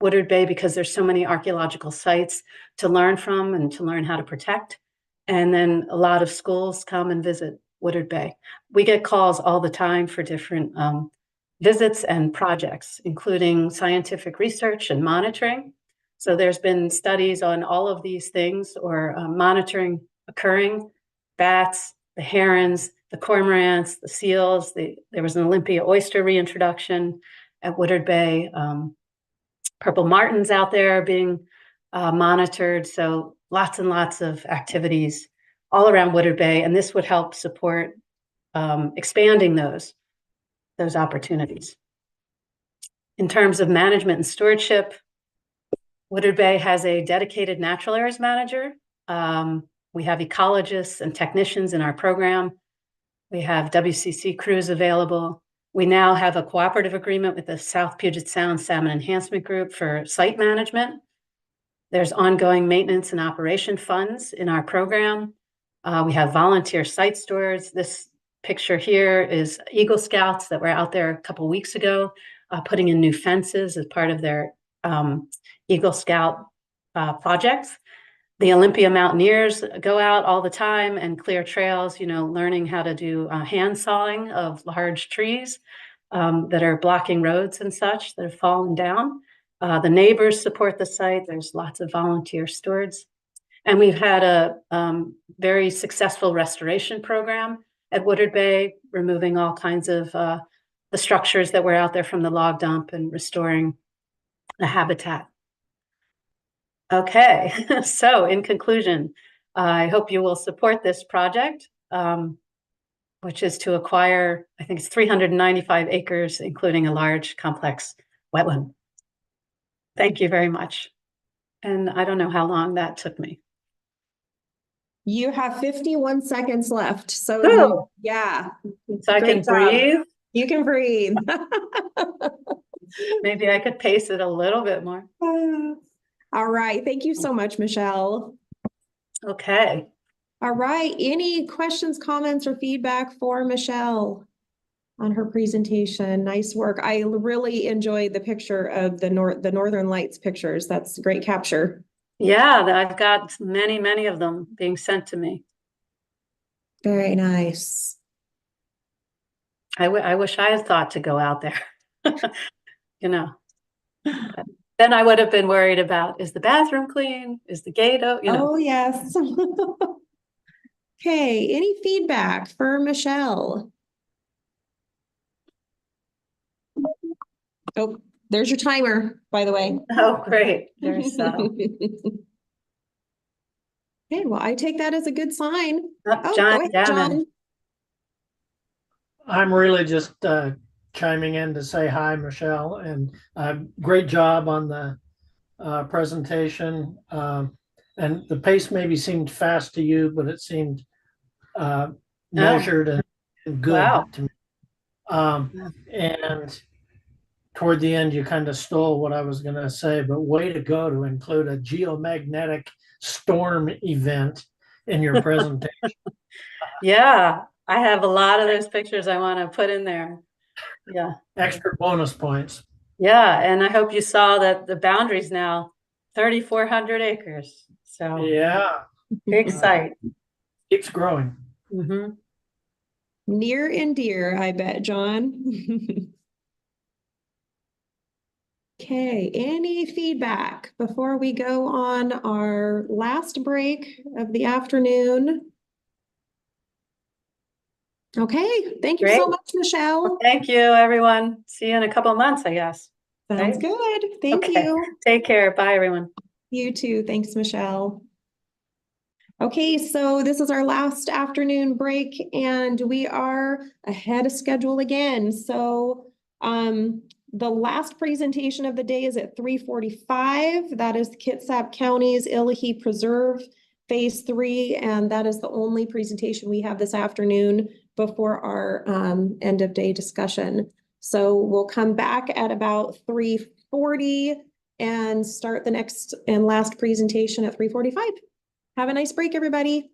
Woodard Bay because there's so many archaeological sites to learn from and to learn how to protect. And then a lot of schools come and visit Woodard Bay. We get calls all the time for different visits and projects, including scientific research and monitoring. So there's been studies on all of these things or monitoring occurring, bats, the herons, the cormorants, the seals. There was an Olympia oyster reintroduction at Woodard Bay. Purple martins out there being monitored. So lots and lots of activities all around Woodard Bay. And this would help support expanding those opportunities. In terms of management and stewardship, Woodard Bay has a dedicated natural areas manager. We have ecologists and technicians in our program. We have WCC crews available. We now have a cooperative agreement with the South Puget Sound Salmon Enhancement Group for site management. There's ongoing maintenance and operation funds in our program. We have volunteer site stewards. This picture here is Eagle Scouts that were out there a couple of weeks ago, putting in new fences as part of their Eagle Scout projects. The Olympia Mountaineers go out all the time and clear trails, learning how to do hand sawing of large trees that are blocking roads and such that have fallen down. The neighbors support the site. There's lots of volunteer stewards. And we've had a very successful restoration program at Woodard Bay, removing all kinds of the structures that were out there from the log dump and restoring the habitat. Okay, so in conclusion, I hope you will support this project, which is to acquire, I think it's 395 acres, including a large complex wetland. Thank you very much. And I don't know how long that took me. You have 51 seconds left. So yeah. So I can breathe. You can breathe. Maybe I could pace it a little bit more. All right. Thank you so much, Michelle. Okay. All right. Any questions, comments, or feedback for Michelle on her presentation? Nice work. I really enjoyed the picture of the Northern Lights pictures. That's a great capture. Yeah, I've got many, many of them being sent to me. Very nice. I wish I had thought to go out there, Then I would have been worried about, is the bathroom clean? Is the gate open? Oh, yes. Okay, any feedback for Michelle? Oh, there's your timer, by the way. Oh, great. There's Okay, well, I take that as a good sign. John, go ahead, John. I'm really just chiming in to say hi, Michelle, and great job on the presentation. And the pace maybe seemed fast to you, but it seemed measured and good to me. And toward the end, you kind of stole what I was going to say, but way to go to include a geomagnetic storm event in your presentation. Yeah, I have a lot of those pictures I want to put in there. Yeah. Extra bonus points. Yeah, and I hope you saw that the boundary's now 3,400 acres. So yeah, big site. Keeps growing. Mm-hmm. Near and dear, I bet, John. Okay, any feedback before we go on our last break of the afternoon? Okay, thank you so Great. much, Michelle. Thank you, everyone. See you in a couple of months, I guess. Sounds Right? good. Thank Okay. you. Take care. Bye, everyone. You too. Thanks, Michelle. Okay, so this is our last afternoon break and we are ahead of schedule again. So the last presentation of the day is at 3:45. That is Kitsap County's Illahee Preserve Phase 3, and that is the only presentation we have this afternoon before our end of day discussion. So we'll come back at about 3:40 and start the next and last presentation at 3:45. Have a nice break, everybody.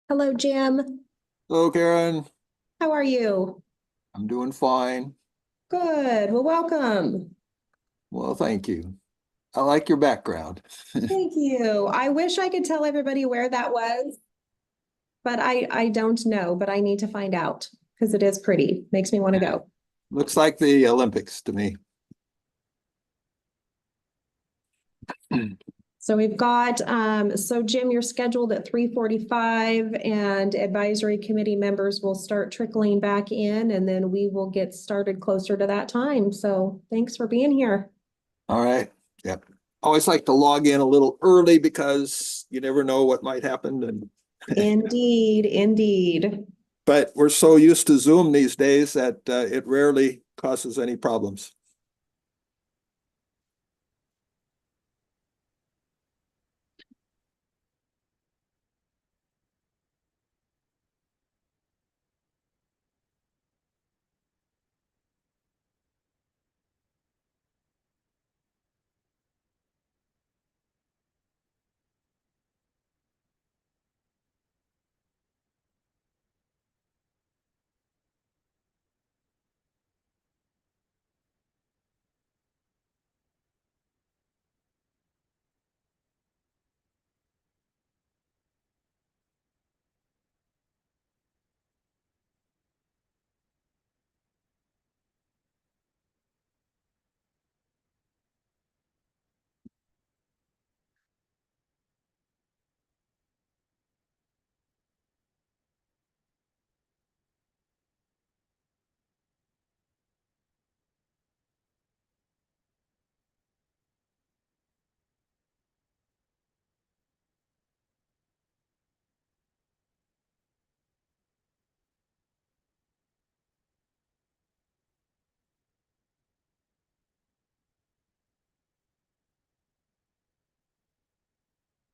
Hello, Jim. Hello, Karen. How are you? I'm doing fine. Good. Well, welcome. Well, thank you. I like your background. Thank you. I wish I could tell everybody where that was, but I don't know, but I need to find out because it is pretty. Makes me want to go. Looks like the Olympics to me. So we've got, so Jim, you're scheduled at 3:45 and advisory committee members will start trickling back in and then we will get started closer to that time. So thanks for being here. All right. Yep. Always like to log in a little early because you never know what might happen. And Indeed, indeed. but we're so used to Zoom these days that it rarely causes any problems.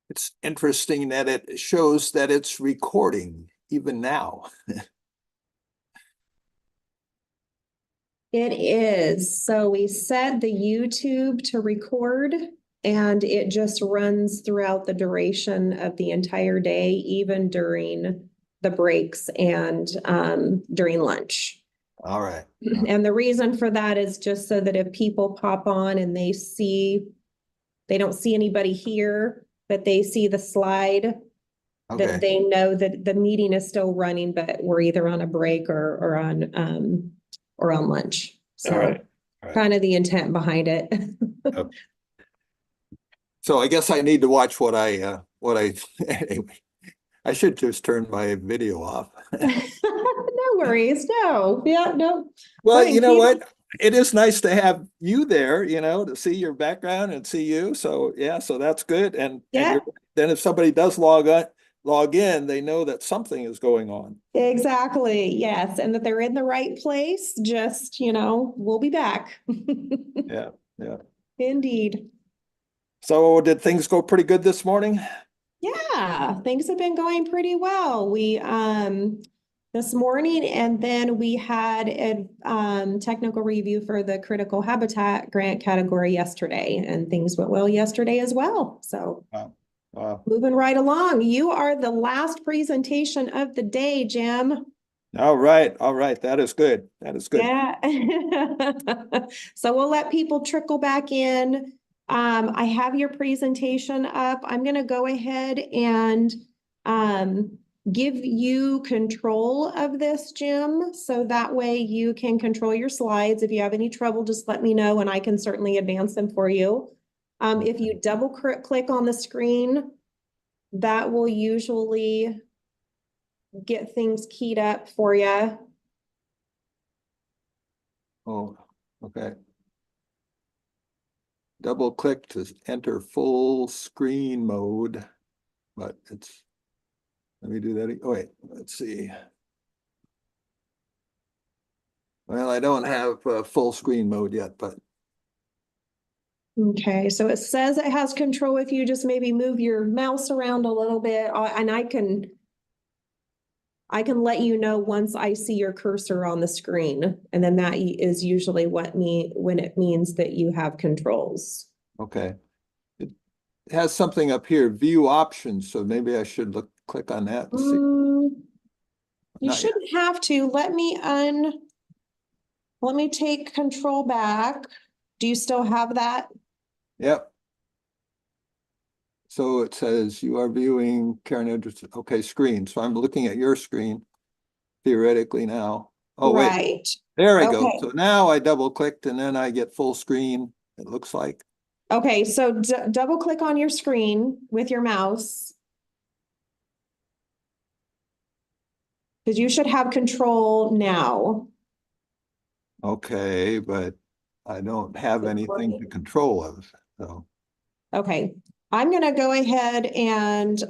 It's interesting that it shows that it's recording even now. It is. So we set the YouTube to record and it just runs throughout the duration of the entire day, even during the breaks and during lunch. All right. And the reason for that is just so that if people pop on and they don't see anybody here, but they see the slide, Okay. that they know that the meeting is still running, but we're either on a break or on lunch. So All right. kind of the intent behind it. Yep. So I guess I need to watch what I anyway. I should just turn my video off. No worries. No. Yeah, no. Well, Fine, you know keep- what? It is nice to have you there, to see your background and see you. So yeah, so that's good. And then if somebody does log in, they know that something is going on. Exactly. Yes. And that they're in the right place. Just, we'll be back. Yeah. Yeah. Indeed. So did things go pretty good this morning? Yeah, things have been going pretty well. We this morning and then we had a technical review for the critical habitat grant category yesterday and things went well yesterday as well. So Wow. moving right along. You are the last presentation of the day, Jim. All right. That is good. That is good. Yeah. So we'll let people trickle back in. I have your presentation up. I'm going to go ahead and give you control of this, Jim. So that way you can control your slides. If you have any trouble, just let me know and I can certainly advance them for you. If you double click on the screen, that will usually get things keyed up for you. Oh, okay. Double click to enter full screen mode, but let me do that. Oh, wait, let's see. Well, I don't have full screen mode yet, but. Okay, so it says it has control if you just maybe move your mouse around a little bit and I can let you know once I see your cursor on the screen. And then that is usually when it means that you have controls. Okay. It has something up here, view options. So maybe I should click on that. To see. You Not yet. shouldn't have to. Let me take control back. Do you still have that? Yep. So it says you are viewing Karen Edwards. Okay, screen. So I'm looking at your screen theoretically now. Oh, wait. Right. There I go. Okay. So now I double clicked and then I get full screen, it looks like. Okay, so double click on your screen with your mouse. Because you should have control now. Okay, but I don't have anything to control of, so. Okay, I'm gonna go ahead and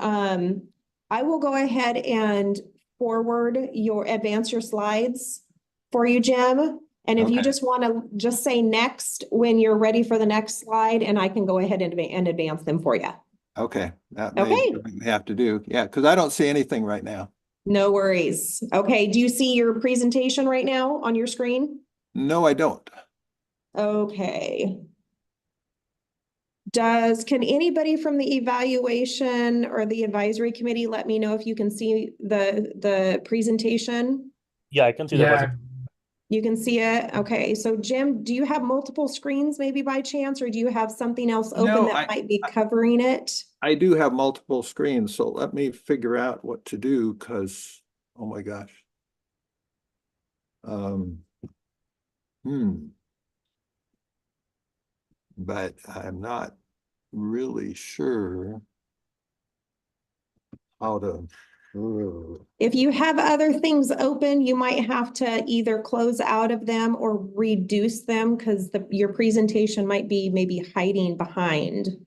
I will go ahead and advance your slides for you, Jim. And if you Okay. just want to just say next when you're ready for the next slide, and I can go ahead and advance them for you. Okay, that may Okay. have to do. Yeah, because I don't see anything right now. No worries. Okay, do you see your presentation right now on your screen? No, I don't. Okay. Can anybody from the evaluation or the advisory committee let me know if you can see the presentation? Yeah, I can see the presentation. You can see it? Okay, so Jim, do you have multiple screens maybe by chance, or do you have something else open No, that might be covering it? I do have multiple screens, so let me figure out what to do because, oh my gosh. But I'm not really sure how to. If you have other things open, you might have to either close out of them or reduce them because your presentation might be maybe hiding behind.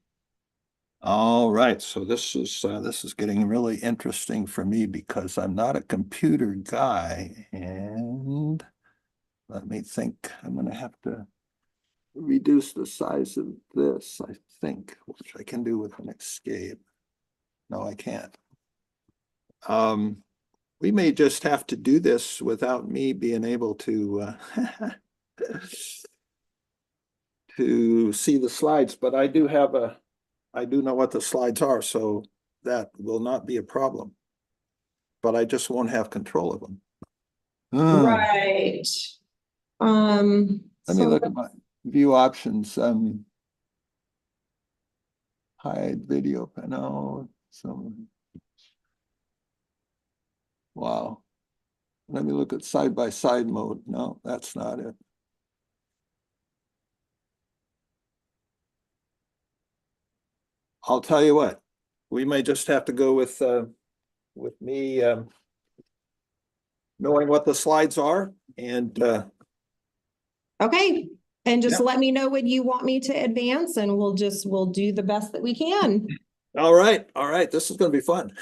All right, so this is getting really interesting for me because I'm not a computer guy, and let me think. I'm going to have to reduce the size of this, I think, which I can do with an escape. No, I can't. We may just have to do this without me being able to to see the slides, but I do know what the slides are, so that will not be a problem. But I just won't have control of them. Right. Let me look at my view options. Hide video panel. Wow. Let me look at side-by-side mode. No, that's not it. I'll tell you what, we may just have to go with me knowing what the slides are and okay. And just let me know when you want me to advance and we'll do the best that we can. All right. This is going to be fun.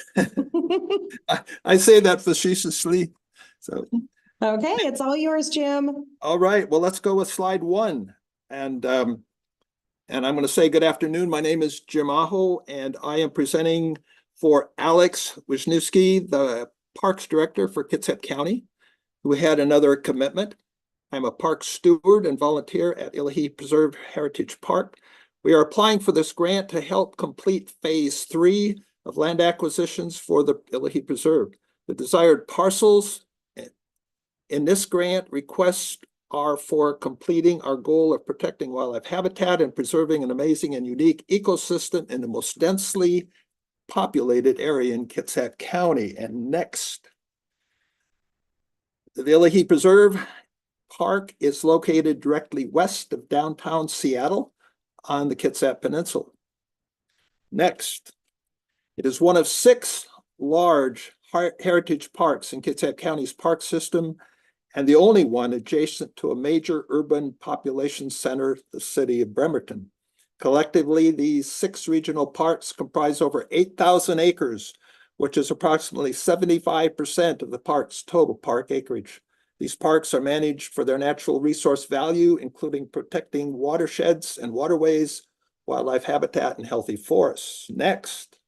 I say that facetiously. So. Okay, it's all yours, Jim. All right. Well, let's go with slide 1. And I'm going to say good afternoon. My name is Jim Aho, and I am presenting for Alex Wisniewski, the Parks Director for Kitsap County, who had another commitment. I'm a park steward and volunteer at Illahee Preserve Heritage Park. We are applying for this grant to help complete phase 3 of land acquisitions for the Illahee Preserve. The desired parcels in this grant requests are for completing our goal of protecting wildlife habitat and preserving an amazing and unique ecosystem in the most densely populated area in Kitsap County. And next, the Illahee Preserve Park is located directly west of downtown Seattle on the Kitsap Peninsula. Next, it is one of 6 large heritage parks in Kitsap County's park system and the only one adjacent to a major urban population center, the city of Bremerton. Collectively, these 6 regional parks comprise over 8,000 acres, which is approximately 75% of the park's total park acreage. These parks are managed for their natural resource value, including protecting watersheds and waterways, wildlife habitat, and healthy forests. Next,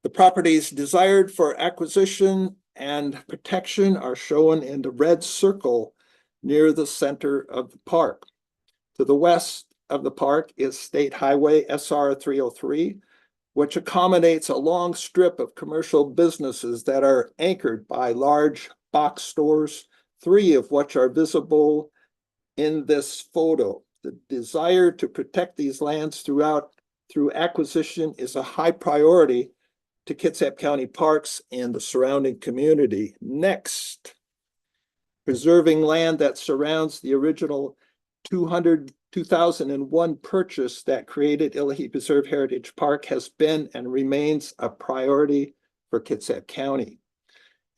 the properties desired for acquisition and protection are shown in the red circle near the center of the park. To the west of the park is State Highway SR 303, which accommodates a long strip of commercial businesses that are anchored by large box stores, 3 of which are visible in this photo. The desire to protect these lands through acquisition is a high priority to Kitsap County Parks and the surrounding community. Next, preserving land that surrounds the original 2001 purchase that created Illahee Preserve Heritage Park has been and remains a priority for Kitsap County.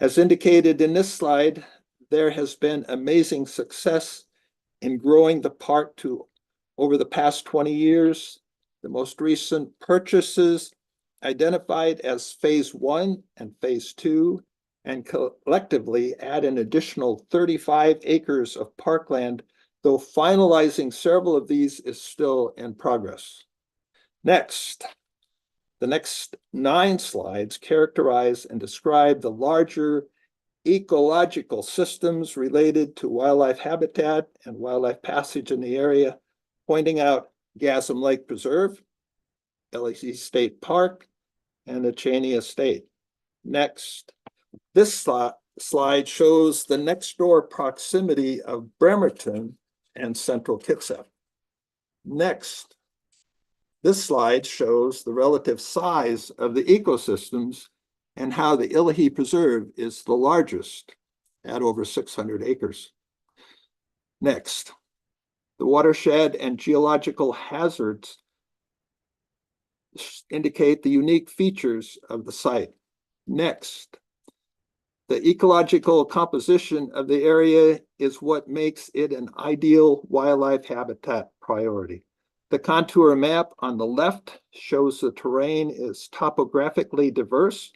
As indicated in this slide, there has been amazing success in growing the park to over the past 20 years. The most recent purchases identified as phase 1 and phase 2 and collectively add an additional 35 acres of parkland, though finalizing several of these is still in progress. Next, the next 9 slides characterize and describe the larger ecological systems related to wildlife habitat and wildlife passage in the area, pointing out Gasm Lake Preserve, Illahee State Park, and the Cheney Estate. Next, this slide shows the next door proximity of Bremerton and Central Kitsap. Next, this slide shows the relative size of the ecosystems and how the Illahee Preserve is the largest at over 600 acres. Next, the watershed and geological hazards indicate the unique features of the site. Next, the ecological composition of the area is what makes it an ideal wildlife habitat priority. The contour map on the left shows the terrain is topographically diverse,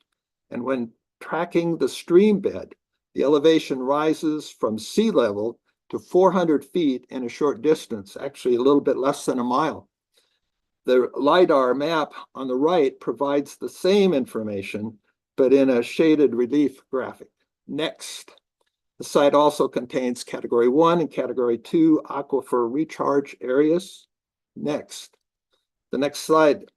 and when tracking the stream bed, the elevation rises from sea level to 400 feet in a short distance, actually a little bit less than a mile. The LiDAR map on the right provides the same information, but in a shaded relief graphic. Next, the site also contains Category 1 and Category 2 aquifer recharge areas. Next, the next slide,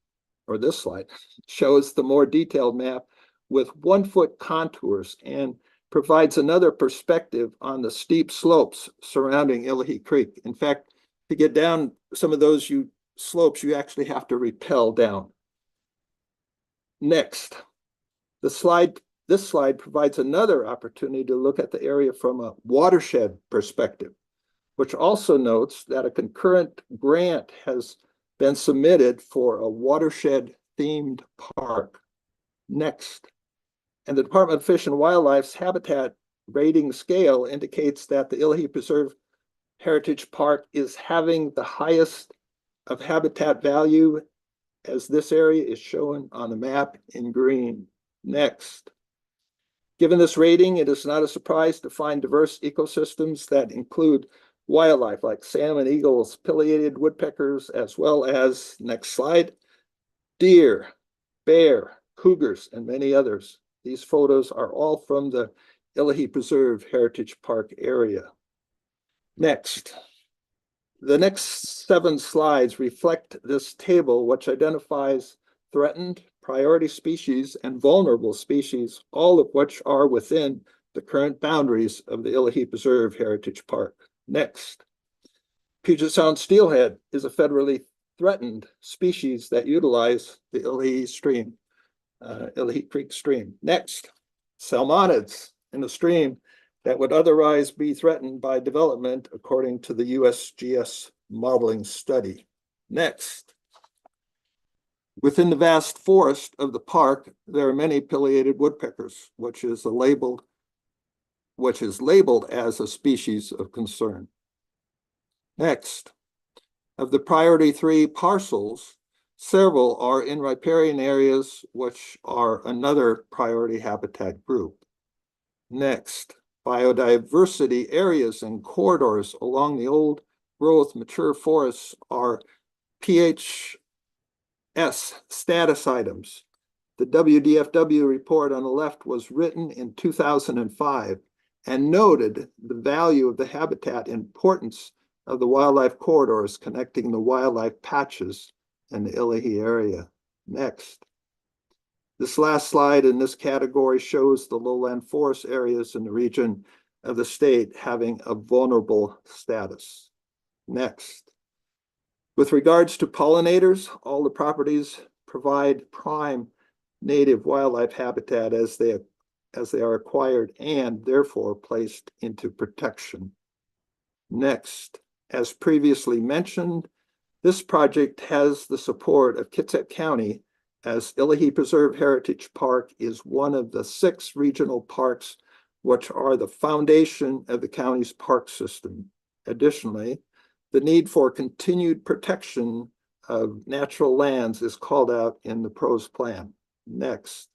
or this slide, shows the more detailed map with 1-foot contours and provides another perspective on the steep slopes surrounding Illahee Creek. In fact, to get down some of those slopes, you actually have to rappel down. Next, this slide provides another opportunity to look at the area from a watershed perspective, which also notes that a concurrent grant has been submitted for a watershed-themed park. Next, and the Department of Fish and Wildlife's habitat rating scale indicates that the Illahee Preserve Heritage Park is having the highest of habitat value, as this area is shown on the map in green. Next, given this rating, it is not a surprise to find diverse ecosystems that include wildlife like salmon, eagles, pileated woodpeckers, as well as, next slide, deer, bear, cougars, and many others. These photos are all from the Illahee Preserve Heritage Park area. Next, the next 7 slides reflect this table, which identifies threatened, priority species, and vulnerable species, all of which are within the current boundaries of the Illahee Preserve Heritage Park. Next, Puget Sound steelhead is a federally threatened species that utilize the Illahee Creek stream. Next, salmonids in the stream that would otherwise be threatened by development according to the USGS modeling study. Next, within the vast forest of the park, there are many pileated woodpeckers, which is labeled as a species of concern. Next, of the priority 3 parcels, several are in riparian areas, which are another priority habitat group. Next, biodiversity areas and corridors along the old growth mature forests are PHS status items. The WDFW report on the left was written in 2005 and noted the value of the habitat importance of the wildlife corridors connecting the wildlife patches in the Illahee area. Next, This last slide in this category shows the lowland forest areas in the region of the state having a vulnerable status. Next. With regards to pollinators, all the properties provide prime native wildlife habitat as they are acquired and therefore placed into protection. Next, as previously mentioned, this project has the support of Kitsap County, as Illahee Preserve Heritage Park is one of the 6 regional parks which are the foundation of the county's park system. Additionally, the need for continued protection of natural lands is called out in the PROS plan. Next.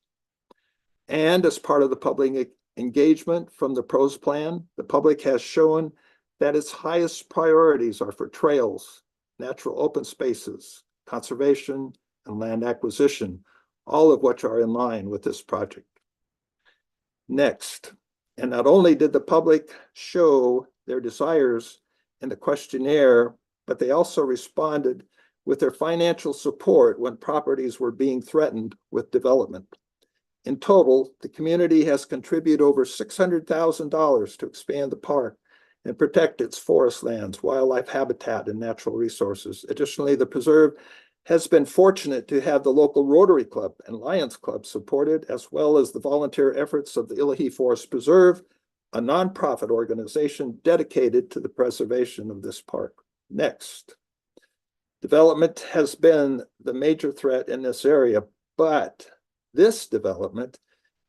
And as part of the public engagement from the PROS plan, the public has shown that its highest priorities are for trails, natural open spaces, conservation, and land acquisition, all of which are in line with this project. Next, and not only did the public show their desires in the questionnaire, but they also responded with their financial support when properties were being threatened with development. In total, the community has contributed over $600,000 to expand the park and protect its forest lands, wildlife habitat, and natural resources. Additionally, the preserve has been fortunate to have the local Rotary Club and Lions Club supported, as well as the volunteer efforts of the Illahee Forest Preserve, a nonprofit organization dedicated to the preservation of this park. Next. Development has been the major threat in this area, but this development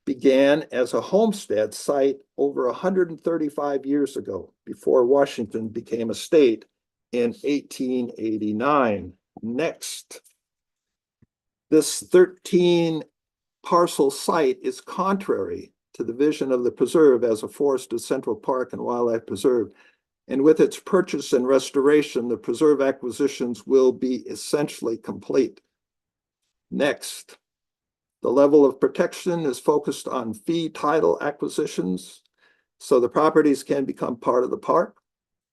began as a homestead site over 135 years ago, before Washington became a state in 1889. Next. This 13 parcel site is contrary to the vision of the preserve as a forested central park and wildlife preserve. And with its purchase and restoration, the preserve acquisitions will be essentially complete. Next, the level of protection is focused on fee title acquisitions, so the properties can become part of the park.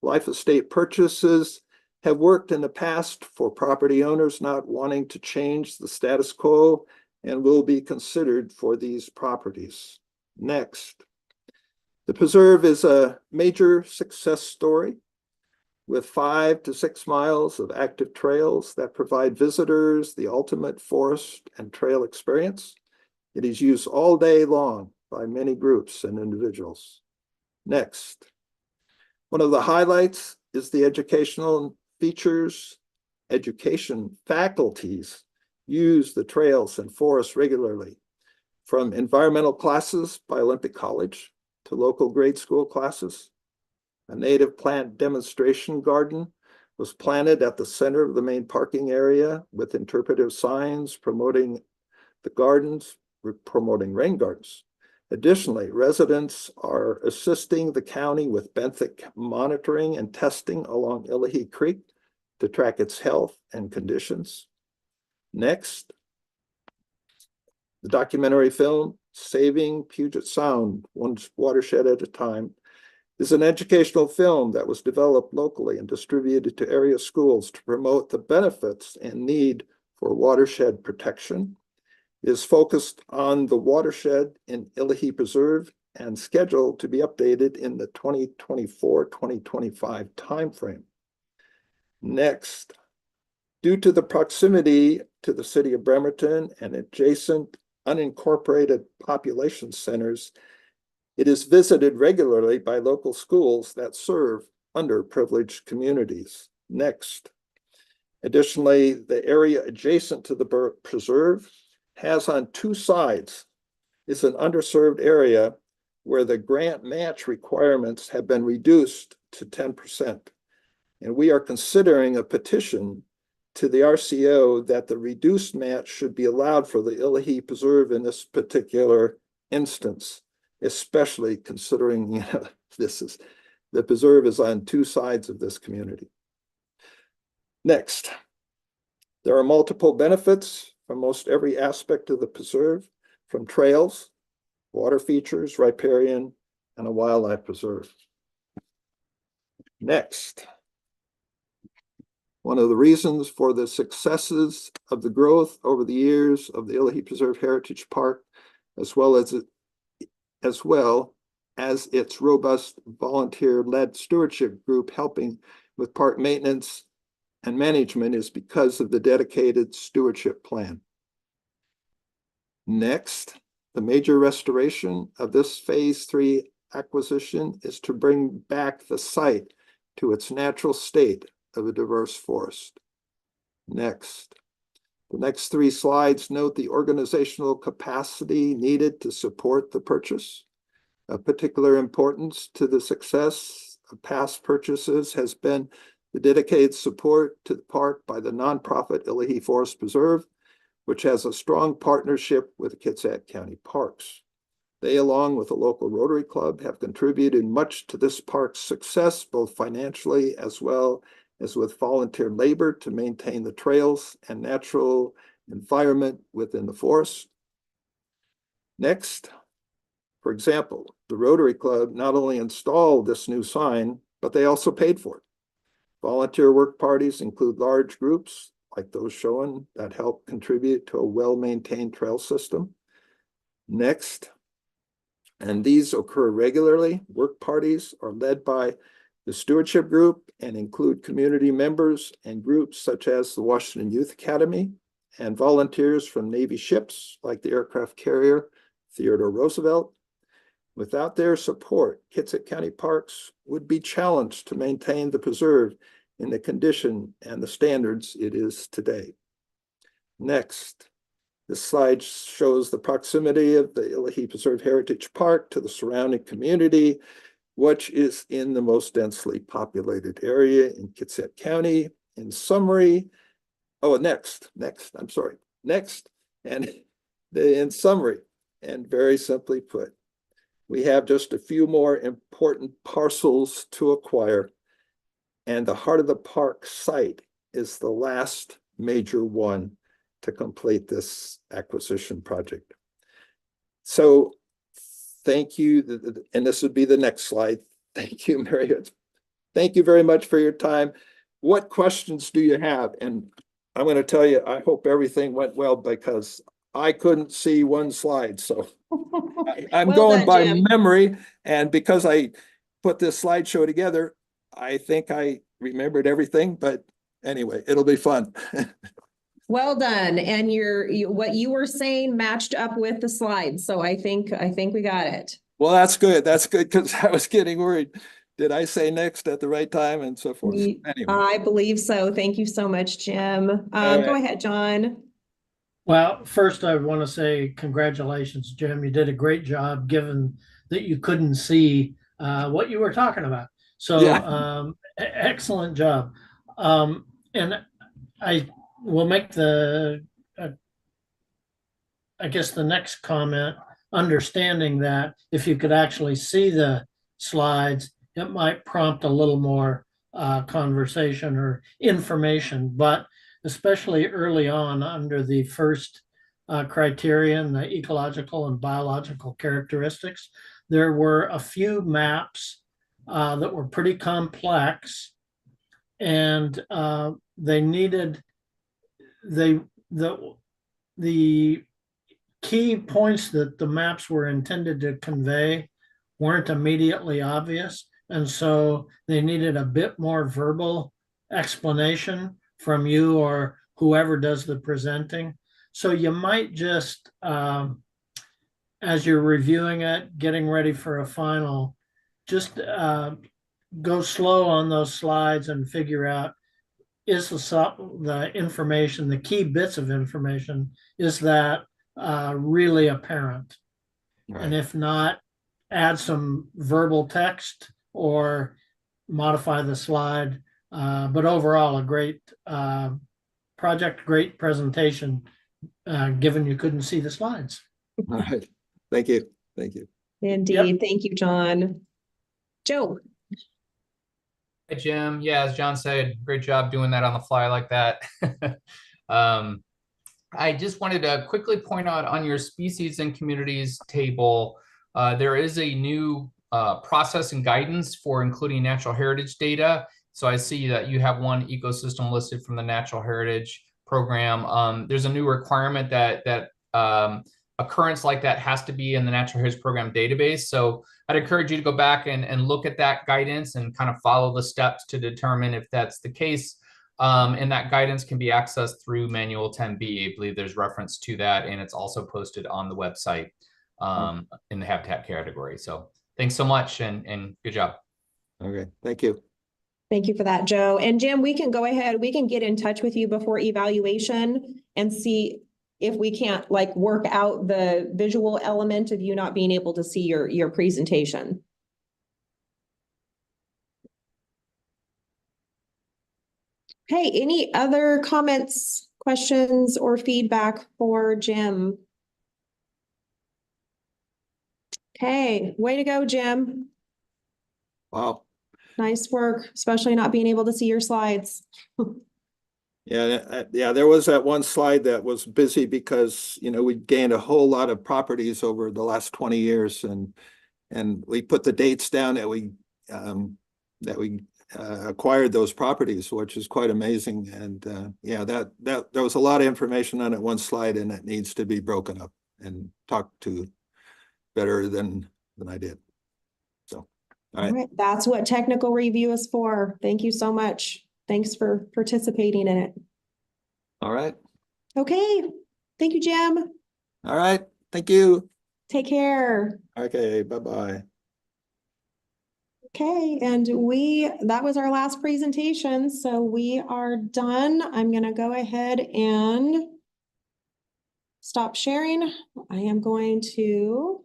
Life estate purchases have worked in the past for property owners not wanting to change the status quo and will be considered for these properties. Next. The preserve is a major success story with 5 to 6 miles of active trails that provide visitors the ultimate forest and trail experience. It is used all day long by many groups and individuals. Next. One of the highlights is the educational features. Education faculties use the trails and forests regularly, from environmental classes by Olympic College to local grade school classes. A native plant demonstration garden was planted at the center of the main parking area with interpretive signs promoting the gardens, promoting rain gardens. Additionally, residents are assisting the county with benthic monitoring and testing along Illahee Creek to track its health and conditions. Next, the documentary film, Saving Puget Sound, One Watershed at a Time, is an educational film that was developed locally and distributed to area schools to promote the benefits and need for watershed protection. It is focused on the watershed in Illahee Preserve and scheduled to be updated in the 2024-2025 timeframe. Next, due to the proximity to the city of Bremerton and adjacent unincorporated population centers, it is visited regularly by local schools that serve underprivileged communities. Next. Additionally, the area adjacent to the preserve has on 2 sides is an underserved area where the grant match requirements have been reduced to 10%. And we are considering a petition to the RCO that the reduced match should be allowed for the Illahee Preserve in this particular instance, especially considering, you know, the preserve is on 2 sides of this community. Next, there are multiple benefits from most every aspect of the preserve, from trails, water features, riparian, and a wildlife preserve. Next. One of the reasons for the successes of the growth over the years of the Illahee Preserve Heritage Park, as well as its robust volunteer-led stewardship group helping with park maintenance and management, is because of the dedicated stewardship plan. Next, the major restoration of this Phase 3 acquisition is to bring back the site to its natural state of a diverse forest. Next, the next 3 slides note the organizational capacity needed to support the purchase. Of particular importance to the success of past purchases has been the dedicated support to the park by the nonprofit Illahee Forest Preserve, which has a strong partnership with the Kitsap County Parks. They, along with the local Rotary Club, have contributed much to this park's success, both financially as well as with volunteer labor to maintain the trails and natural environment within the forest. Next, for example, the Rotary Club not only installed this new sign, but they also paid for it. Volunteer work parties include large groups like those shown that help contribute to a well-maintained trail system. Next, and these occur regularly, work parties are led by the stewardship group and include community members and groups such as the Washington Youth Academy and volunteers from Navy ships like the aircraft carrier Theodore Roosevelt. Without their support, Kitsap County Parks would be challenged to maintain the preserve in the condition and the standards it is today. Next, this slide shows the proximity of the Illahee Preserve Heritage Park to the surrounding community, which is in the most densely populated area in Kitsap County. In summary, in summary, and very simply put, we have just a few more important parcels to acquire, and the heart of the park site is the last major one to complete this acquisition project. So thank you, and this would be the next slide. Thank you, Marriott. Thank you very much for your time. What questions do you have? And I'm going to tell you, I hope everything went well because I couldn't see one slide, so I'm Well going done, by Jim. memory, and because I put this slideshow together, I think I remembered everything, but anyway, it'll be fun. Well done. And what you were saying matched up with the slides. So I think we got it. Well, that's good. That's good because I was getting worried. Did I say next at the right time and so forth? Anyway. I believe so. Thank you so much, Jim. right. Go ahead, John. Well, first I want to say congratulations, Jim. You did a great job given that you couldn't see what you were talking about. So Yeah. Excellent job. And I will make I guess the next comment, understanding that if you could actually see the slides, it might prompt a little more conversation or information, but especially early on under the first criterion, the ecological and biological characteristics, there were a few maps that were pretty complex, and they needed the key points that the maps were intended to convey weren't immediately obvious, and so they needed a bit more verbal explanation from you or whoever does the presenting. So you might just, as you're reviewing it, getting ready for a final, just go slow on those slides and figure out, is the information, the key bits of information, is that really apparent? Right. And if not, add some verbal text or modify the slide. But overall, a great project, great presentation, given you couldn't see the slides. All right. Thank you. Thank you. Indeed. Yep. Thank you, John. Joe. Hey, Jim. Yeah, as John said, great job doing that on the fly like that. I just wanted to quickly point out on your species and communities table, there is a new process and guidance for including natural heritage data. So I see that you have one ecosystem listed from the Natural Heritage Program. There's a new requirement that occurrence like that has to be in the Natural Heritage Program database. So I'd encourage you to go back and look at that guidance and kind of follow the steps to determine if that's the case. And that guidance can be accessed through Manual 10B. I believe there's reference to that, and it's also posted on the website in the habitat category. So thanks so much, and good job. Okay, thank you. Thank you for that, Joe. And Jim, we can go ahead, we can get in touch with you before evaluation and see if we can't like work out the visual element of you not being able to see your presentation. Okay, any other comments, questions, or feedback for Jim? Okay, way to go, Jim. Wow. Nice work, especially not being able to see your slides. Yeah, there was that one slide that was busy because, we gained a whole lot of properties over the last 20 years and we put the dates down that we acquired those properties, which is quite amazing. And yeah, there was a lot of information on that one slide, and it needs to be broken up and talked to better than I did. So, all right. That's what technical review is for. Thank you so much. Thanks for participating in it. All right. Okay. Thank you, Jim. All right. Thank you. Take care. Okay. Bye-bye. Okay. And that was our last presentation. So we are done. I'm going to go ahead and stop sharing. I am going to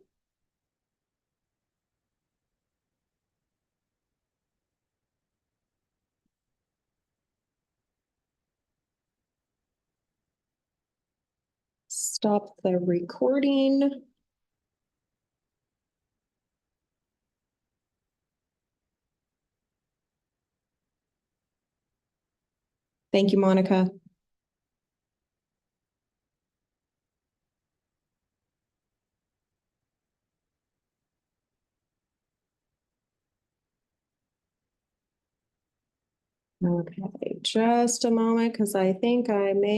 stop the recording. Thank you, Monica. Okay, just a moment, because I think I may